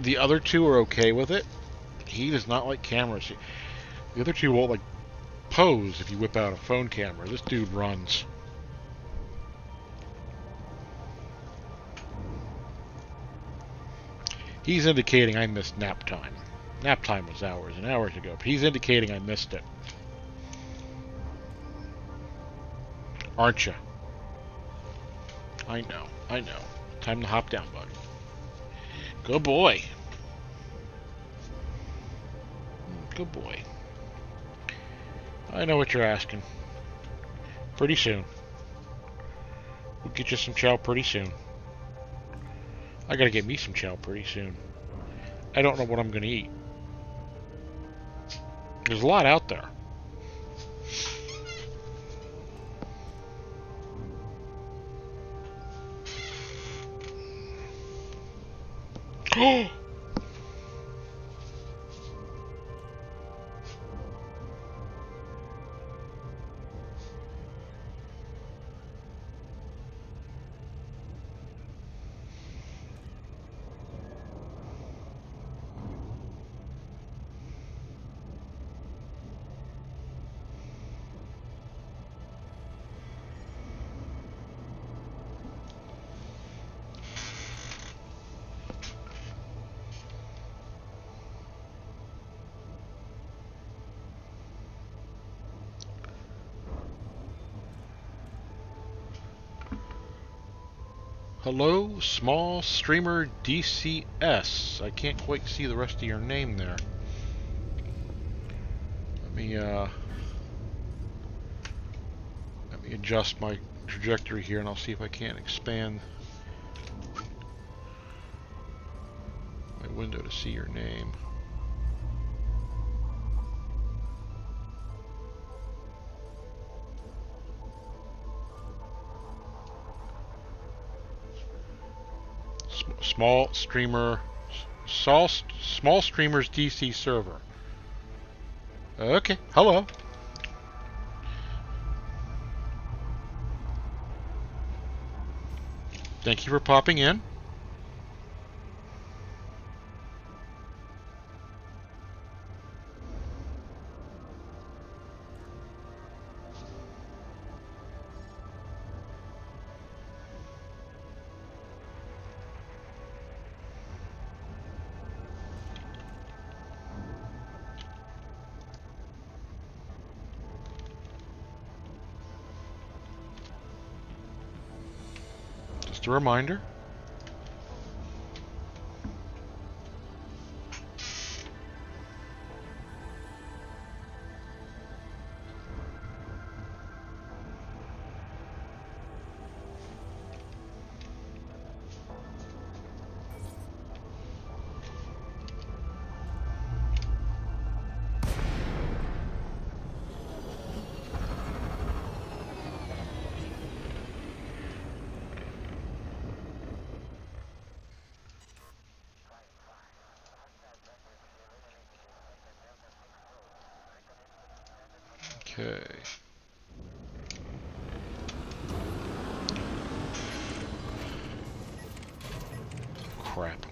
The other two are okay with it. He does not like cameras. The other two won't like pose if you whip out a phone camera. This dude runs. He's indicating I missed nap time. Nap time was hours and hours ago, but he's indicating I missed it. Aren't you? I know. Time to hop down, bud. Good boy. Good boy. I know what you're asking. Pretty soon. We'll get you some chow pretty soon. I gotta get me some chow pretty soon. I don't know what I'm gonna eat. There's a lot out there. Oh! Hello, small streamer DCS. I can't quite see the rest of your name there. Let me adjust my trajectory here, and I'll see if I can't expand my window to see your name. Small streamers DC server. Okay, hello. Thank you for popping in. Just a reminder. Okay. Crap.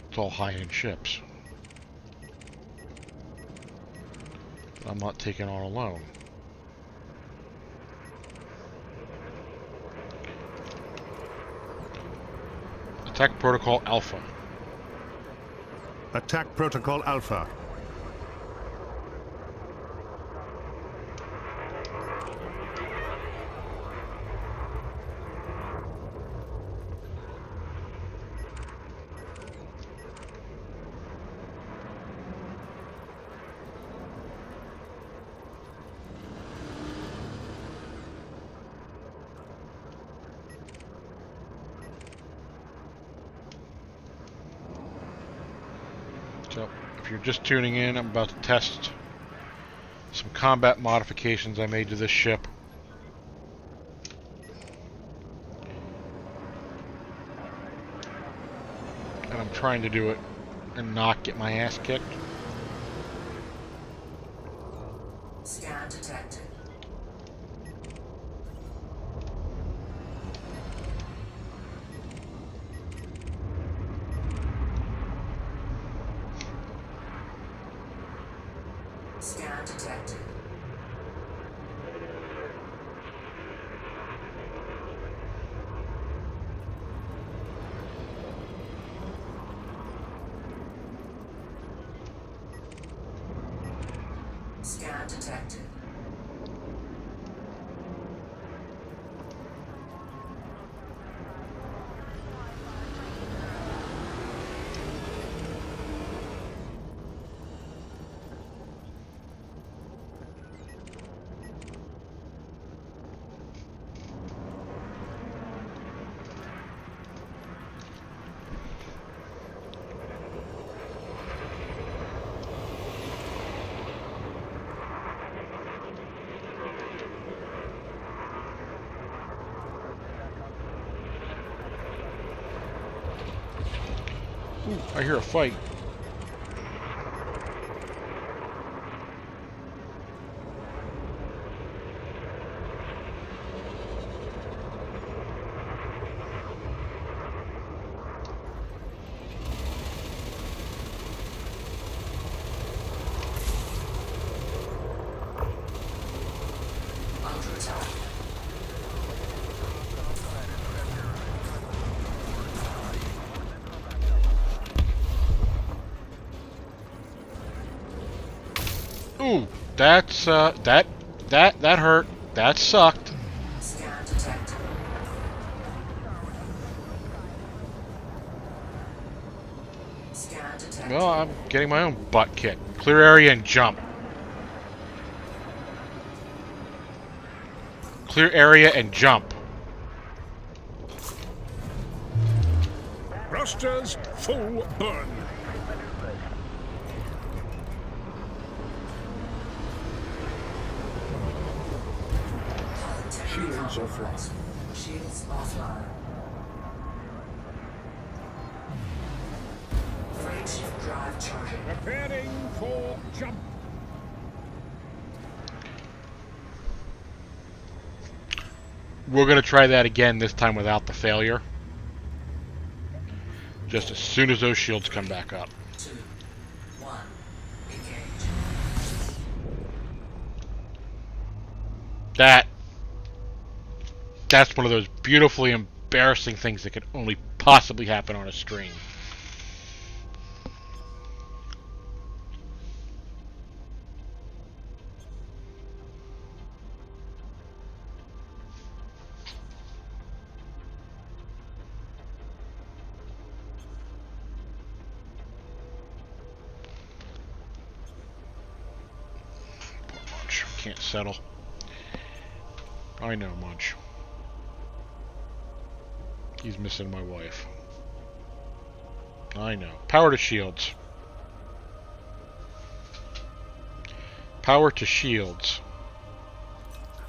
It's all high-end ships. I'm not taking on alone. Attack Protocol Alpha. Attack Protocol Alpha. So, if you're just tuning in, I'm about to test some combat modifications I made to this ship. And I'm trying to do it and not get my ass kicked. Scan detected. Scan detected. Scan detected. Ooh, I hear a fight. Under attack. Ooh, that's that hurt. That sucked. Scan detected. Well, I'm getting my own butt kicked. Clear area and jump. Clear area and jump. Thrusters full burn. Shields offline. Shields offline. Frameshift drive charging. Preparing for jump. We're going to try that again, this time without the failure. Just as soon as those shields come back up. 2, 1, engage. That's one of those beautifully embarrassing things that could only possibly happen on a stream. Munch can't settle. I know, Munch. He's missing my wife. I know. Power to shields. Power to shields.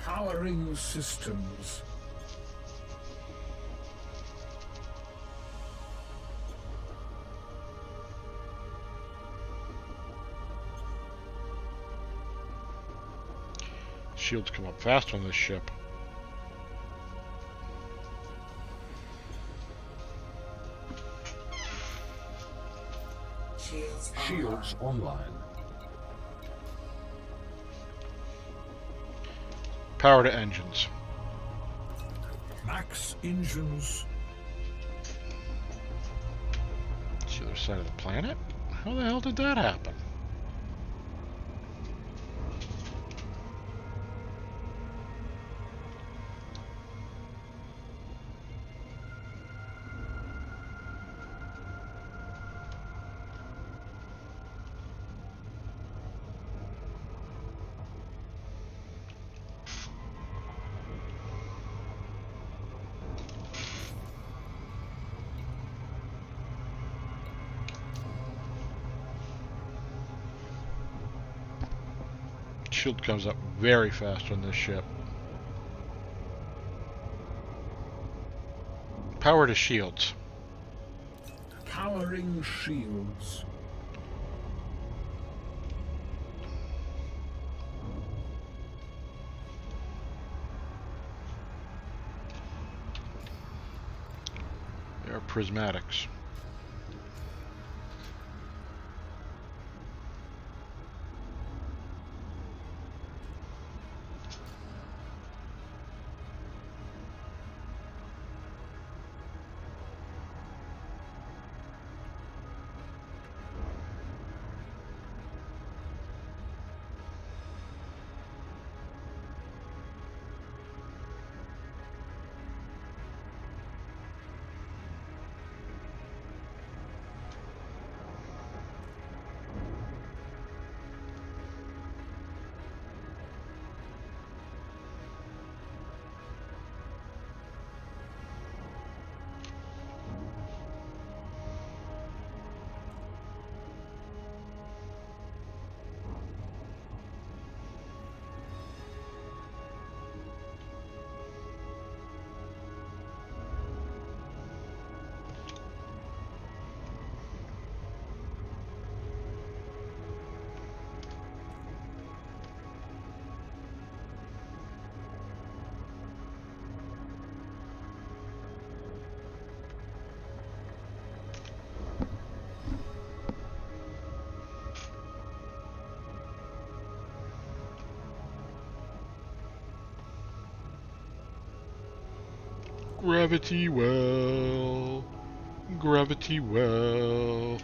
Powering systems. Shields come up fast on this ship. Shields online. Power to engines. Max engines. It's the other side of the planet? How the hell did that happen? Shield comes up very fast on this ship. Power to shields. Powering shields. They are prismatics. Gravity well. Gravity well.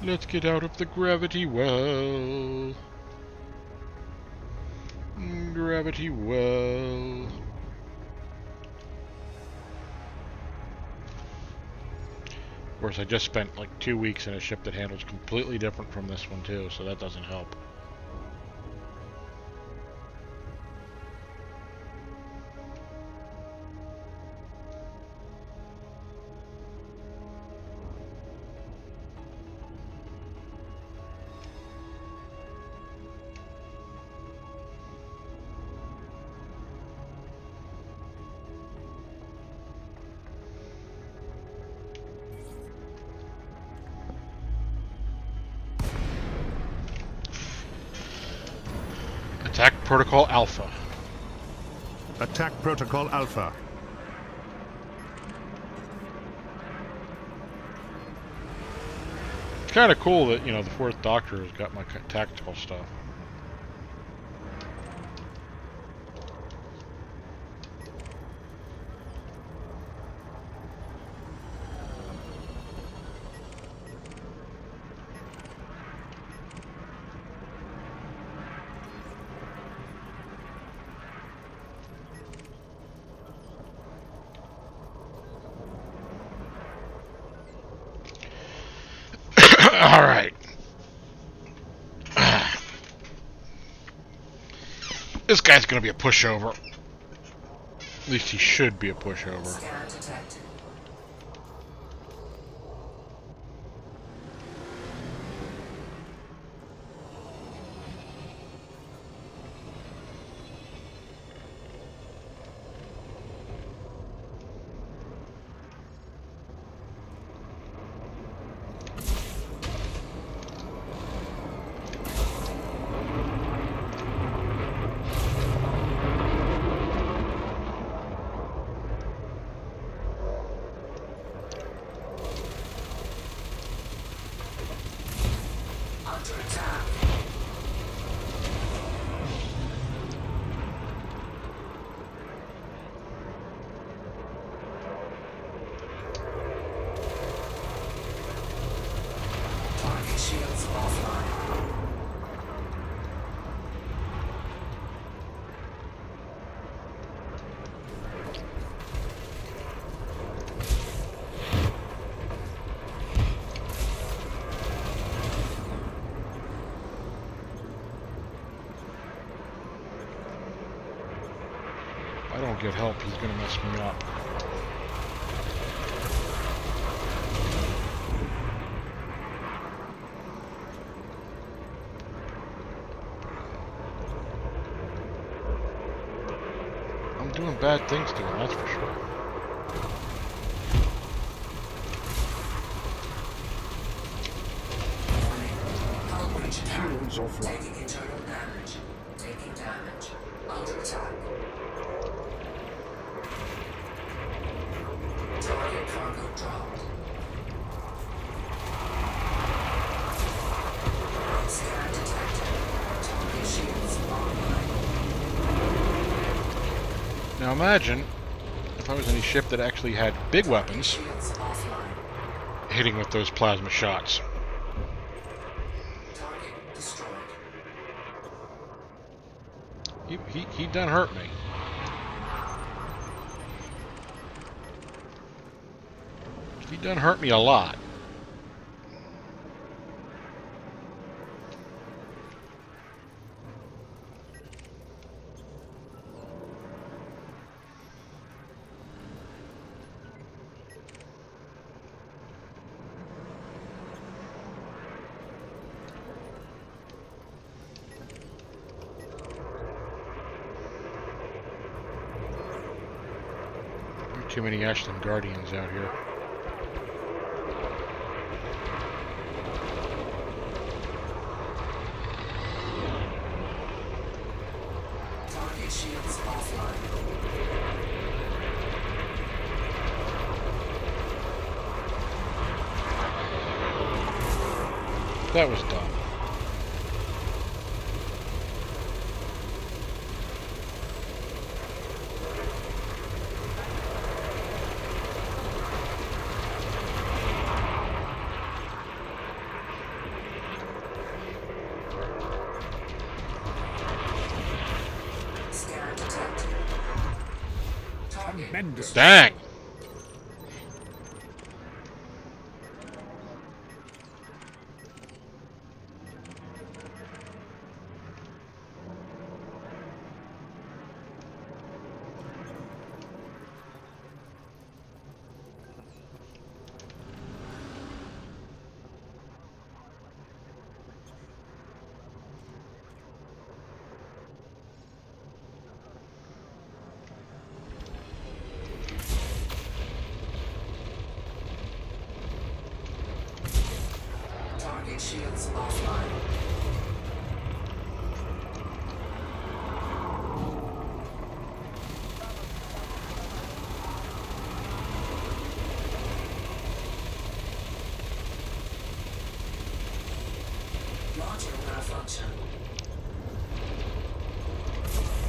Let's get out of the gravity well. Gravity well. Of course, I just spent like 2 weeks in a ship that handles completely different from this one too, so that doesn't help. Attack Protocol Alpha. Attack Protocol Alpha. It's kind of cool that, you know, the 4th Doctor has got my tactical stuff. All right. This guy's going to be a pushover. At least he should be a pushover. Scan detected. Shields offline. If I don't get help, he's going to mess me up. Doing bad things to him, that's for sure. Shields offline. Taking internal damage. Taking damage. Under attack. Target cargo dropped. Scan detected. Target shields online. Now imagine if I was in a ship that actually had big weapons hitting with those plasma shots. Target destroyed. He done hurt me. He done hurt me a lot. Too many Ashland Guardians out here. Target shields offline. That was dumb. Tremendous. Dang. Target shields offline. Module malfunction.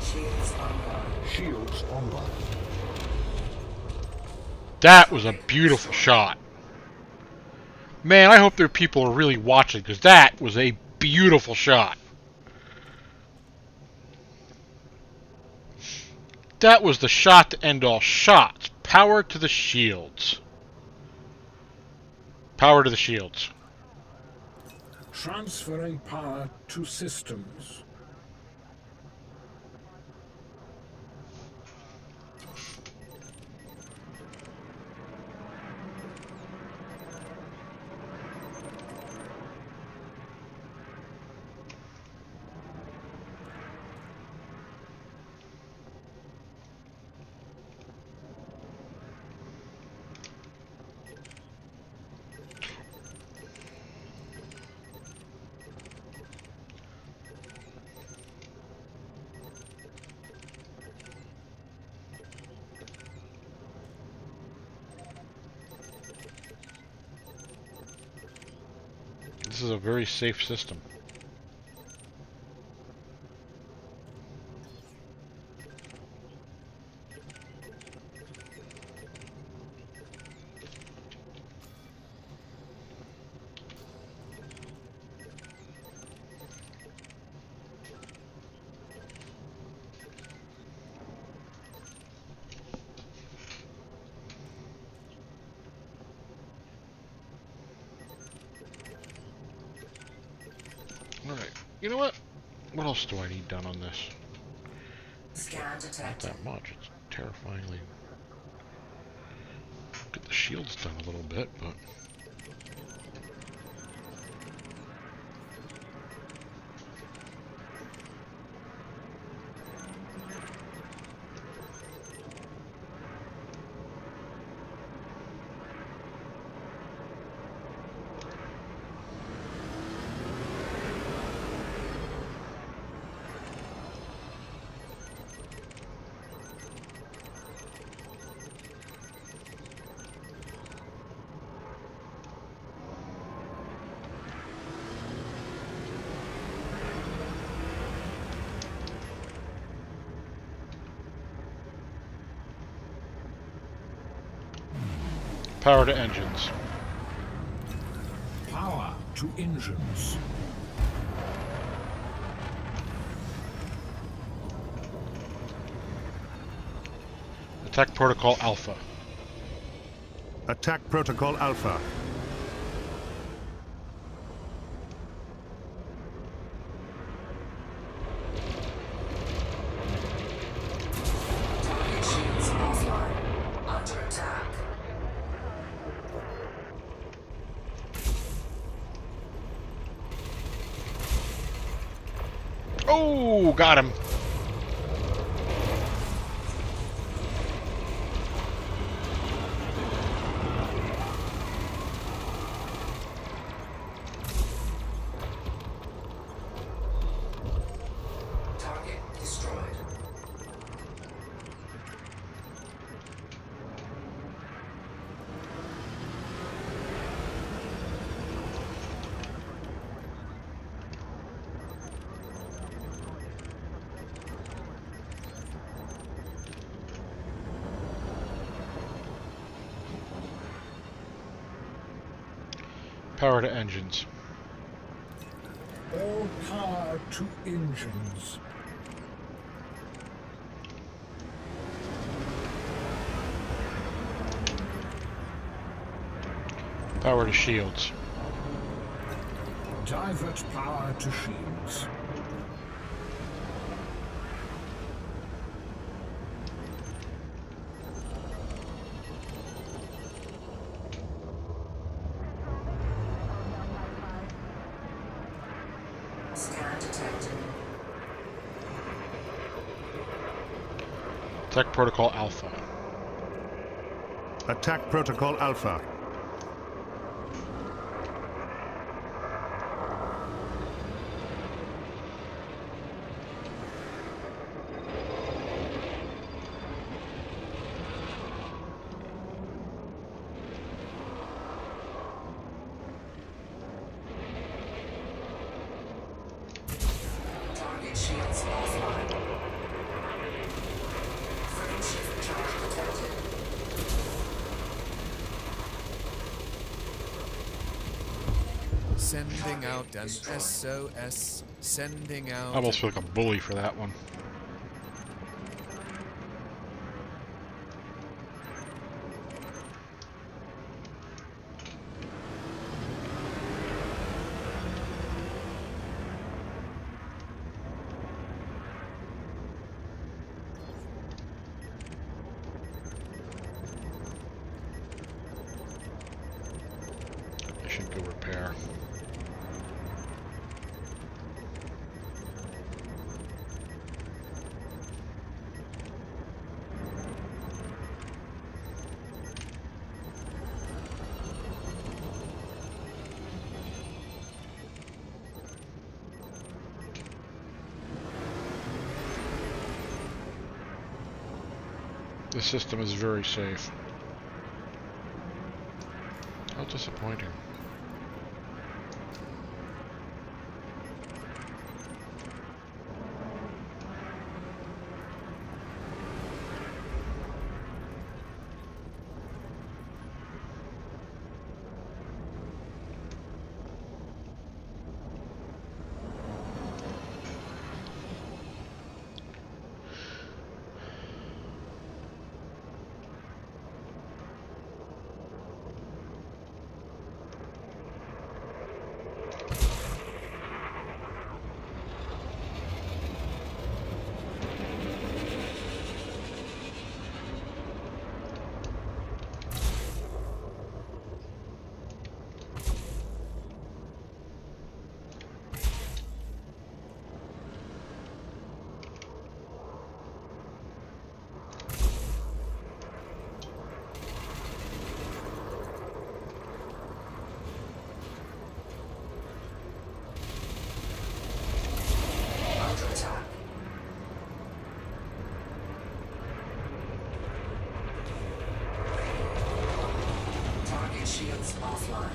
Shields online. Shields online. That was a beautiful shot. Man, I hope there are people who are really watching, because that was a beautiful shot. That was the shot to end all shots. Power to the shields. Power to the shields. Transferring power to systems. This is a very safe system. Alright, you know what? What else do I need done on this? Scan Not detected. that much. It's terrifyingly... Get the shields done a little bit, but... Power to engines. Power to engines. Attack Protocol Alpha. Attack Protocol Alpha. Target shields offline. Under attack. Oh, got him. Target destroyed. Power to engines. All power to engines. Power to shields. Divert power to shields. Scan detected. Attack Protocol Alpha. Attack Protocol Alpha. Target shields offline. Frame shift charge detected. Sending out an SOS. Sending out. I almost feel like a bully for that one. I should go repair. The system is very safe. How disappointing. Attack. Target shields offline.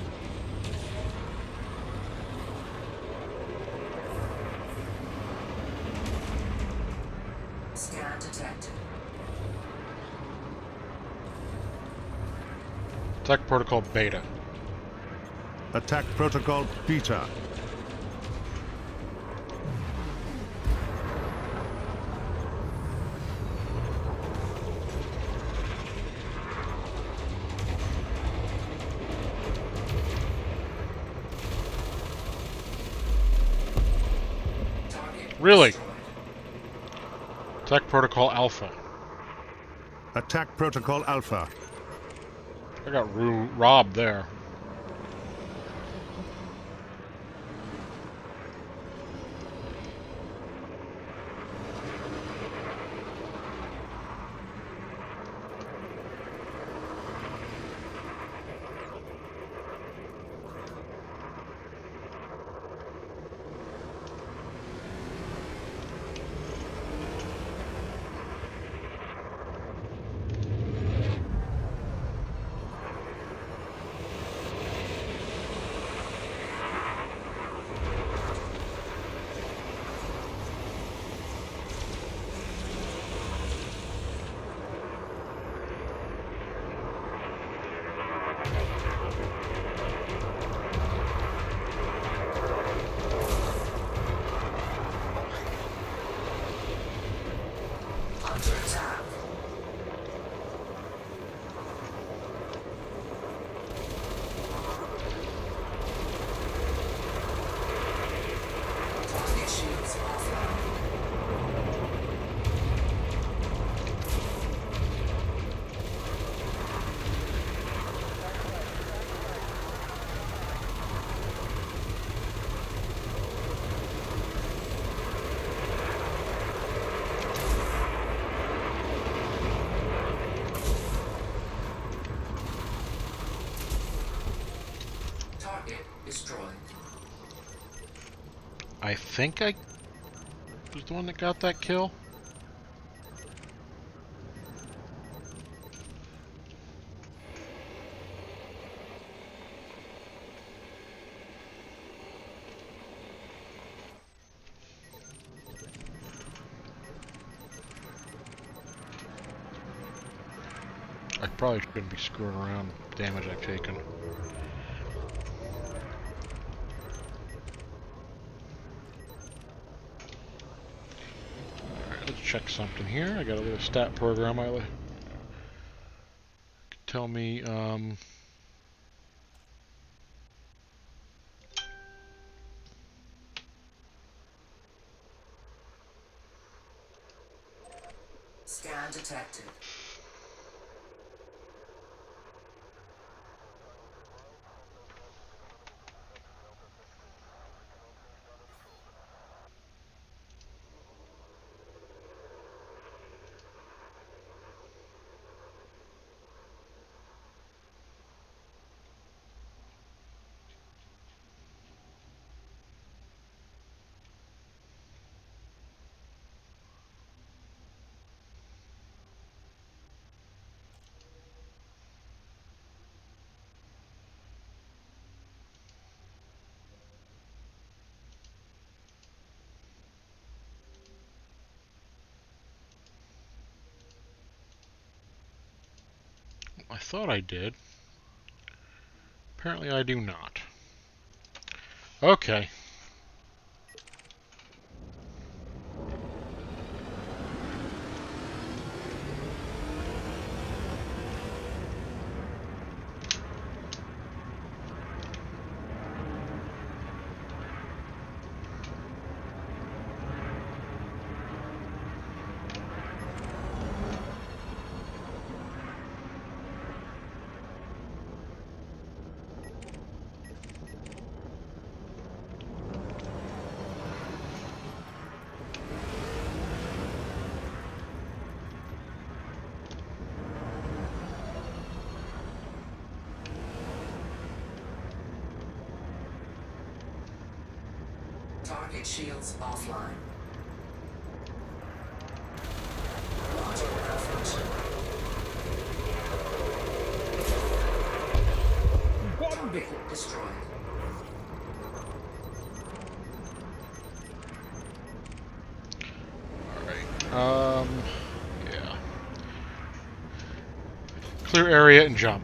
Scan detected. Attack Protocol Beta. Attack Protocol Beta. Really? Attack Protocol Alpha. Attack Protocol Alpha. I got robbed there. destroyed. I think I was the one that got that kill. I probably shouldn't be screwing around with the damage I've taken. Alright, let's check something here. I got a little stat program I like. Tell me, Scan detected. I thought I did. Apparently I do not. Okay. Target shields offline. Launching malfunction. Target destroyed. Alright, yeah. Clear area and jump.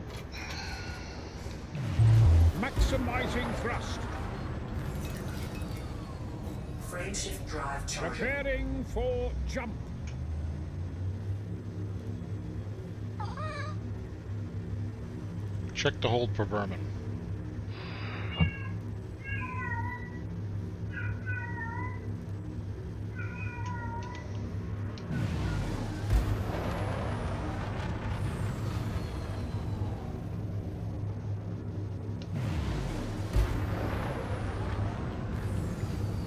Maximizing thrust. Frameshift drive charging. Preparing for jump. Check the hold for vermin.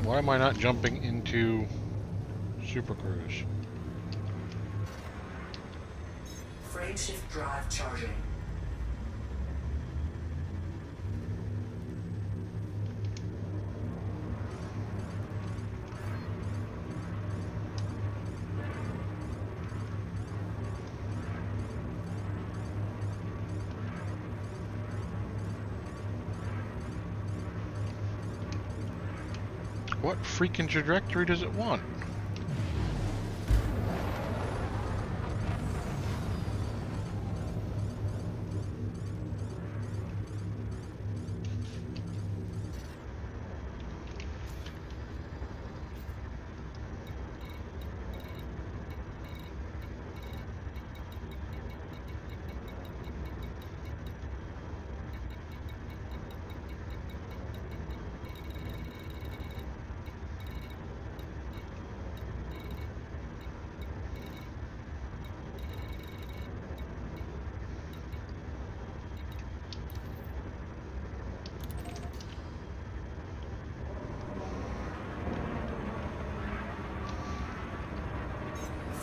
Why am I not jumping into Super Cruise? Frameshift drive charging. What freaking trajectory does it want?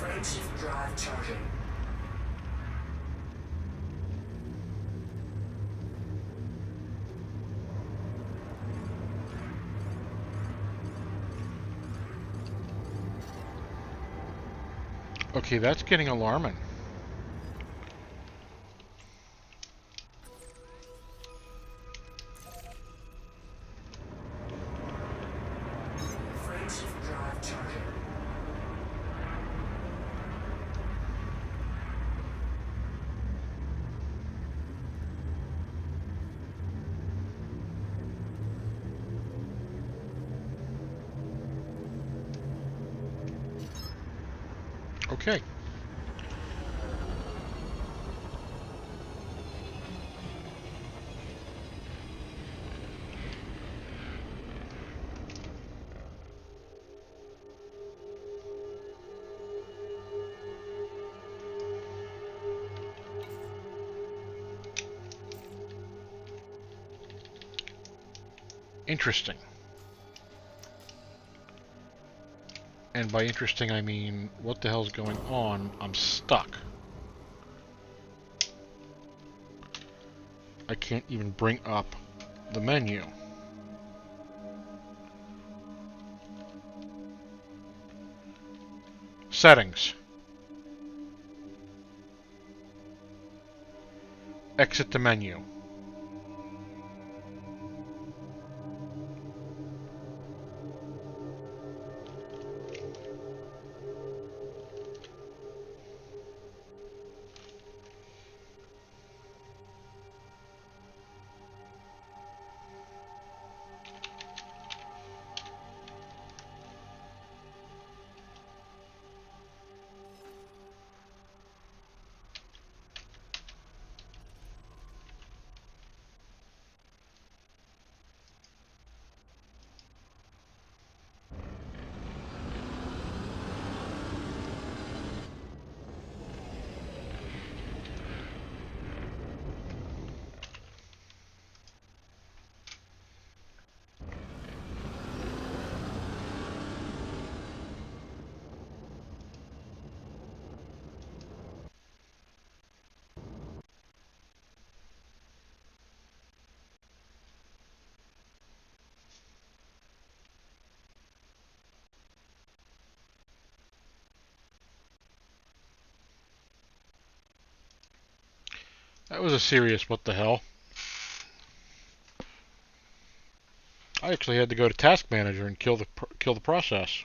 Frameshift drive charging. Okay, that's getting alarming. Frameshift drive charging. Okay. Interesting. And by interesting, I mean, what the hell's going on? I'm stuck. I can't even bring up the menu. Settings. Exit the menu. That was a serious what the hell. I actually had to go to Task Manager and kill the process.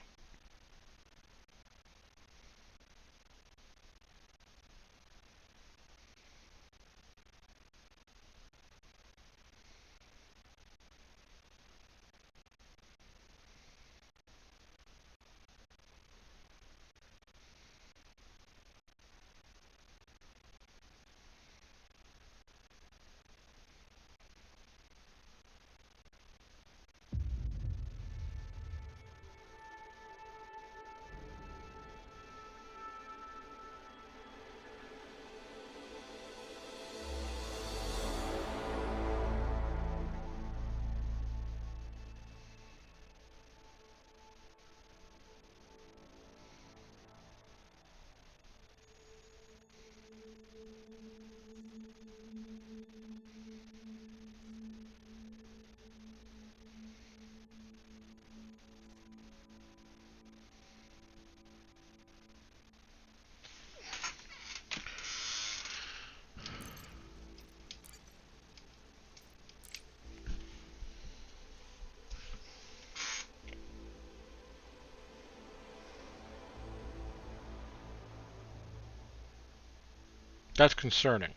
That's concerning.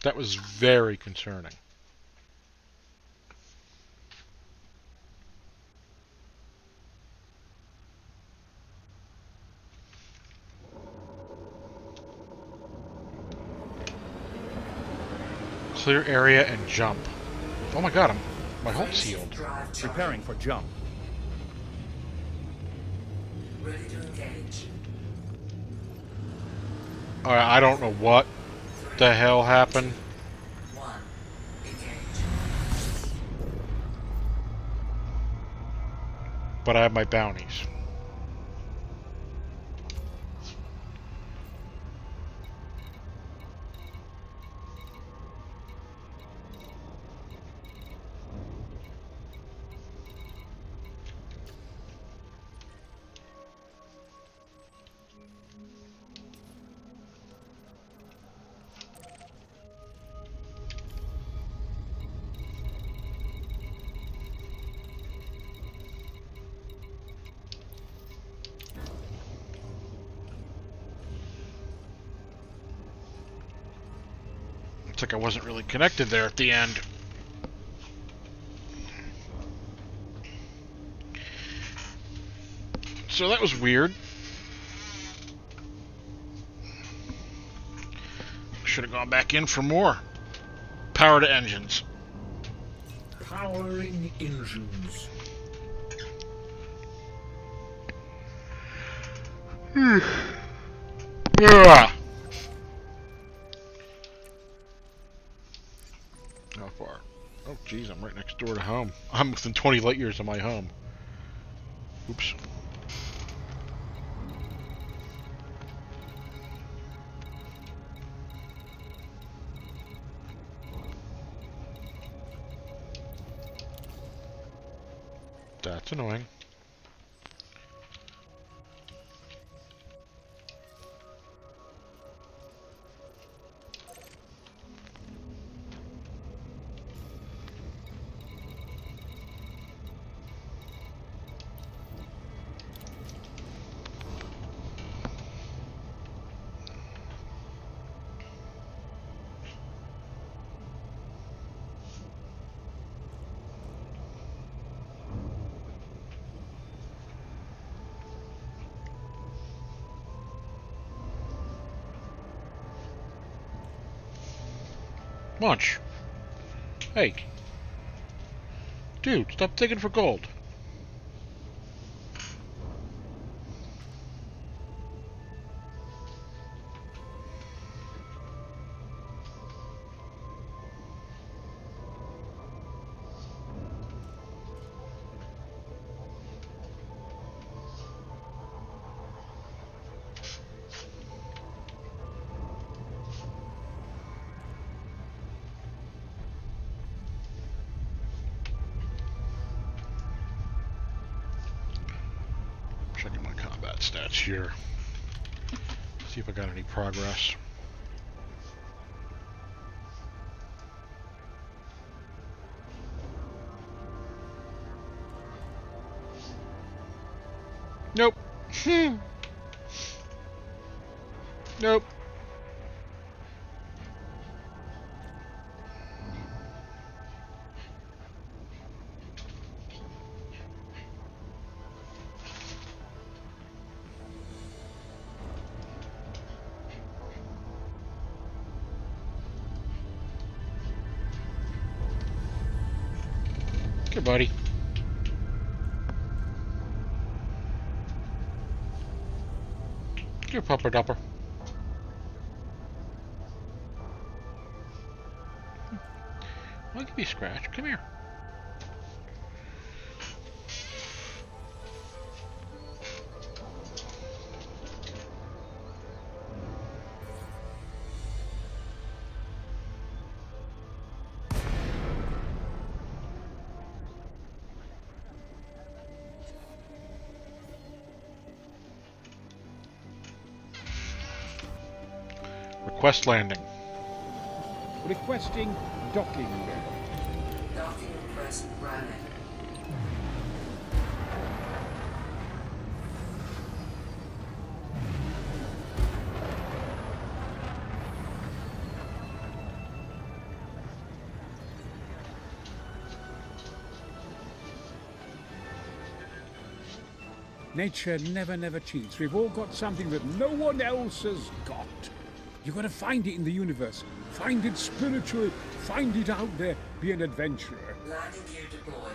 That was very concerning. Clear area and jump. Oh my god, my hull's sealed. Preparing for jump. Ready to engage. Alright, I don't know what the hell happened. 1. Engage. But I have my bounties. Looks like I wasn't really connected there at the end. So that was weird. Should have gone back in for more. Power to engines. Powering engines. How far? Oh, geez, I'm right next door to home. I'm within 20 light years of my home. Oops. That's annoying. Munch. Hey. Dude, stop digging for gold. Checking my combat stats here. See if I got any progress. Nope. Nope. Here, buddy. Here, Pupper Dupper. I'll give you a scratch. Come here. Request landing. Requesting docking. Docking request granted. Nature never cheats. We've all got something that no one else has got. You gotta find it in the universe. Find it spiritual. Find it out there. Be an adventurer. Landing gear deployed.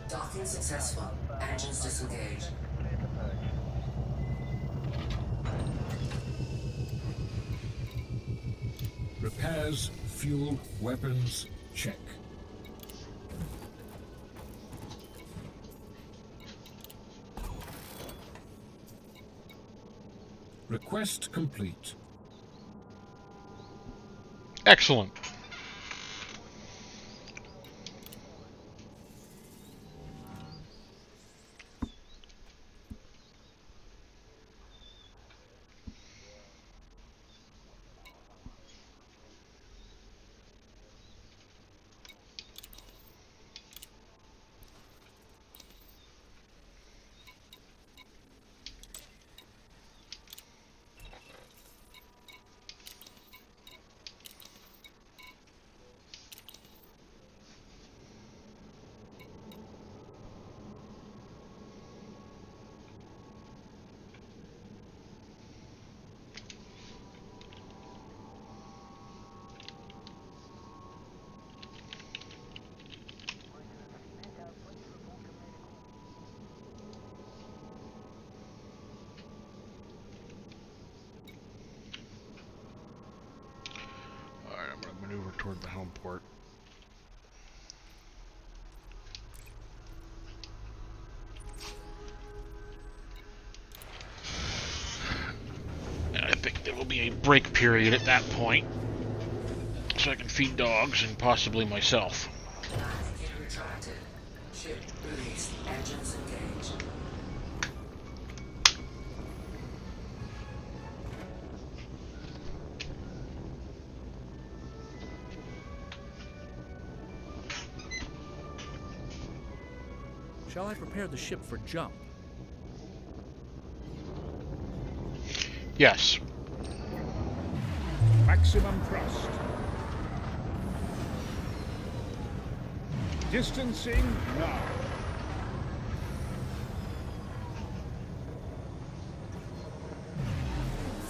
Docking successful. Engines disengaged. Repairs, fuel, weapons, check. Request complete. Excellent. toward the home port. I think there will be a break period at that point, so I can feed dogs and possibly myself. Landing gear retracted. Ship released. Engines engaged. Shall I prepare the ship for jump? Yes. Maximum thrust. Distancing now.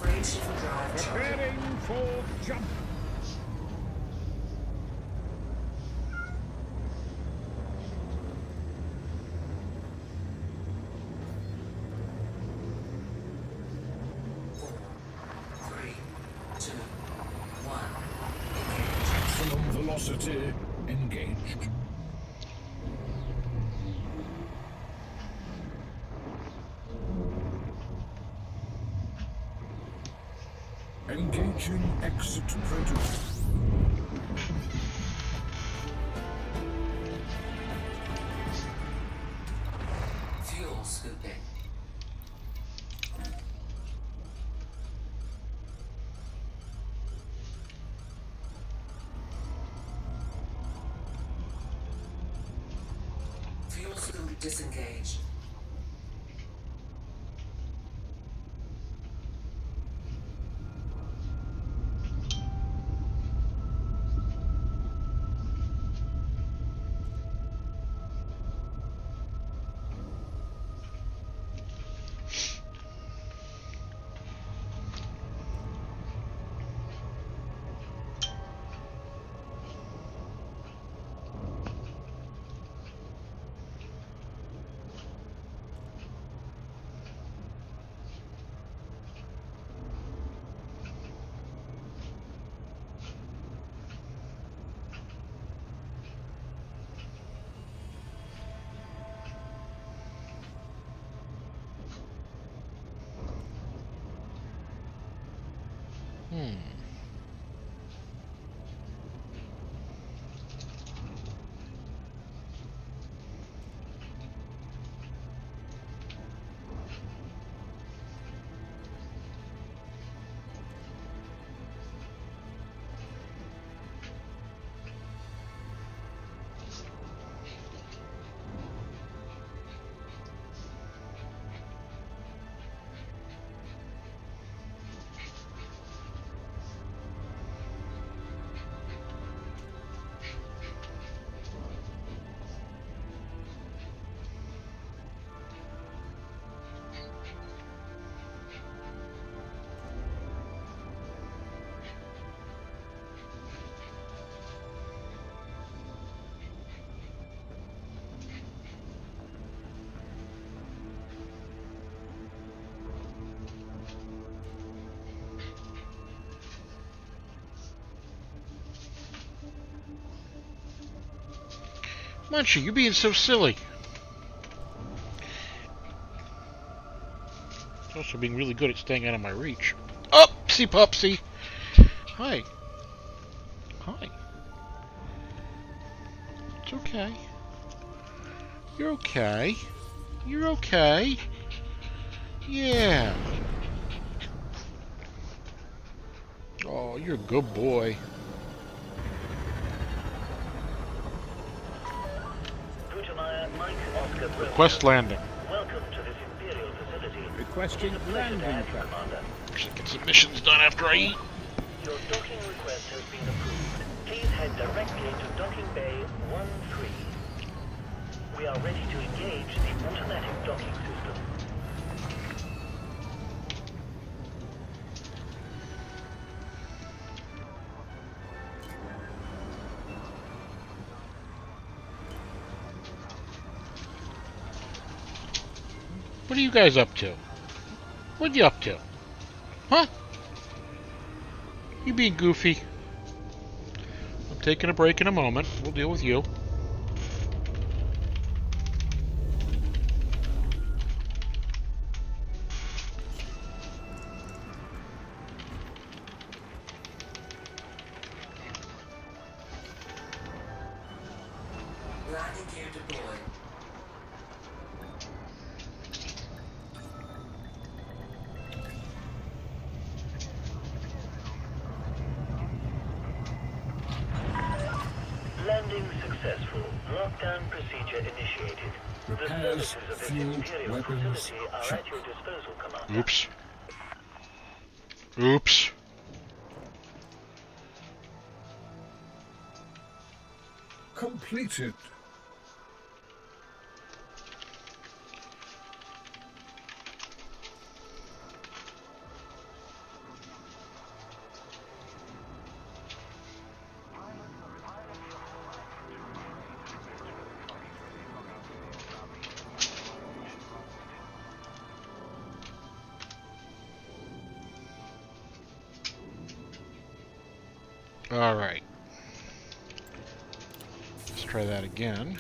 Freight drive charging. Preparing for jump. Maximum velocity engaged. Engaging exit protocol. Fuel scooping. Fuel scoop disengaged. Munchie, you're being so silly. It's also being really good at staying out of my reach. Upsy pupsy. Hi. Hi. It's okay. You're okay. You're okay. Yeah. Oh, you're a good boy. Request landing. Welcome to this Imperial facility. Requesting landing craft. Should get some missions done after I eat. Your docking request has been approved. Please head directly to docking bay 13. We are ready to engage the automatic docking system. What are you guys up to? What are you up to? Huh? You being goofy? taking a break in a moment. We'll deal with you. Landing gear deployed. Landing successful. Lockdown procedure initiated. Repairs, The services of this fuel, Imperial weapons, facility are check. at your disposal, Commander. Oops. Oops. Completed. Alright. Let's try that again.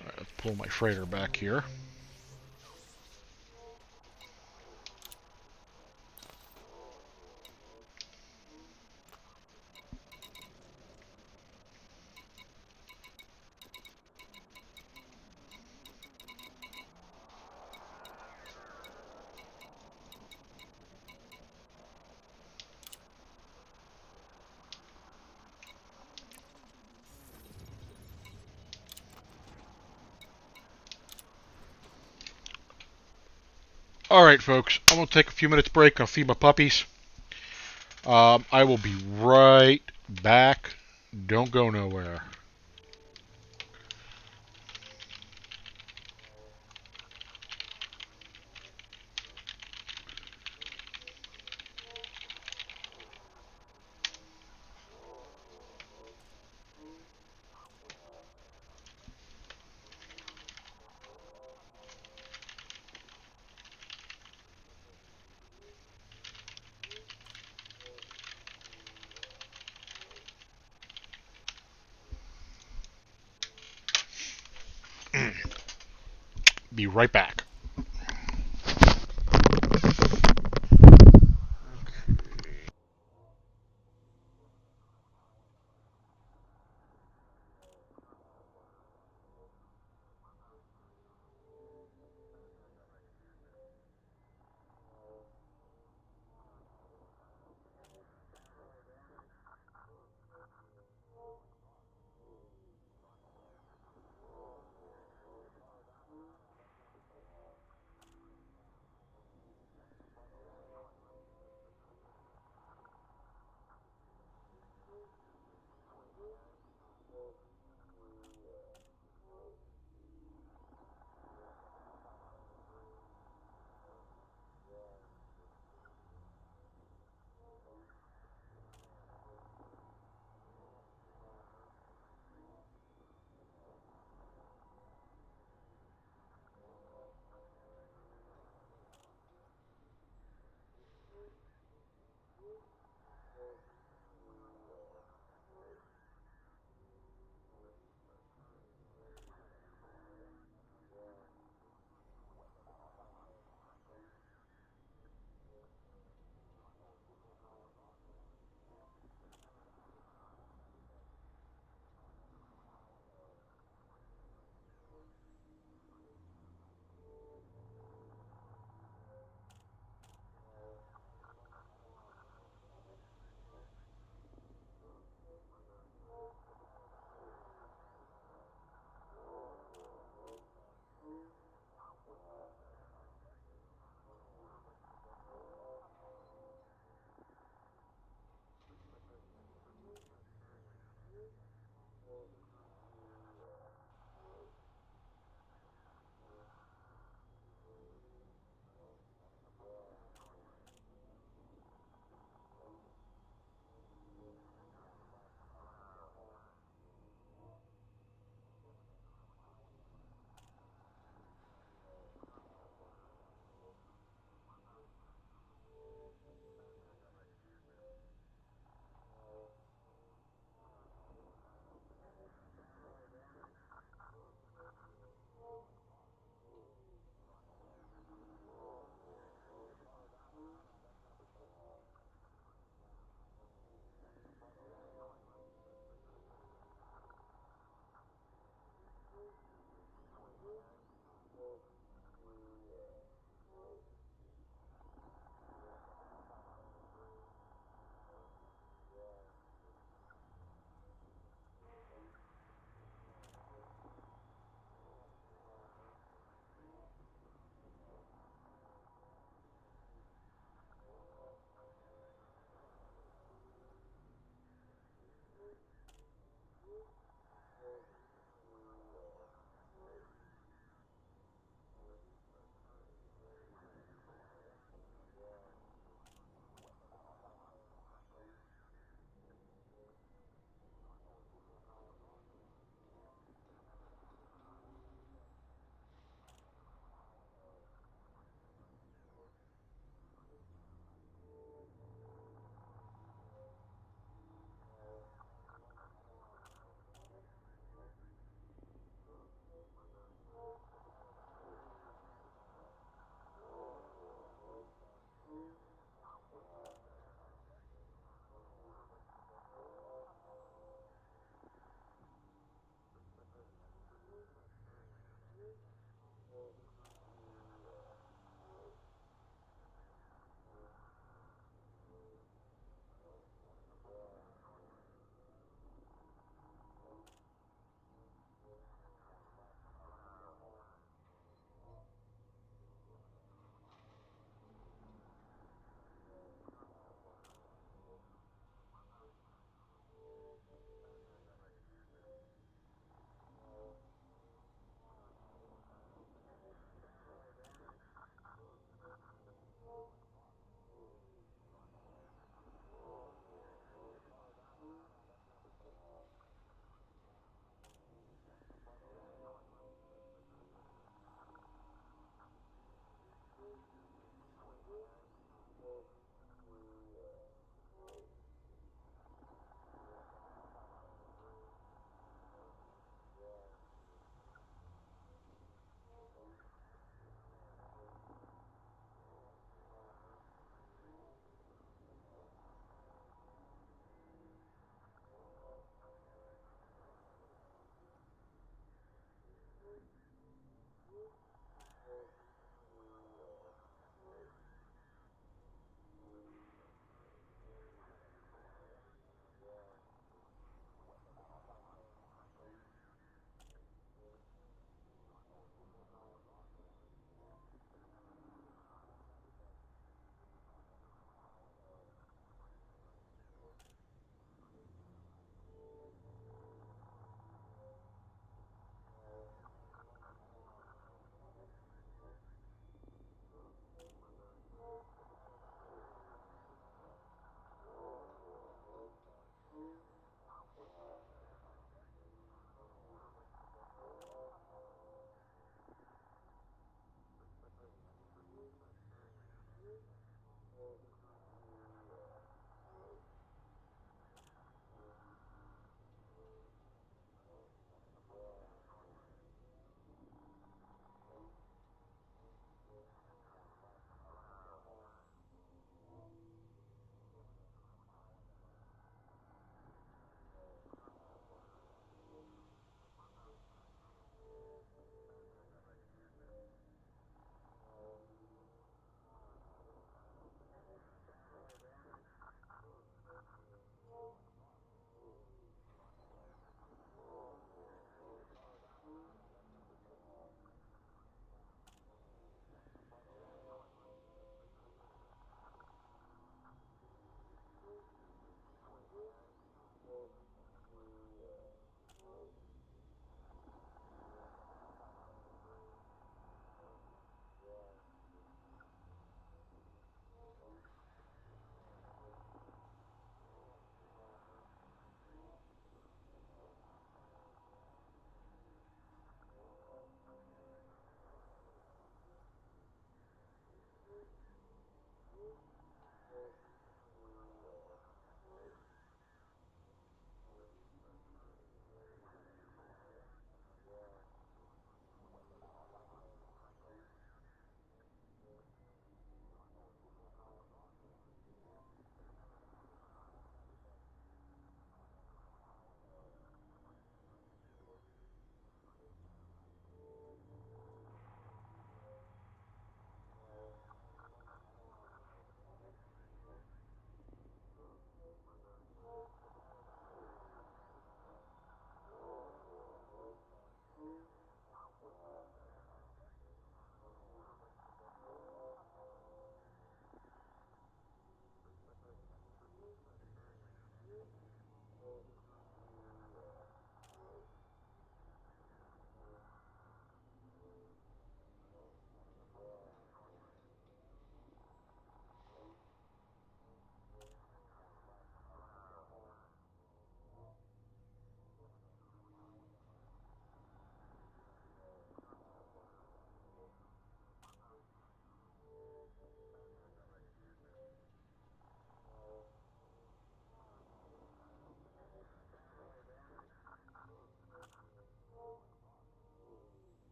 Alright, let's pull my freighter back here. Alright, folks. I'm going to take a few minutes break. I'll feed my puppies. I will be right back. Don't go nowhere. Be right back.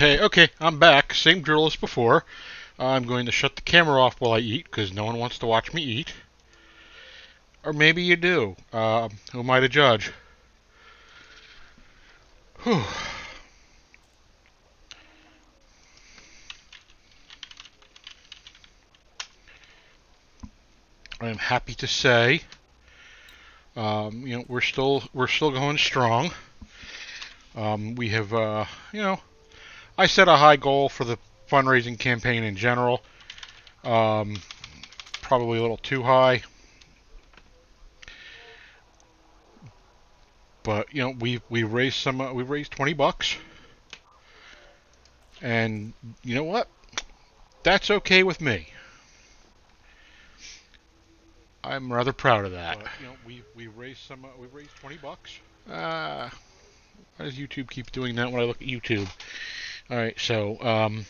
Okay, I'm back. Same drill as before. I'm going to shut the camera off while I eat, because no one wants to watch me eat. Or maybe you do. Who am I to judge? Whew. I am happy to say, we're still going strong. We have, I set a high goal for the fundraising campaign in general. Probably a little too high. But we raised we raised $20, and you know what? That's okay with me. I'm rather proud of that. But, we raised $20. Why does YouTube keep doing that when I look at YouTube? All right, so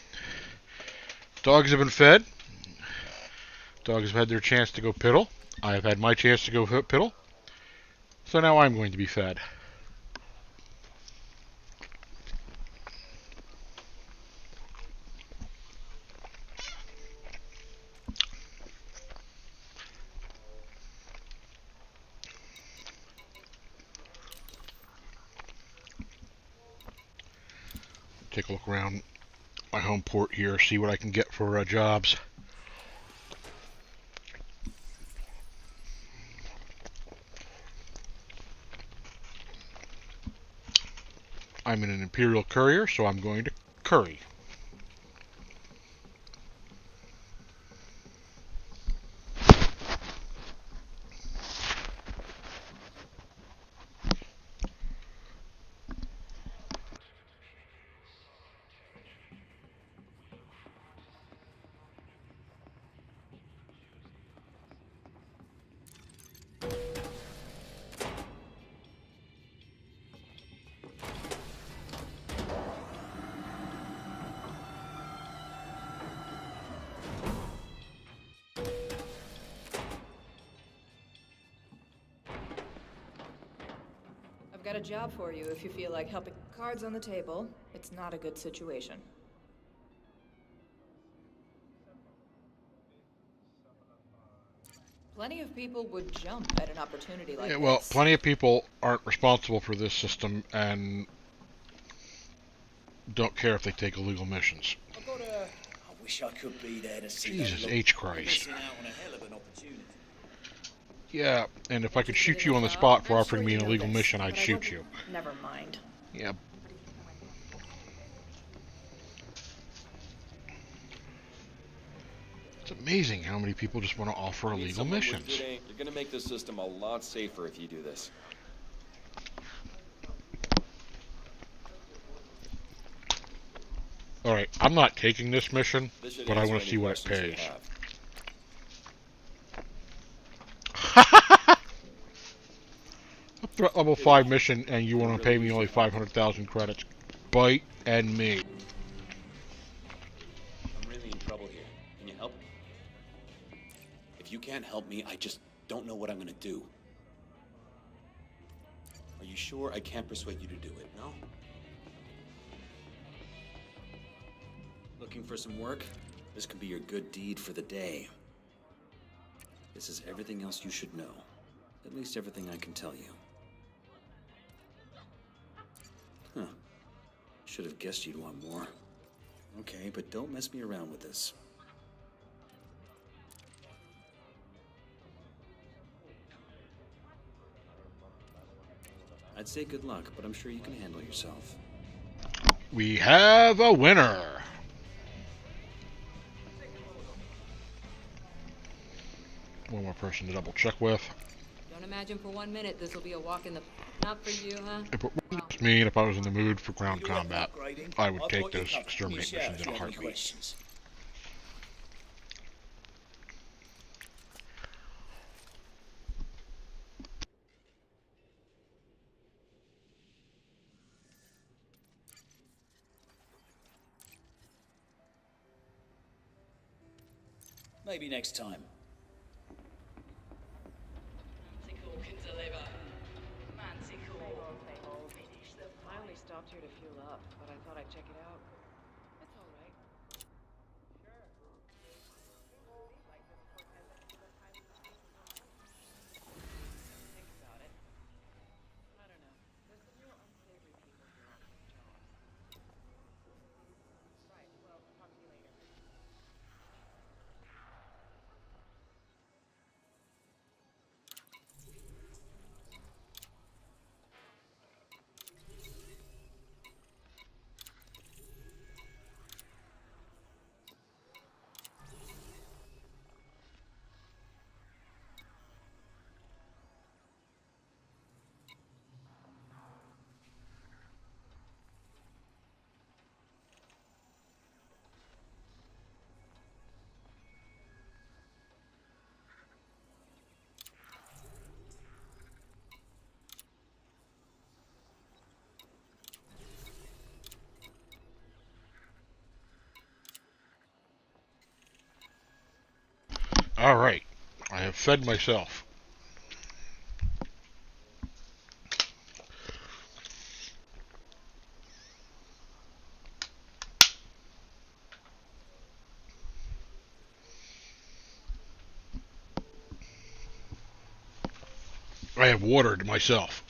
dogs have been fed. Dogs have had their chance to go piddle. I have had my chance to go piddle. So now I'm going to be fed. Take a look around my home port here, see what I can get for jobs. I'm in an Imperial Courier, so I'm going to curry. I've got a job for you if you feel like helping. Cards on the table. It's not a good situation. Plenty of people would jump at an opportunity like this. Well, plenty of people aren't responsible for this system and don't care if they take illegal missions. I wish I could be there to see Jesus that H. Christ. missing out on a hell of an opportunity. Yeah, and if I could shoot you on the spot for offering me an illegal mission, I'd shoot you. Never mind. Yeah. It's amazing how many people just want to offer illegal missions. You're going to make this system a lot safer if you do this. Alright, I'm not taking this mission, but I want to see what it pays. A threat level 5 mission, and you want to pay me only 500,000 credits. Bite and me. I'm really in trouble here. Can you help? If you can't help me, I just don't know what I'm gonna do. Are you sure I can't persuade you to do it, no? Looking for some work? This could be your good deed for the day. This is everything else you should know. At least everything I can tell you. Huh. Should have guessed you'd want more. Okay, but don't mess me around with this. I'd say good luck, but I'm sure you can handle yourself. We have a winner! One more person to double check with. Don't imagine for 1 minute this will be a walk in the... Not for you, huh? If it was me, and if I was in the mood for ground combat, I would take those exterminate missions in a heartbeat. Maybe next time. I only stopped here to fuel up, but I thought I'd check it out. All right, I have fed myself. I have watered myself.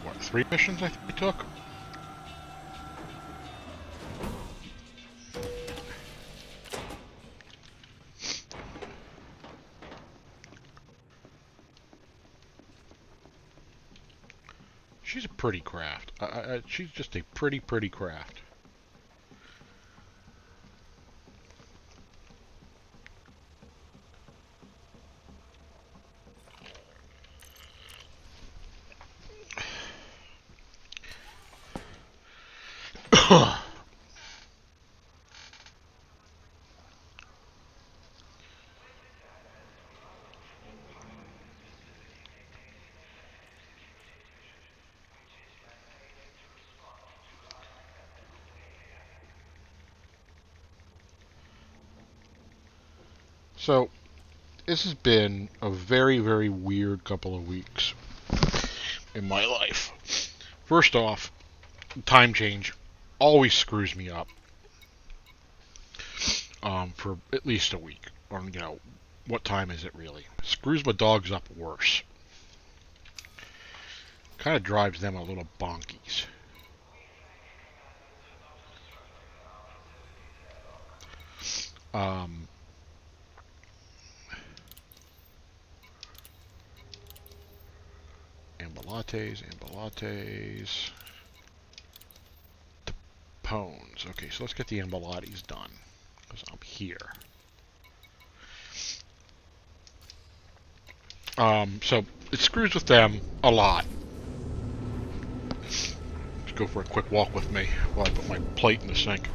What, 3 missions I think we took? She's a pretty craft. She's just a pretty craft. So, this has been a very weird couple of weeks in my life. First off, time change always screws me up for at least a week. Or, what time is it really? Screws my dogs up worse. Kind of drives them a little bonkies. Ambalates. Topones. Okay, so let's get the ambalates done. Because I'm here. So it screws with them a lot. Let's go for a quick walk with me while I put my plate in the sink.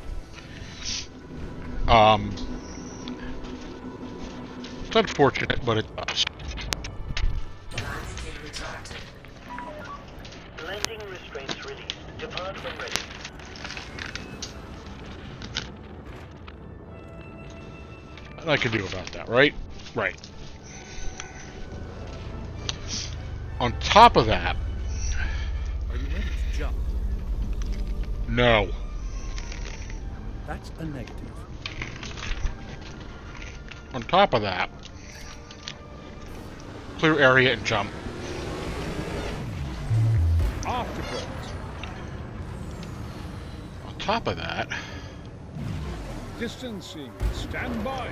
It's unfortunate, but it does. Landing restraints released. Depart when ready. Nothing I can do about that, right? Right. On top of that... Are you ready to jump? No. That's a negative. On top of that... Clear area and jump. Afterburns. On top of that... Distancing. Stand by.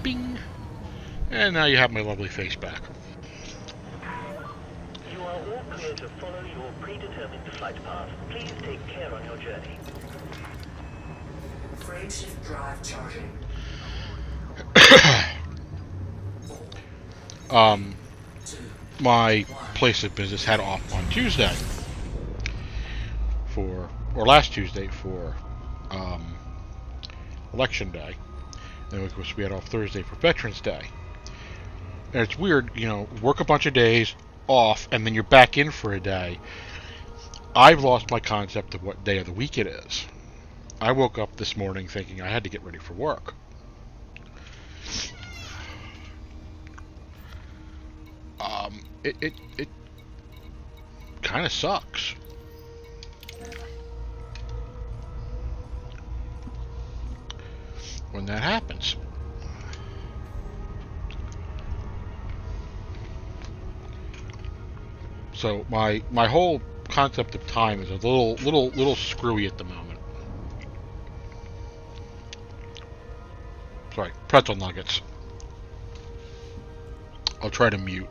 Bing. And now you have my lovely face back. You are all clear to follow your predetermined flight path. Please take care on your journey. Frameshift drive charging. My place of business had off on Tuesday last Tuesday for Election Day. And of course we had off Thursday for Veterans Day. And it's weird, work a bunch of days off and then you're back in for a day. I've lost my concept of what day of the week it is. I woke up this morning thinking I had to get ready for work. It kind of sucks. When that happens. So my whole concept of time is a little screwy at the moment. Sorry, pretzel nuggets. I'll try to mute.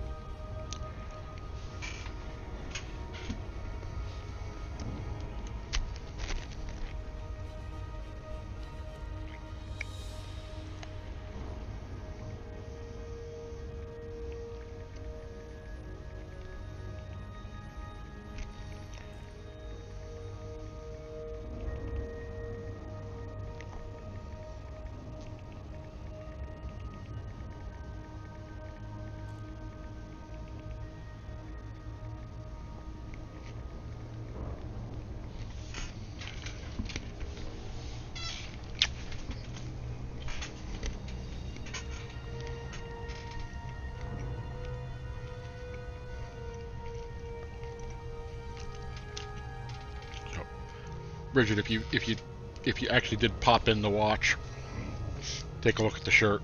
Bridget, if you actually did pop in the watch, take a look at the shirt.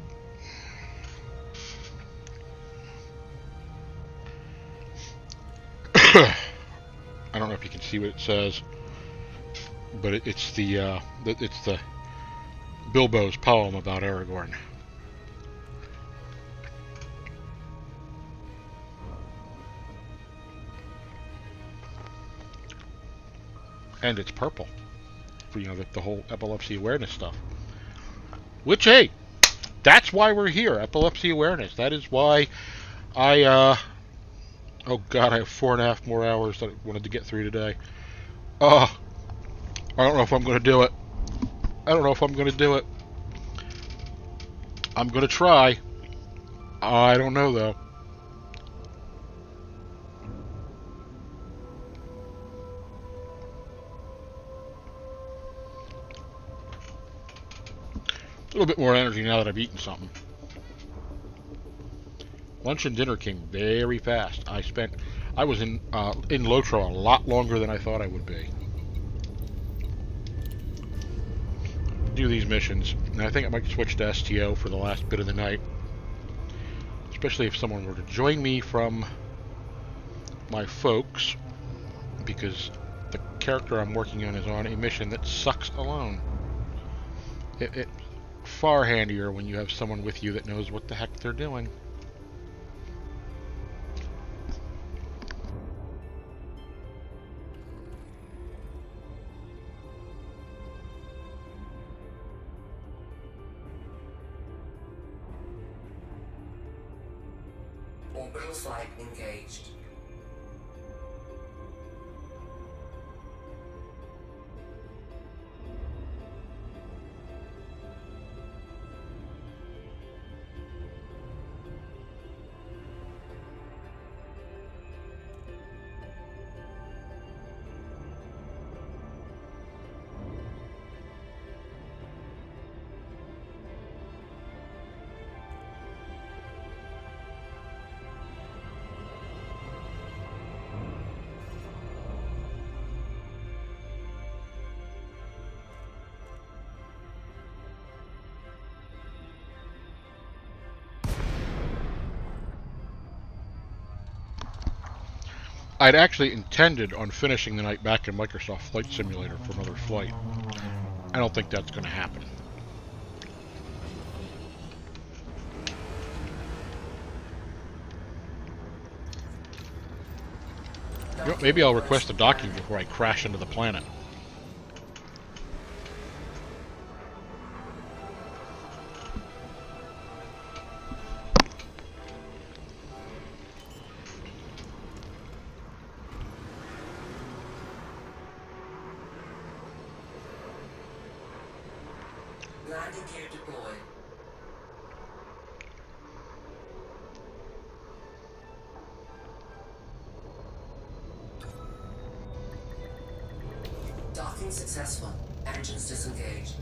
I don't know if you can see what it says, but it's the Bilbo's poem about Aragorn. And it's purple for, the whole epilepsy awareness stuff. Which, hey, that's why we're here, epilepsy awareness. That is why I oh god, I have 4.5 more hours that I wanted to get through today. I don't know if I'm going to do it. I'm going to try. I don't know, though. A little bit more energy now that I've eaten something. Lunch and dinner came very fast. I was in Lotro a lot longer than I thought I would be. Do these missions, and I think I might switch to STO for the last bit of the night. Especially if someone were to join me from my folks, because the character I'm working on is on a mission that sucks alone. It's far handier when you have someone with you that knows what the heck they're doing. Orbital flight engaged. I'd actually intended on finishing the night back in Microsoft Flight Simulator for another flight. I don't think that's going to happen. Maybe I'll request a docking before I crash into the planet. Landing gear deployed. Docking successful. Engines disengaged.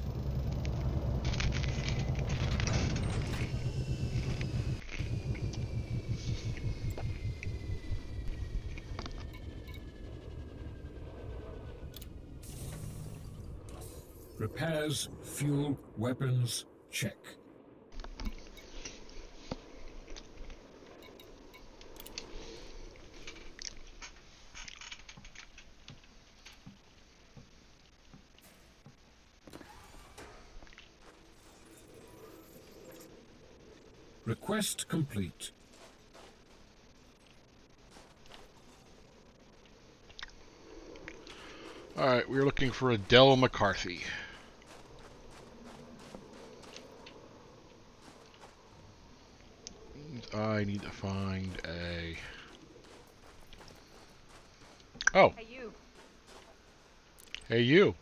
Repairs, fuel, weapons, check. Request complete. Alright, we're looking for Adele McCarthy. I need to find a... Oh. Hey, you. Hey, you.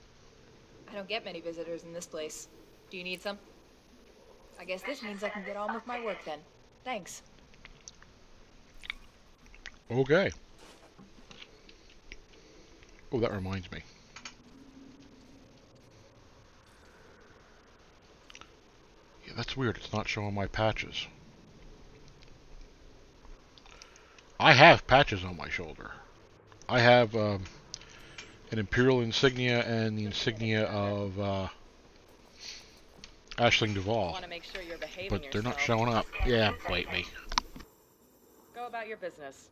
I don't get many visitors in this place. Do you need some? I guess this means I can get on with my work then. Thanks. Okay. Oh, that reminds me. Yeah, that's weird. It's not showing my patches. I have patches on my shoulder. I have an Imperial insignia and the insignia of Aisling Duval. Want to make sure you're behaving But they're not yourself. showing up. Yeah, bite me. Go about your business.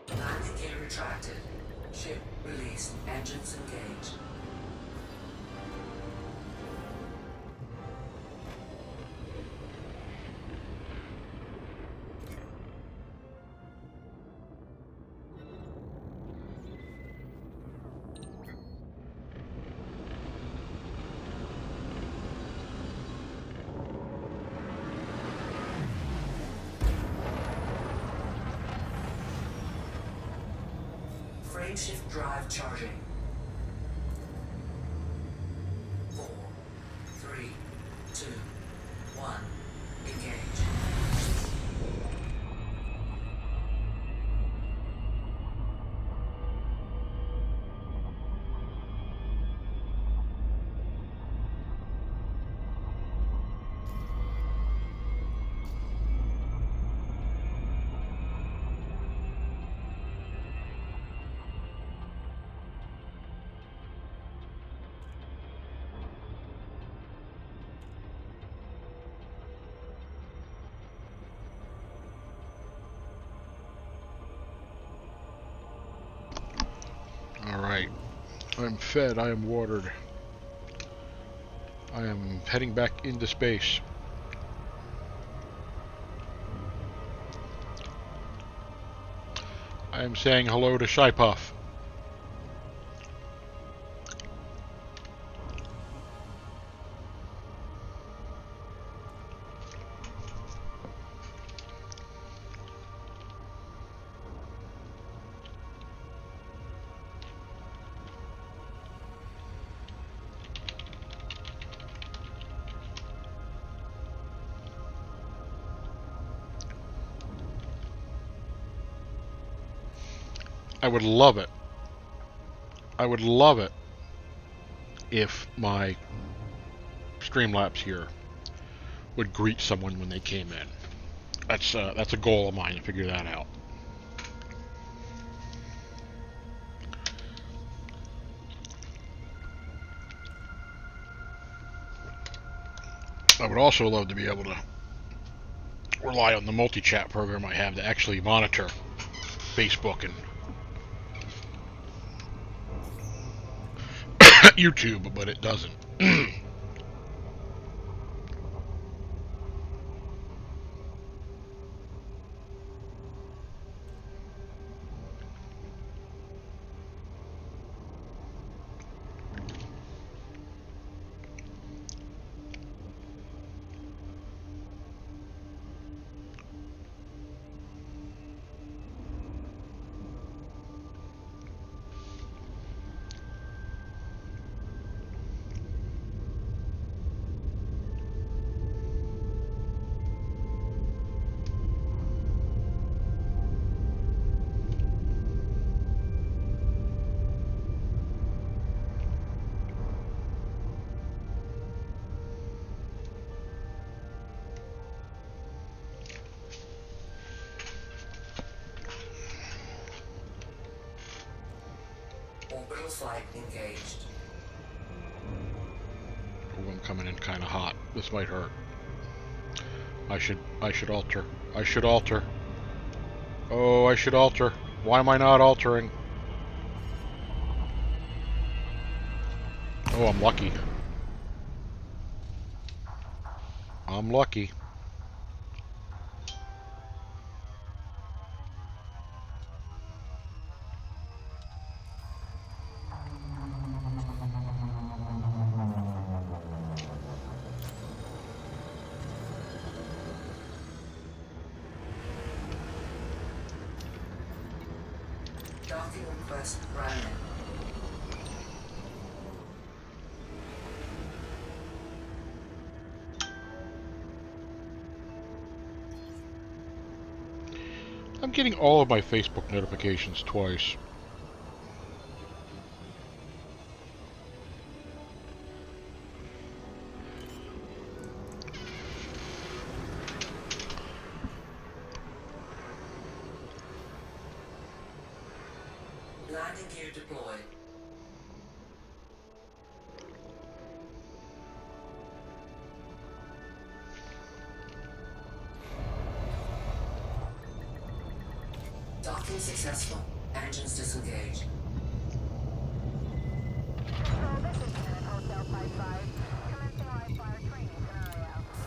Landing gear retracted. Ship released. Engines engaged. Frameshift drive charging. 4, 3, 2, 1. Engage. Alright. I'm fed. I am watered. I am heading back into space. I am saying hello to Shy Puff. I would love it. I would love it if my Streamlabs here would greet someone when they came in. That's a goal of mine to figure that out. I would also love to be able to rely on the multi-chat program I have to actually monitor Facebook and YouTube, but it doesn't. Orbital flight engaged. Oh, I'm coming in kind of hot. This might hurt. I should alter. I should alter. Oh, I should alter. Why am I not altering? Oh, I'm lucky. I'm lucky. Docking request granted. I'm getting all of my Facebook notifications twice. Landing gear deployed. Docking successful. Engines disengaged.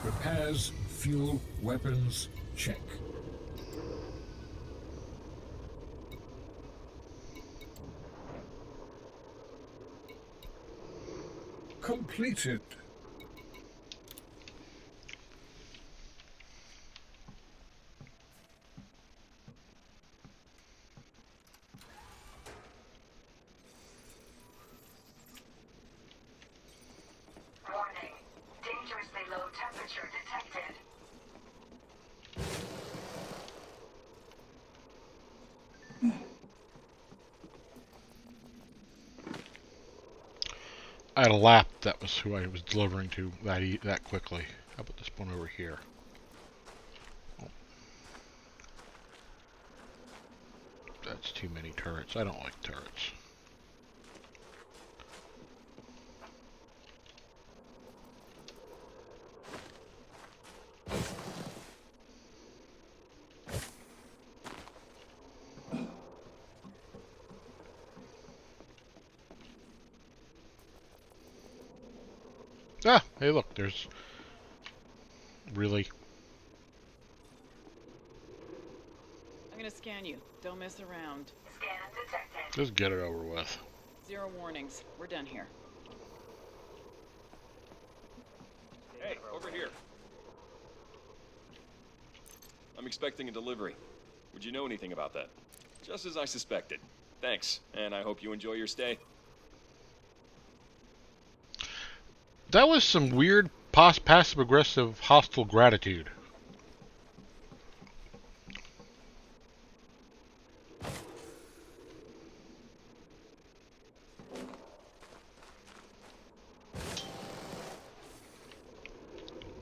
Repairs, fuel, weapons, check. Completed. Warning. Dangerously low temperature detected. I had a lap that was who I was delivering to that quickly. How about this one over here? Oh. That's too many turrets. I don't like turrets. Ah, hey look, there's... Really? I'm gonna scan you. Don't mess around. Scan detected. Just get it over with. 0 warnings. We're done here. Hey, over here. I'm expecting a delivery. Would you know anything about that? Just as I suspected. Thanks, and I hope you enjoy your stay. That was some weird, passive-aggressive, hostile gratitude.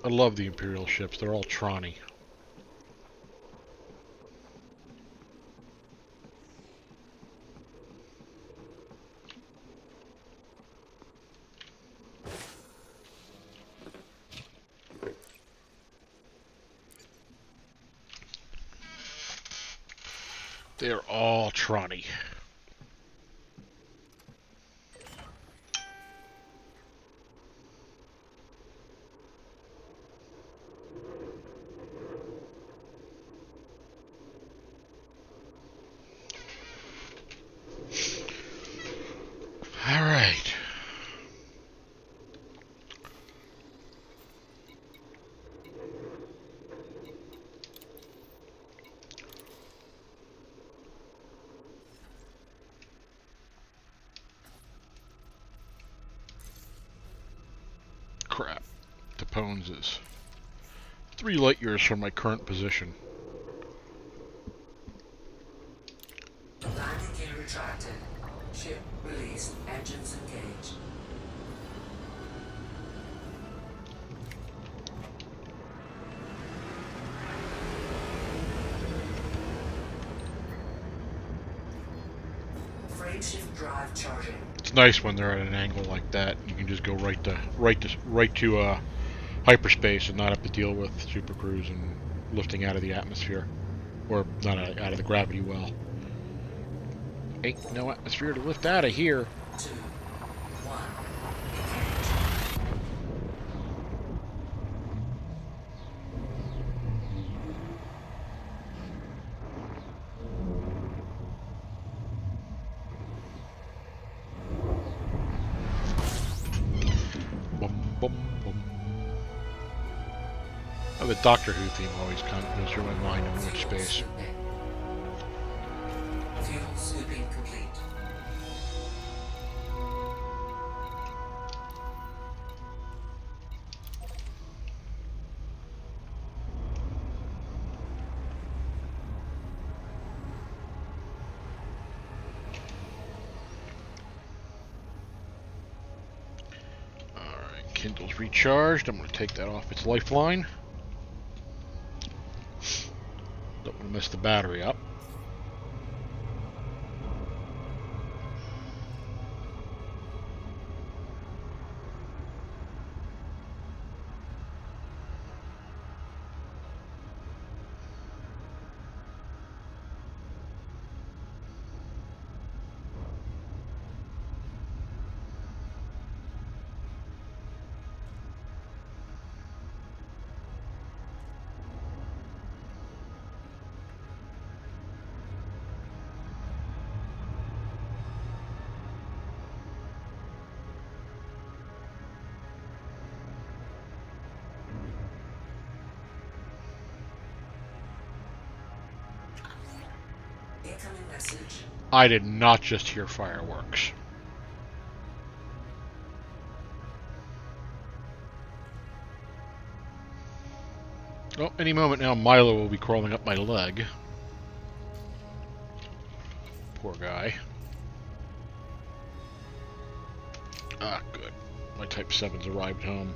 I love the Imperial ships. They're all Tronny. They're all Tronny. All right. Crap. Tapones is 3 light years from my current position. Landing gear retracted. Ship released. Engines engaged. Frameshift drive charging. It's nice when they're at an angle like that. You can just go right to hyperspace and not have to deal with supercruise and lifting out of the atmosphere, or not out of the gravity well. Ain't no atmosphere to lift out of here. 2, 1. Oh, the Doctor Who theme always goes through my mind in which space. Fuel sweeping complete. Alright, Kindle's recharged. I'm going to take that off its lifeline. Don't want to mess the battery up. Incoming message. I did not just hear fireworks. Oh, any moment now Milo will be crawling up my leg. Poor guy. Ah, good. My Type 7's arrived home.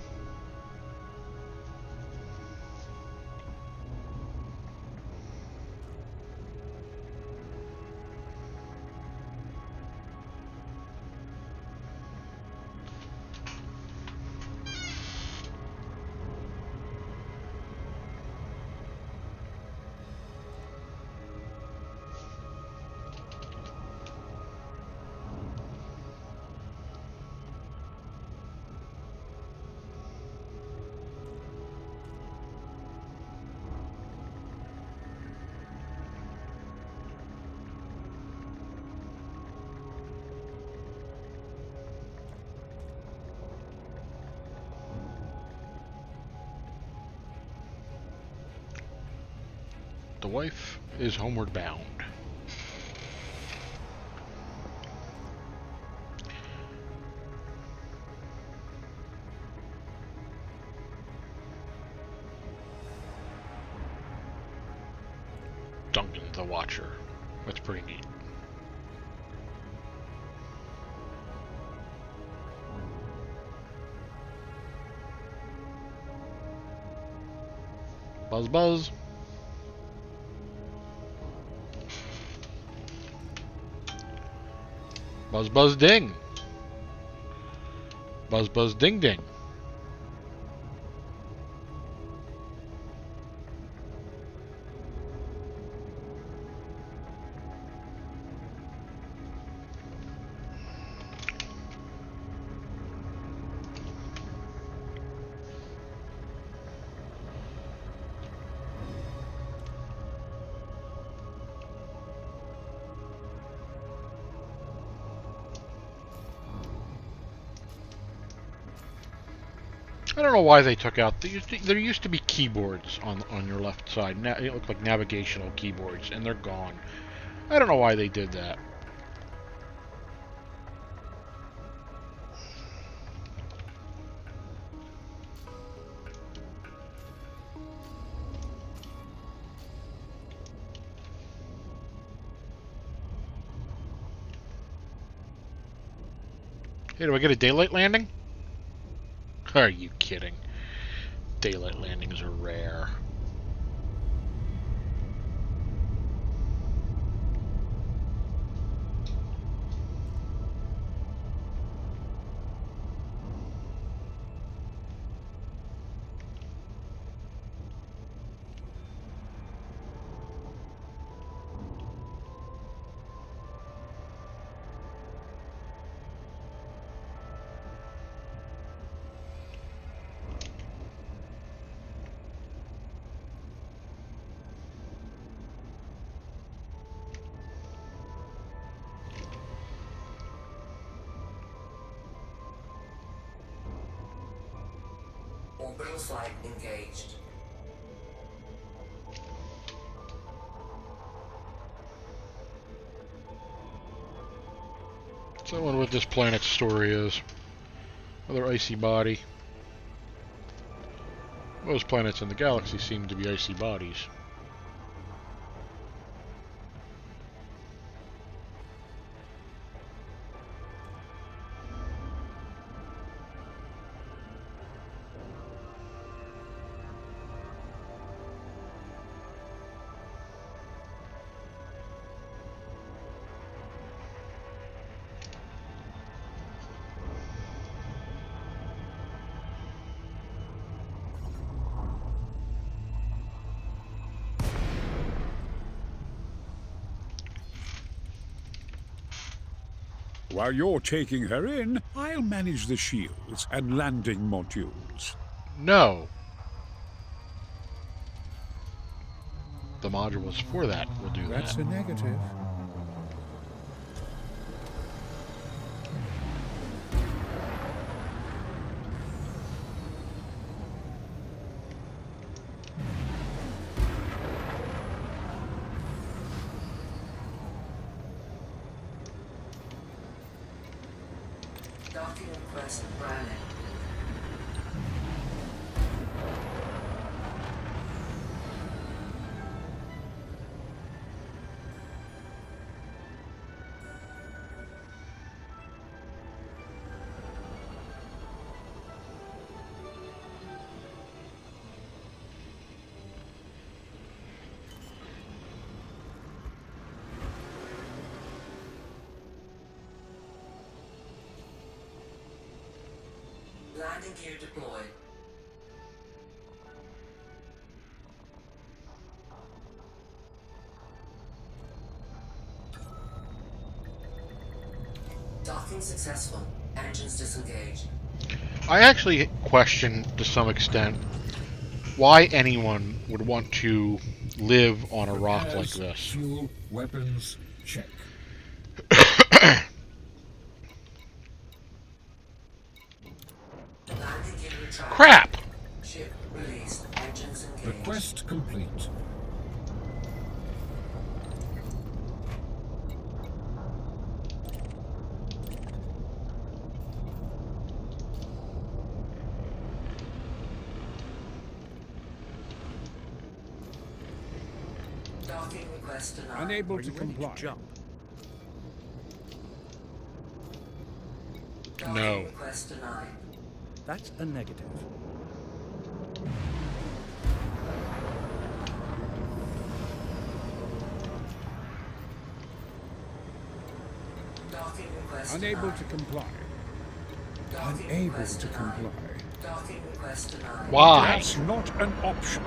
The wife is homeward bound. Duncan the Watcher. That's pretty neat. Buzz buzz. Buzz buzz ding. Buzz buzz ding ding. I don't know why they took out. There used to be keyboards on your left side. It looked like navigational keyboards, and they're gone. I don't know why they did that. Hey, do I get a daylight landing? Are you kidding? Daylight landings are rare. Orbital flight engaged. So I wonder what this planet's story is. Another icy body. Most planets in the galaxy seem to be icy bodies. While you're taking her in, I'll manage the shields and landing modules. No. The modules for that will do that. That's a negative. Docking request granted. Landing gear deployed. Docking successful. Engines disengaged. I actually question, to some extent, why anyone would want to live on a rock like this. Fuel, weapons, check. Crap! Ship released. Engines engaged. Request complete. Docking request denied. Unable Are to you ready comply. to jump? Docking No. request denied. That's a negative. Docking request Unable denied. to comply. Docking Unable request to denied. comply. Docking request denied. Why? That's not an option.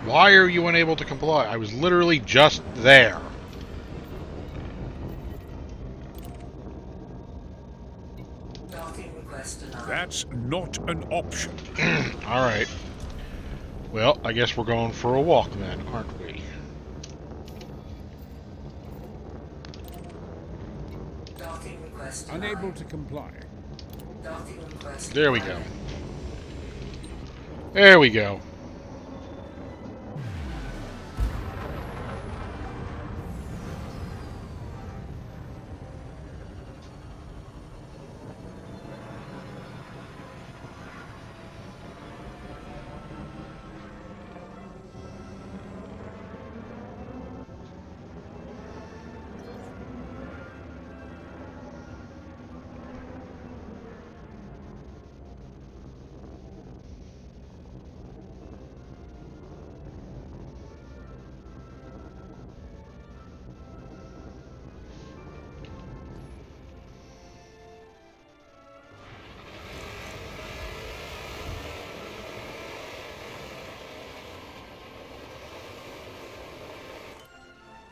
Why are you unable to comply? I was literally just there. Docking request denied. That's not an option. Alright. Well, I guess we're going for a walk then, aren't we? Docking request denied. Unable to comply. Docking request There we denied. go. There we go.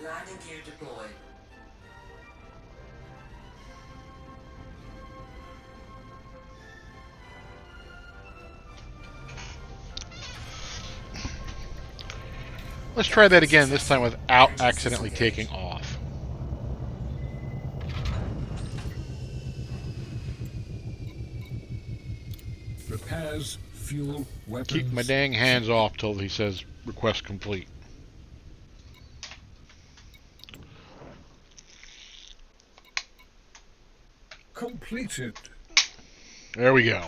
Landing gear deployed. Let's try that again, this time without accidentally taking off. Repairs, fuel, weapons. Keep my dang hands off till he says request complete. completed. There we go.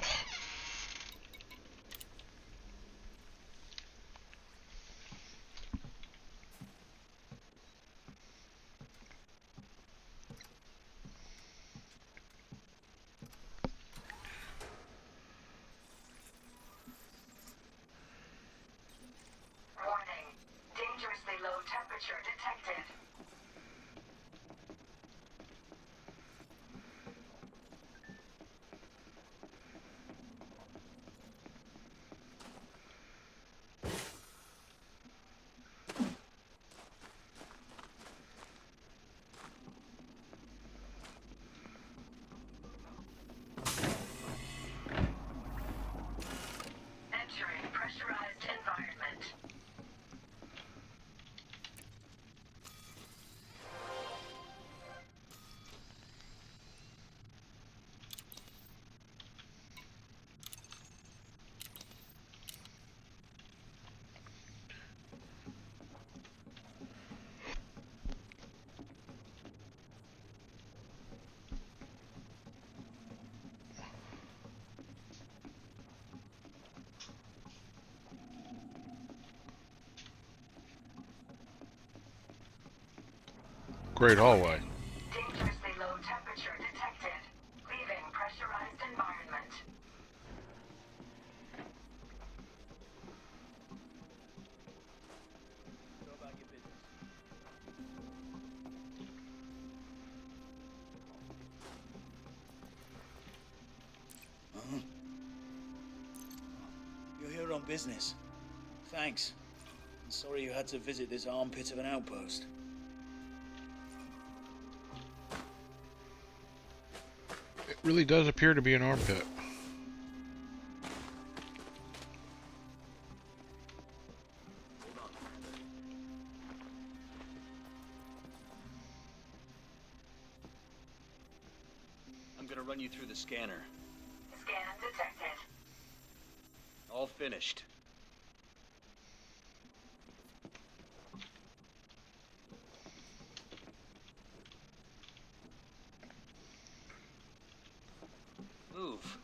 Warning. Dangerously low temperature detected. Entering pressurized environment. Great hallway. Dangerously low temperature detected. Leaving pressurized environment. Go about your business. Huh? You're here on business. Thanks. I'm sorry you had to visit this armpit of an outpost. It really does appear to be an armpit. I'm gonna run you through the scanner. Scan detected. All finished. Move.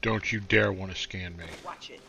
Don't you dare want to scan me. Watch it.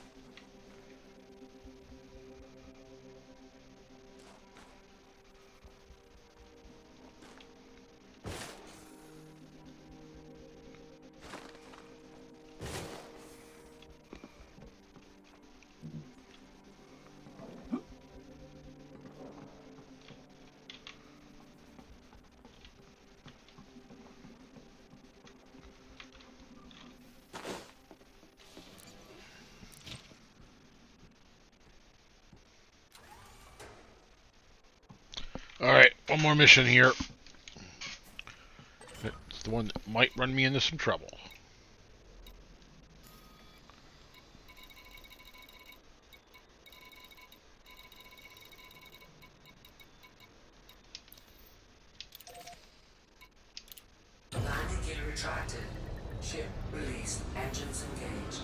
Alright, one more mission here. It's the one that might run me into some trouble. Landing gear retracted. Ship released. Engines engaged.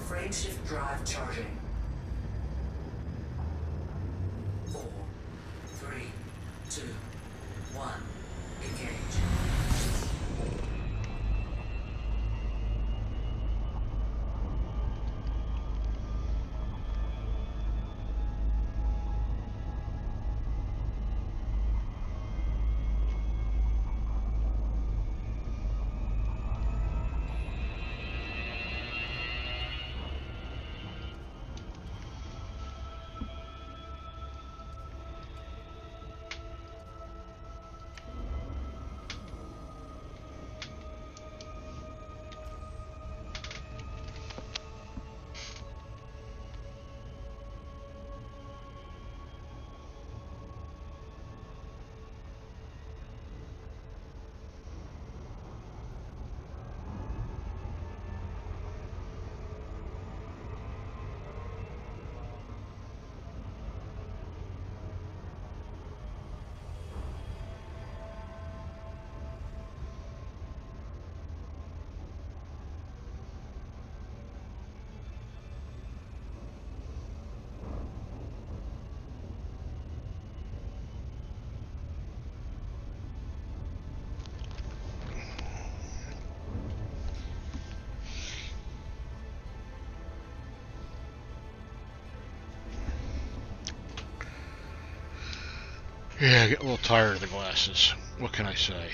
Frameshift drive charging. 4, 3, 2, 1. Engage. Yeah, I get a little tired of the glasses. What can I say?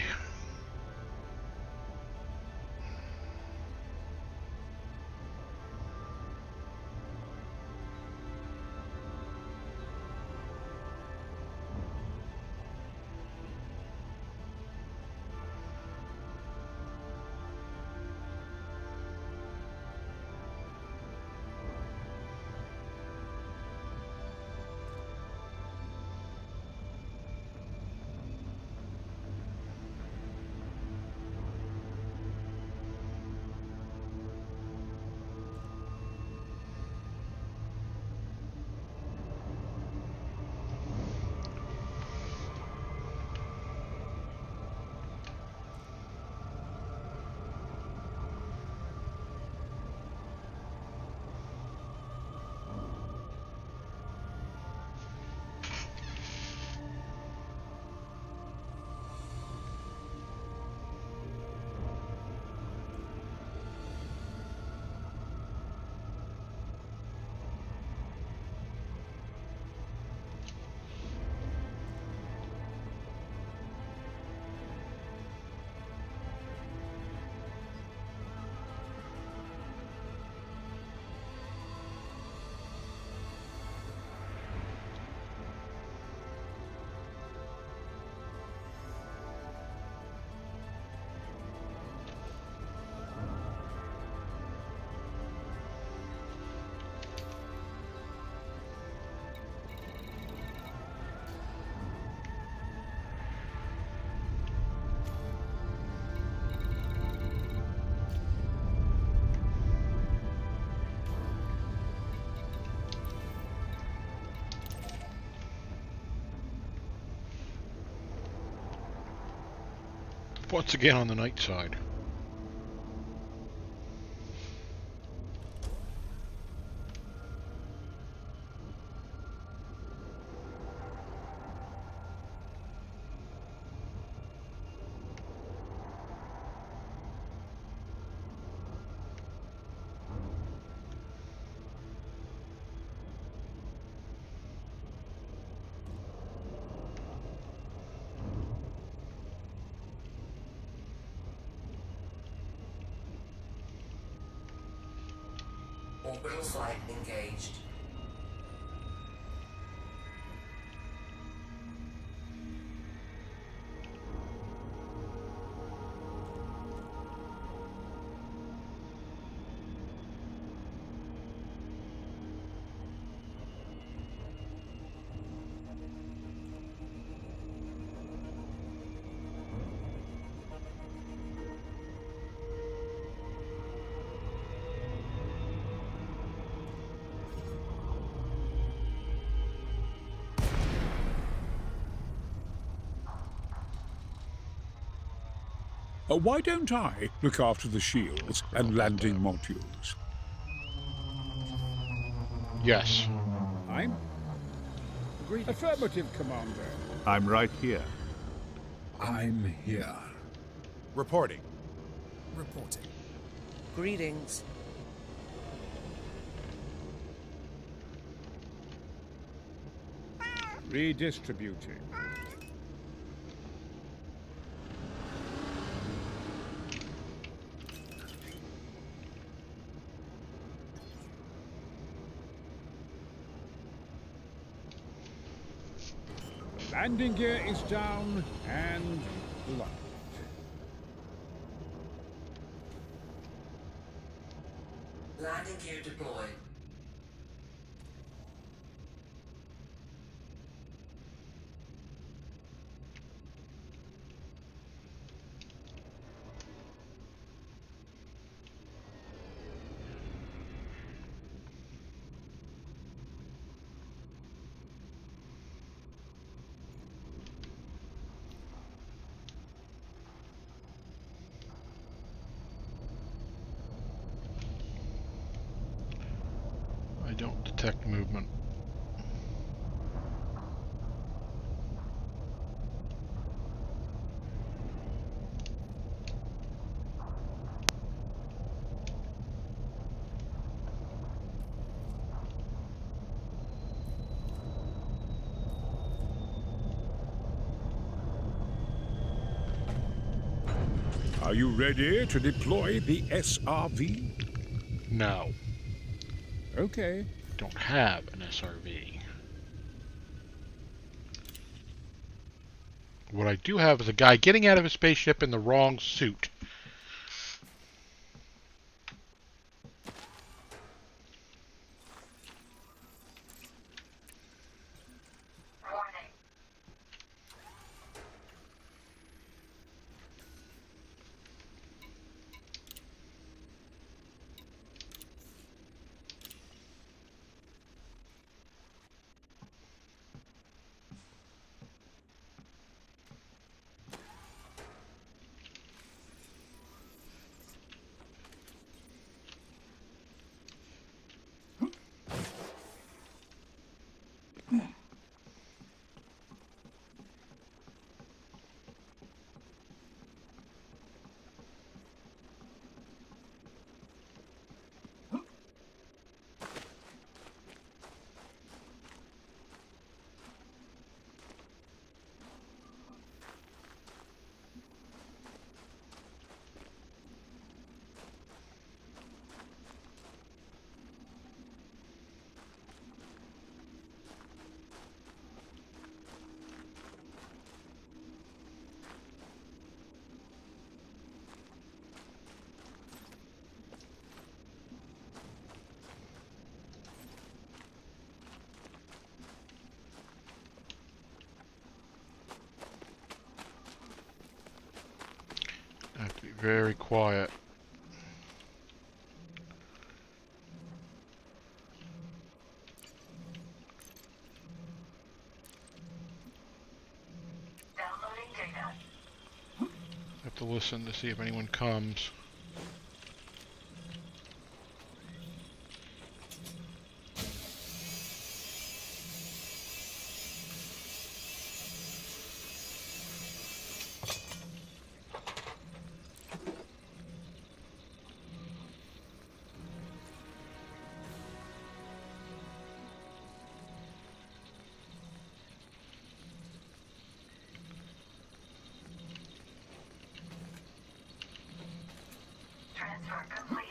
Once again on the night side. Orbital flight engaged. Why don't I look after the shields and landing modules? Yes. I'm... Affirmative, Commander. I'm right here. I'm here. Reporting. Reporting. Greetings. Redistributing. Landing gear is down and locked. Landing gear deployed. I don't detect movement. Are you ready to deploy the SRV? No. Okay. Don't have an SRV. What I do have is a guy getting out of a spaceship in the wrong suit. I have to be very quiet. I have to listen to see if anyone comes. Transfer complete.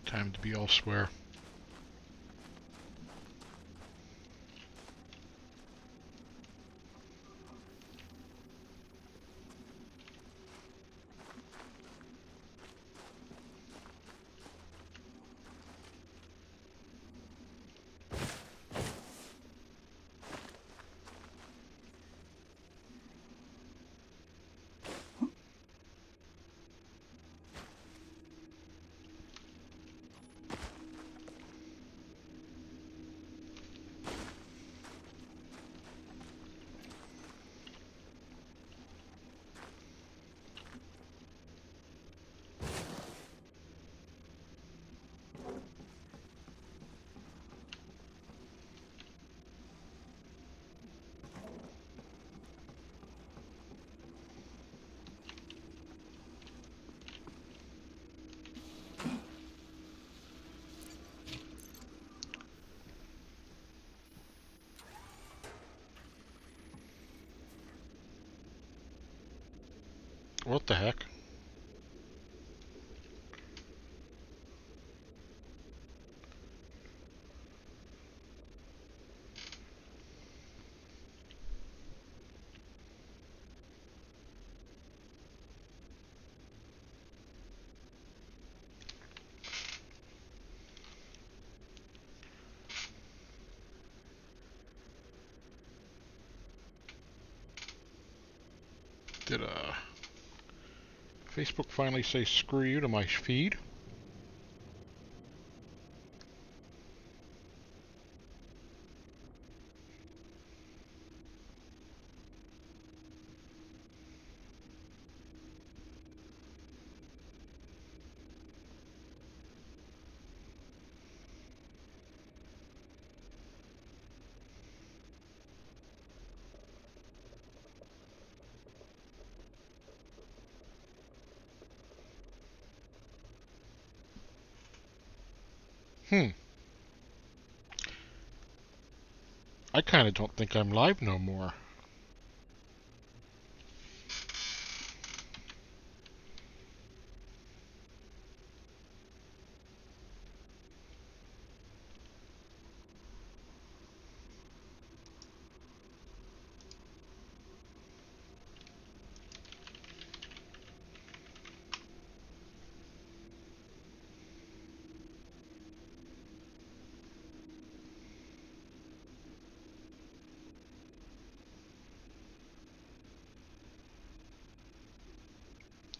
Time to be elsewhere. What the heck? Did Facebook finally say screw you to my feed? I kind of don't think I'm live no more.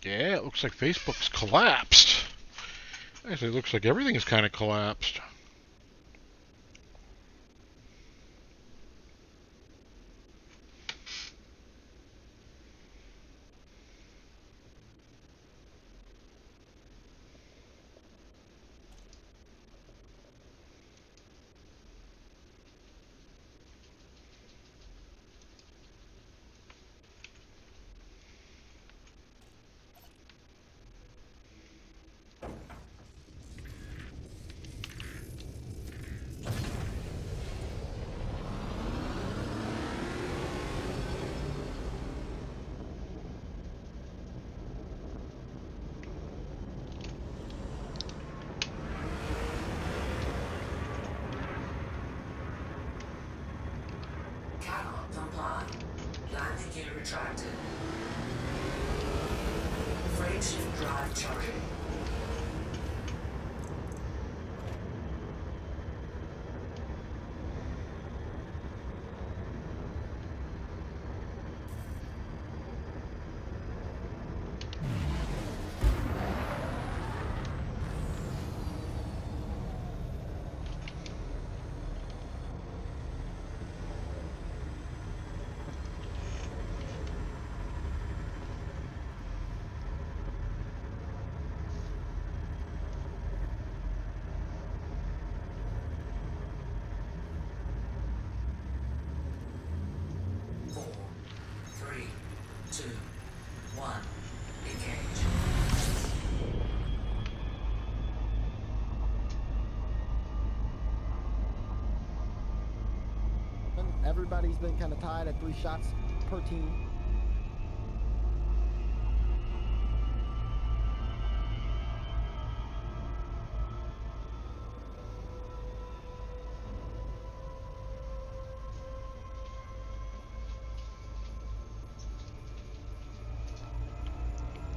Yeah, it looks like Facebook's collapsed. Actually, it looks like everything is kind of collapsed. Cannot comply. Landing gear retracted. Frameshift drive charging. Everybody's been kind of tied at 3 shots per team.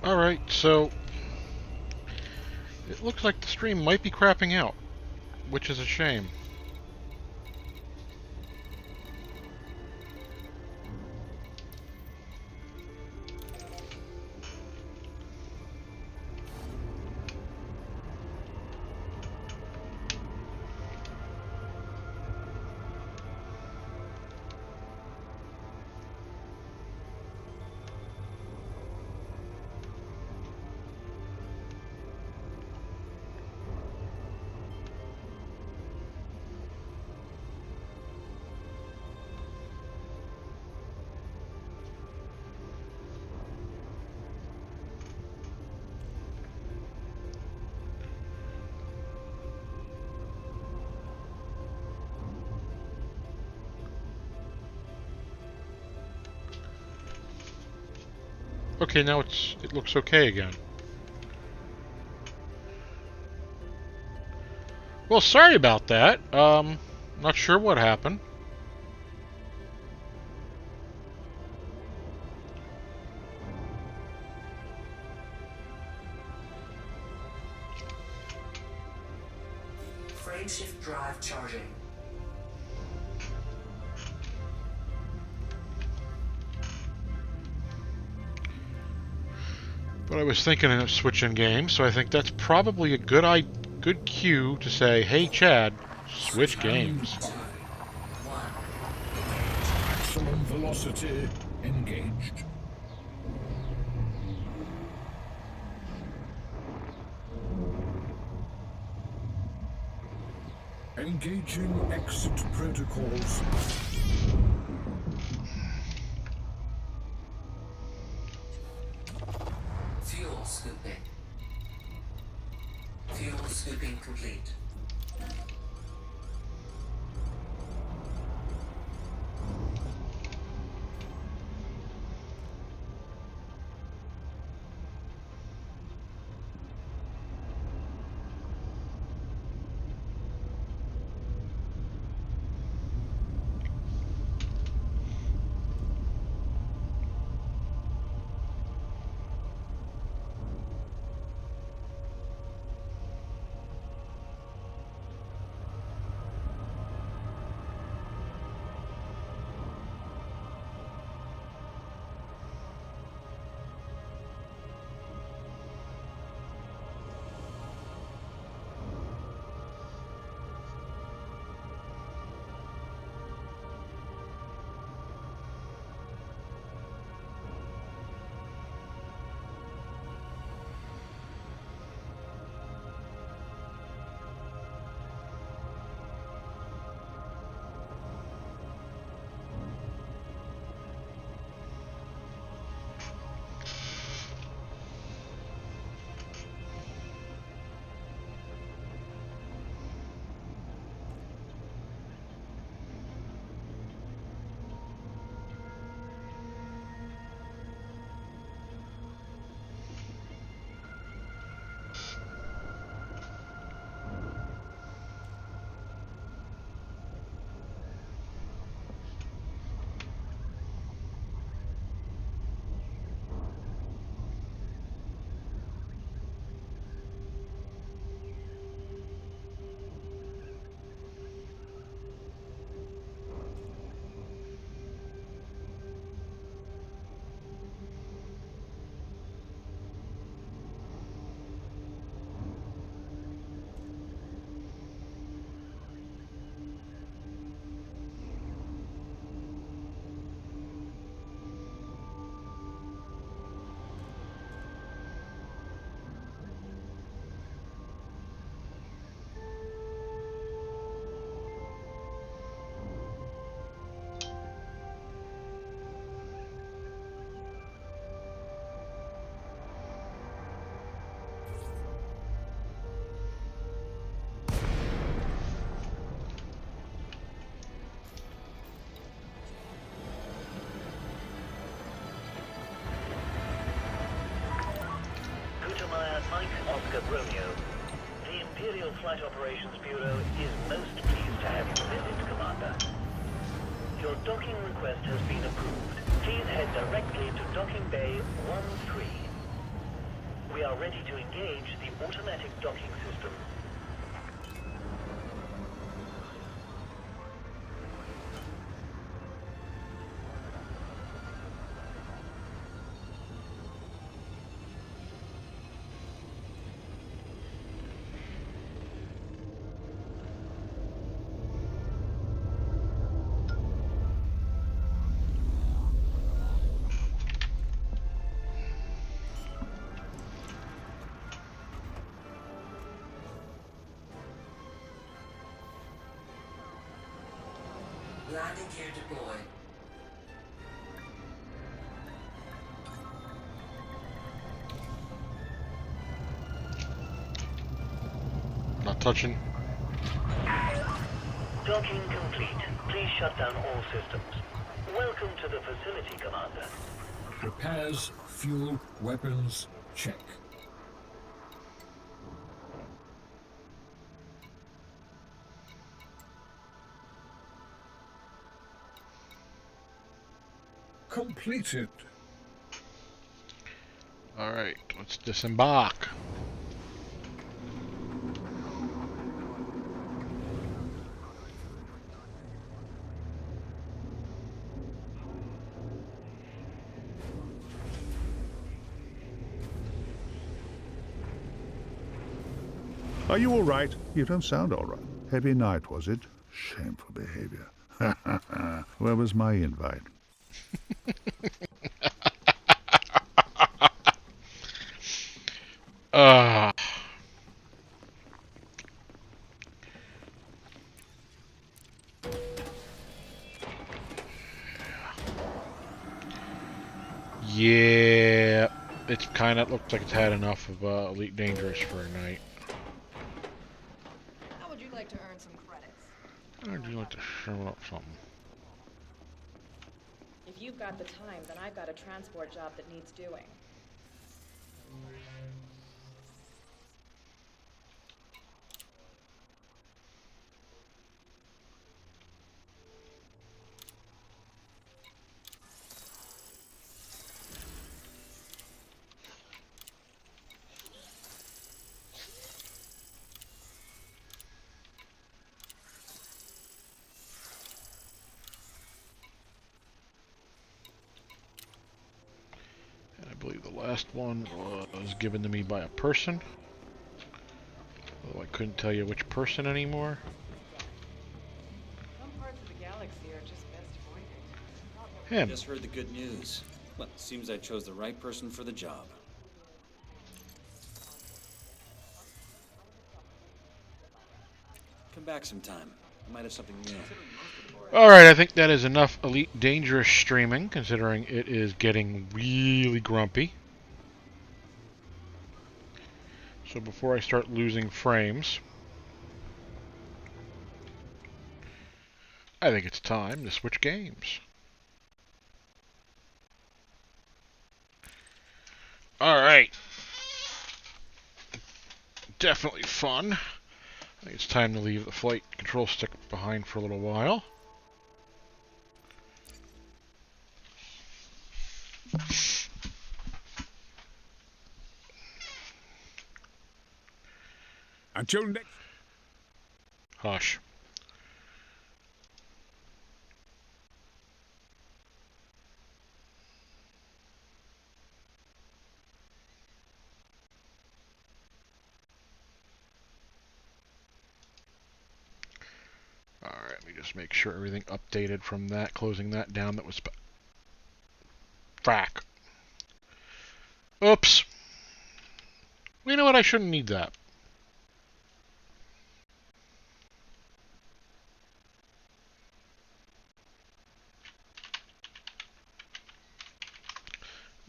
Alright, so it looks like the stream might be crapping out, which is a shame. Okay, now it looks okay again. Well, sorry about that. Not sure what happened. Frameshift drive charging. But I was thinking of switching games, so I think that's probably a good cue to say, "Hey, Chad, switch games." Maximum velocity engaged. Engaging exit protocols. Fuel scooping. Fuel scooping complete. Oscar Romeo. The Imperial Flight Operations Bureau is most pleased to have you visit, Commander. Your docking request has been approved. Please head directly to Docking Bay 13. We are ready to engage the automatic docking system. Landing gear deployed. Not touching. Docking complete. Please shut down all systems. Welcome to the facility, Commander. Repairs, fuel, weapons, check. Completed. Alright, let's disembark. Are you all right? You don't sound all right. Heavy night, was it? Shameful behavior. Where was my invite? Uh, yeah, it's kind of looks like it's had enough of Elite Dangerous for a night. How would you like to earn some credits? I'd like to show up something. If you've got the time, then I've got a transport job that needs doing. And I believe the last one was given to me by a person. Although I couldn't tell you which person anymore. Some parts of the galaxy are just best avoided. Him. Just heard the good news. Well, seems I chose the right person for the job. Come back sometime. I might have something new. Alright, I think that is enough Elite Dangerous streaming, considering it is getting really grumpy. So before I start losing frames, I think it's time to switch games. Alright. Definitely fun. I think it's time to leave the flight control stick behind for a little while. Until next. Hush. Alright, let me just make sure everything updated from that, closing that down. That was frack. Oops. You know what? I shouldn't need that.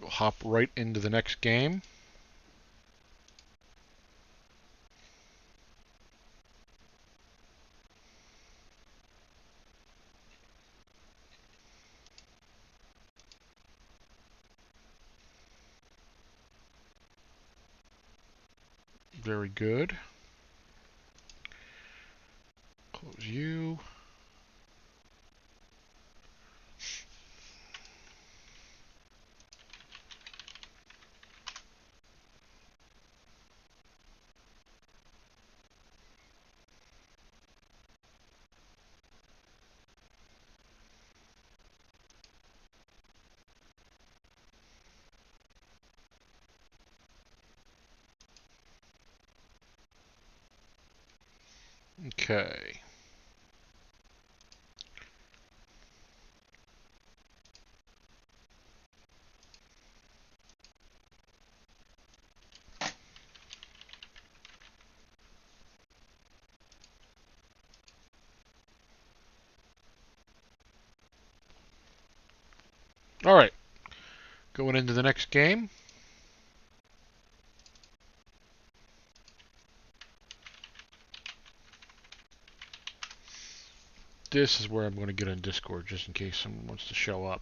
We'll hop right into the next game. Very good. Close you. Okay. All right. Going into the next game. This is where I'm going to get on Discord just in case someone wants to show up.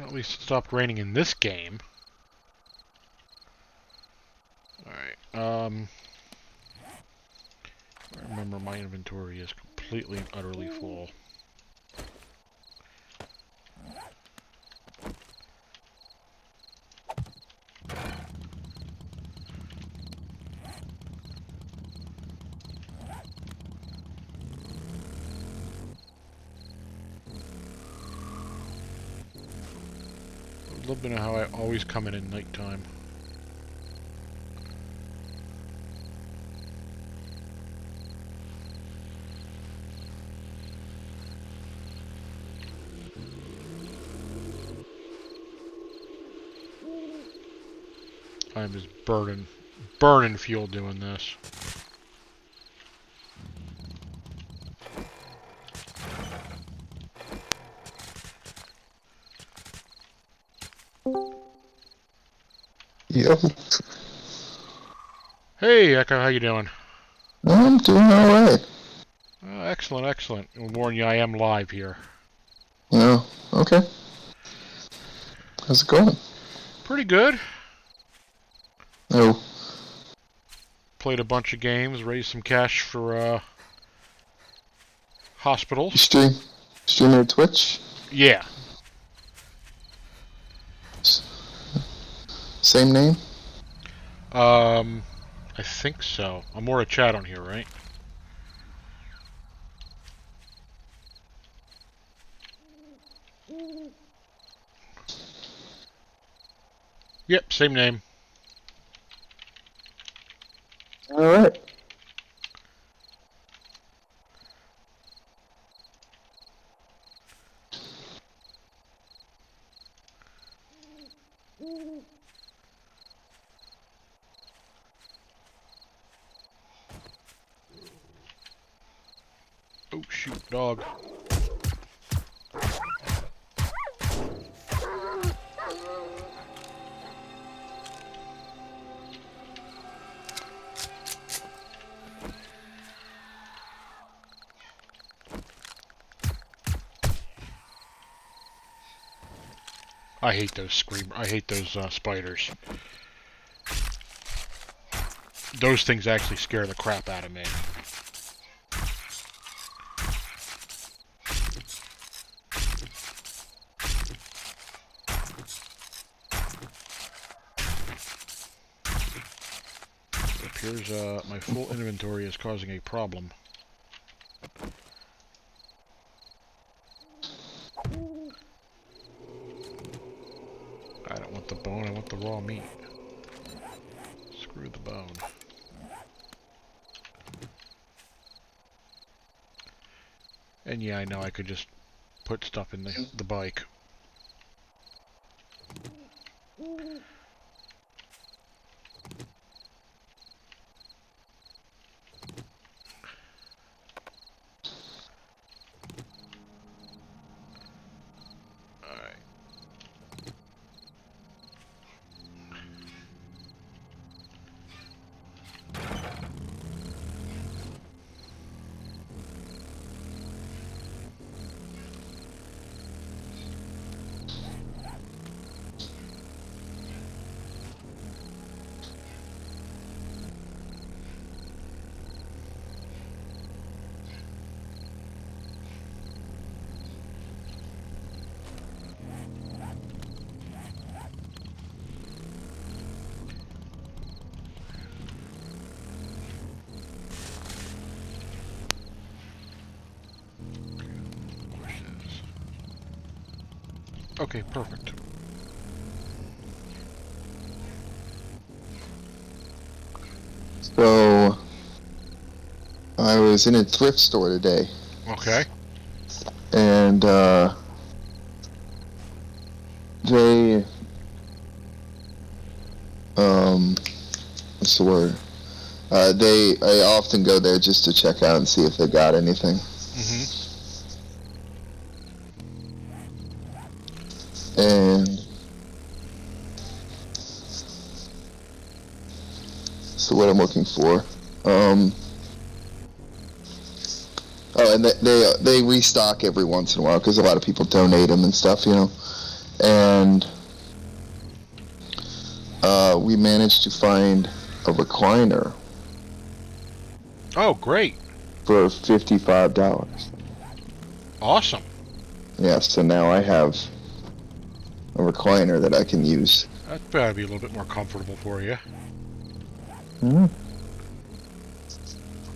At least it stopped raining in this game. Alright, I remember my inventory is completely and utterly full. A little bit of how I always come in at nighttime. I'm just burning fuel doing this. Yo. Hey, Echo, how you doing? I'm doing alright. Excellent, excellent. I'll warn you, I am live here. Oh, okay. How's it going? Pretty good. Oh. Played a bunch of games, raised some cash for, hospitals. You stream your Twitch? Yeah. Same name? I think so. I'm more a chat on here, right? Yep, same name. All right. Oh, shoot, dog. I hate those spiders. Those things actually scare the crap out of me. It appears my full inventory is causing a problem. I don't want the bone, I want the raw meat. Screw the bone. And yeah, I know I could just put stuff in the bike. Okay, perfect. So, I was in a thrift store today. Okay. And, they, what's the word? I often go there just to check out and see if they got anything. Mm-hmm. And so what I'm looking for. Oh, and they restock every once in a while because a lot of people donate them and stuff, you know. And we managed to find a recliner. Oh, great. For $55. Awesome. Yeah, so now I have a recliner that I can use. That better be a little bit more comfortable for you.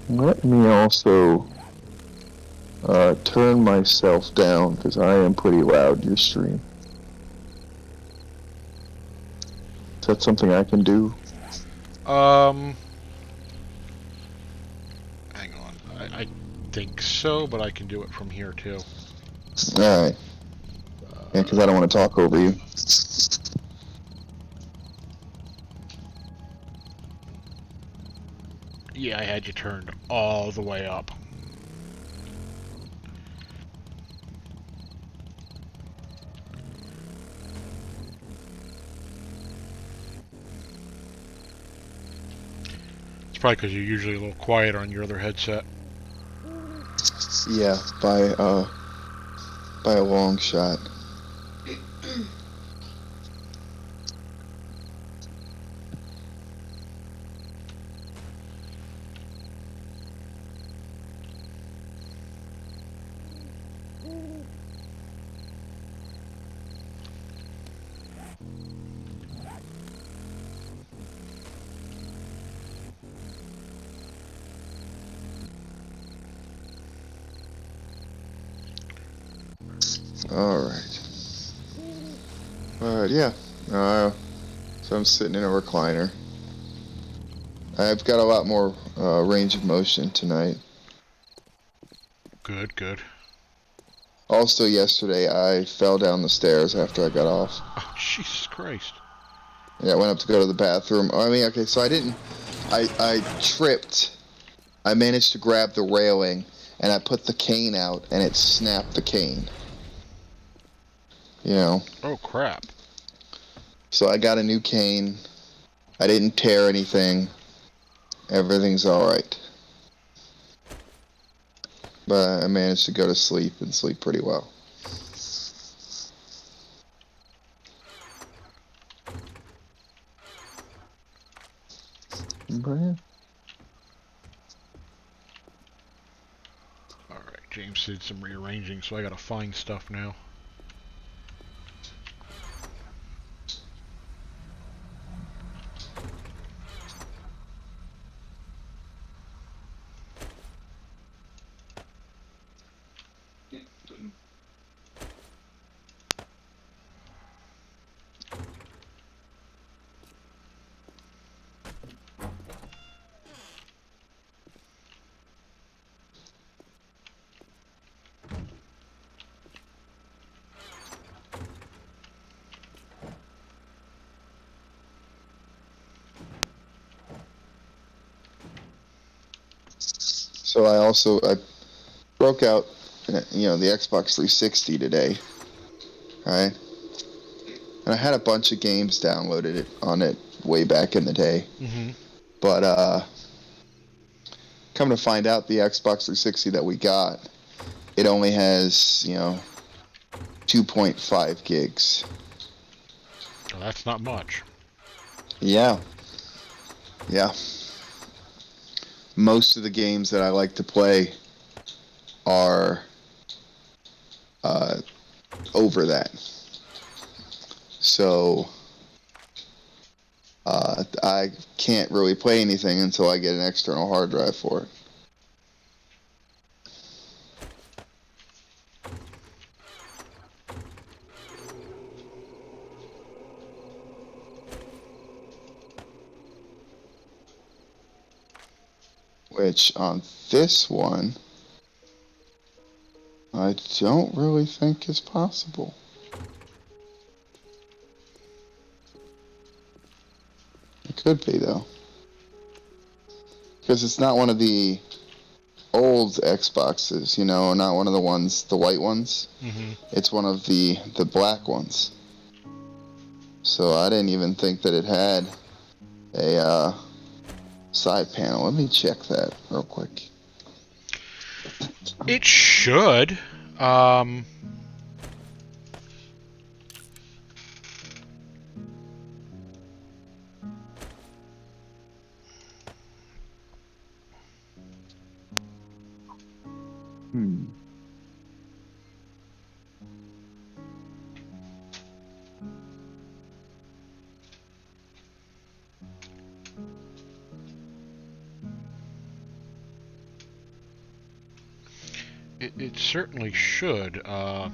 Let me also turn myself down because I am pretty loud in your stream. Is that something I can do? Hang on. I think so, but I can do it from here too. Alright. Yeah, because I don't want to talk over you. Yeah, I had you turned all the way up. It's probably because you're usually a little quieter on your other headset. Yeah, by a long shot. Alright. Yeah. So So I'm sitting in a recliner. I've got a lot more range of motion tonight. Good, good. Also, yesterday I fell down the stairs after I got off. Oh, Jesus Christ. Yeah, I went up to go to the bathroom. I mean, okay, so I tripped. I managed to grab the railing, and I put the cane out, and it snapped the cane. You know? Oh, crap. So I got a new cane. I didn't tear anything. Everything's alright. But I managed to go to sleep and sleep pretty well. Alright, James did some rearranging, so I gotta find stuff now. So I broke out, you know, the Xbox 360 today, right? And I had a bunch of games downloaded on it way back in the day. Mm-hmm. But come to find out, the Xbox 360 that we got, it only has, you know, 2.5 gigs. Well, that's not much. Yeah. Yeah. Most of the games that I like to play are over that. So I can't really play anything until I get an external hard drive for it. Which on this one, I don't really think is possible. It could be though. Because it's not one of the old Xboxes, you know, not one of the ones, the white ones. Mm-hmm. It's one of the black ones. So I didn't even think that it had a side panel. Let me check that real quick. It should. It certainly should. Oh,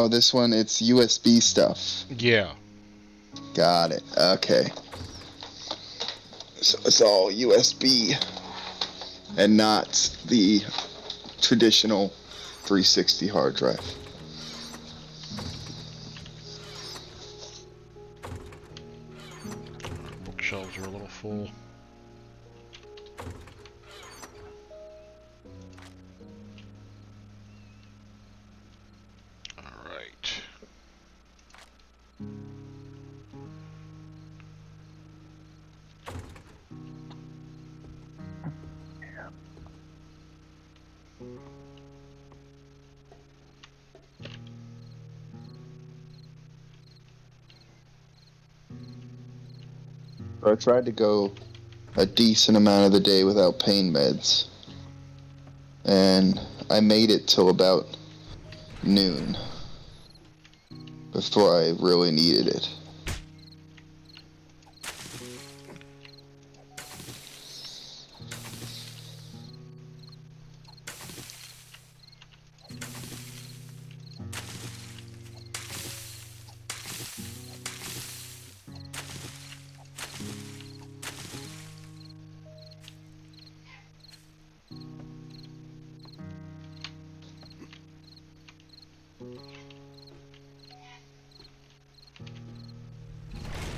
this one, it's USB stuff. Yeah. Got it. Okay. So it's all USB and not the traditional 360 hard drive. Bookshelves are a little full. I tried to go a decent amount of the day without pain meds, and I made it till about noon before I really needed it.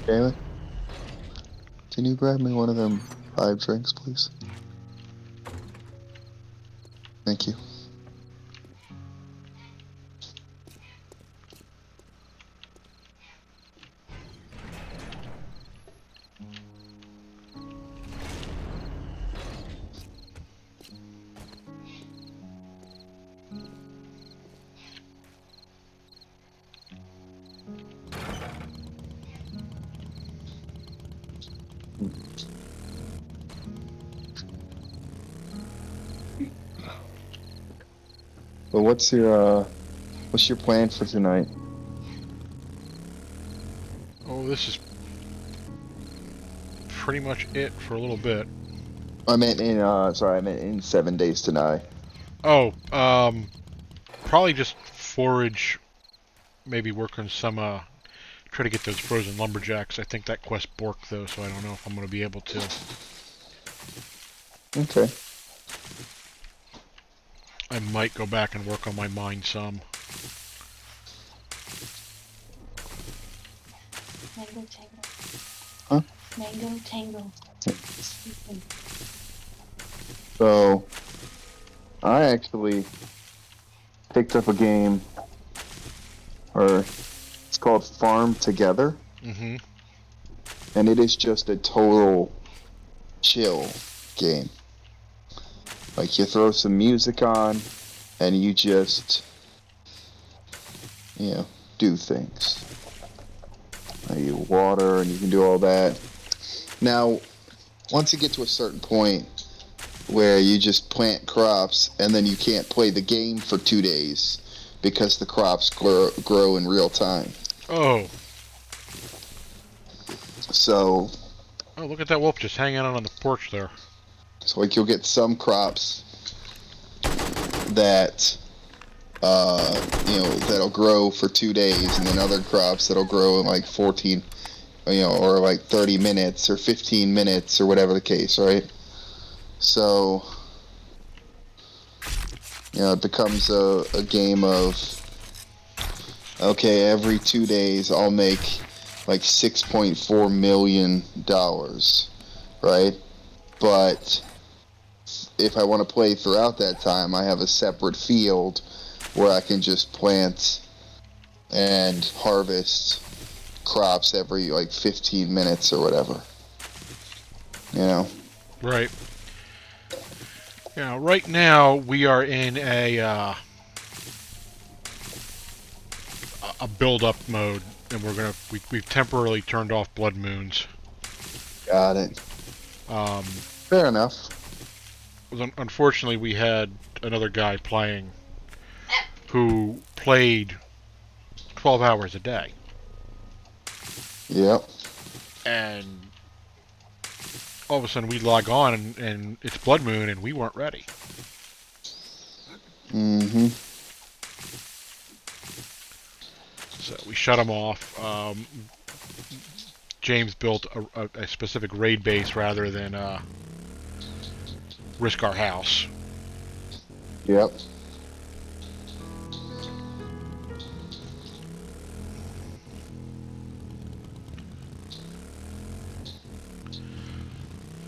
Damon, can you grab me one of them 5 drinks, please? Thank you. Well, what's your plan for tonight? Oh, this is pretty much it for a little bit. I meant in 7 days to die. Oh, probably just forage, maybe work on some, try to get those frozen lumberjacks. I think that quest borked, though, so I don't know if I'm going to be able to. Okay. I might go back and work on my mine some. Mango tango. Huh? Mango tango. So, I actually picked up a game, or it's called Farm Together. Mm-hmm. And it is just a total chill game. Like, you throw some music on, and you just, do things. You water, and you can do all that. Now, once you get to a certain point where you just plant crops, and then you can't play the game for 2 days because the crops grow in real time. Oh. So... Oh, look at that wolf just hanging out on the porch there. So, like, you'll get some crops that, that'll grow for 2 days, and then other crops that'll grow in, like, 14, or, like, 30 minutes, or 15 minutes, or whatever the case, right? So, it becomes a game of, okay, every 2 days I'll make, like, $6.4 million, right? But if I want to play throughout that time, I have a separate field where I can just plant and harvest crops every, like, 15 minutes or whatever. Right. Right now we are in a build-up mode, and we've temporarily turned off blood moons. Got it. Fair enough. Unfortunately, we had another guy playing who played 12 hours a day. Yep. And all of a sudden we'd log on and it's blood moon and we weren't ready. Mm-hmm. So we shut him off. James built a specific raid base rather than risk our house. Yep.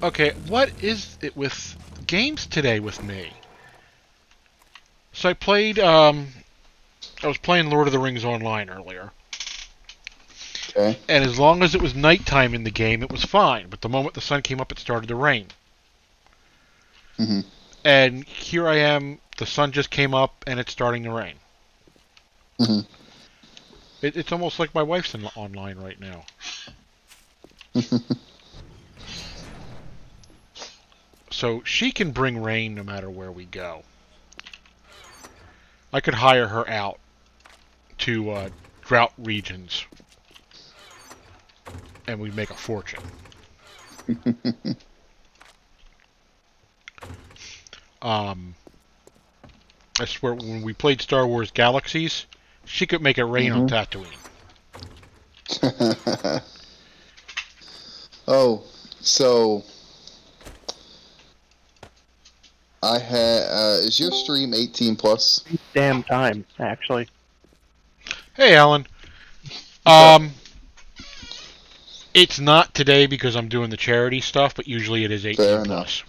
Okay, what is it with games today with me? So I played, I was playing Lord of the Rings Online earlier. Okay. And as long as it was nighttime in the game, it was fine. But the moment the sun came up, it started to rain. Mm-hmm. And here I am, the sun just came up, and it's starting to rain. Mm-hmm. It's almost like my wife's online right now. So she can bring rain no matter where we go. I could hire her out to drought regions, and we'd make a fortune. I swear, when we played Star Wars Galaxies, she could make it rain on Tatooine. Oh, so I had. Is your stream 18 plus? Damn time, actually. Hey, Alan. It's not today because I'm doing the charity stuff, but usually it is 18 Fair plus. enough.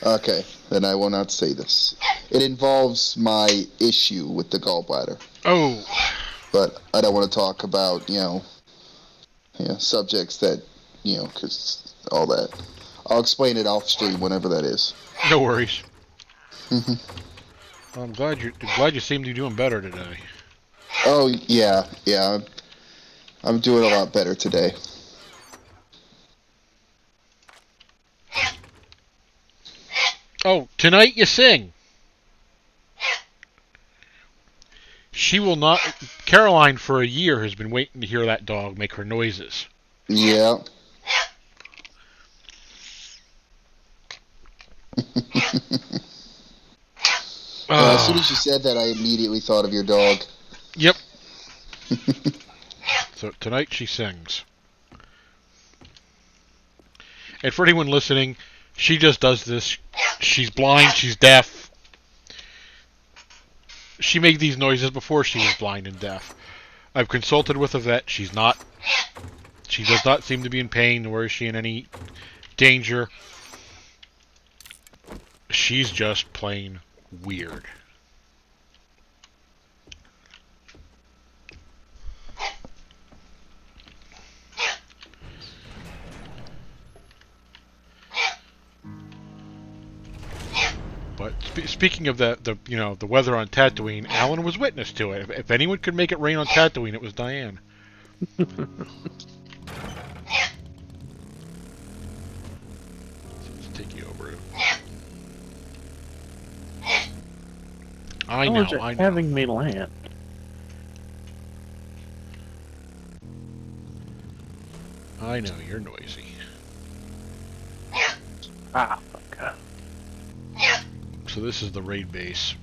Okay, then I will not say this. It involves my issue with the gallbladder. Oh. But I don't want to talk about, subjects that, because all that. I'll explain it off stream whenever that is. No worries. Well, I'm glad you seem to be doing better today. Oh, yeah. I'm doing a lot better today. Oh, tonight you sing. She will not... Caroline, for a year, has been waiting to hear that dog make her noises. Yeah. As soon as you said that, I immediately thought of your dog. Yep. So tonight she sings. And for anyone listening, she just does this. She's blind, she's deaf. She made these noises before she was blind and deaf. I've consulted with a vet. She does not seem to be in pain, nor is she in any danger. She's just plain weird. But speaking of the weather on Tatooine, Alan was witness to it. If anyone could make it rain on Tatooine, it was Diane. Let's take you over. I know. Having me land. I know, you're noisy. Ah, okay. So this is the raid base.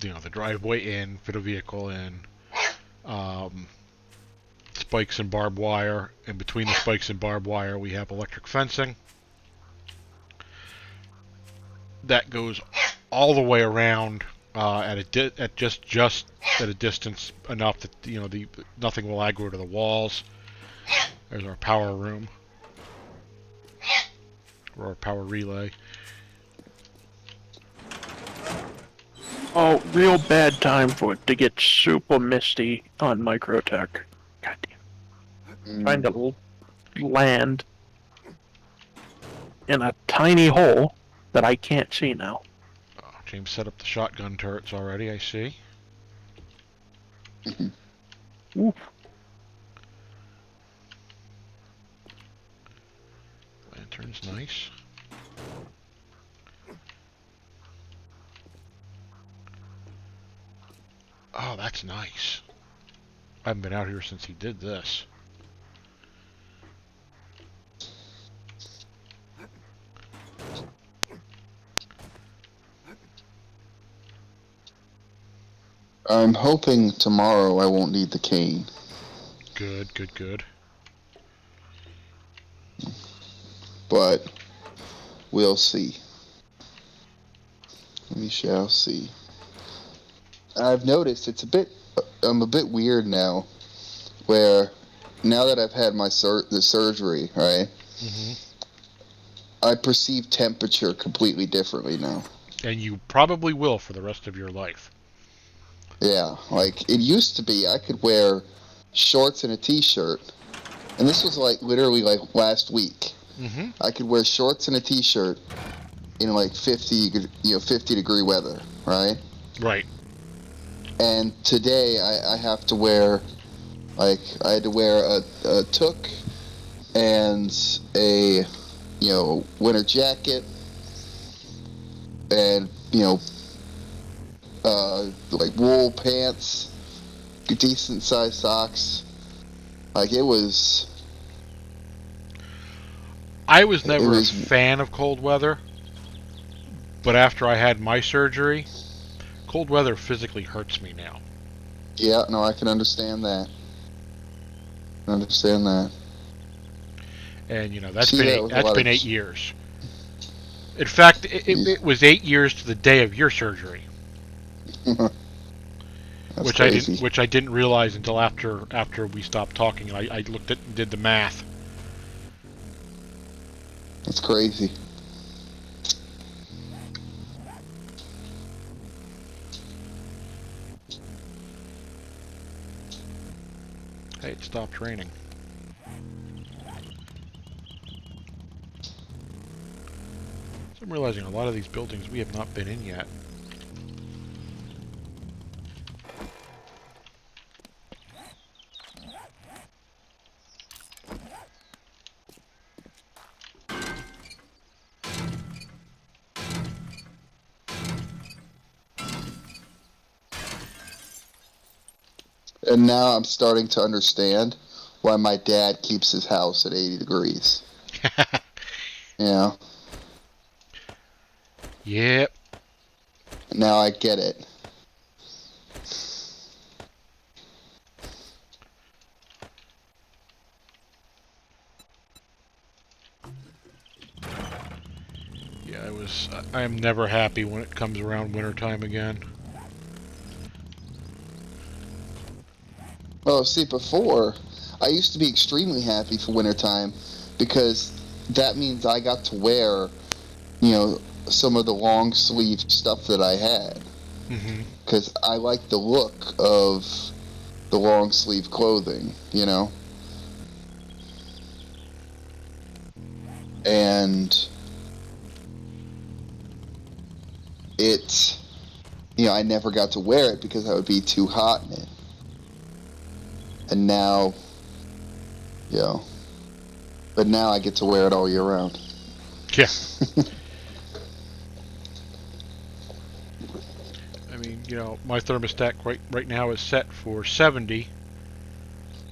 The driveway in, fit a vehicle in. Spikes and barbed wire. And between the spikes and barbed wire, we have electric fencing. That goes all the way around at just at a distance enough that nothing will aggro to the walls. There's our power room, or our power relay. Oh, real bad time for it to get super misty on Microtech. Goddamn. Trying to land in a tiny hole that I can't see now. Oh, James set up the shotgun turrets already, I see. Oof. Lantern's nice. Oh, that's nice. I haven't been out here since he did this. I'm hoping tomorrow I won't need the cane. Good, good, good. But we'll see. We shall see. I've noticed I'm a bit weird now, where now that I've had the surgery, right? Mm-hmm. I perceive temperature completely differently now. And you probably will for the rest of your life. Yeah, like it used to be I could wear shorts and a t-shirt, and this was like literally like last week. Mm-hmm. I could wear shorts and a t-shirt in like 50 degree weather, right? Right. And today I have to wear, I had to wear a toque and a, winter jacket and, like wool pants, decent sized socks. Like it was... I was never a fan of cold weather, but after I had my surgery, cold weather physically hurts me now. Yeah, no, I can understand that. And that's See, been that was a lot been of 8 years. In fact, it was 8 years to the day of your surgery. That's crazy. Which I didn't realize until after we stopped talking, and I looked at and did the math. That's crazy. Hey, it stopped raining. So I'm realizing a lot of these buildings we have not been in yet. And now I'm starting to understand why my dad keeps his house at 80 degrees. Yeah. Yep. Now I get it. Yeah, I am never happy when it comes around wintertime again. Well, see, before, I used to be extremely happy for wintertime because that means I got to wear, some of the long sleeve stuff that I had. Because I like the look of the long sleeve clothing, And it, I never got to wear it because I would be too hot in it. And now, but now I get to wear it all year round. Yeah. I mean, my thermostat right now is set for 70,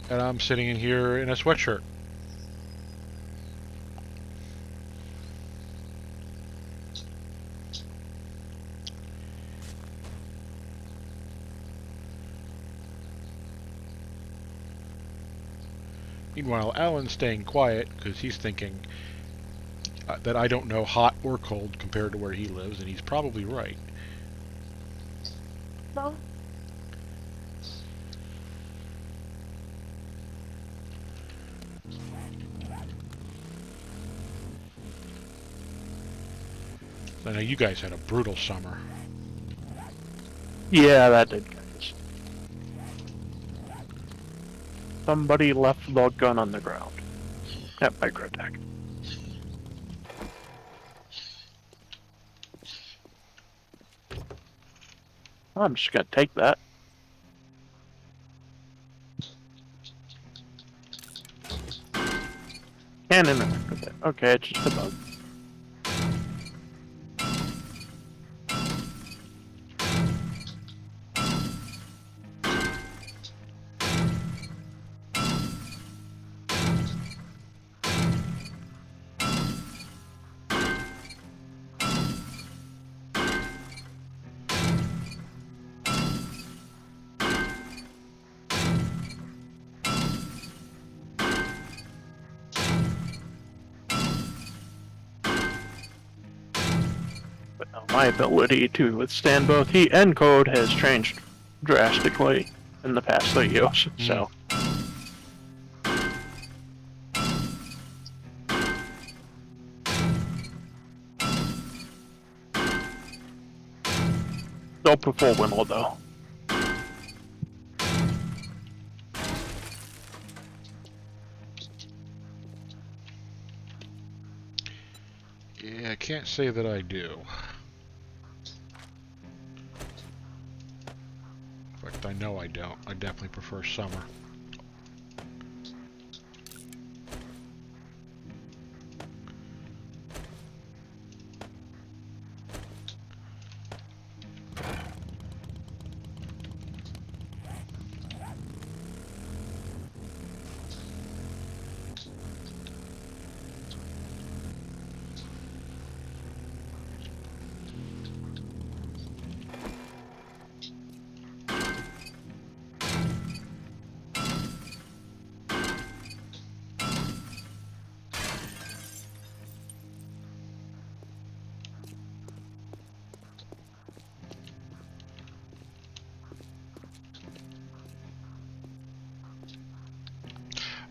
and I'm sitting in here in a sweatshirt. Meanwhile, Alan's staying quiet because he's thinking that I don't know hot or cold compared to where he lives, and he's probably right. No. I know you guys had a brutal summer. Yeah, that did, guys. Somebody left the gun on the ground at Microtech. I'm just gonna take that. Cannon. Okay, it's just a bug. But now my ability to withstand both heat and cold has changed drastically in the past 3 years, so. Don't prefer Winnow, though. Yeah, I can't say that I do. In fact, I know I don't. I definitely prefer summer.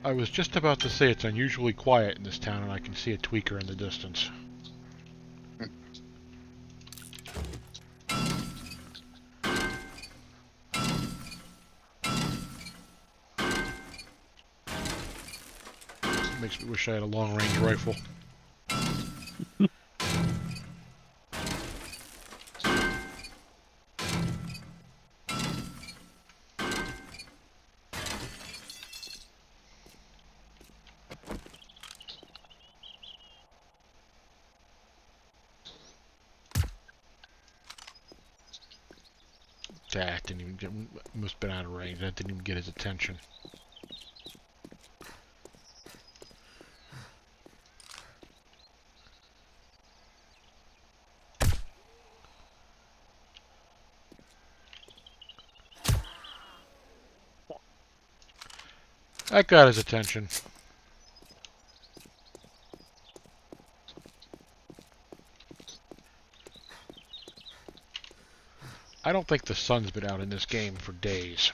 I was just about to say it's unusually quiet in this town, and I can see a tweaker in the distance. Makes me wish I had a long-range rifle. That didn't even get, must have been out of range. That didn't even get his attention. That got his attention. I don't think the sun's been out in this game for days.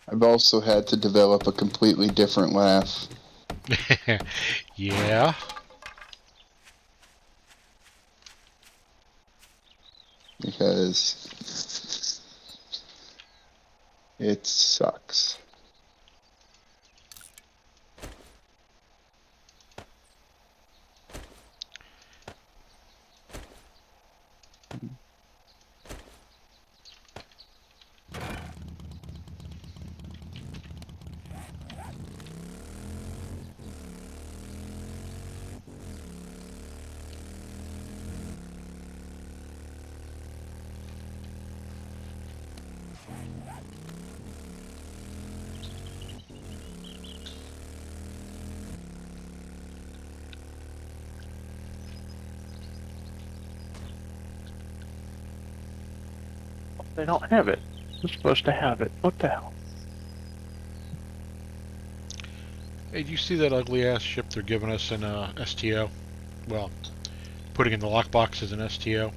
I've also had to develop a completely different laugh. Yeah. Because it sucks. They don't have it. They're supposed to have it. What the hell? Hey, do you see that ugly ass ship they're giving us in STO? Well, putting in the lockbox as an STO.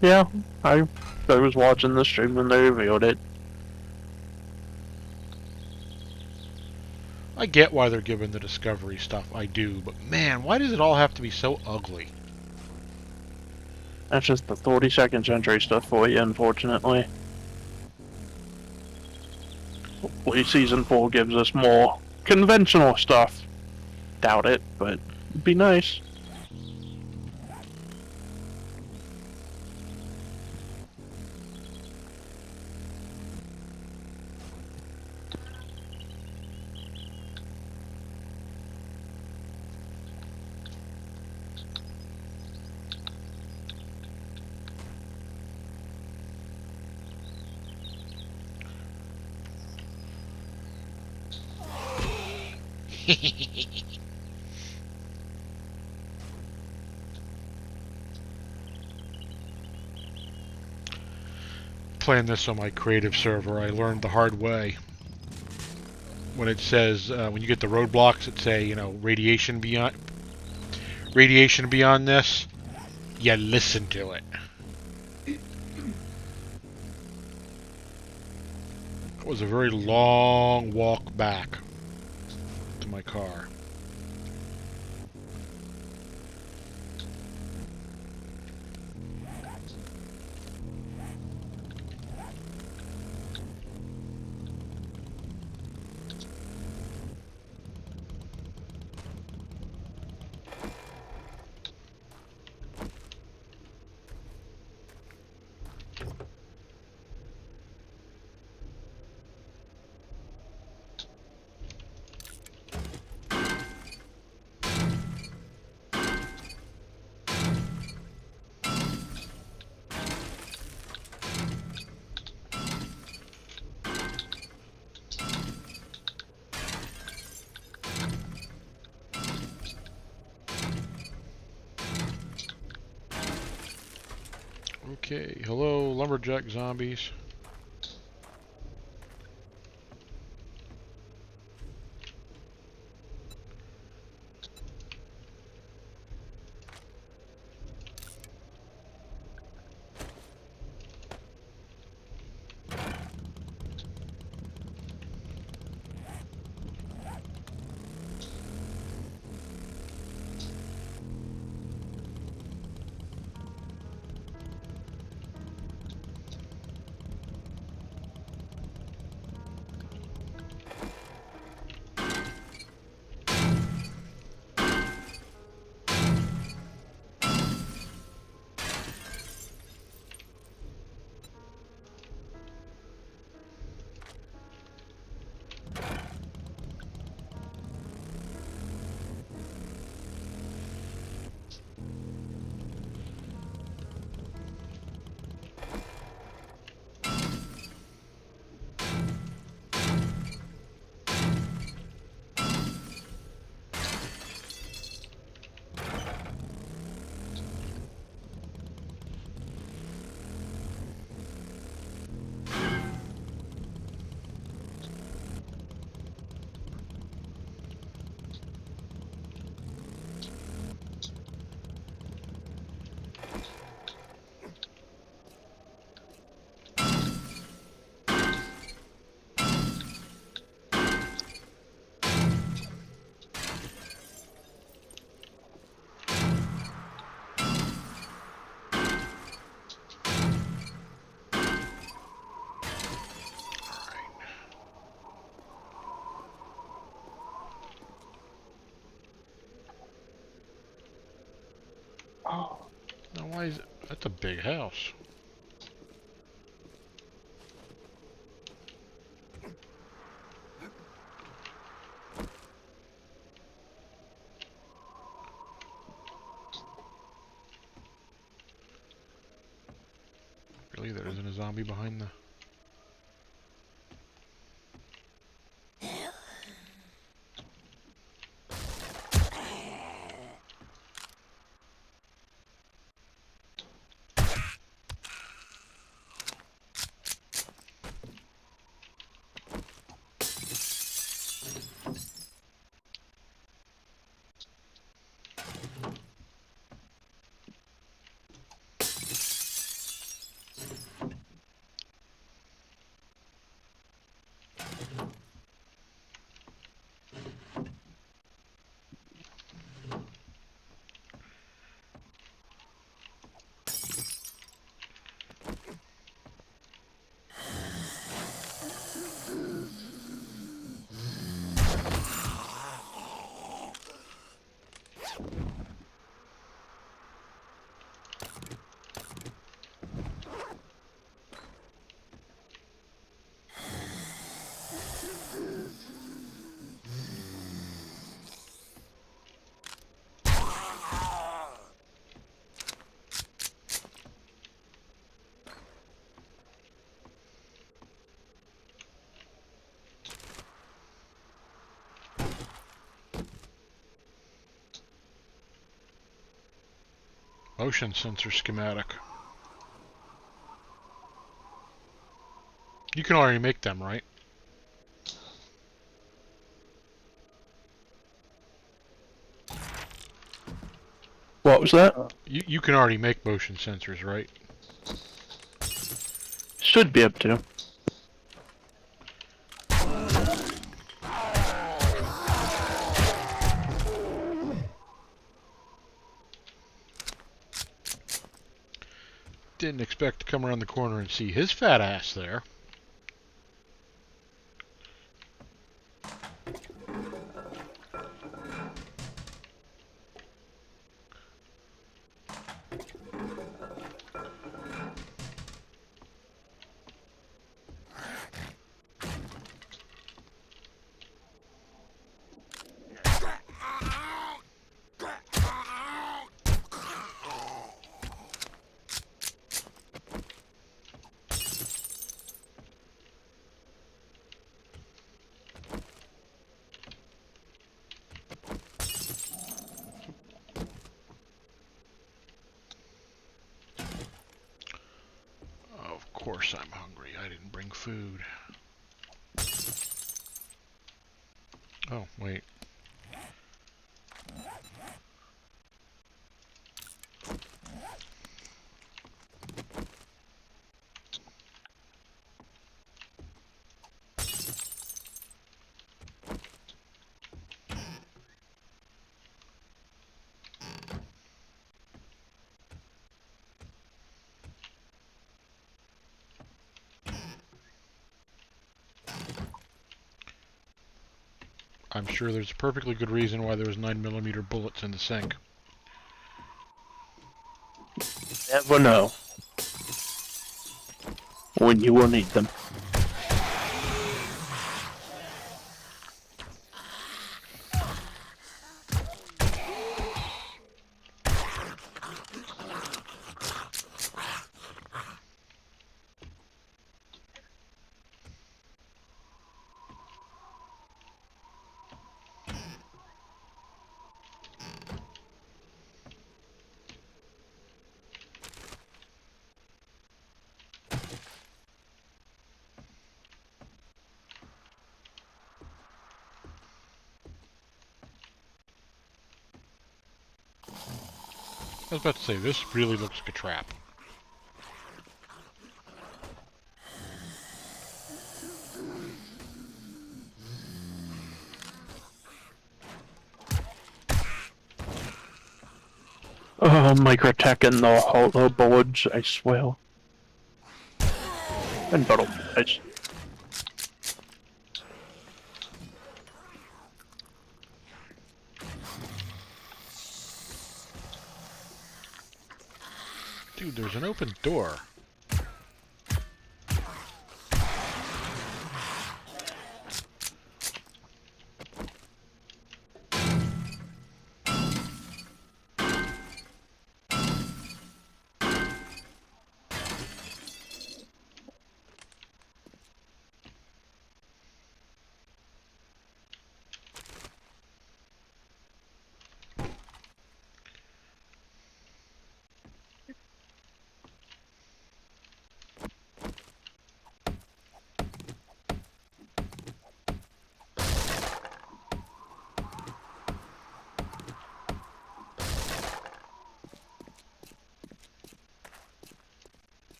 Yeah, I was watching the stream when they revealed it. I get why they're giving the Discovery stuff, I do, but man, why does it all have to be so ugly? That's just the 42nd century stuff for you, unfortunately. Hopefully Season 4 gives us more conventional stuff. Doubt it, but it'd be nice. Playing this on my creative server, I learned the hard way. When it says, when you get the roadblocks that say, you know, radiation beyond this, you listen to it. It was a very long walk back to my car. Okay, hello, lumberjack zombies. Now why is it? That's a big house. Really, there isn't a zombie behind the... Motion sensor schematic. You can already make them, right? What was that? You can already make motion sensors, right? Should be able to. Didn't expect to come around the corner and see his fat ass there. Of course I'm hungry. I didn't bring food. Oh, wait. I'm sure there's a perfectly good reason why there was 9mm bullets in the sink. Never know when you will need them. I was about to say, this really looks like a trap. Oh, microtech in the hollow boards, I swear. And butterflies. Dude, there's an open door.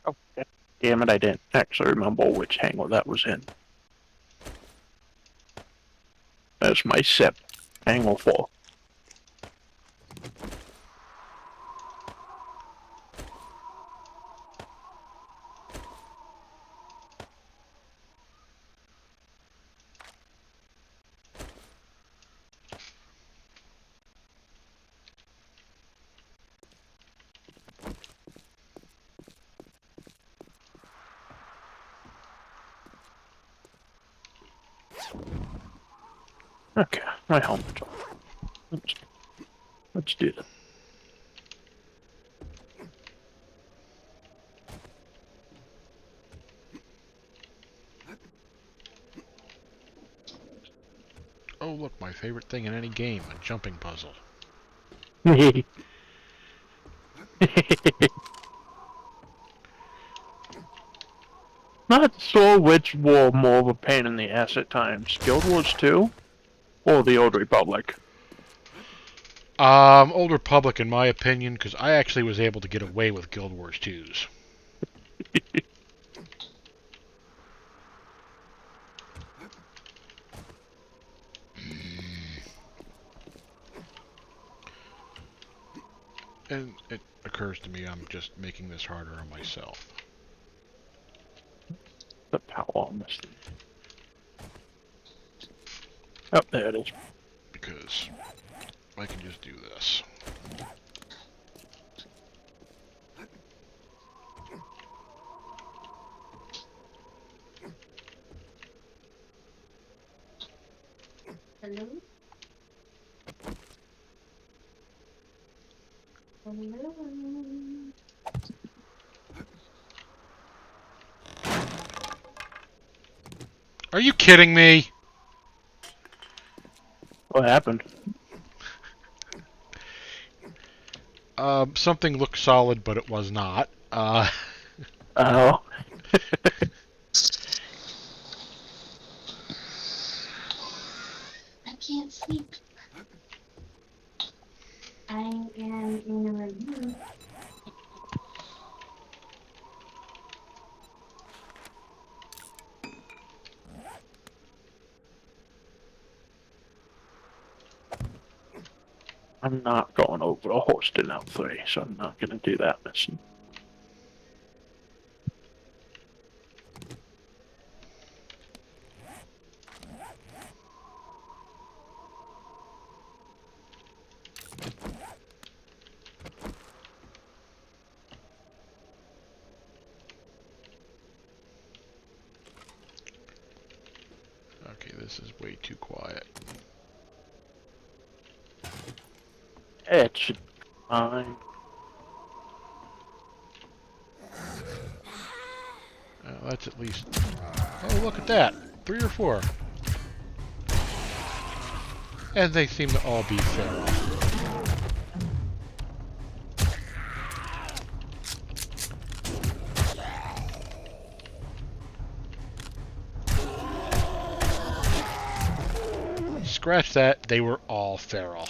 Oh, damn it, I didn't actually remember which hangar that was in. That's my SIP. Hangar 4. Okay, my helmet on. Let's do that. Oh, look, my favorite thing in any game, a jumping puzzle. Not sure which were more of a pain in the ass at times. Guild Wars 2 or the Old Republic? Old Republic, in my opinion, because I actually was able to get away with Guild Wars 2s. And it occurs to me I'm just making this harder on myself. The power on this thing. Oh, there it is. Because I can just do this. Hello? Hello? Are you kidding me? What happened? Something looked solid, but it was not. Oh. I can't sleep. I am in a review. I'm not going over a horse to now 3, so I'm not going to do that mission. Okay, this is way too quiet. It should be fine. That's at least... Oh, look at that! 3 or 4. And they seem to all be feral. Scratch that, they were all feral.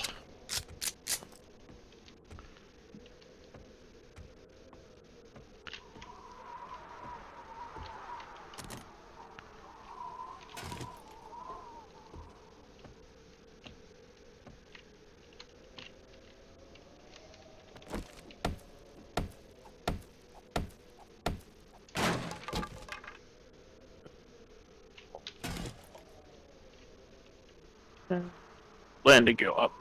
Landing go up.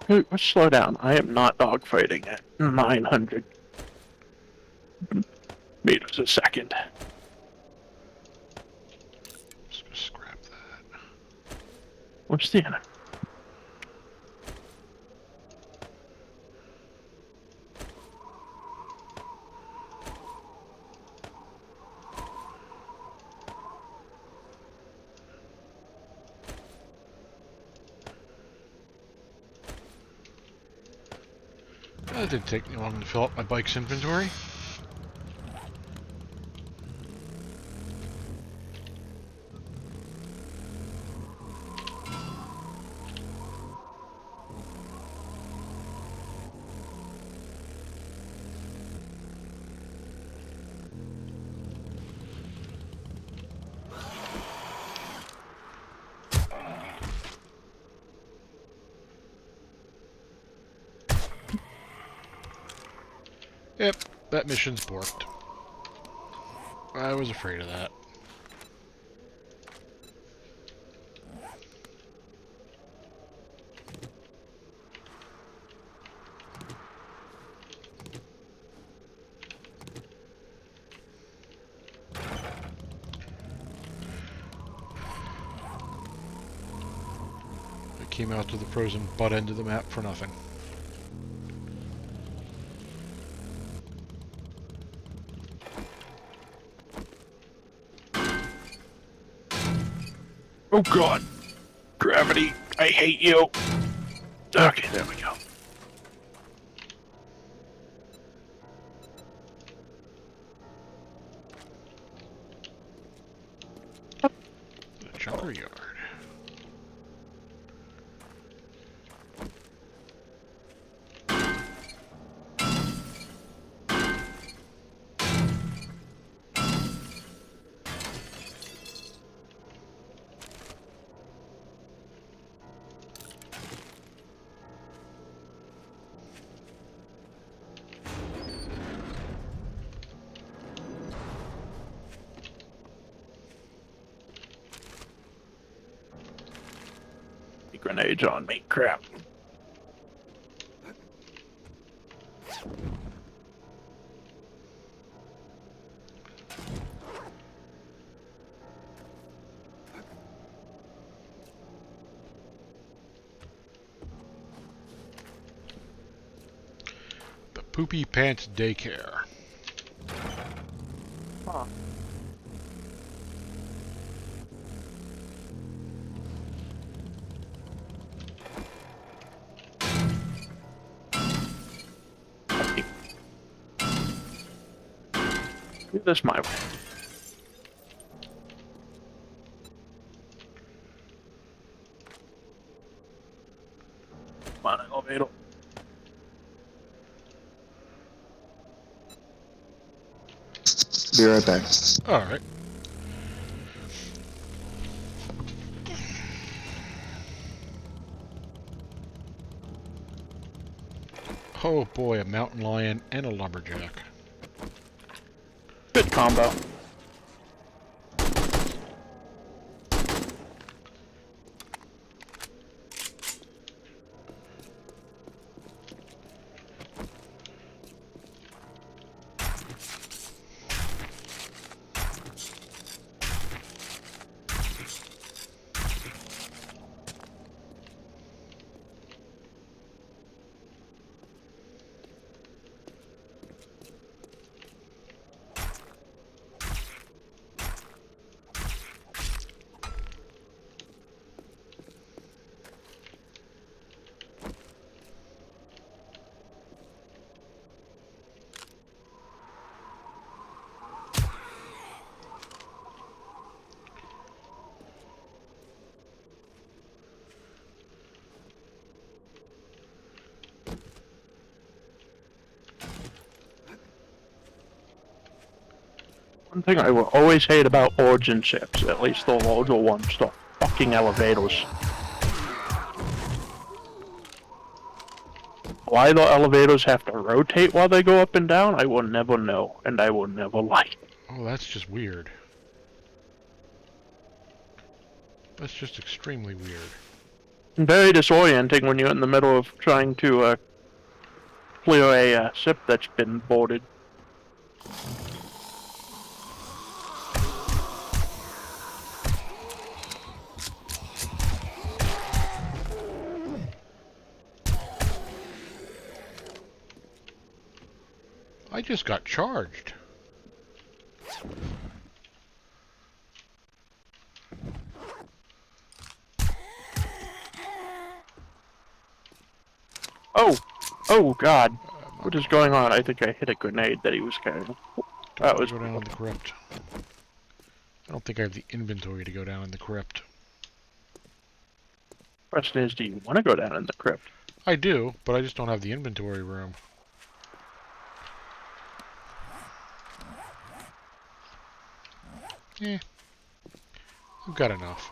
Let's slow down. I am not dogfighting at 900 meters a second. Just gonna scrap that. What's the enemy? That didn't take me long to fill up my bike's inventory. Yep, that mission's borked. I was afraid of that. I came out to the frozen butt end of the map for nothing. Oh god! Gravity, I hate you! Okay, there we go. The junkyard. Grenades on me, crap. The Poopy Pants Daycare. Huh. Do this my way. Come on, elevator. Be right back. Alright. Oh boy, a mountain lion and a lumberjack. Good combo. One thing I will always hate about Origin ships, at least the larger ones, the fucking elevators. Why the elevators have to rotate while they go up and down, I will never know, and I will never like. Oh, that's just weird. That's just extremely weird. Very disorienting when you're in the middle of trying to clear a ship that's been boarded. I just got charged. Oh God. What is going on? I think I hit a grenade that he was carrying. That was go down in the crypt. I don't think I have the inventory to go down in the crypt. Question is, do you want to go down in the crypt? I do, but I just don't have the inventory room. Eh. I've got enough.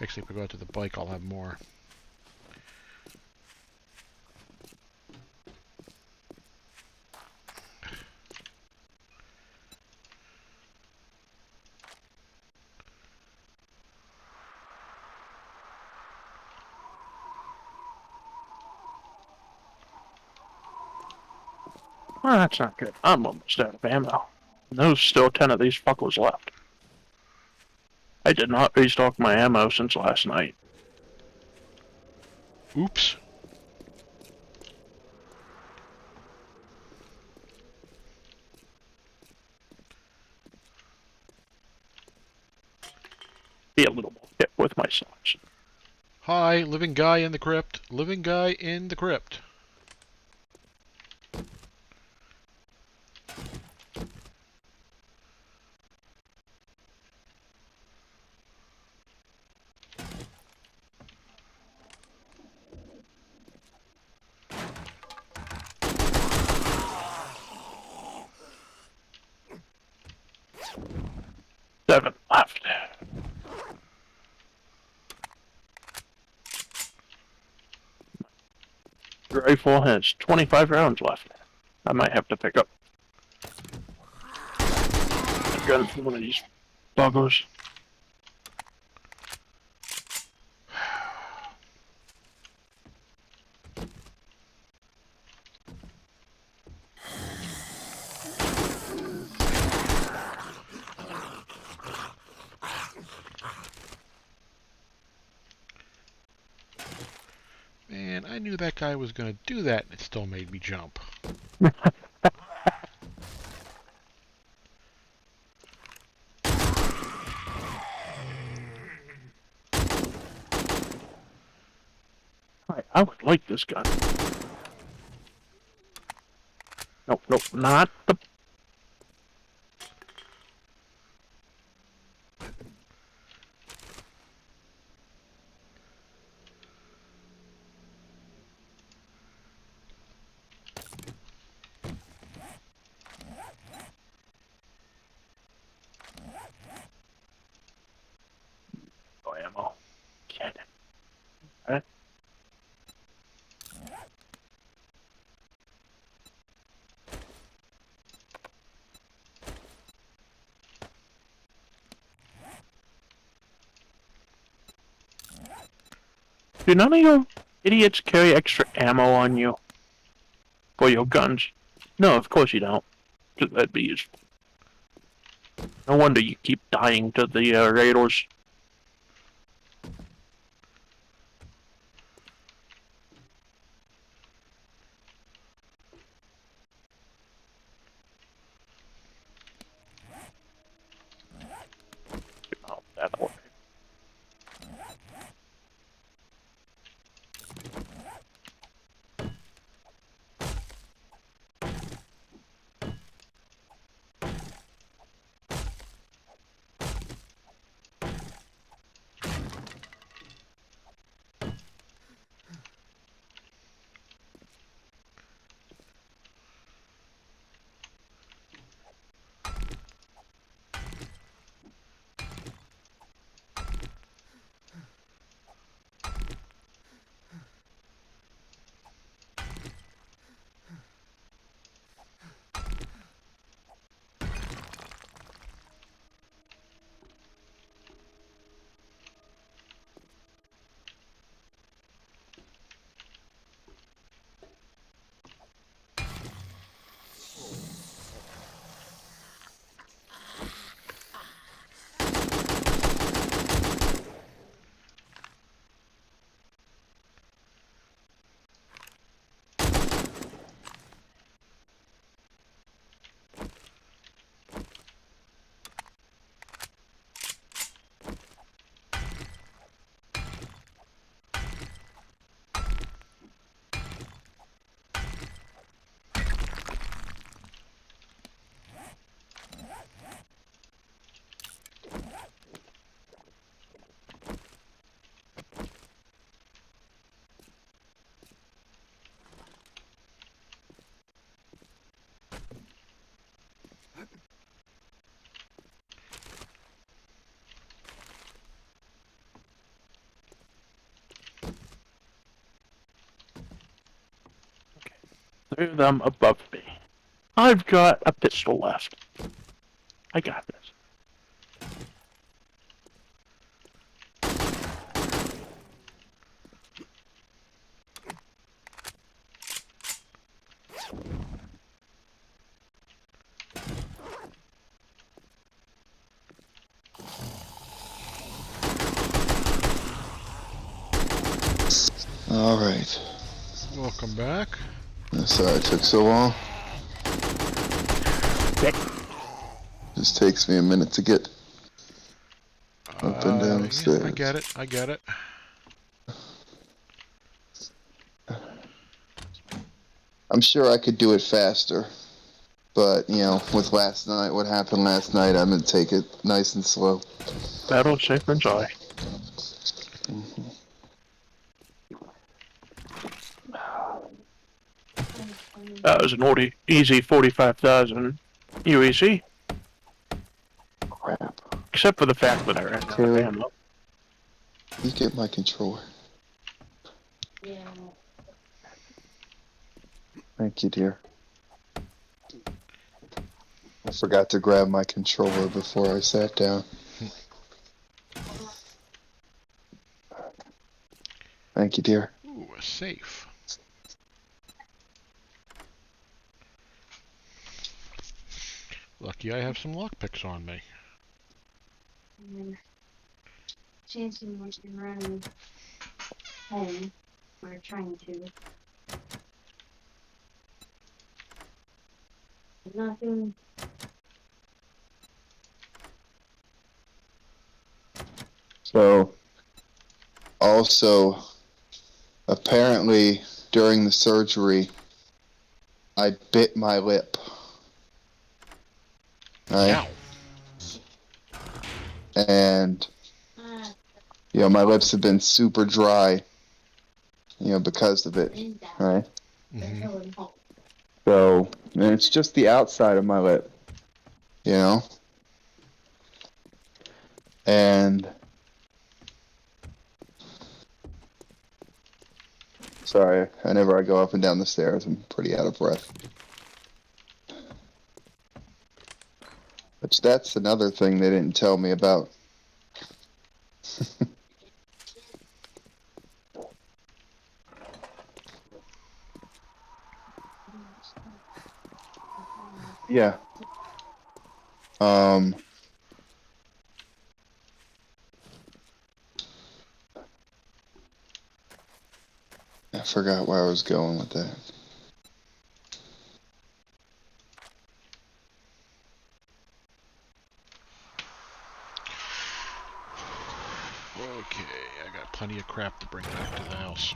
Actually, if I go out to the bike, I'll have more. Well, that's not good. I'm almost out of ammo. There's still 10 of these fuckers left. I did not restock my ammo since last night. Oops. Be a little more hit with my size. Hi, living guy in the crypt. Living guy in the crypt. Seven left. The rifle has 25 rounds left. I might have to pick up a gun from one of these buggers. Man, I knew that guy was going to do that, and it still made me jump. I would like this gun. Nope, nope, not the... Oh, ammo. Get it. Alright. Do none of you idiots carry extra ammo on you? For your guns? No, of course you don't. 'Cause that'd be useful. No wonder you keep dying to the raiders. Oh, that way. Three of them above me. I've got a pistol left. I got this. Alright. Welcome back. Sorry it took so long. Just takes me a minute to get up and down the stairs. Yeah, I get it. I get it. I'm sure I could do it faster. But, you know, with last night, what happened last night, I'm going to take it nice and slow. Battle, safe, and joy. That was an easy 45,000 UEC. Crap. Except for the fact that I ran out of ammo. You get my controller. Yeah. Thank you, dear. I forgot to grab my controller before I sat down. Thank you, dear. Ooh, a safe. Lucky I have some lockpicks on me. Chancing wants to run home. We're trying to. Nothing. So, also, apparently during the surgery, I bit my lip. Right? And, you know, my lips have been super dry, you know, because of it, right? Mm-hmm. So, and it's just the outside of my lip, you know? And, sorry, whenever I go up and down the stairs, I'm pretty out of breath. Which that's another thing they didn't tell me about. Yeah. I forgot where I was going with that. Okay, I got plenty of crap to bring back to the house.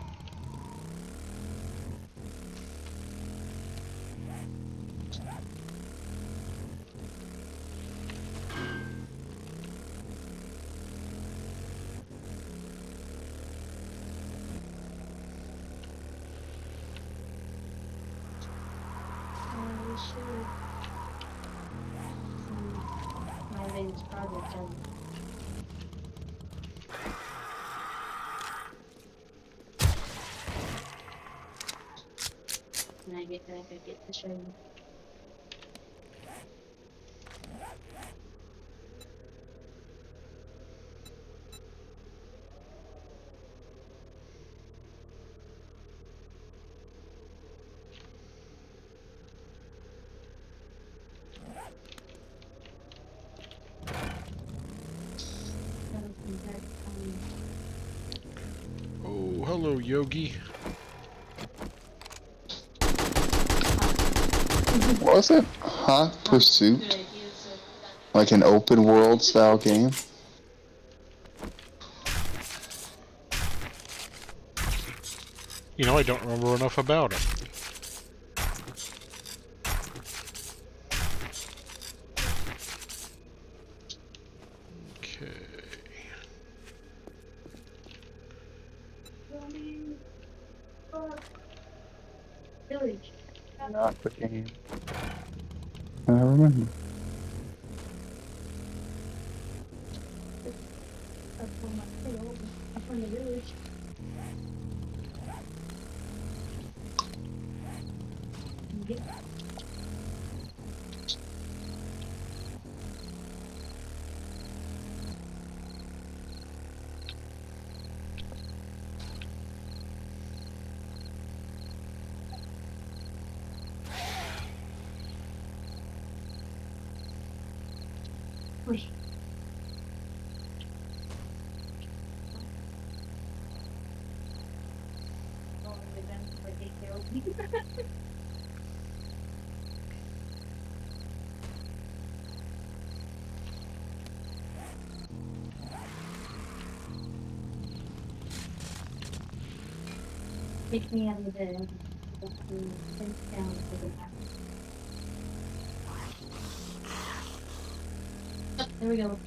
My latest project done. When I get back, I get to show you. Oh, hello, Yogi. Was it Hot Pursuit? Like an open world style game? You know, I don't remember enough about it. Okay. Village. Not the game. I remember. Up on the village. Wait. Oh, then like they killed me. Take me out of the bed. Sink down to the back. Oh, there we go.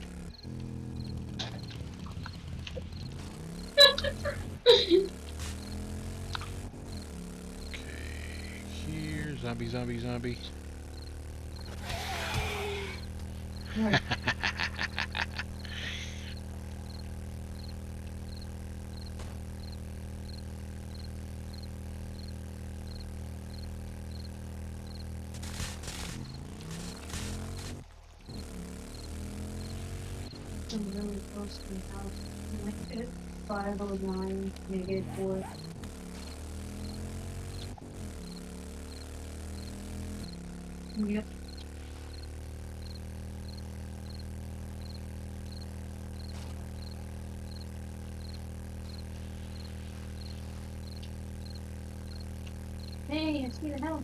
Here, zombie, zombie, zombie. No. I'm really close to the house. I'm like at 509, -4. Yep. Hey, I see the house.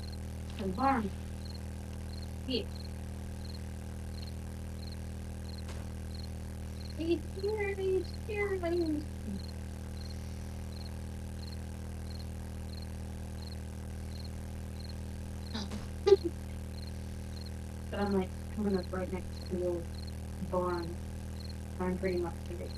The barn. Here. It's here, it's here, it's But I'm like coming up right next to the barn. I'm pretty much big.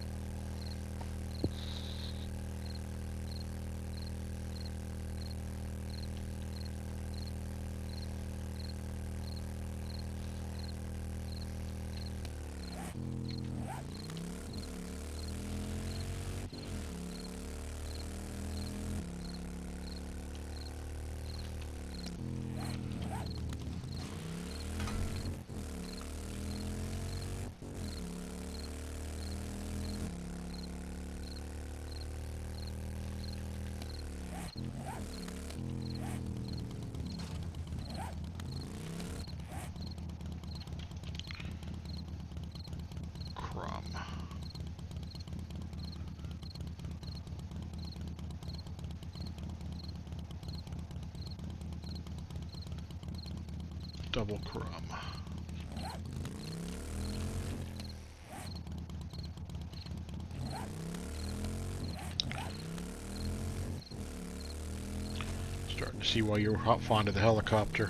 Crumb. Double crumb. Starting to see why you're fond of the helicopter.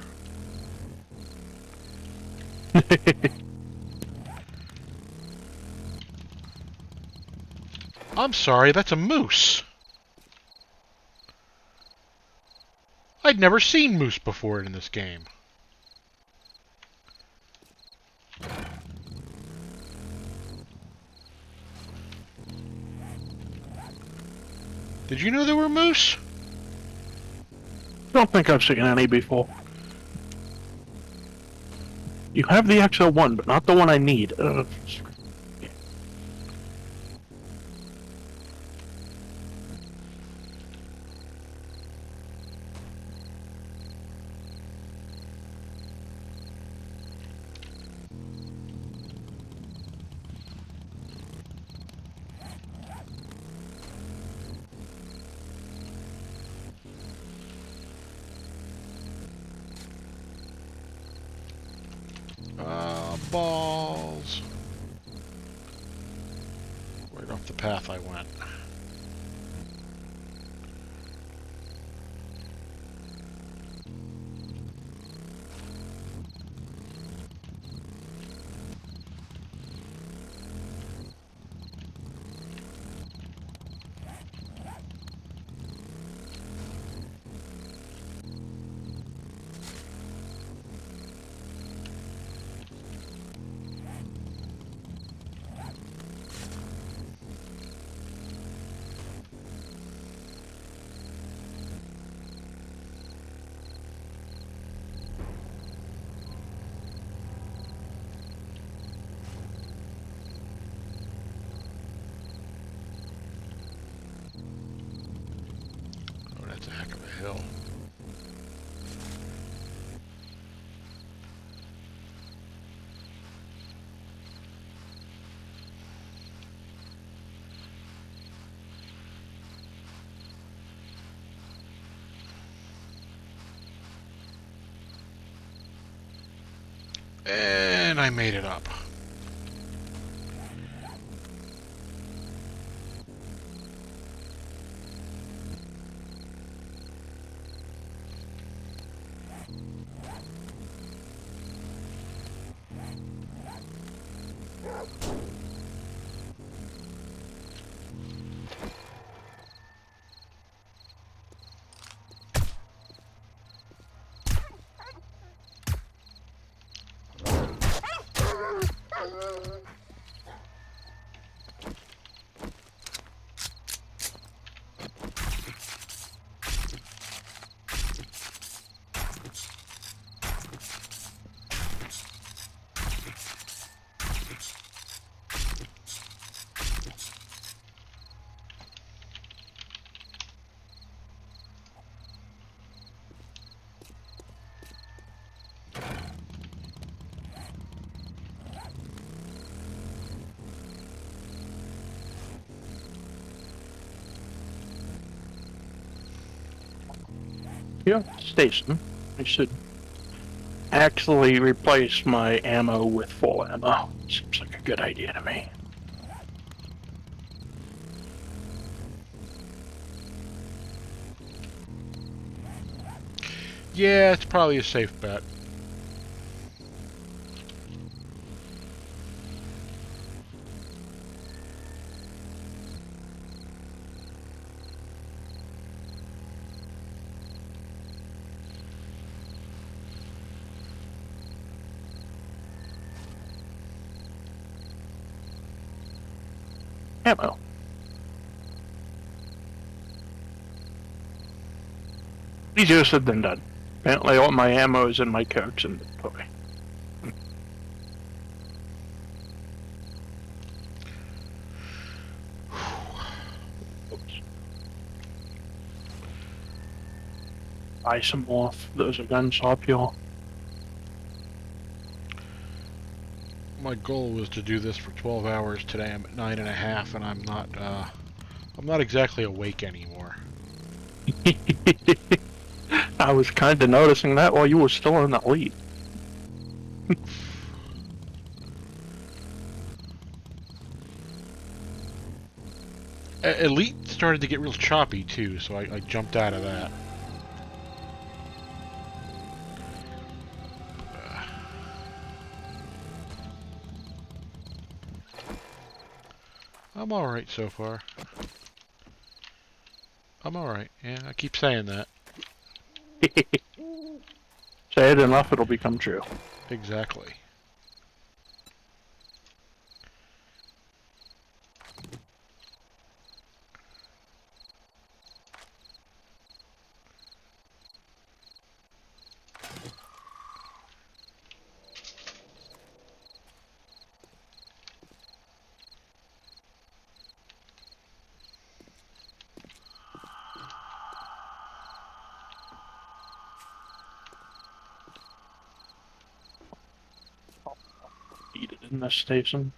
I'm sorry, that's a moose. I'd never seen moose before in this game. Did you know there were moose? Don't think I've seen any before. You have the XL1, but not the one I need. Balls. Right off the path I went. It's a heck of a hill. And I made it up. Yeah, station. I should actually replace my ammo with full ammo. Seems like a good idea to me. Yeah, it's probably a safe bet. Ammo. Easier said than done. Apparently all my ammo is in my coach inventory. Buy some more. Those are gun shop, y'all. My goal was to do this for 12 hours today. I'm at 9.5, and I'm not exactly awake anymore. I was kind of noticing that while you were still in the lead. Elite started to get real choppy too, so I jumped out of that. I'm alright so far. I'm alright. Yeah, I keep saying that. Say it enough, it'll become true. Exactly. Eat it in this station.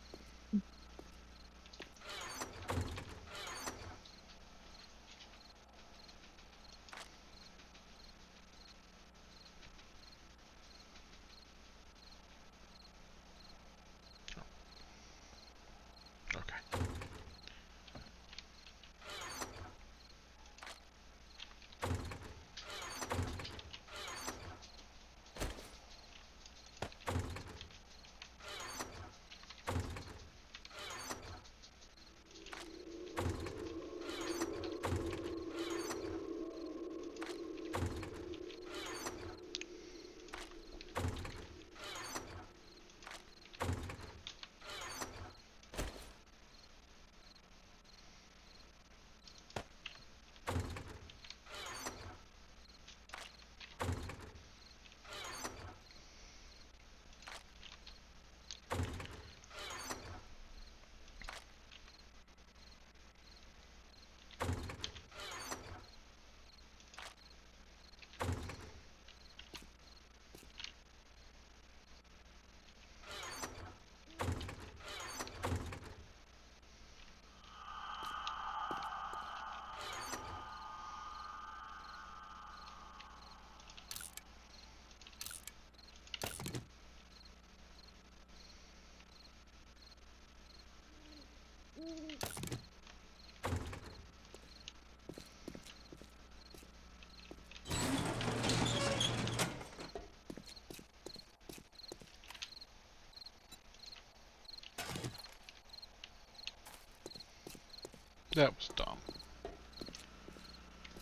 That was dumb.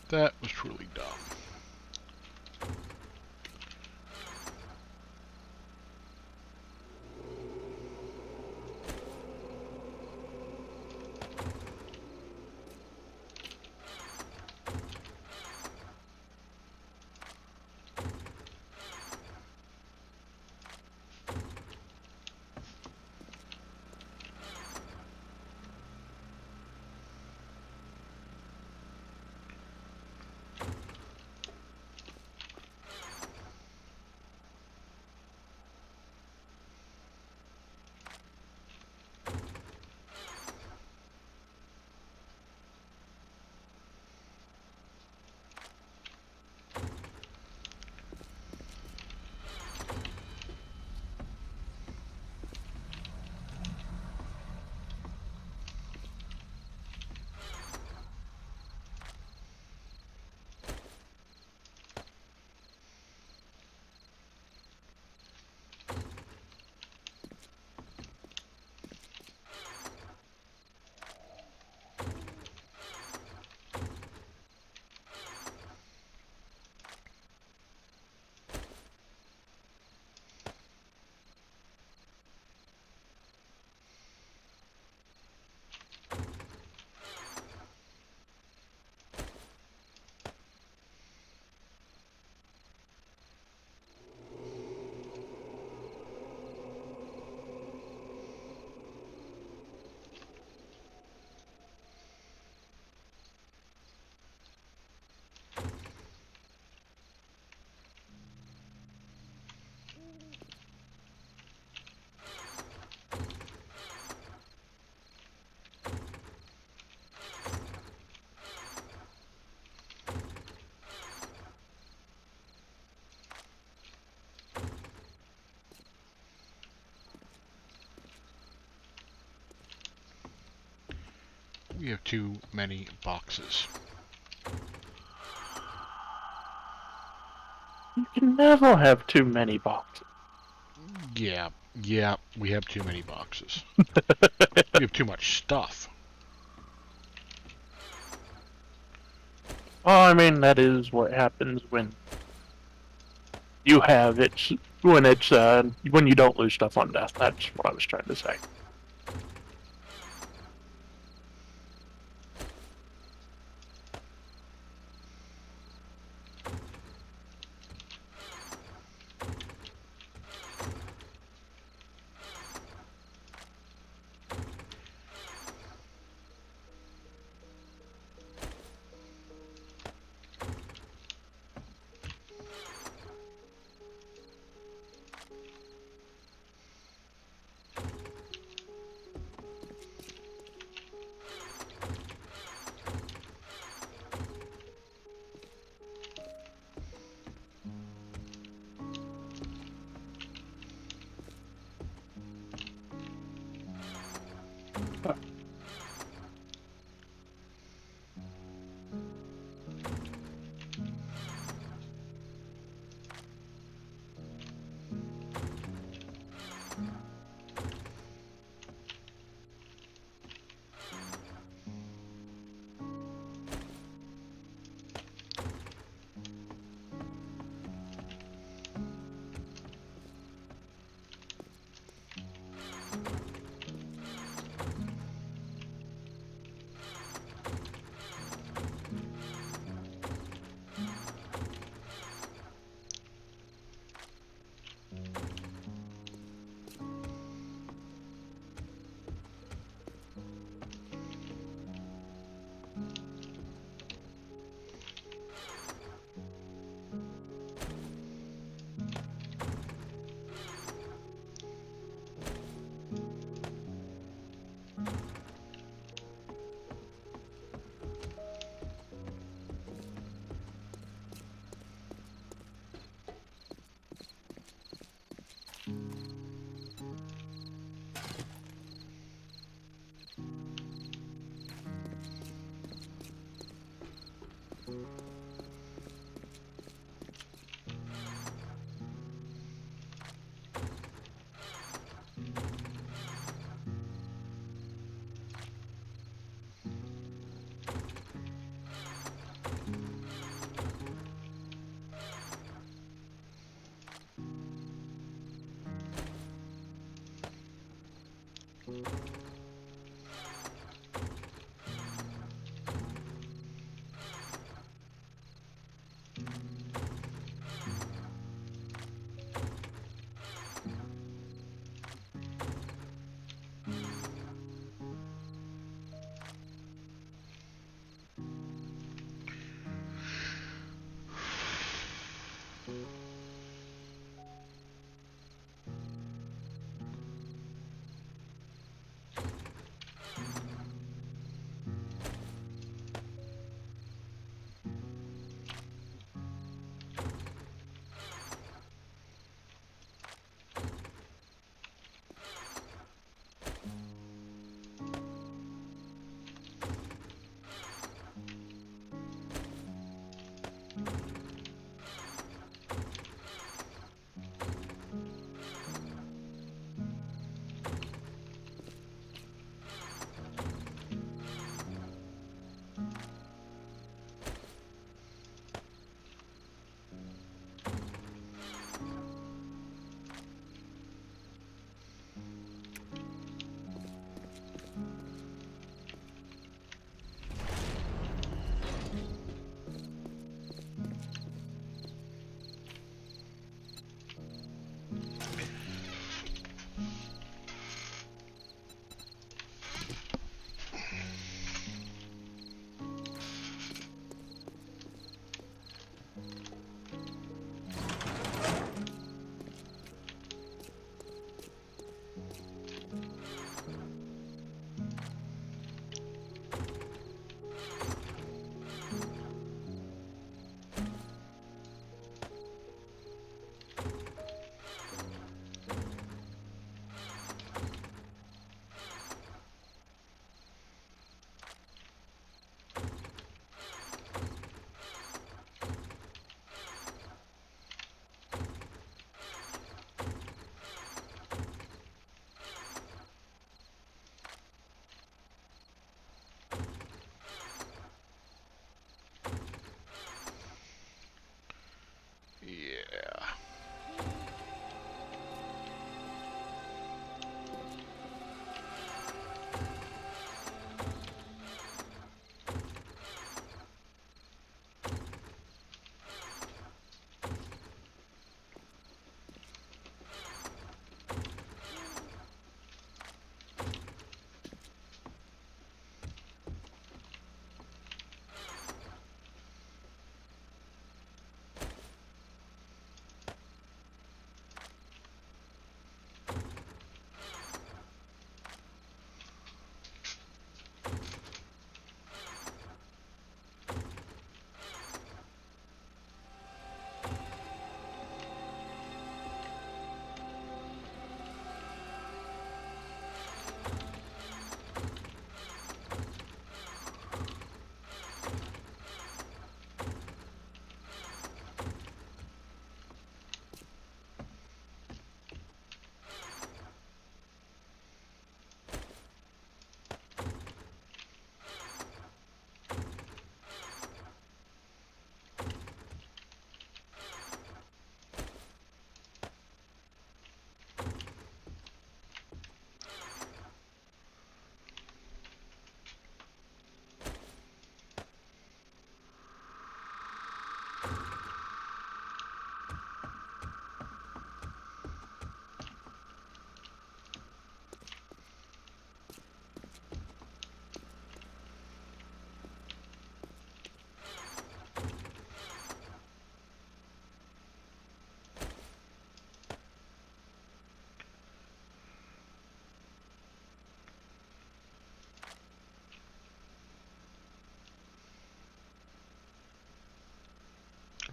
That was truly dumb. We have too many boxes. You can never have too many boxes. Yeah, we have too many boxes. We have too much stuff. Oh, I mean, that is what happens when you have it, when you don't lose stuff on death. That's what I was trying to say. Yeah.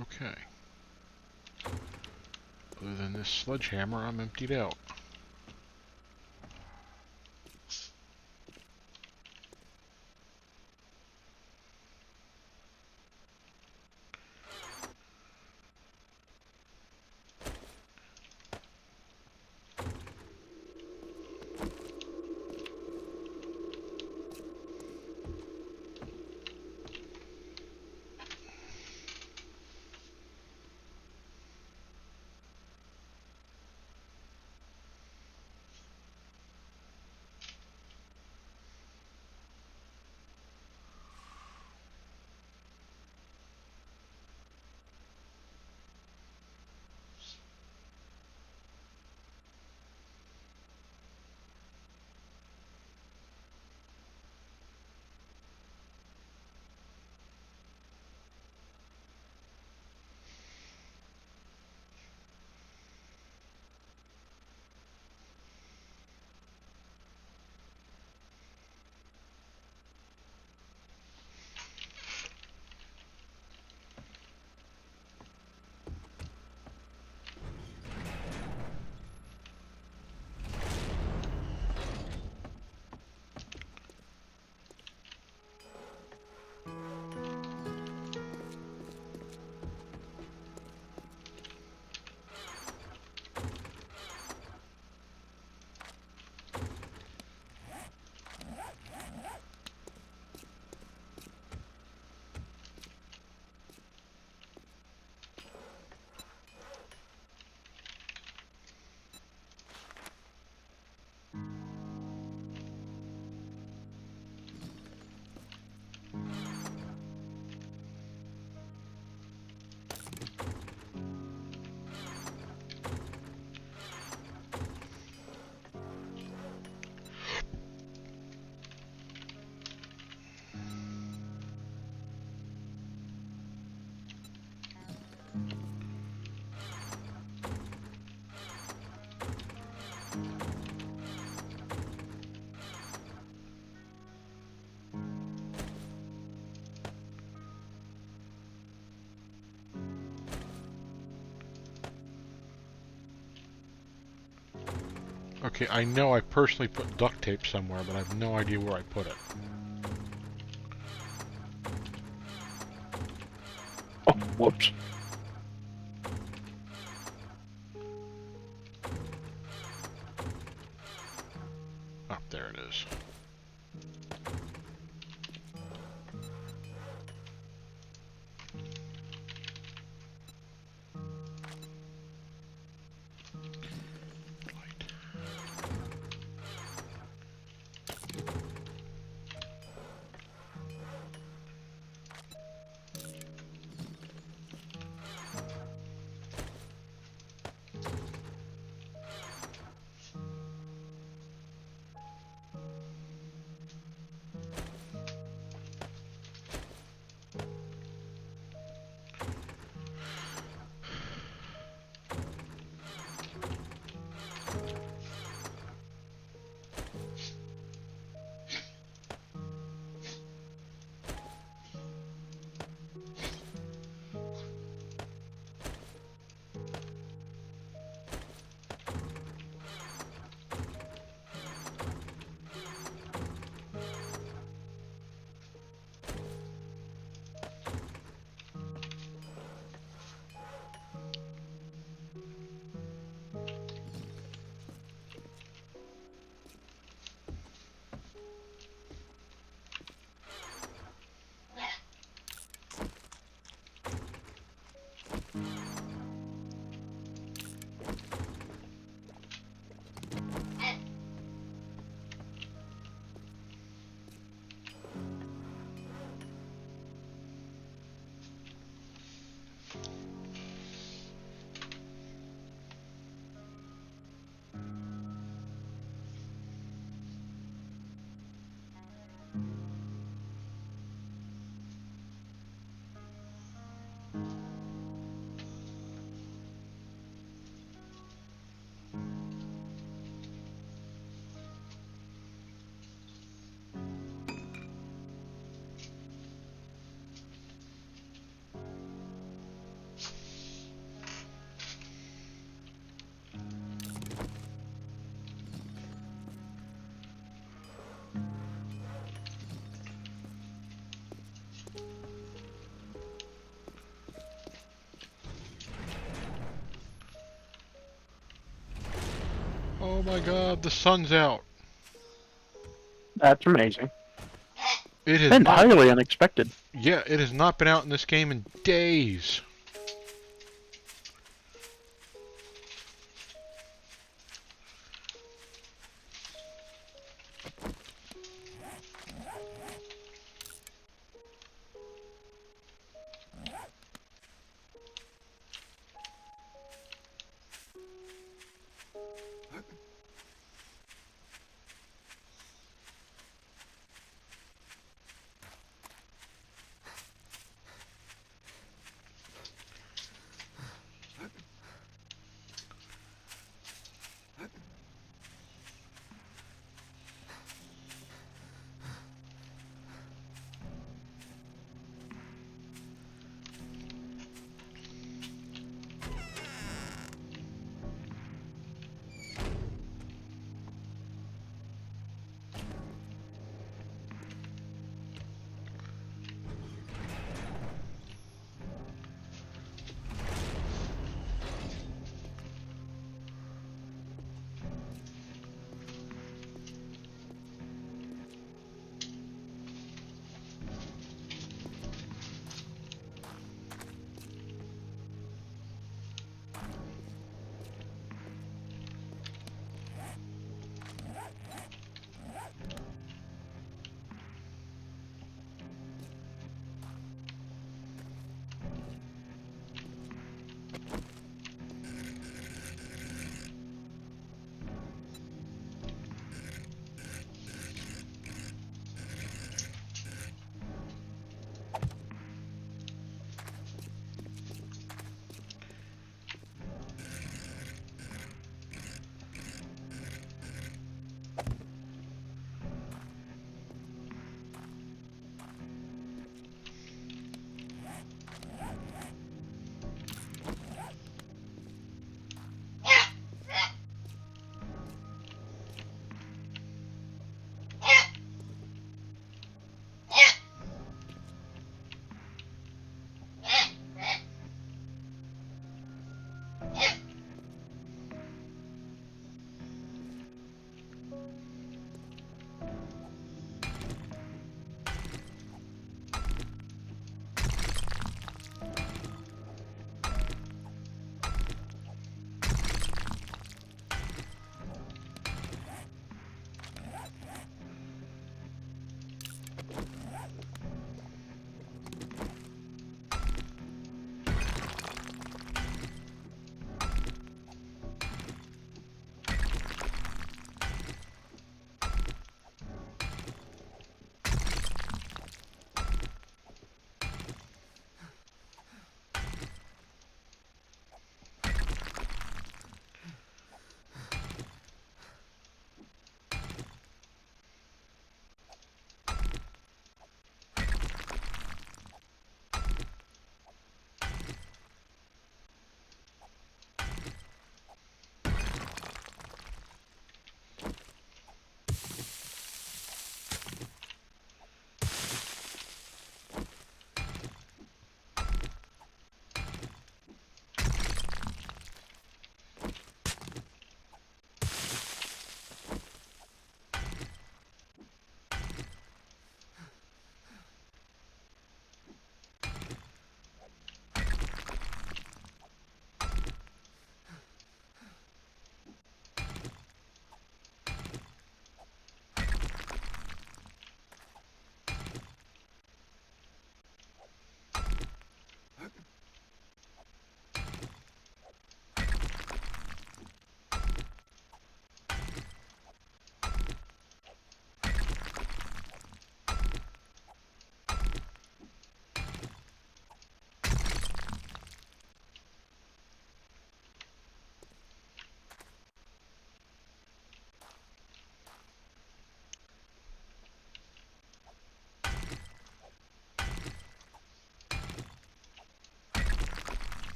Okay. Other than this sledgehammer, I'm emptied out. Okay, I know I personally put duct tape somewhere, but I have no idea where I put it. Oh, whoops. Oh, there it is. Oh my god, the sun's out. That's amazing. It has And not, highly unexpected. yeah, it has not been out in this game in days.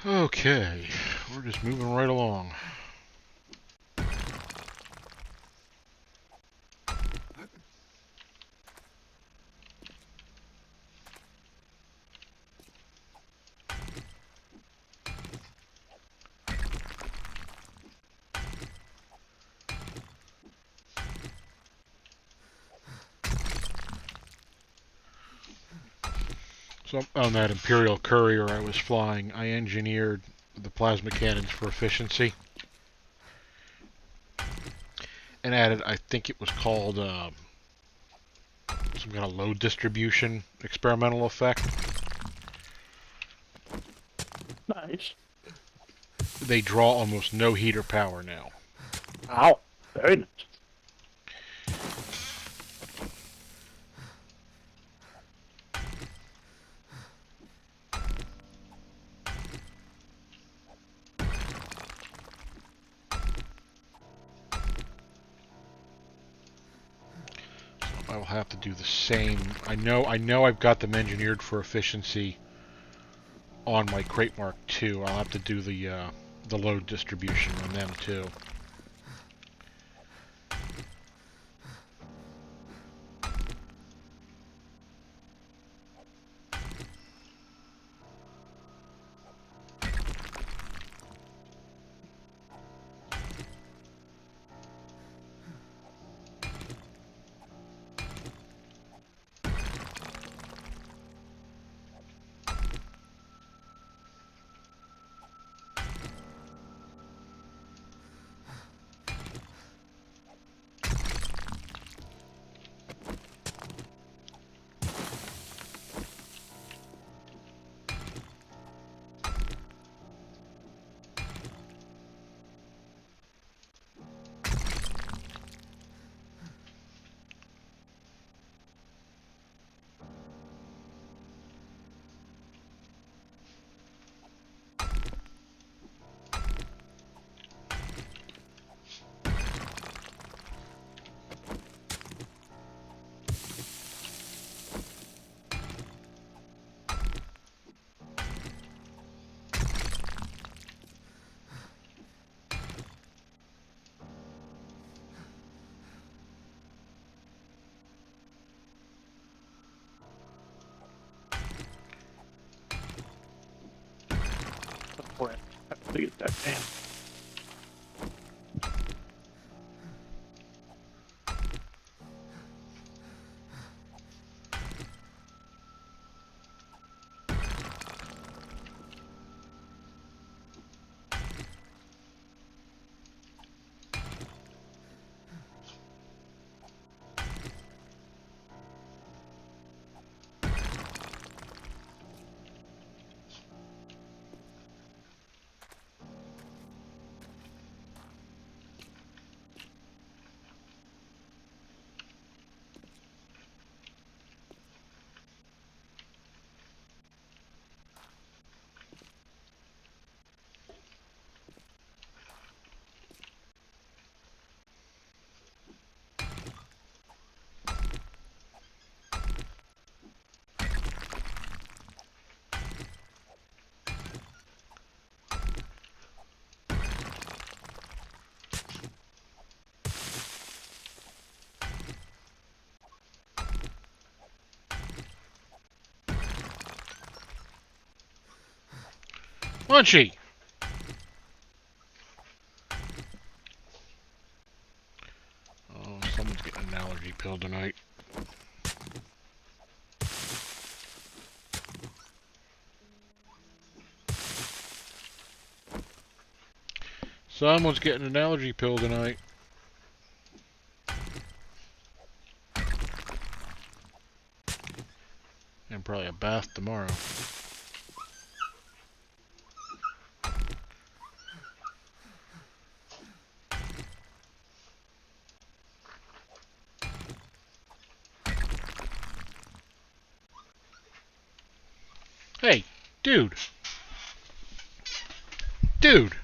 Okay, we're just moving right along. So on that Imperial courier I was flying, I engineered the plasma cannons for efficiency. And added, I think it was called some kind of load distribution experimental effect. Nice. They draw almost no heat or power now. Wow, very nice. I will have to do the same. I know I've got them engineered for efficiency on my Crate Mark II. I'll have to do the load distribution on them too. Boy, I have to get that damn. Munchy! Oh, someone's getting an allergy pill tonight. Someone's getting an allergy pill tonight. And probably a bath tomorrow. Hey, dude. Dude.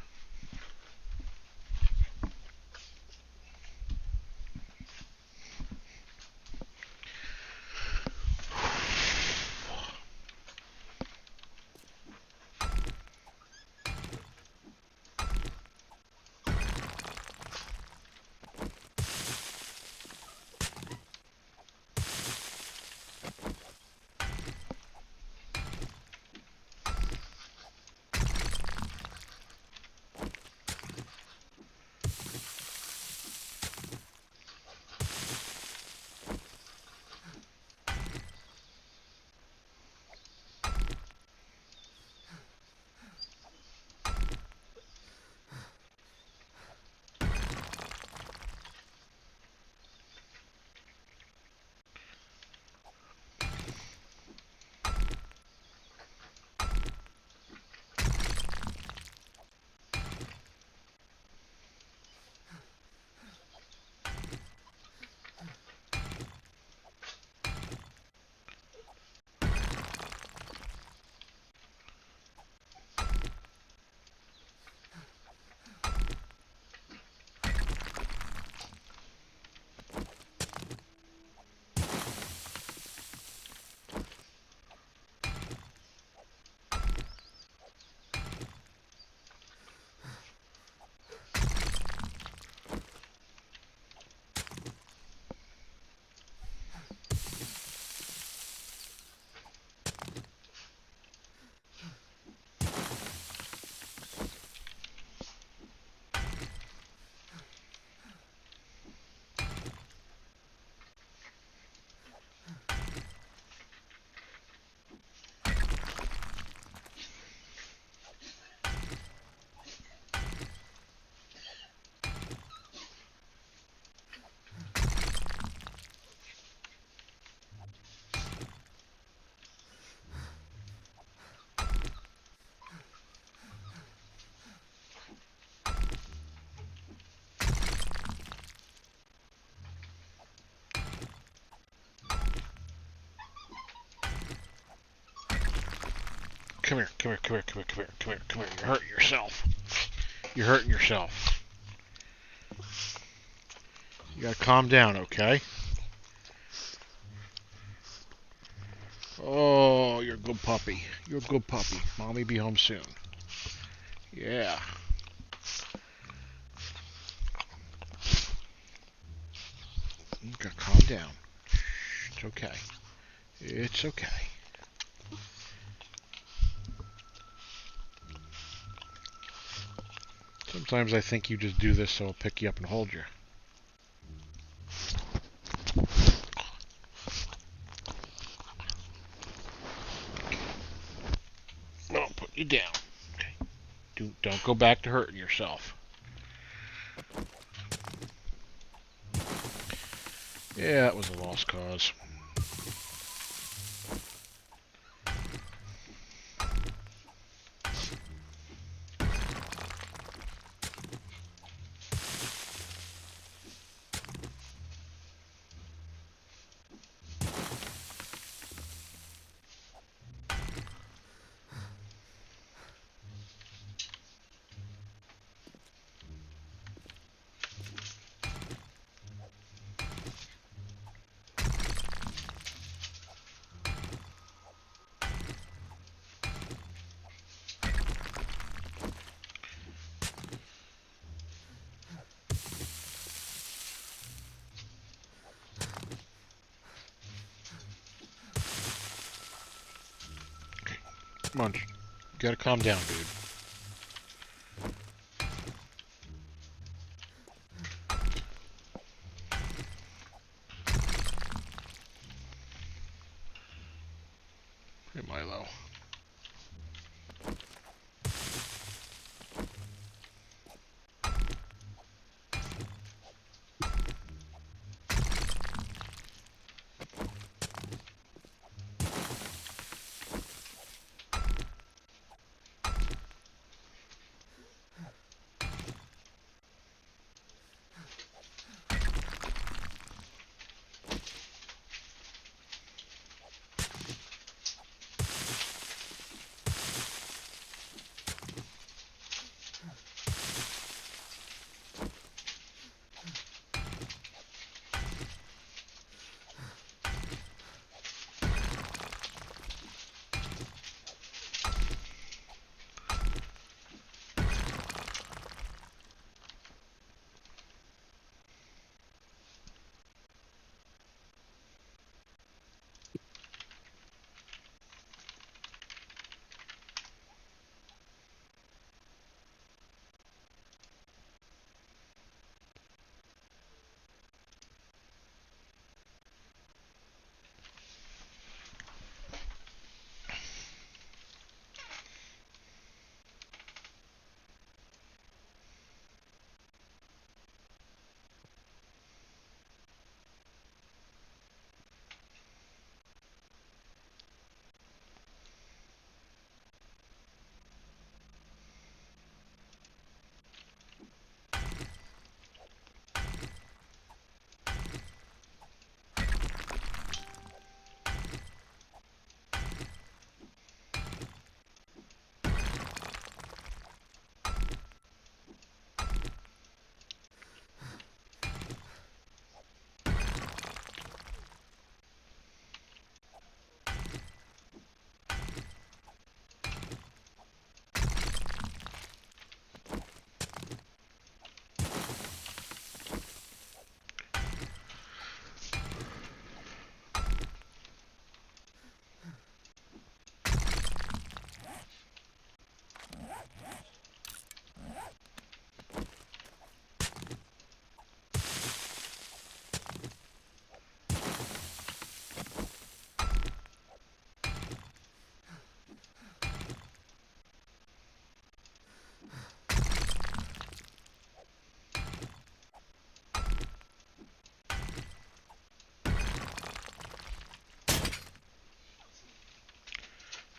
Come here, come here, come here, come here, come here, come here, come here. You're hurting yourself. You're hurting yourself. You gotta calm down, okay? Oh, you're a good puppy. You're a good puppy. Mommy be home soon. Yeah. You gotta calm down. It's okay. It's okay. Sometimes I think you just do this so I'll pick you up and hold you. No, put you down. Okay. Don't go back to hurting yourself. Yeah, that was a lost cause. Come on, you gotta calm down, dude. Hey, Milo.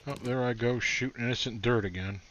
Oh, there I go, shooting innocent dirt again.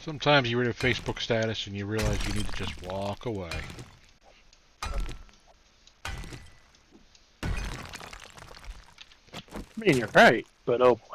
Sometimes you read a Facebook status and you realize you need to just walk away. I mean, you're right, but oh boy.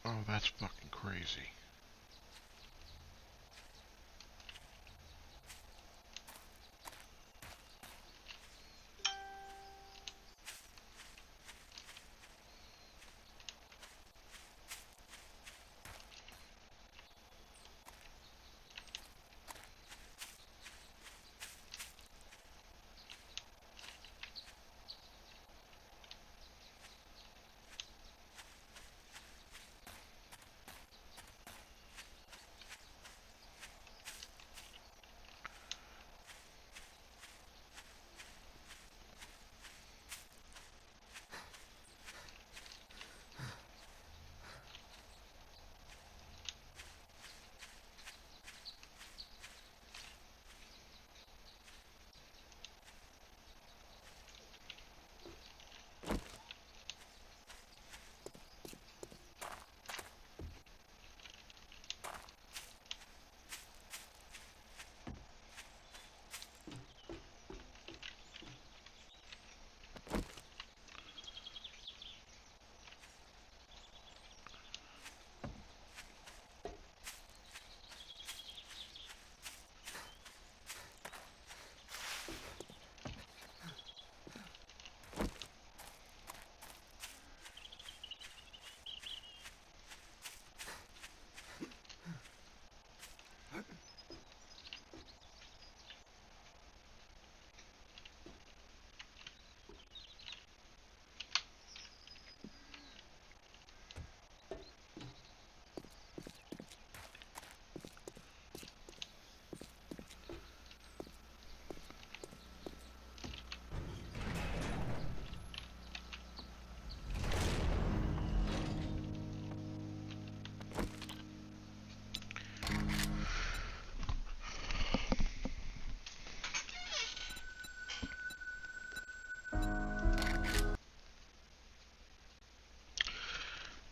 Oh, that's fucking crazy.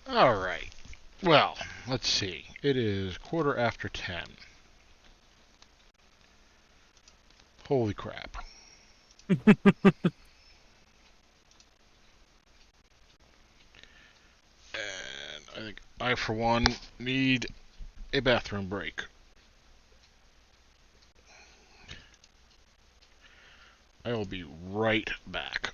Alright. Well, let's see. It is 10:15. Holy crap. And I think I, for one, need a bathroom break. I will be right back.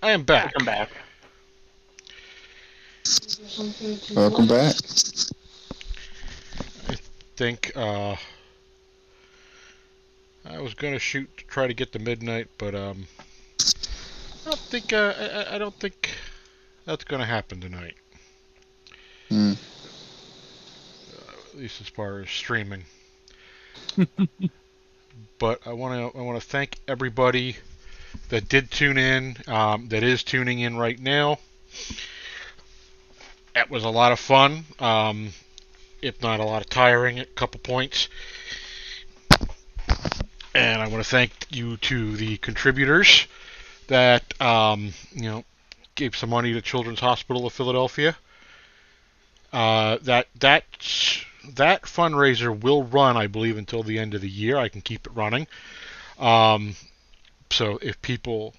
I am back. Welcome back. Welcome back. I think I was gonna shoot to try to get to midnight, but I don't think that's gonna happen tonight. At least as far as streaming. But I want to thank everybody that did tune in, that is tuning in right now. That was a lot of fun, if not a lot of tiring at a couple points. And I want to thank you to the contributors that gave some money to Children's Hospital of Philadelphia. That fundraiser will run, I believe, until the end of the year. I can keep it running. So if people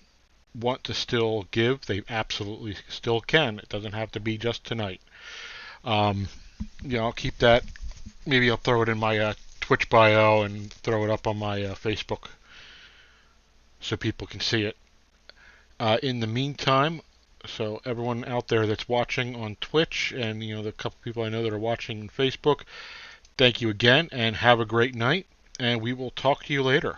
want to still give, they absolutely still can. It doesn't have to be just tonight. I'll keep that. Maybe I'll throw it in my Twitch bio and throw it up on my Facebook so people can see it. In the meantime, so everyone out there that's watching on Twitch and the couple people I know that are watching on Facebook, thank you again and have a great night, and we will talk to you later.